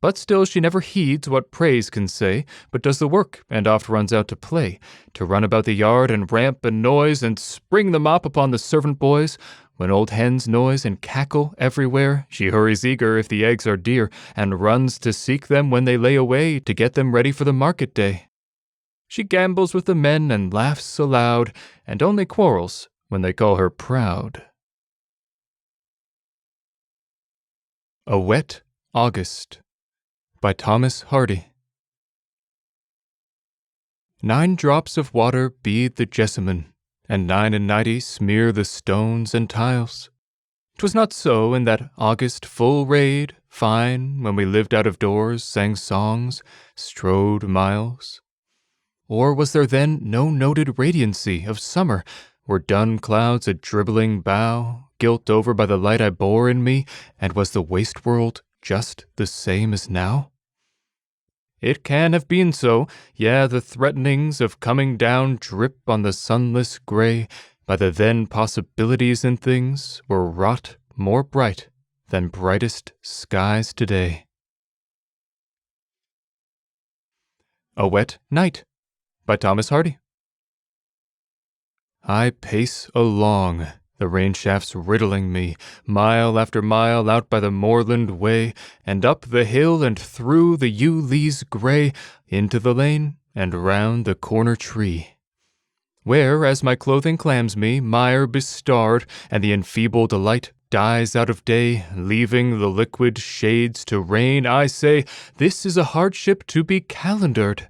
But still she never heeds what praise can say, but does the work, and oft runs out to play, to run about the yard and ramp and noise, and spring the mop upon the servant boys. When old hens noise and cackle everywhere, she hurries eager if the eggs are dear, and runs to seek them when they lay away, to get them ready for the market day. She gambols with the men and laughs aloud, and only quarrels when they call her proud. A Wet August by Thomas Hardy. 9 drops of water bead the jessamine, and 99 smear the stones and tiles. 'Twas not so in that August full rayed, fine, when we lived out of doors, sang songs, strode miles. Or was there then no noted radiancy of summer, were dun clouds a dribbling bough, gilt over by the light I bore in me, and was the waste world just the same as now? It can have been so, the threatenings of coming down drip on the sunless gray, by the then possibilities in things were wrought more bright than brightest skies today. A Wet Night by Thomas Hardy. I pace along, the rain shafts riddling me, mile after mile out by the moorland way, and up the hill and through the yew leaves gray, into the lane and round the corner tree, where, as my clothing clams me, mire bestarred, and the enfeebled light dies out of day, leaving the liquid shades to rain, I say, this is a hardship to be calendared.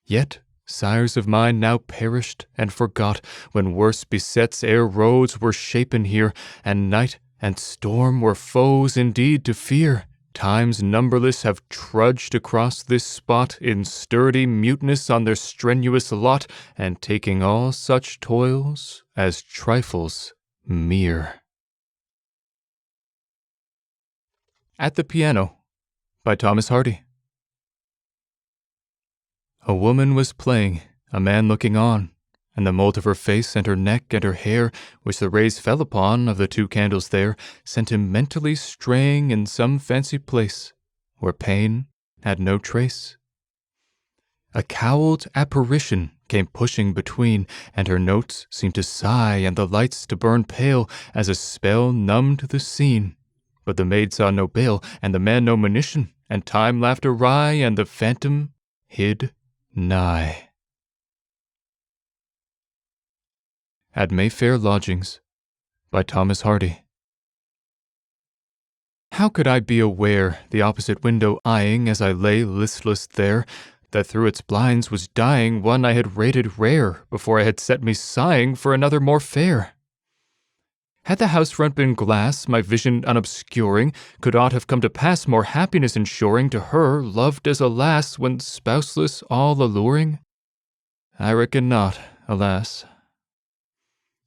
Yet sires of mine now perished and forgot, when worse besets ere roads were shapen here, and night and storm were foes indeed to fear. Times numberless have trudged across this spot in sturdy muteness on their strenuous lot, and taking all such toils as trifles mere. At the Piano by Thomas Hardy. A woman was playing, a man looking on, and the mould of her face and her neck and her hair, which the rays fell upon of the 2 candles there, sent him mentally straying in some fancy place, where pain had no trace. A cowled apparition came pushing between, and her notes seemed to sigh and the lights to burn pale, as a spell numbed the scene. But the maid saw no bale, and the man no monition, and time laughed awry, and the phantom hid nigh. At Mayfair Lodgings by Thomas Hardy. How could I be aware, the opposite window eyeing as I lay listless there, that through its blinds was dying one I had rated rare, before I had set me sighing for another more fair? Had the house front been glass, my vision unobscuring, could aught have come to pass more happiness ensuring to her, loved as a lass, when spouseless all alluring? I reckon not, alas.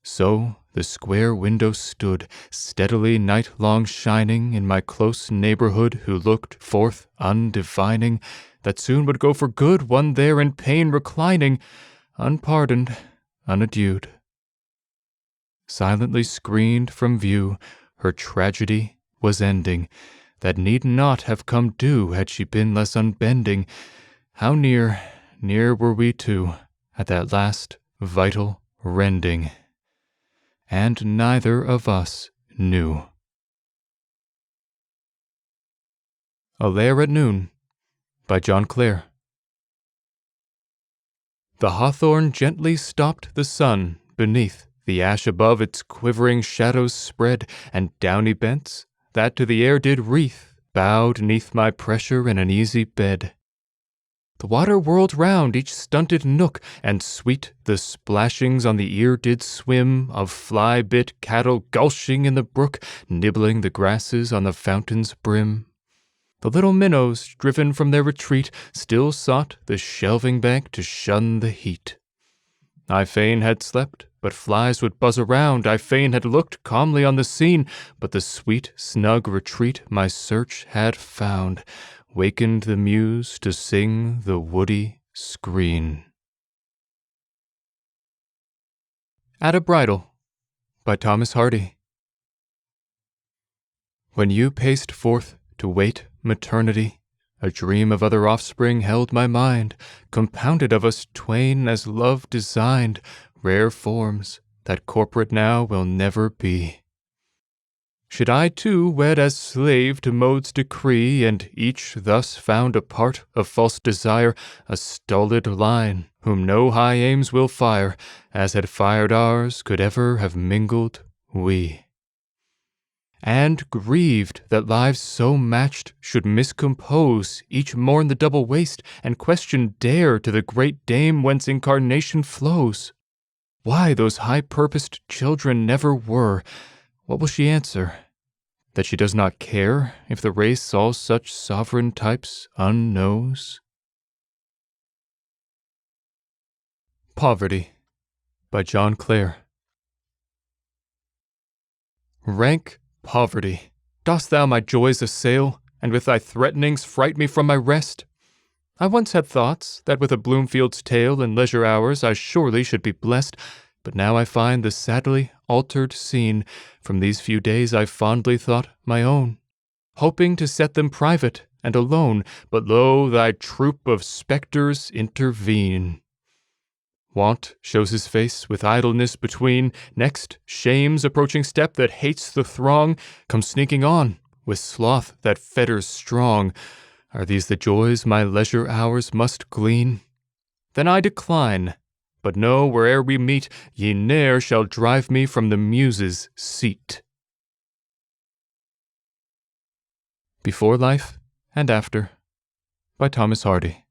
So the square window stood, steadily night-long shining in my close neighborhood, who looked forth undivining, that soon would go for good, one there in pain reclining, unpardoned, unadieued. Silently screened from view, her tragedy was ending, that need not have come due had she been less unbending. How near, near were we two, at that last vital rending, and neither of us knew. A Lair at Noon by John Clare. The hawthorn gently stopped the sun beneath, the ash above its quivering shadows spread, and downy bents, that to the air did wreath, bowed neath my pressure in an easy bed. The water whirled round each stunted nook, and sweet the splashings on the ear did swim, of fly-bit cattle gulching in the brook, nibbling the grasses on the fountain's brim. The little minnows, driven from their retreat, still sought the shelving bank to shun the heat. I fain had slept, but flies would buzz around. I fain had looked calmly on the scene, but the sweet, snug retreat my search had found wakened the muse to sing the woody screen. At a Bridal by Thomas Hardy. When you paced forth to wait maternity, a dream of other offspring held my mind, compounded of us twain as love designed, rare forms that corporate now will never be. Should I too wed as slave to mode's decree, and each thus found a part of false desire, a stolid line, whom no high aims will fire, as had fired ours, could ever have mingled we? And grieved that lives so matched should miscompose, each mourn the double waste, and question dare to the great dame whence incarnation flows. Why those high-purposed children never were? What will she answer? That she does not care if the race all such sovereign types unknows? Poverty by John Clare. Rank poverty, dost thou my joys assail, and with thy threatenings fright me from my rest? I once had thoughts that with a Bloomfield's tale in leisure hours I surely should be blessed, but now I find the sadly altered scene from these few days I fondly thought my own, hoping to set them private and alone, but lo, thy troop of spectres intervene. Want shows his face with idleness between. Next, shame's approaching step that hates the throng comes sneaking on, with sloth that fetters strong. Are these the joys my leisure hours must glean? Then I decline, but know where'er we meet, ye ne'er shall drive me from the Muses' seat. Before Life and After by Thomas Hardy.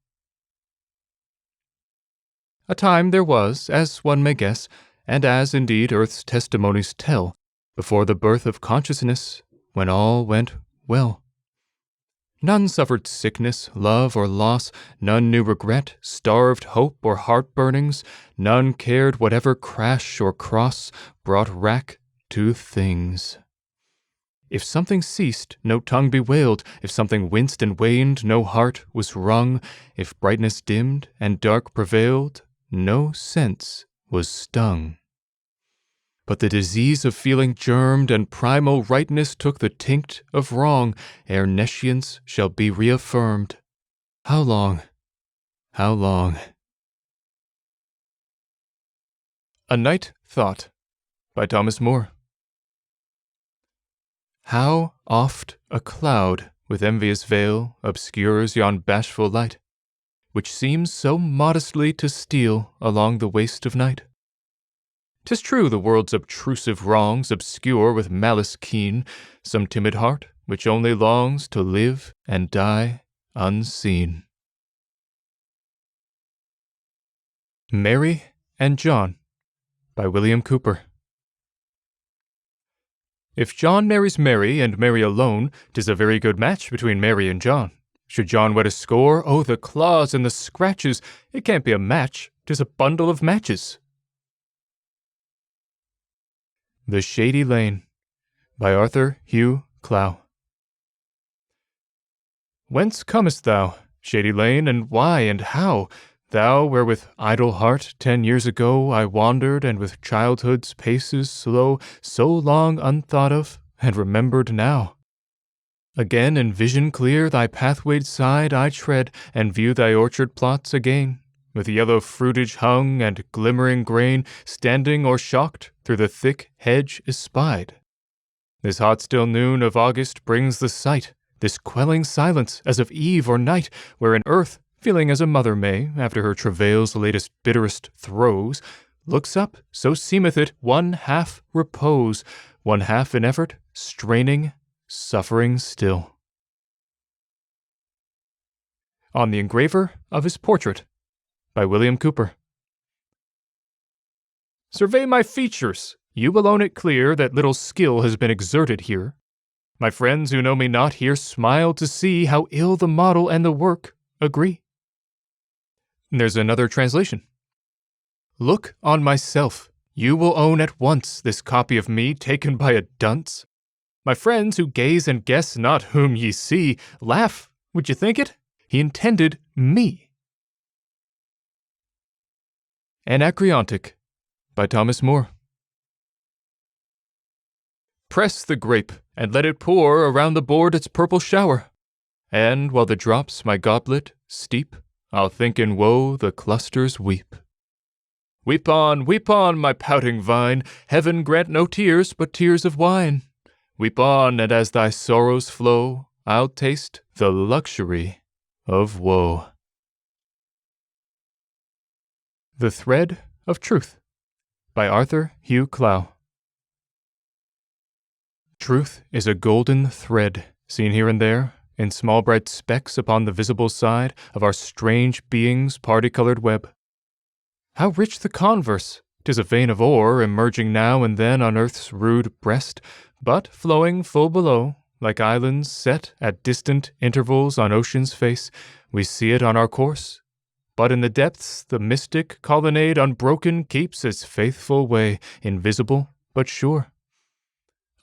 A time there was, as one may guess, and as indeed earth's testimonies tell, before the birth of consciousness, when all went well. None suffered sickness, love, or loss, none knew regret, starved hope, or heart-burnings, none cared whatever crash or cross brought wrack to things. If something ceased, no tongue bewailed. If something winced and waned, no heart was wrung. If brightness dimmed and dark prevailed, no sense was stung. But the disease of feeling germed, and primal rightness took the tinct of wrong, ere nescience shall be reaffirmed. How long? How long? A Night Thought by Thomas Moore. How oft a cloud with envious veil obscures yon bashful light, which seems so modestly to steal along the waste of night. 'Tis true the world's obtrusive wrongs obscure with malice keen some timid heart which only longs to live and die unseen. Mary and John by William Cooper. If John marries Mary and Mary alone, 'tis a very good match between Mary and John. Should John wed a score, oh, the claws and the scratches, it can't be a match, 'tis a bundle of matches. The Shady Lane by Arthur Hugh Clow. Whence comest thou, Shady Lane, and why and how? Thou, where with idle heart 10 years ago I wandered, and with childhood's paces slow, so long unthought of and remembered now. Again in vision clear thy pathwayed side I tread, and view thy orchard plots again, with yellow fruitage hung and glimmering grain, standing or shocked through the thick hedge espied. This hot still noon of August brings the sight, this quelling silence as of eve or night, wherein earth, feeling as a mother may, after her travail's latest bitterest throes, looks up, so seemeth it, one half repose, one half in effort, straining, suffering still. On the Engraver of his Portrait by William Cooper. Survey my features. You will own it clear that little skill has been exerted here. My friends who know me not here smile to see how ill the model and the work agree. There's another translation. Look on myself. You will own at once this copy of me taken by a dunce. My friends who gaze and guess not whom ye see, laugh, would you think it? He intended me. Anacreontic by Thomas Moore. Press the grape, and let it pour around the board its purple shower, and while the drops my goblet steep, I'll think in woe the clusters weep. Weep on, my pouting vine, heaven grant no tears but tears of wine. Weep on, and as thy sorrows flow, I'll taste the luxury of woe. The Thread of Truth by Arthur Hugh Clow. Truth is a golden thread, seen here and there, in small bright specks upon the visible side of our strange being's party-colored web. How rich the converse, 'Tis a vein of ore emerging now and then on earth's rude breast, but flowing full below, like islands set at distant intervals on ocean's face, we see it on our course. But in the depths the mystic colonnade unbroken keeps its faithful way, invisible but sure.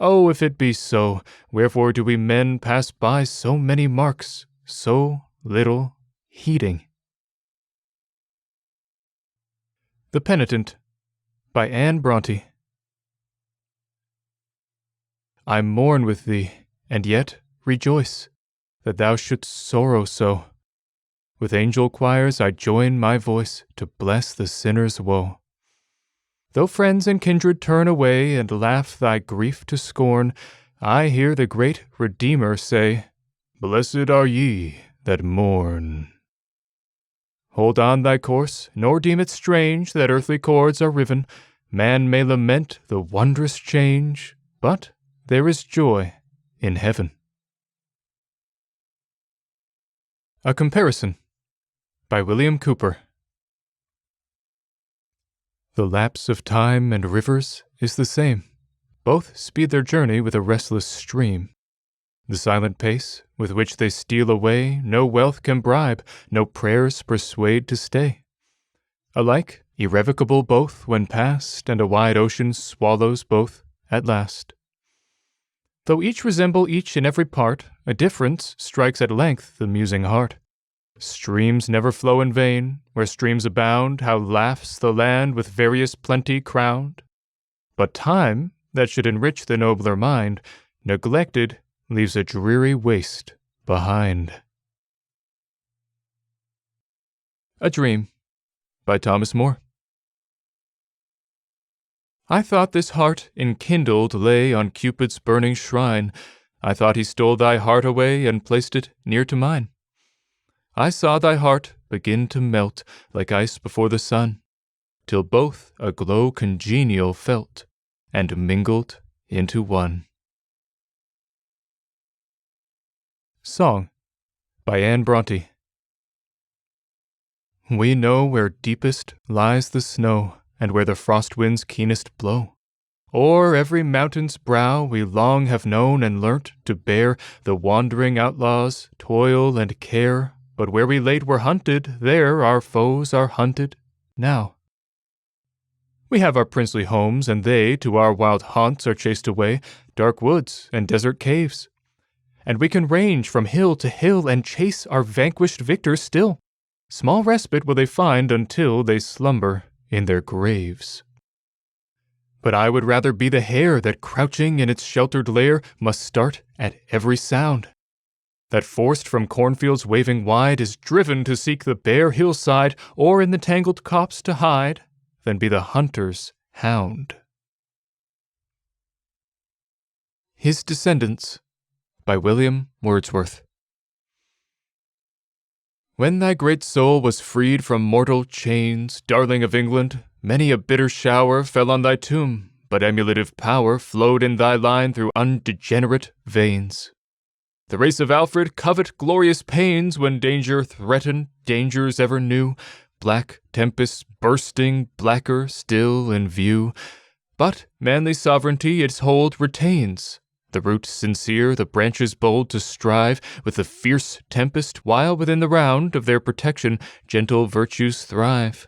Oh, if it be so, wherefore do we men pass by so many marks, so little heeding? The Penitent by Anne Bronte. I mourn with thee, and yet rejoice, that thou shouldst sorrow so. With angel choirs I join my voice to bless the sinner's woe. Though friends and kindred turn away and laugh thy grief to scorn, I hear the great Redeemer say, Blessed are ye that mourn. Hold on thy course, nor deem it strange that earthly cords are riven. Man may lament the wondrous change, but there is joy in heaven. A Comparison by William Cowper. The lapse of time and rivers is the same. Both speed their journey with a restless stream. The silent pace with which they steal away, no wealth can bribe, no prayers persuade to stay. Alike irrevocable both when past, and a wide ocean swallows both at last. Though each resemble each in every part, a difference strikes at length the musing heart. Streams never flow in vain, where streams abound, how laughs the land with various plenty crowned. But time, that should enrich the nobler mind, neglected, leaves a dreary waste behind. A Dream by Thomas Moore. I thought this heart enkindled lay on Cupid's burning shrine. I thought he stole thy heart away and placed it near to mine. I saw thy heart begin to melt like ice before the sun, till both a glow congenial felt, and mingled into one. Song by Anne Bronte. We know where deepest lies the snow, and where the frost winds keenest blow. O'er every mountain's brow we long have known and learnt to bear the wandering outlaws' toil and care. But where we late were hunted, there our foes are hunted now. We have our princely homes, and they to our wild haunts are chased away, dark woods and desert caves. And we can range from hill to hill and chase our vanquished victors still. Small respite will they find until they slumber in their graves. But I would rather be the hare that, crouching in its sheltered lair, must start at every sound. That forced from cornfields waving wide is driven to seek the bare hillside, or in the tangled copse to hide, than be the hunter's hound. His Descendants by William Wordsworth. When thy great soul was freed from mortal chains, darling of England, many a bitter shower fell on thy tomb, but emulative power flowed in thy line through undegenerate veins. The race of Alfred covet glorious pains when danger threatened dangers ever new, black tempests bursting blacker still in view. But manly sovereignty its hold retains, the root sincere, the branches bold to strive with the fierce tempest, while within the round of their protection gentle virtues thrive.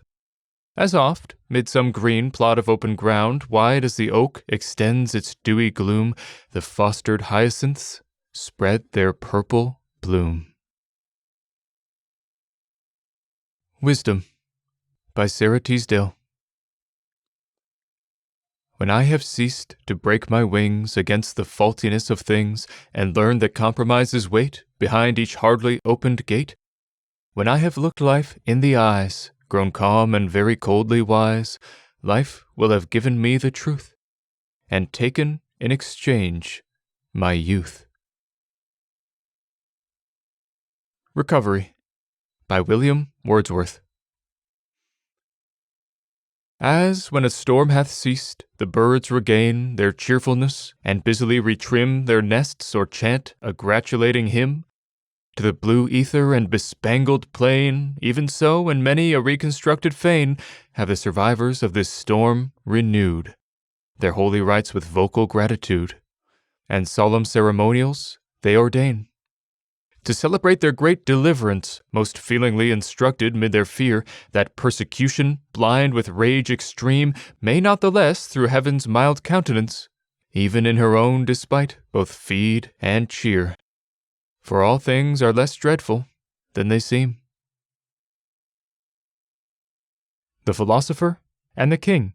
As oft, mid some green plot of open ground, wide as the oak extends its dewy gloom, the fostered hyacinths spread their purple bloom. Wisdom by Sarah Teasdale. When I have ceased to break my wings against the faultiness of things, and learned that compromises wait behind each hardly opened gate, when I have looked life in the eyes, grown calm and very coldly wise, life will have given me the truth, and taken in exchange my youth. Recovery by William Wordsworth. As when a storm hath ceased, the birds regain their cheerfulness, and busily retrim their nests or chant a gratulating hymn, to the blue ether and bespangled plain, even so in many a reconstructed fane have the survivors of this storm renewed their holy rites with vocal gratitude, and solemn ceremonials they ordain. To celebrate their great deliverance, most feelingly instructed mid their fear, that persecution, blind with rage extreme, may not the less, through heaven's mild countenance, even in her own despite, both feed and cheer. For all things are less dreadful than they seem. The Philosopher and the King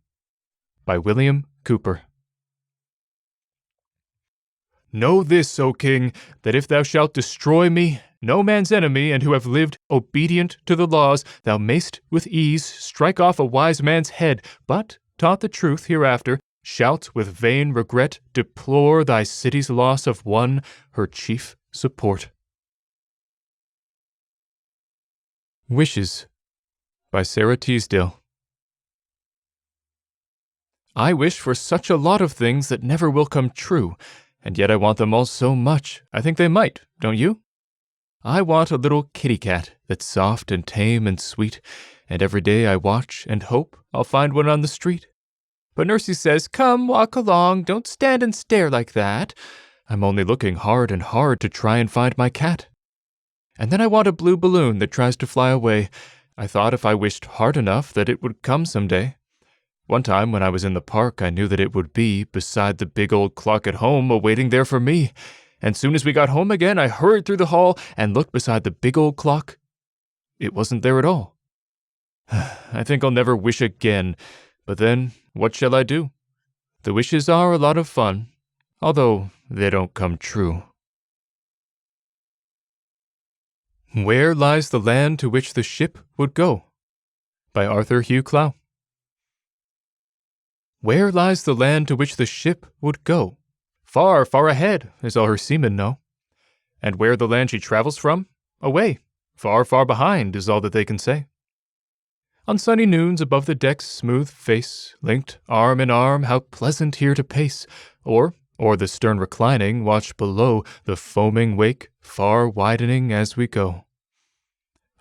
by William Cowper. Know this, O king, that if thou shalt destroy me, no man's enemy, and who have lived obedient to the laws, thou mayst with ease strike off a wise man's head, but, taught the truth hereafter, shalt with vain regret deplore thy city's loss of one, her chief support. Wishes by Sarah Teasdale. I wish for such a lot of things that never will come true, and yet I want them all so much, I think they might, don't you? I want a little kitty cat that's soft and tame and sweet, and every day I watch and hope I'll find one on the street. But Nursey says, come, walk along, don't stand and stare like that. I'm only looking hard and hard to try and find my cat. And then I want a blue balloon that tries to fly away. I thought if I wished hard enough that it would come someday. One time when I was in the park, I knew that it would be beside the big old clock at home, awaiting there for me. And soon as we got home again, I hurried through the hall and looked beside the big old clock. It wasn't there at all. I think I'll never wish again, but then, what shall I do? The wishes are a lot of fun, although they don't come true. Where lies the land to which the ship would go? By Arthur Hugh Clow. Where lies the land to which the ship would go? Far, far ahead, as all her seamen know. And where the land she travels from? Away, far, far behind, is all that they can say. On sunny noons above the deck's smooth face, linked arm in arm, how pleasant here to pace, or the stern reclining, watch below the foaming wake, far widening as we go.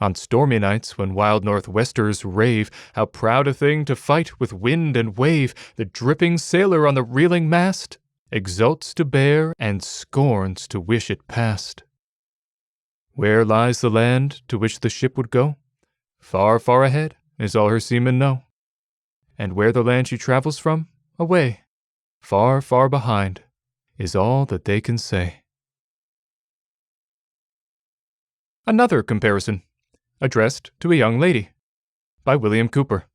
On stormy nights, when wild northwesters rave, how proud a thing to fight with wind and wave, the dripping sailor on the reeling mast exults to bear and scorns to wish it past. Where lies the land to which the ship would go? Far, far ahead, is all her seamen know. And where the land she travels from? Away, far, far behind, is all that they can say. Another comparison, addressed to a young lady, by William Cowper.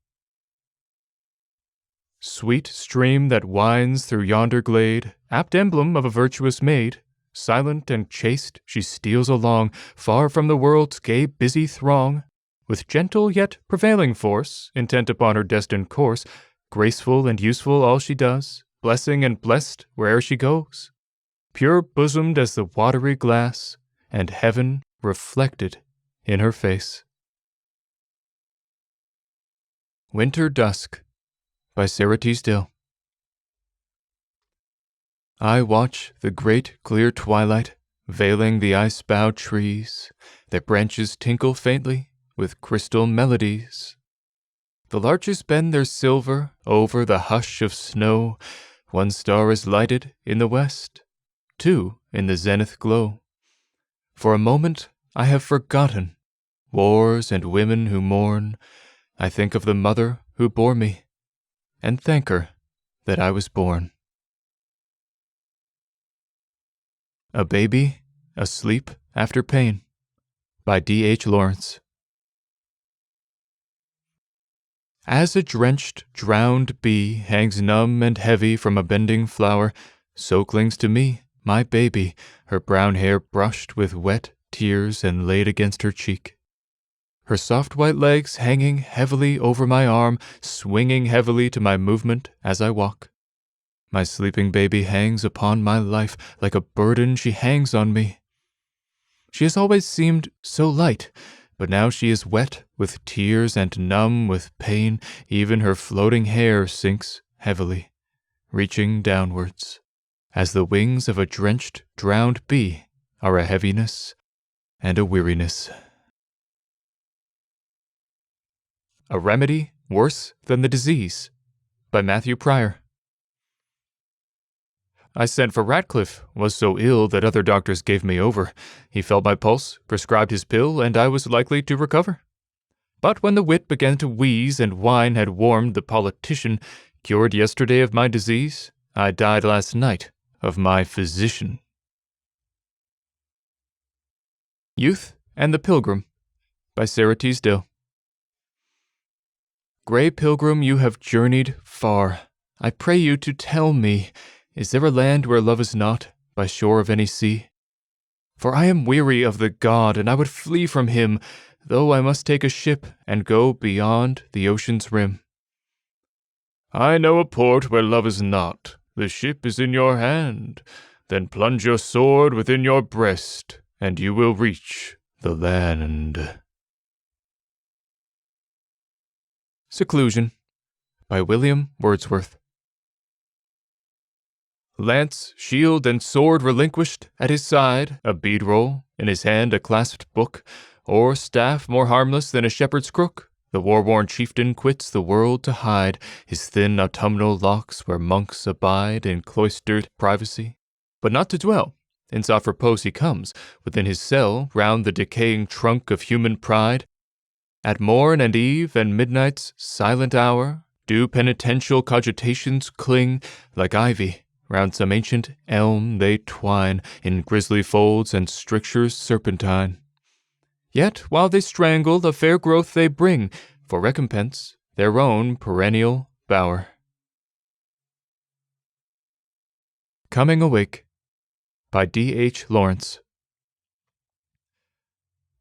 Sweet stream that winds through yonder glade, apt emblem of a virtuous maid, silent and chaste she steals along, far from the world's gay busy throng, with gentle yet prevailing force, intent upon her destined course, graceful and useful all she does, blessing and blessed where'er she goes, pure-bosomed as the watery glass, and heaven reflected in her face. Winter Dusk by Sarah Teasdale. I watch the great clear twilight veiling the ice-bound trees, their branches tinkle faintly with crystal melodies. The larches bend their silver over the hush of snow. One star is lighted in the west, two in the zenith glow. For a moment I have forgotten wars and women who mourn. I think of the mother who bore me, and thank her that I was born. A Baby Asleep After Pain by D.H. Lawrence. As a drenched, drowned bee hangs numb and heavy from a bending flower, so clings to me my baby, her brown hair brushed with wet tears and laid against her cheek. Her soft white legs hanging heavily over my arm, swinging heavily to my movement as I walk. My sleeping baby hangs upon my life, like a burden she hangs on me. She has always seemed so light, but now she is wet with tears and numb with pain. Even her floating hair sinks heavily, reaching downwards, as the wings of a drenched, drowned bee are a heaviness, and a weariness. A Remedy Worse Than the Disease by Matthew Prior. I sent for Ratcliffe, was so ill that other doctors gave me over. He felt my pulse, prescribed his pill, and I was likely to recover. But when the wit began to wheeze and wine had warmed the politician, cured yesterday of my disease, I died last night of my physician. Youth and the Pilgrim by Sarah Teasdale. Grey pilgrim, you have journeyed far. I pray you to tell me, is there a land where love is not, by shore of any sea? For I am weary of the god, and I would flee from him, though I must take a ship and go beyond the ocean's rim. I know a port where love is not. The ship is in your hand. Then plunge your sword within your breast, and you will reach the land. Seclusion by William Wordsworth. Lance, shield, and sword relinquished, at his side a bead-roll, in his hand a clasped book, or staff more harmless than a shepherd's crook, the war-worn chieftain quits the world to hide his thin autumnal locks where monks abide in cloistered privacy, but not to dwell. In soft repose he comes, within his cell, round the decaying trunk of human pride. At morn and eve and midnight's silent hour, do penitential cogitations cling like ivy. Round some ancient elm they twine in grisly folds and strictures serpentine. Yet while they strangle, a fair growth they bring, for recompense, their own perennial bower. Coming Awake by D.H. Lawrence.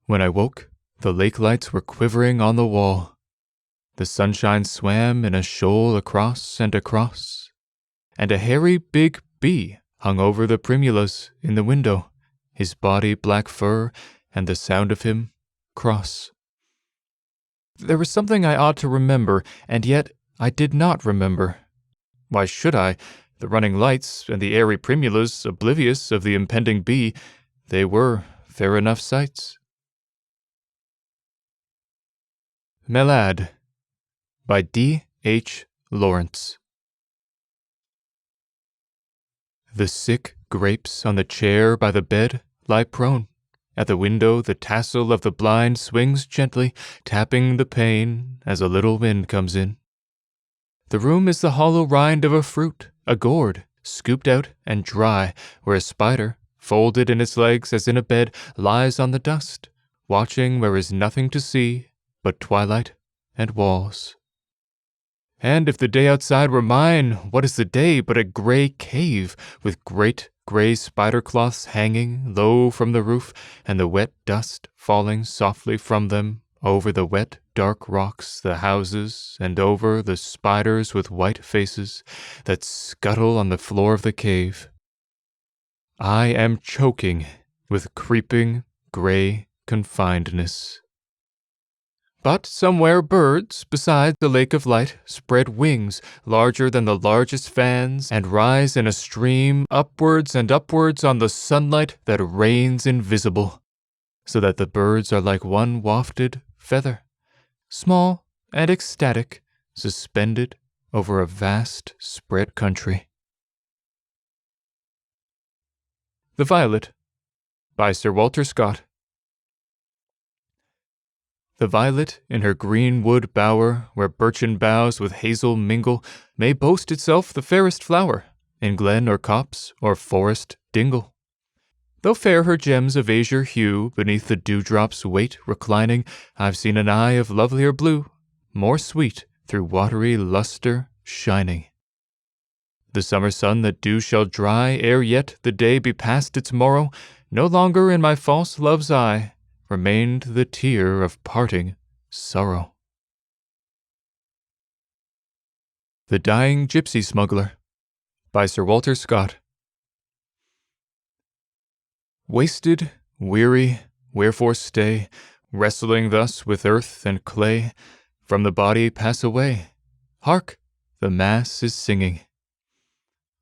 When I woke, the lake lights were quivering on the wall. The sunshine swam in a shoal across and across, and a hairy big bee hung over the primulas in the window, his body black fur, and the sound of him cross. There was something I ought to remember, and yet I did not remember. Why should I? The running lights and the airy primulas, oblivious of the impending bee, they were fair enough sights. Melad by D.H. Lawrence. The sick grapes on the chair by the bed lie prone. At the window the tassel of the blind swings gently, tapping the pane as a little wind comes in. The room is the hollow rind of a fruit, a gourd, scooped out and dry, where a spider, folded in its legs as in a bed, lies on the dust, watching where is nothing to see but twilight and walls. And if the day outside were mine, what is the day but a grey cave, with great grey spider cloths hanging low from the roof, and the wet dust falling softly from them over the wet, dark rocks, the houses, and over the spiders with white faces that scuttle on the floor of the cave. I am choking with creeping grey confinedness. But somewhere birds, beside the lake of light, spread wings larger than the largest fans, and rise in a stream upwards and upwards on the sunlight that reigns invisible, so that the birds are like one wafted feather, small and ecstatic, suspended over a vast spread country. The Violet by Sir Walter Scott. The violet in her green wood bower, where birchen boughs with hazel mingle, may boast itself the fairest flower, in glen or copse or forest dingle. Though fair her gems of azure hue, beneath the dewdrop's weight reclining, I've seen an eye of lovelier blue, more sweet through watery lustre shining. The summer sun that dew shall dry, ere yet the day be past its morrow, no longer in my false love's eye remained the tear of parting sorrow. The Dying Gypsy Smuggler by Sir Walter Scott. Wasted, weary, wherefore stay, wrestling thus with earth and clay? From the body pass away. Hark, the mass is singing.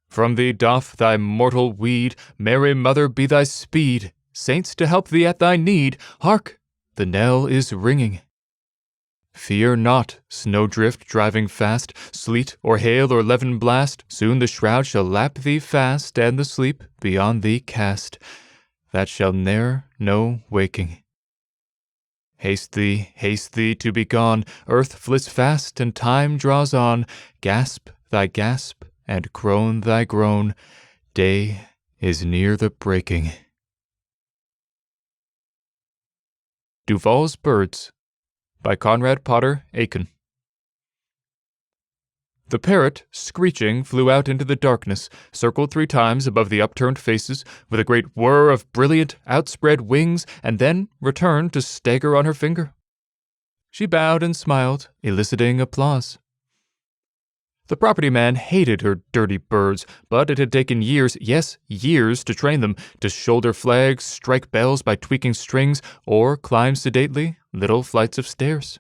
From thee doth thy mortal weed, Mary Mother, be thy speed, saints to help thee at thy need. Hark! The knell is ringing. Fear not, snowdrift driving fast, sleet or hail or levin blast, soon the shroud shall lap thee fast, and the sleep beyond thee cast, that shall ne'er know waking. Haste thee to be gone, earth flits fast and time draws on, gasp thy gasp and groan thy groan, day is near the breaking. Duval's Birds by Conrad Potter Aiken. The parrot, screeching, flew out into the darkness, circled 3 times above the upturned faces, with a great whir of brilliant, outspread wings, and then returned to stagger on her finger. She bowed and smiled, eliciting applause. The property man hated her dirty birds, but it had taken years, yes, years, to train them to shoulder flags, strike bells by tweaking strings, or climb sedately little flights of stairs.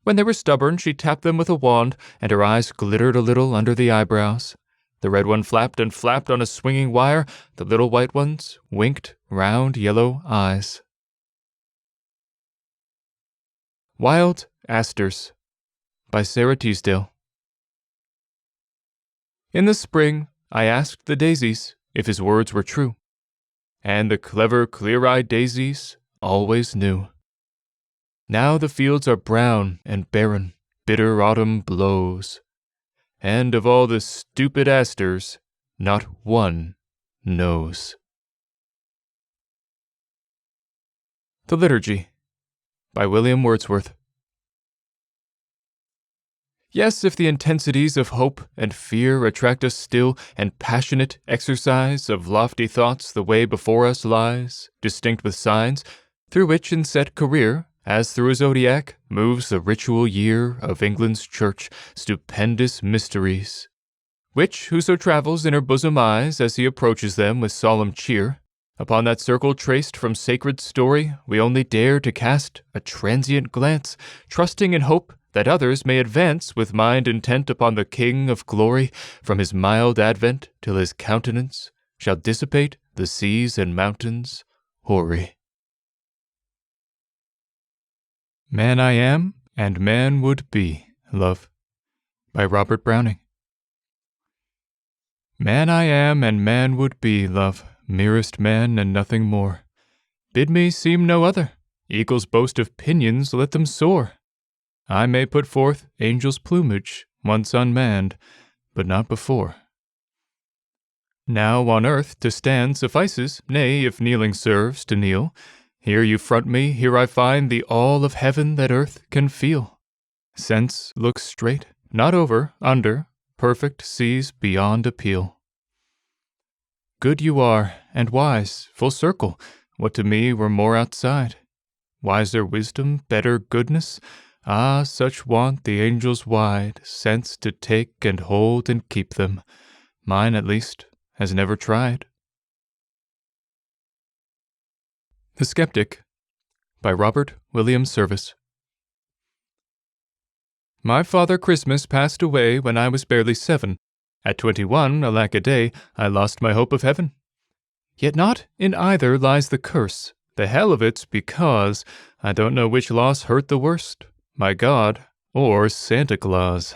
When they were stubborn, she tapped them with a wand, and her eyes glittered a little under the eyebrows. The red one flapped and flapped on a swinging wire, the little white ones winked round yellow eyes. Wild Asters by Sarah Teasdale. In the spring, I asked the daisies if his words were true, and the clever, clear-eyed daisies always knew. Now the fields are brown and barren, bitter autumn blows, and of all the stupid asters, not one knows. The Liturgy by William Wordsworth. Yes, if the intensities of hope and fear attract us still, and passionate exercise of lofty thoughts the way before us lies, distinct with signs, through which in set career, as through a zodiac, moves the ritual year of England's church, stupendous mysteries, which whoso travels in her bosom eyes as he approaches them with solemn cheer, upon that circle traced from sacred story, we only dare to cast a transient glance, trusting in hope that others may advance with mind intent upon the King of glory, from his mild advent till his countenance shall dissipate the seas and mountains hoary. Man I am, and man would be, love, by Robert Browning. Man I am, and man would be, love, merest man and nothing more. Bid me seem no other. Eagles boast of pinions, let them soar. I may put forth angel's plumage, once unmanned, but not before. Now on earth to stand suffices, nay, if kneeling serves, to kneel. Here you front me, here I find the all of heaven that earth can feel. Sense looks straight, not over, under, perfect sees beyond appeal. Good you are, and wise, full circle, what to me were more outside. Wiser wisdom, better goodness, ah, such want the angels wide, sense to take and hold and keep them. Mine, at least, has never tried. The Skeptic by Robert William Service. My father Christmas passed away when I was barely 7. At 21, alack a day, I lost my hope of heaven. Yet not in either lies the curse. The hell of it's because I don't know which loss hurt the worst, my God or Santa Claus.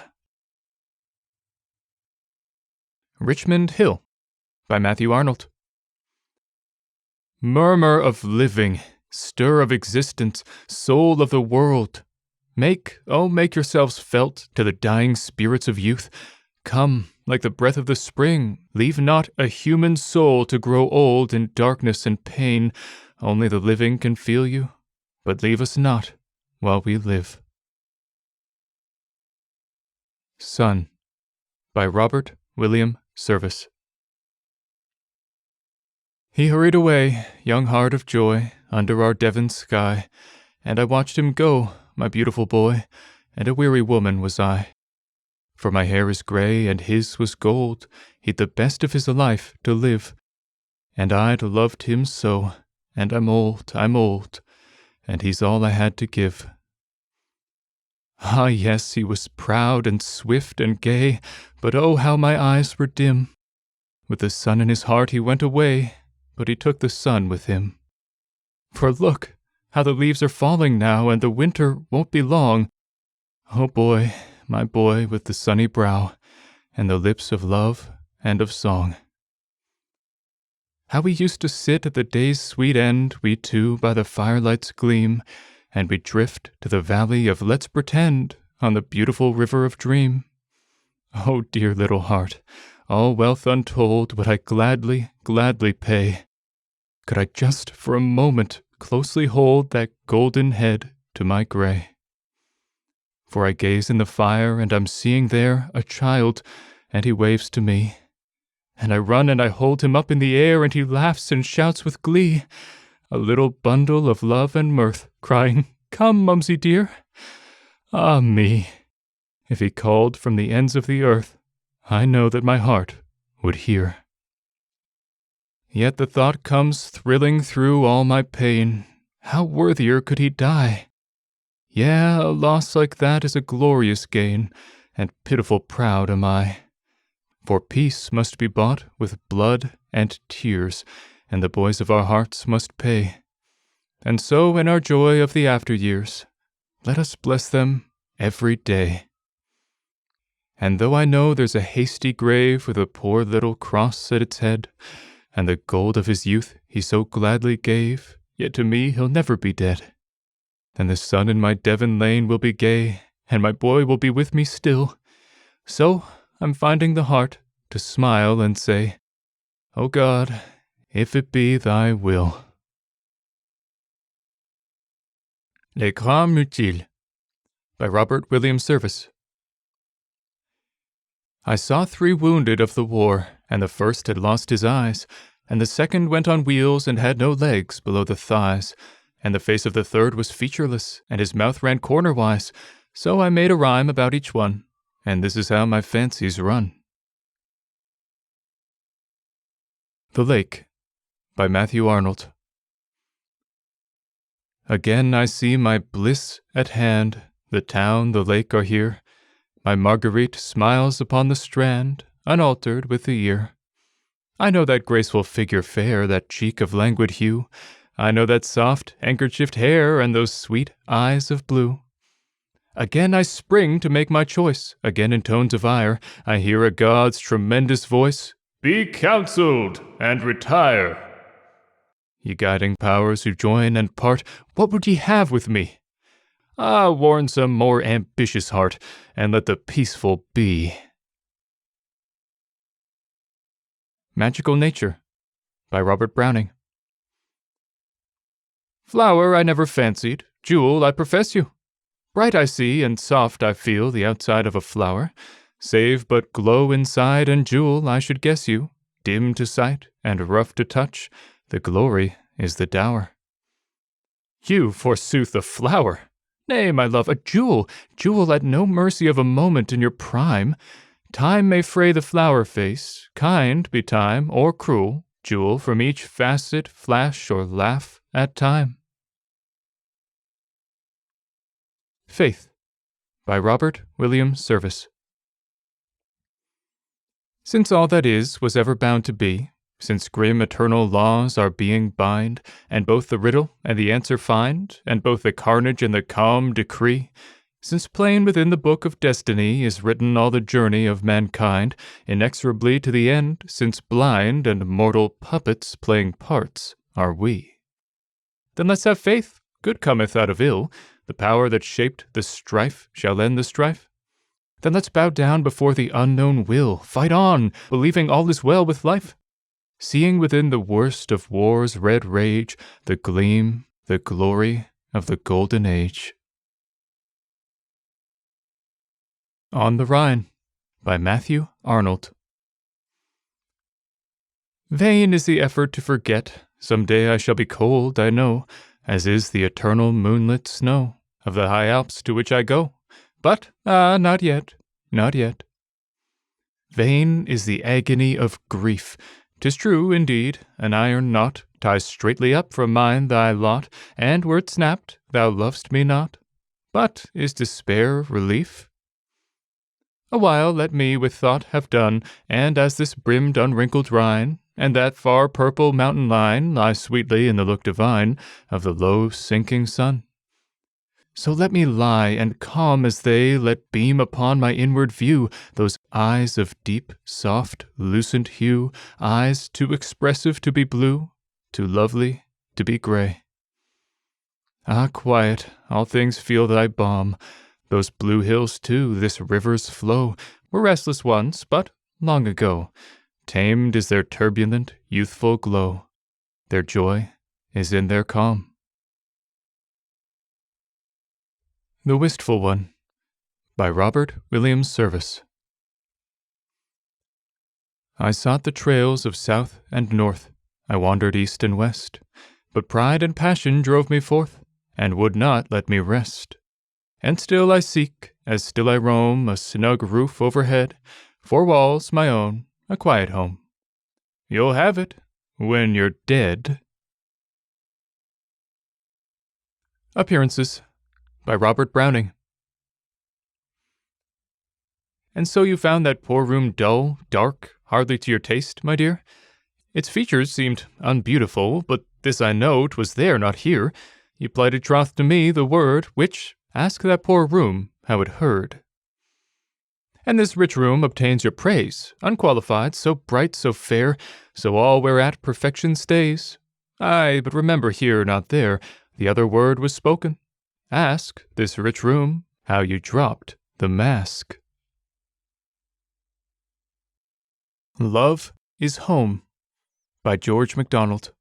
Richmond Hill by Matthew Arnold. Murmur of living, stir of existence, soul of the world. Make yourselves felt to the dying spirits of youth. Come, like the breath of the spring, leave not a human soul to grow old in darkness and pain. Only the living can feel you, but leave us not while we live. Son by Robert William Service. He hurried away, young heart of joy, under our Devon sky, and I watched him go, my beautiful boy, and a weary woman was I. For my hair is grey, and his was gold, he'd the best of his life to live, and I'd loved him so, and I'm old, and he's all I had to give. Ah, yes, he was proud and swift and gay, but oh, how my eyes were dim. With the sun in his heart he went away, but he took the sun with him. For look, how the leaves are falling now, and the winter won't be long. Oh boy, my boy with the sunny brow, and the lips of love and of song. How we used to sit at the day's sweet end, we two, by the firelight's gleam, and we drift to the valley of Let's Pretend, on the beautiful river of dream. Oh, dear little heart, all wealth untold would I gladly, gladly pay, could I just for a moment closely hold that golden head to my grey. For I gaze in the fire, and I'm seeing there a child, and he waves to me. And I run and I hold him up in the air, and he laughs and shouts with glee, a little bundle of love and mirth, crying, "Come, Mumsy dear." Ah me, if he called from the ends of the earth, I know that my heart would hear. Yet the thought comes thrilling through all my pain, how worthier could he die? Yeah, a loss like that is a glorious gain, and pitiful proud am I. For peace must be bought with blood and tears, and the boys of our hearts must pay. And so in our joy of the after years, let us bless them every day. And though I know there's a hasty grave with a poor little cross at its head, and the gold of his youth he so gladly gave, yet to me he'll never be dead. Then the sun in my Devon lane will be gay, and my boy will be with me still. So I'm finding the heart to smile and say, "O God, if it be thy will." Les Grands Mutiles by Robert William Service. I saw 3 wounded of the war, and the first had lost his eyes, and the second went on wheels and had no legs below the thighs, and the face of the third was featureless, and his mouth ran cornerwise, so I made a rhyme about each one, and this is how my fancies run. The Lake by Matthew Arnold. Again I see my bliss at hand, the town, the lake are here. My Marguerite smiles upon the strand, unaltered with the year. I know that graceful figure fair, that cheek of languid hue. I know that soft, handkerchiefed hair, and those sweet eyes of blue. Again I spring to make my choice, again in tones of ire, I hear a god's tremendous voice, Be counselled and retire. Ye guiding powers who join and part, what would ye have with me? Ah, warn some more ambitious heart, and let the peaceful be. Magical Nature by Robert Browning. Flower I never fancied, jewel I profess you. Bright I see and soft I feel the outside of a flower, save but glow inside and jewel I should guess you, dim to sight and rough to touch, the glory is the dower. You, forsooth, a flower! Nay, my love, a jewel, jewel at no mercy of a moment in your prime. Time may fray the flower face, kind be time, or cruel, jewel from each facet flash or laugh at time. Faith by Robert William Service. Since all that is was ever bound to be, since grim eternal laws our being bind, and both the riddle and the answer find, and both the carnage and the calm decree, since plain within the book of destiny is written all the journey of mankind, inexorably to the end, since blind and mortal puppets playing parts are we. Then let's have faith, good cometh out of ill, the power that shaped the strife shall end the strife. Then let's bow down before the unknown will, fight on, believing all is well with life. Seeing within the worst of war's red rage the gleam, the glory of the golden age. On the Rhine by Matthew Arnold. Vain is the effort to forget, some day I shall be cold, I know, as is the eternal moonlit snow of the high Alps to which I go. But, not yet, not yet. Vain is the agony of grief. 'Tis true, indeed, an iron knot ties straightly up from mine thy lot, and were it snapped, thou lov'st me not. But is despair relief? A while let me with thought have done, and as this brimmed unwrinkled Rhine, and that far purple mountain line lie sweetly in the look divine of the low sinking sun. So let me lie, and calm as they, let beam upon my inward view those eyes of deep, soft, lucent hue, eyes too expressive to be blue, too lovely to be grey. Ah, quiet, all things feel thy balm. Those blue hills, too, this river's flow, were restless once, but long ago. Tamed is their turbulent, youthful glow. Their joy is in their calm. The Wistful One, by Robert Williams Service. I sought the trails of south and north, I wandered east and west, but pride and passion drove me forth, and would not let me rest. And still I seek, as still I roam, a snug roof overhead, 4 walls my own, a quiet home. You'll have it when you're dead. Appearances, by Robert Browning. And so you found that poor room dull, dark, hardly to your taste, my dear? Its features seemed unbeautiful, but this I know 'twas there, not here. You plighted troth to me, the word, which, ask that poor room how it heard. And this rich room obtains your praise, unqualified, so bright, so fair, so all whereat perfection stays. Aye, but remember here, not there, the other word was spoken. Ask this rich room how you dropped the mask. Love is Home, by George MacDonald.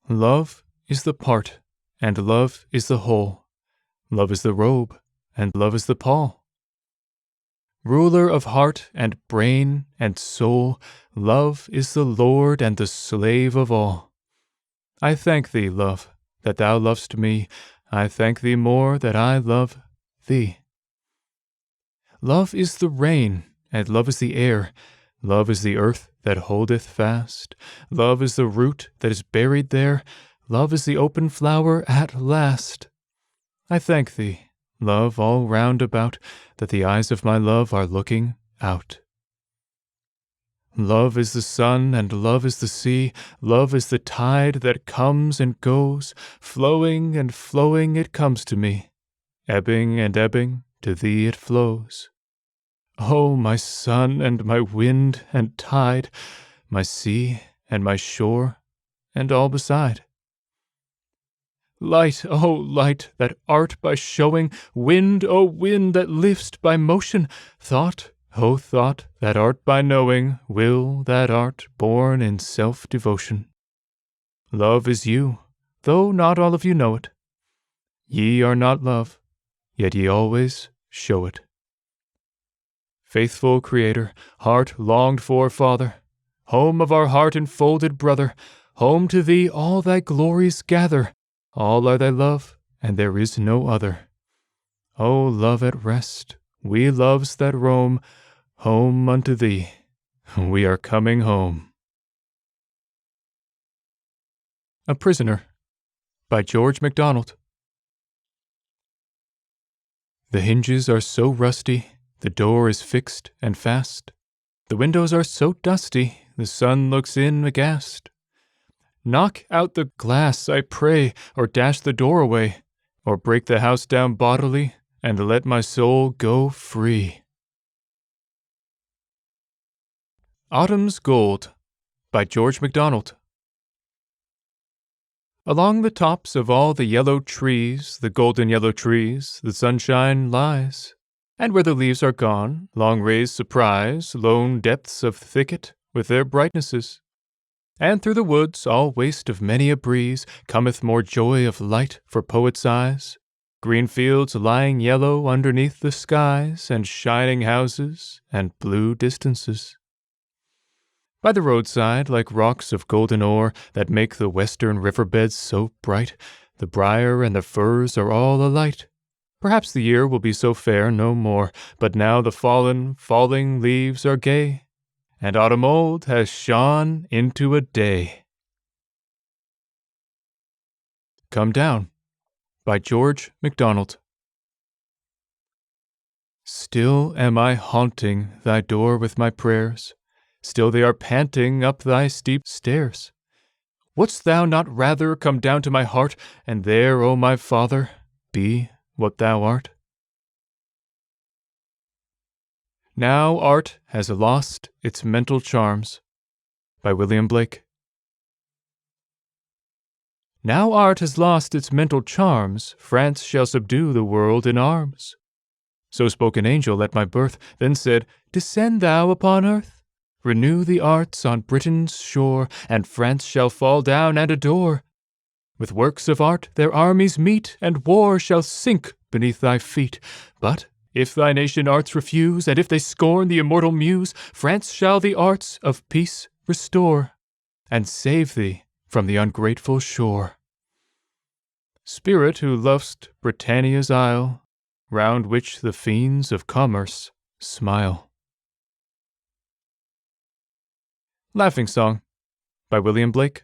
Love is the part, and love is the whole. Love is the robe, and love is the pall. Ruler of heart and brain and soul, love is the lord and the slave of all. I thank thee, love, that thou lovest me. I thank thee more that I love thee. Love is the rain, and love is the air. Love is the earth that holdeth fast. Love is the root that is buried there. Love is the open flower at last. I thank thee, love, all round about, that the eyes of my love are looking out. Love is the sun, and love is the sea. Love is the tide that comes and goes. Flowing and flowing it comes to me. Ebbing and ebbing, to thee it flows. Oh, my sun and my wind and tide, my sea and my shore, and all beside. Light, oh light, that art by showing, wind, oh wind, that lift'st by motion, thought, oh thought, that art by knowing, will, that art born in self-devotion. Love is you, though not all of you know it. Ye are not love, yet ye always show it. Faithful Creator, heart longed for Father, home of our heart enfolded brother, home to thee all thy glories gather. All are thy love, and there is no other. O love at rest, we loves that roam, home unto thee, we are coming home. A Prisoner, by George MacDonald. The hinges are so rusty, the door is fixed and fast. The windows are so dusty, the sun looks in aghast. Knock out the glass, I pray, or dash the door away, or break the house down bodily, and let my soul go free. Autumn's Gold, by George MacDonald. Along the tops of all the yellow trees, the golden yellow trees, the sunshine lies. And where the leaves are gone, long rays surprise lone depths of thicket with their brightnesses. And through the woods, all waste of many a breeze, cometh more joy of light for poets' eyes. Green fields lying yellow underneath the skies, and shining houses, and blue distances. By the roadside, like rocks of golden ore, that make the western river beds so bright, the briar and the furze are all alight. Perhaps the year will be so fair no more, but now the falling leaves are gay, and autumn old has shone into a day. Come Down, by George MacDonald. Still am I haunting thy door with my prayers, still they are panting up thy steep stairs. Wouldst thou not rather come down to my heart, and there, O my Father, be what thou art? Now art has lost its mental charms. By William Blake. Now art has lost its mental charms, France shall subdue the world in arms. So spoke an angel at my birth, then said, Descend thou upon earth, renew the arts on Britain's shore, and France shall fall down and adore. With works of art their armies meet, and war shall sink beneath thy feet. But if thy nation arts refuse, and if they scorn the immortal muse, France shall the arts of peace restore, and save thee from the ungrateful shore. Spirit who lov'st Britannia's isle, round which the fiends of commerce smile. Laughing Song by William Blake.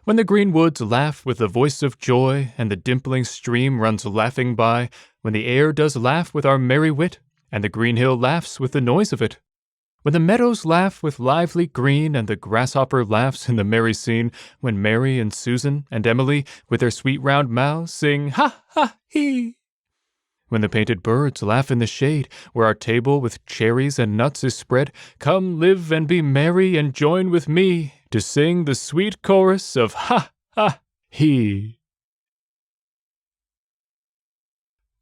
When the green woods laugh with the voice of joy, and the dimpling stream runs laughing by, when the air does laugh with our merry wit, and the green hill laughs with the noise of it, when the meadows laugh with lively green, and the grasshopper laughs in the merry scene, when Mary and Susan and Emily, with their sweet round mouths, sing ha ha hee. When the painted birds laugh in the shade, where our table with cherries and nuts is spread, come live and be merry and join with me to sing the sweet chorus of ha ha hee.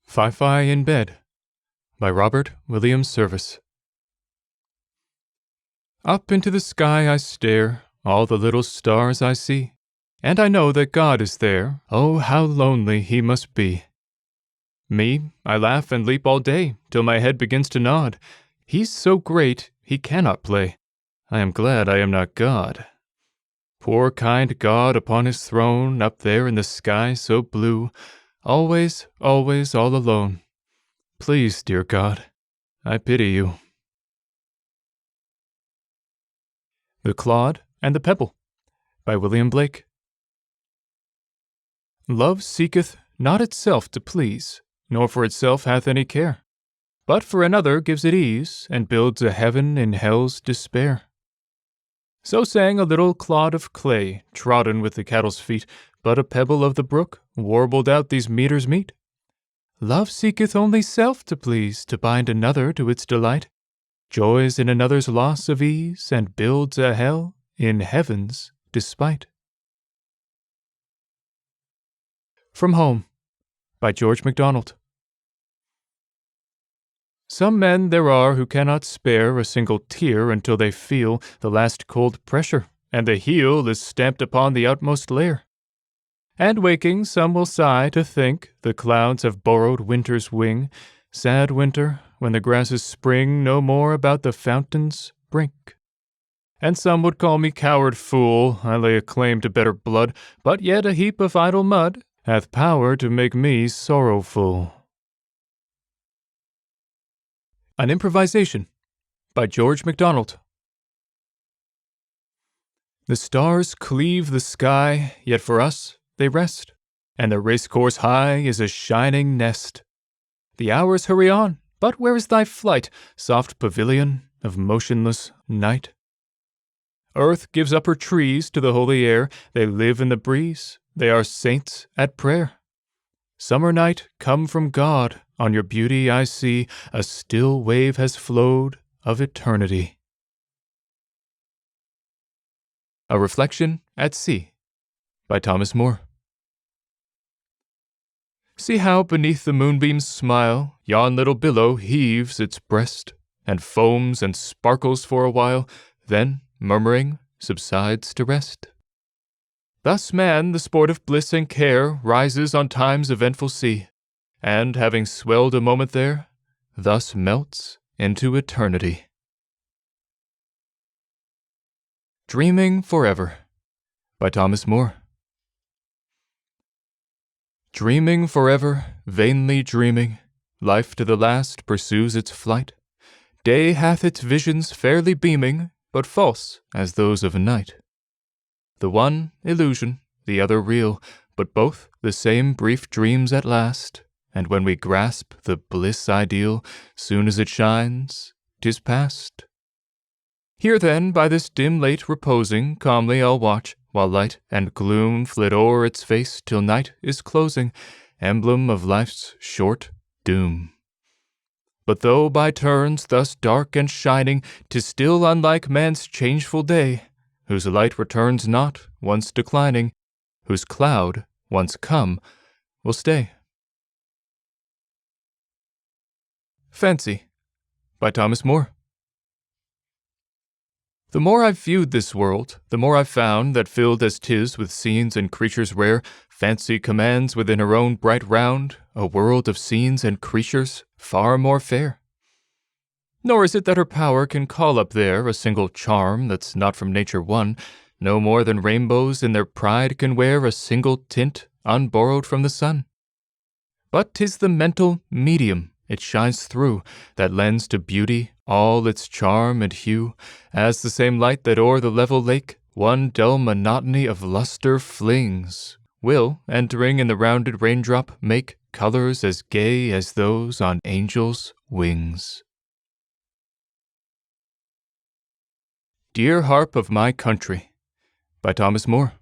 Fi-Fi in Bed by Robert William Service. Up into the sky I stare, all the little stars I see, and I know that God is there. Oh, how lonely he must be. Me, I laugh and leap all day, till my head begins to nod. He's so great, he cannot play. I am glad I am not God. Poor kind God upon his throne, up there in the sky so blue, always, always all alone. Please, dear God, I pity you. The Clod and the Pebble by William Blake. Love seeketh not itself to please, nor for itself hath any care, but for another gives it ease, and builds a heaven in hell's despair. So sang a little clod of clay, trodden with the cattle's feet, but a pebble of the brook warbled out these meters meet. Love seeketh only self to please, to bind another to its delight, joys in another's loss of ease, and builds a hell in heaven's despite. From Home by George MacDonald. Some men there are who cannot spare a single tear until they feel the last cold pressure, and the heel is stamped upon the outmost layer. And waking, some will sigh to think the clouds have borrowed winter's wing, sad winter, when the grasses spring no more about the fountain's brink. And some would call me coward fool, I lay a claim to better blood, but yet a heap of idle mud hath power to make me sorrowful. An Improvisation by George MacDonald. The stars cleave the sky, yet for us they rest, and the racecourse high is a shining nest. The hours hurry on, but where is thy flight, soft pavilion of motionless night? Earth gives up her trees to the holy air, they live in the breeze, they are saints at prayer. Summer night, come from God, on your beauty I see a still wave has flowed of eternity. A Reflection at Sea by Thomas Moore. See how beneath the moonbeam's smile yon little billow heaves its breast, and foams and sparkles for a while, then, murmuring, subsides to rest. Thus man, the sport of bliss and care, rises on time's eventful sea, and, having swelled a moment there, thus melts into eternity. Dreaming Forever by Thomas Moore. Dreaming forever, vainly dreaming, life to the last pursues its flight. Day hath its visions fairly beaming, but false as those of night. The one illusion, the other real, but both the same brief dreams at last, and when we grasp the bliss ideal, soon as it shines, 'tis past. Here then, by this dim lake reposing, calmly I'll watch, while light and gloom flit o'er its face till night is closing, emblem of life's short doom. But though by turns thus dark and shining, 'tis still unlike man's changeful day, whose light returns not, once declining, whose cloud, once come, will stay. Fancy, by Thomas Moore. The more I've viewed this world, the more I've found that filled as 'tis with scenes and creatures rare, Fancy commands within her own bright round a world of scenes and creatures far more fair. Nor is it that her power can call up there a single charm that's not from nature won, no more than rainbows in their pride can wear a single tint unborrowed from the sun. But 'tis the mental medium it shines through that lends to beauty all its charm and hue, as the same light that o'er the level lake one dull monotony of luster flings, will, entering in the rounded raindrop, make colors as gay as those on angels' wings. Dear Harp of My Country, by Thomas Moore.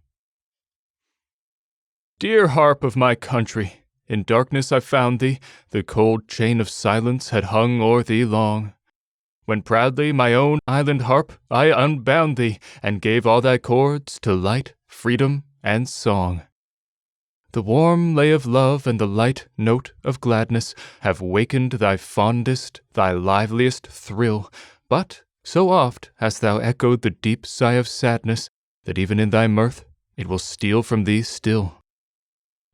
Dear harp of my country, in darkness I found thee, the cold chain of silence had hung o'er thee long, when proudly my own island harp I unbound thee, and gave all thy chords to light, freedom, and song. The warm lay of love and the light note of gladness have wakened thy fondest, thy liveliest thrill, but so oft hast thou echoed the deep sigh of sadness that even in thy mirth it will steal from thee still.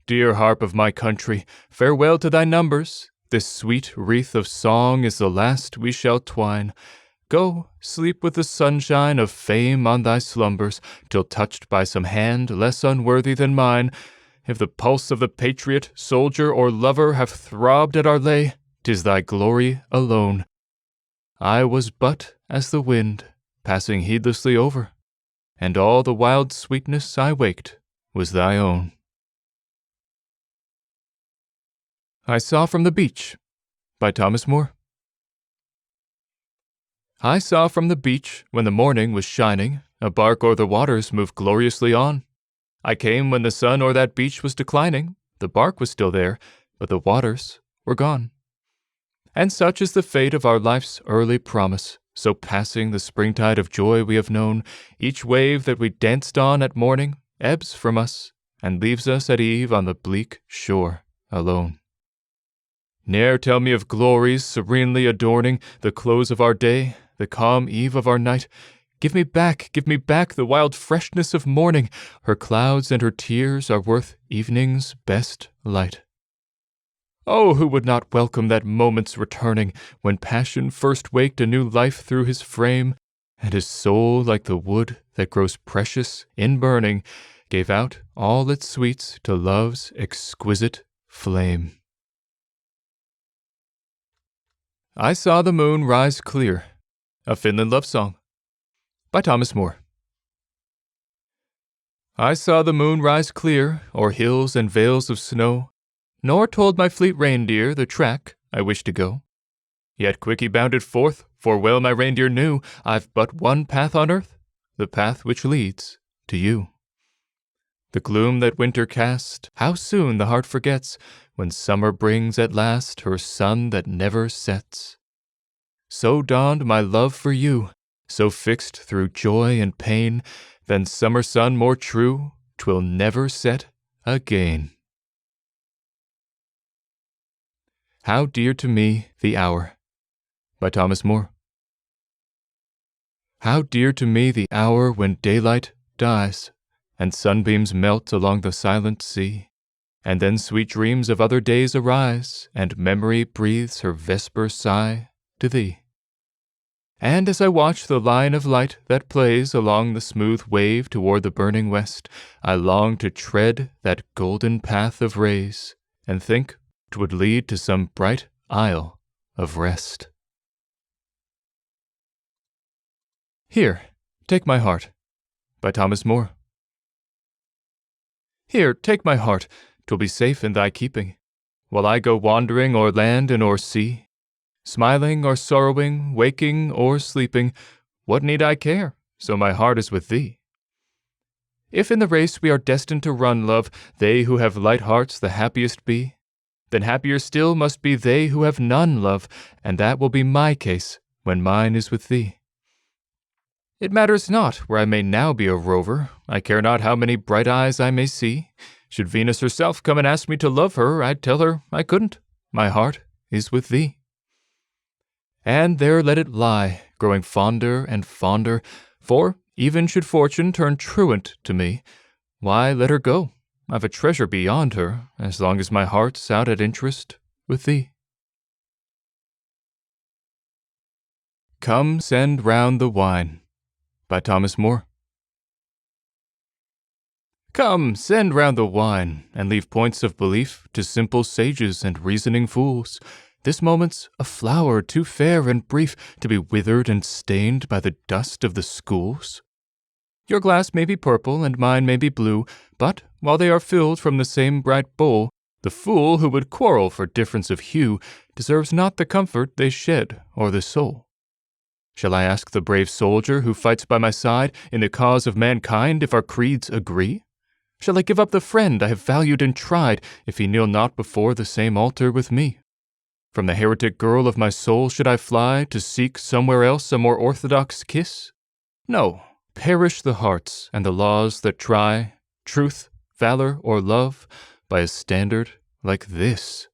Dear harp of my country, farewell to thy numbers. This sweet wreath of song is the last we shall twine. Go, sleep with the sunshine of fame on thy slumbers, till touched by some hand less unworthy than mine. If the pulse of the patriot, soldier, or lover have throbbed at our lay, 'tis thy glory alone. I was but as the wind, passing heedlessly over, and all the wild sweetness I waked was thy own. I Saw from the Beach, by Thomas Moore. I saw from the beach, when the morning was shining, a bark o'er the waters move gloriously on. I came when the sun o'er that beach was declining. The bark was still there, but the waters were gone. And such is the fate of our life's early promise, so passing the springtide of joy we have known, each wave that we danced on at morning ebbs from us, and leaves us at eve on the bleak shore alone. Ne'er tell me of glories serenely adorning the close of our day, the calm eve of our night. Give me back the wild freshness of morning. Her clouds and her tears are worth evening's best light. Oh, who would not welcome that moment's returning, when passion first waked a new life through his frame, and his soul, like the wood that grows precious in burning, gave out all its sweets to love's exquisite flame. I Saw the Moon Rise Clear, a Finland love song, by Thomas Moore. I saw the moon rise clear o'er hills and vales of snow, nor told my fleet reindeer the track I wished to go. Yet quick he bounded forth, for well my reindeer knew I've but one path on earth, the path which leads to you. The gloom that winter cast, how soon the heart forgets, when summer brings at last her sun that never sets. So dawned my love for you, so fixed through joy and pain, than summer sun more true, 'twill never set again. How Dear to Me the Hour, by Thomas Moore. How dear to me the hour when daylight dies, and sunbeams melt along the silent sea, and then sweet dreams of other days arise, and memory breathes her vesper sigh to thee. And as I watch the line of light that plays along the smooth wave toward the burning west, I long to tread that golden path of rays, and think 'twould lead to some bright isle of rest. Here, Take My Heart, by Thomas Moore. Here, take my heart, 'twill be safe in thy keeping. while I go wandering o'er land and o'er sea? Smiling or sorrowing, waking or sleeping, what need I care, so my heart is with thee? If in the race we are destined to run, love, they who have light hearts the happiest be, then happier still must be they who have none, love, and that will be my case when mine is with thee. It matters not where I may now be a rover, I care not how many bright eyes I may see. Should Venus herself come and ask me to love her, I'd tell her I couldn't, my heart is with thee. And there let it lie, growing fonder and fonder, for even should fortune turn truant to me, why let her go? I've a treasure beyond her, as long as my heart's out at interest with thee. Come, send round the wine, by Thomas Moore. Come, send round the wine, and leave points of belief to simple sages and reasoning fools. This moment's a flower too fair and brief to be withered and stained by the dust of the schools. Your glass may be purple and mine may be blue, but while they are filled from the same bright bowl, the fool who would quarrel for difference of hue deserves not the comfort they shed or the soul. Shall I ask the brave soldier who fights by my side in the cause of mankind if our creeds agree? Shall I give up the friend I have valued and tried if he kneel not before the same altar with me? From the heretic girl of my soul should I fly to seek somewhere else a more orthodox kiss? No, perish the hearts and the laws that try truth, valor, or love by a standard like this.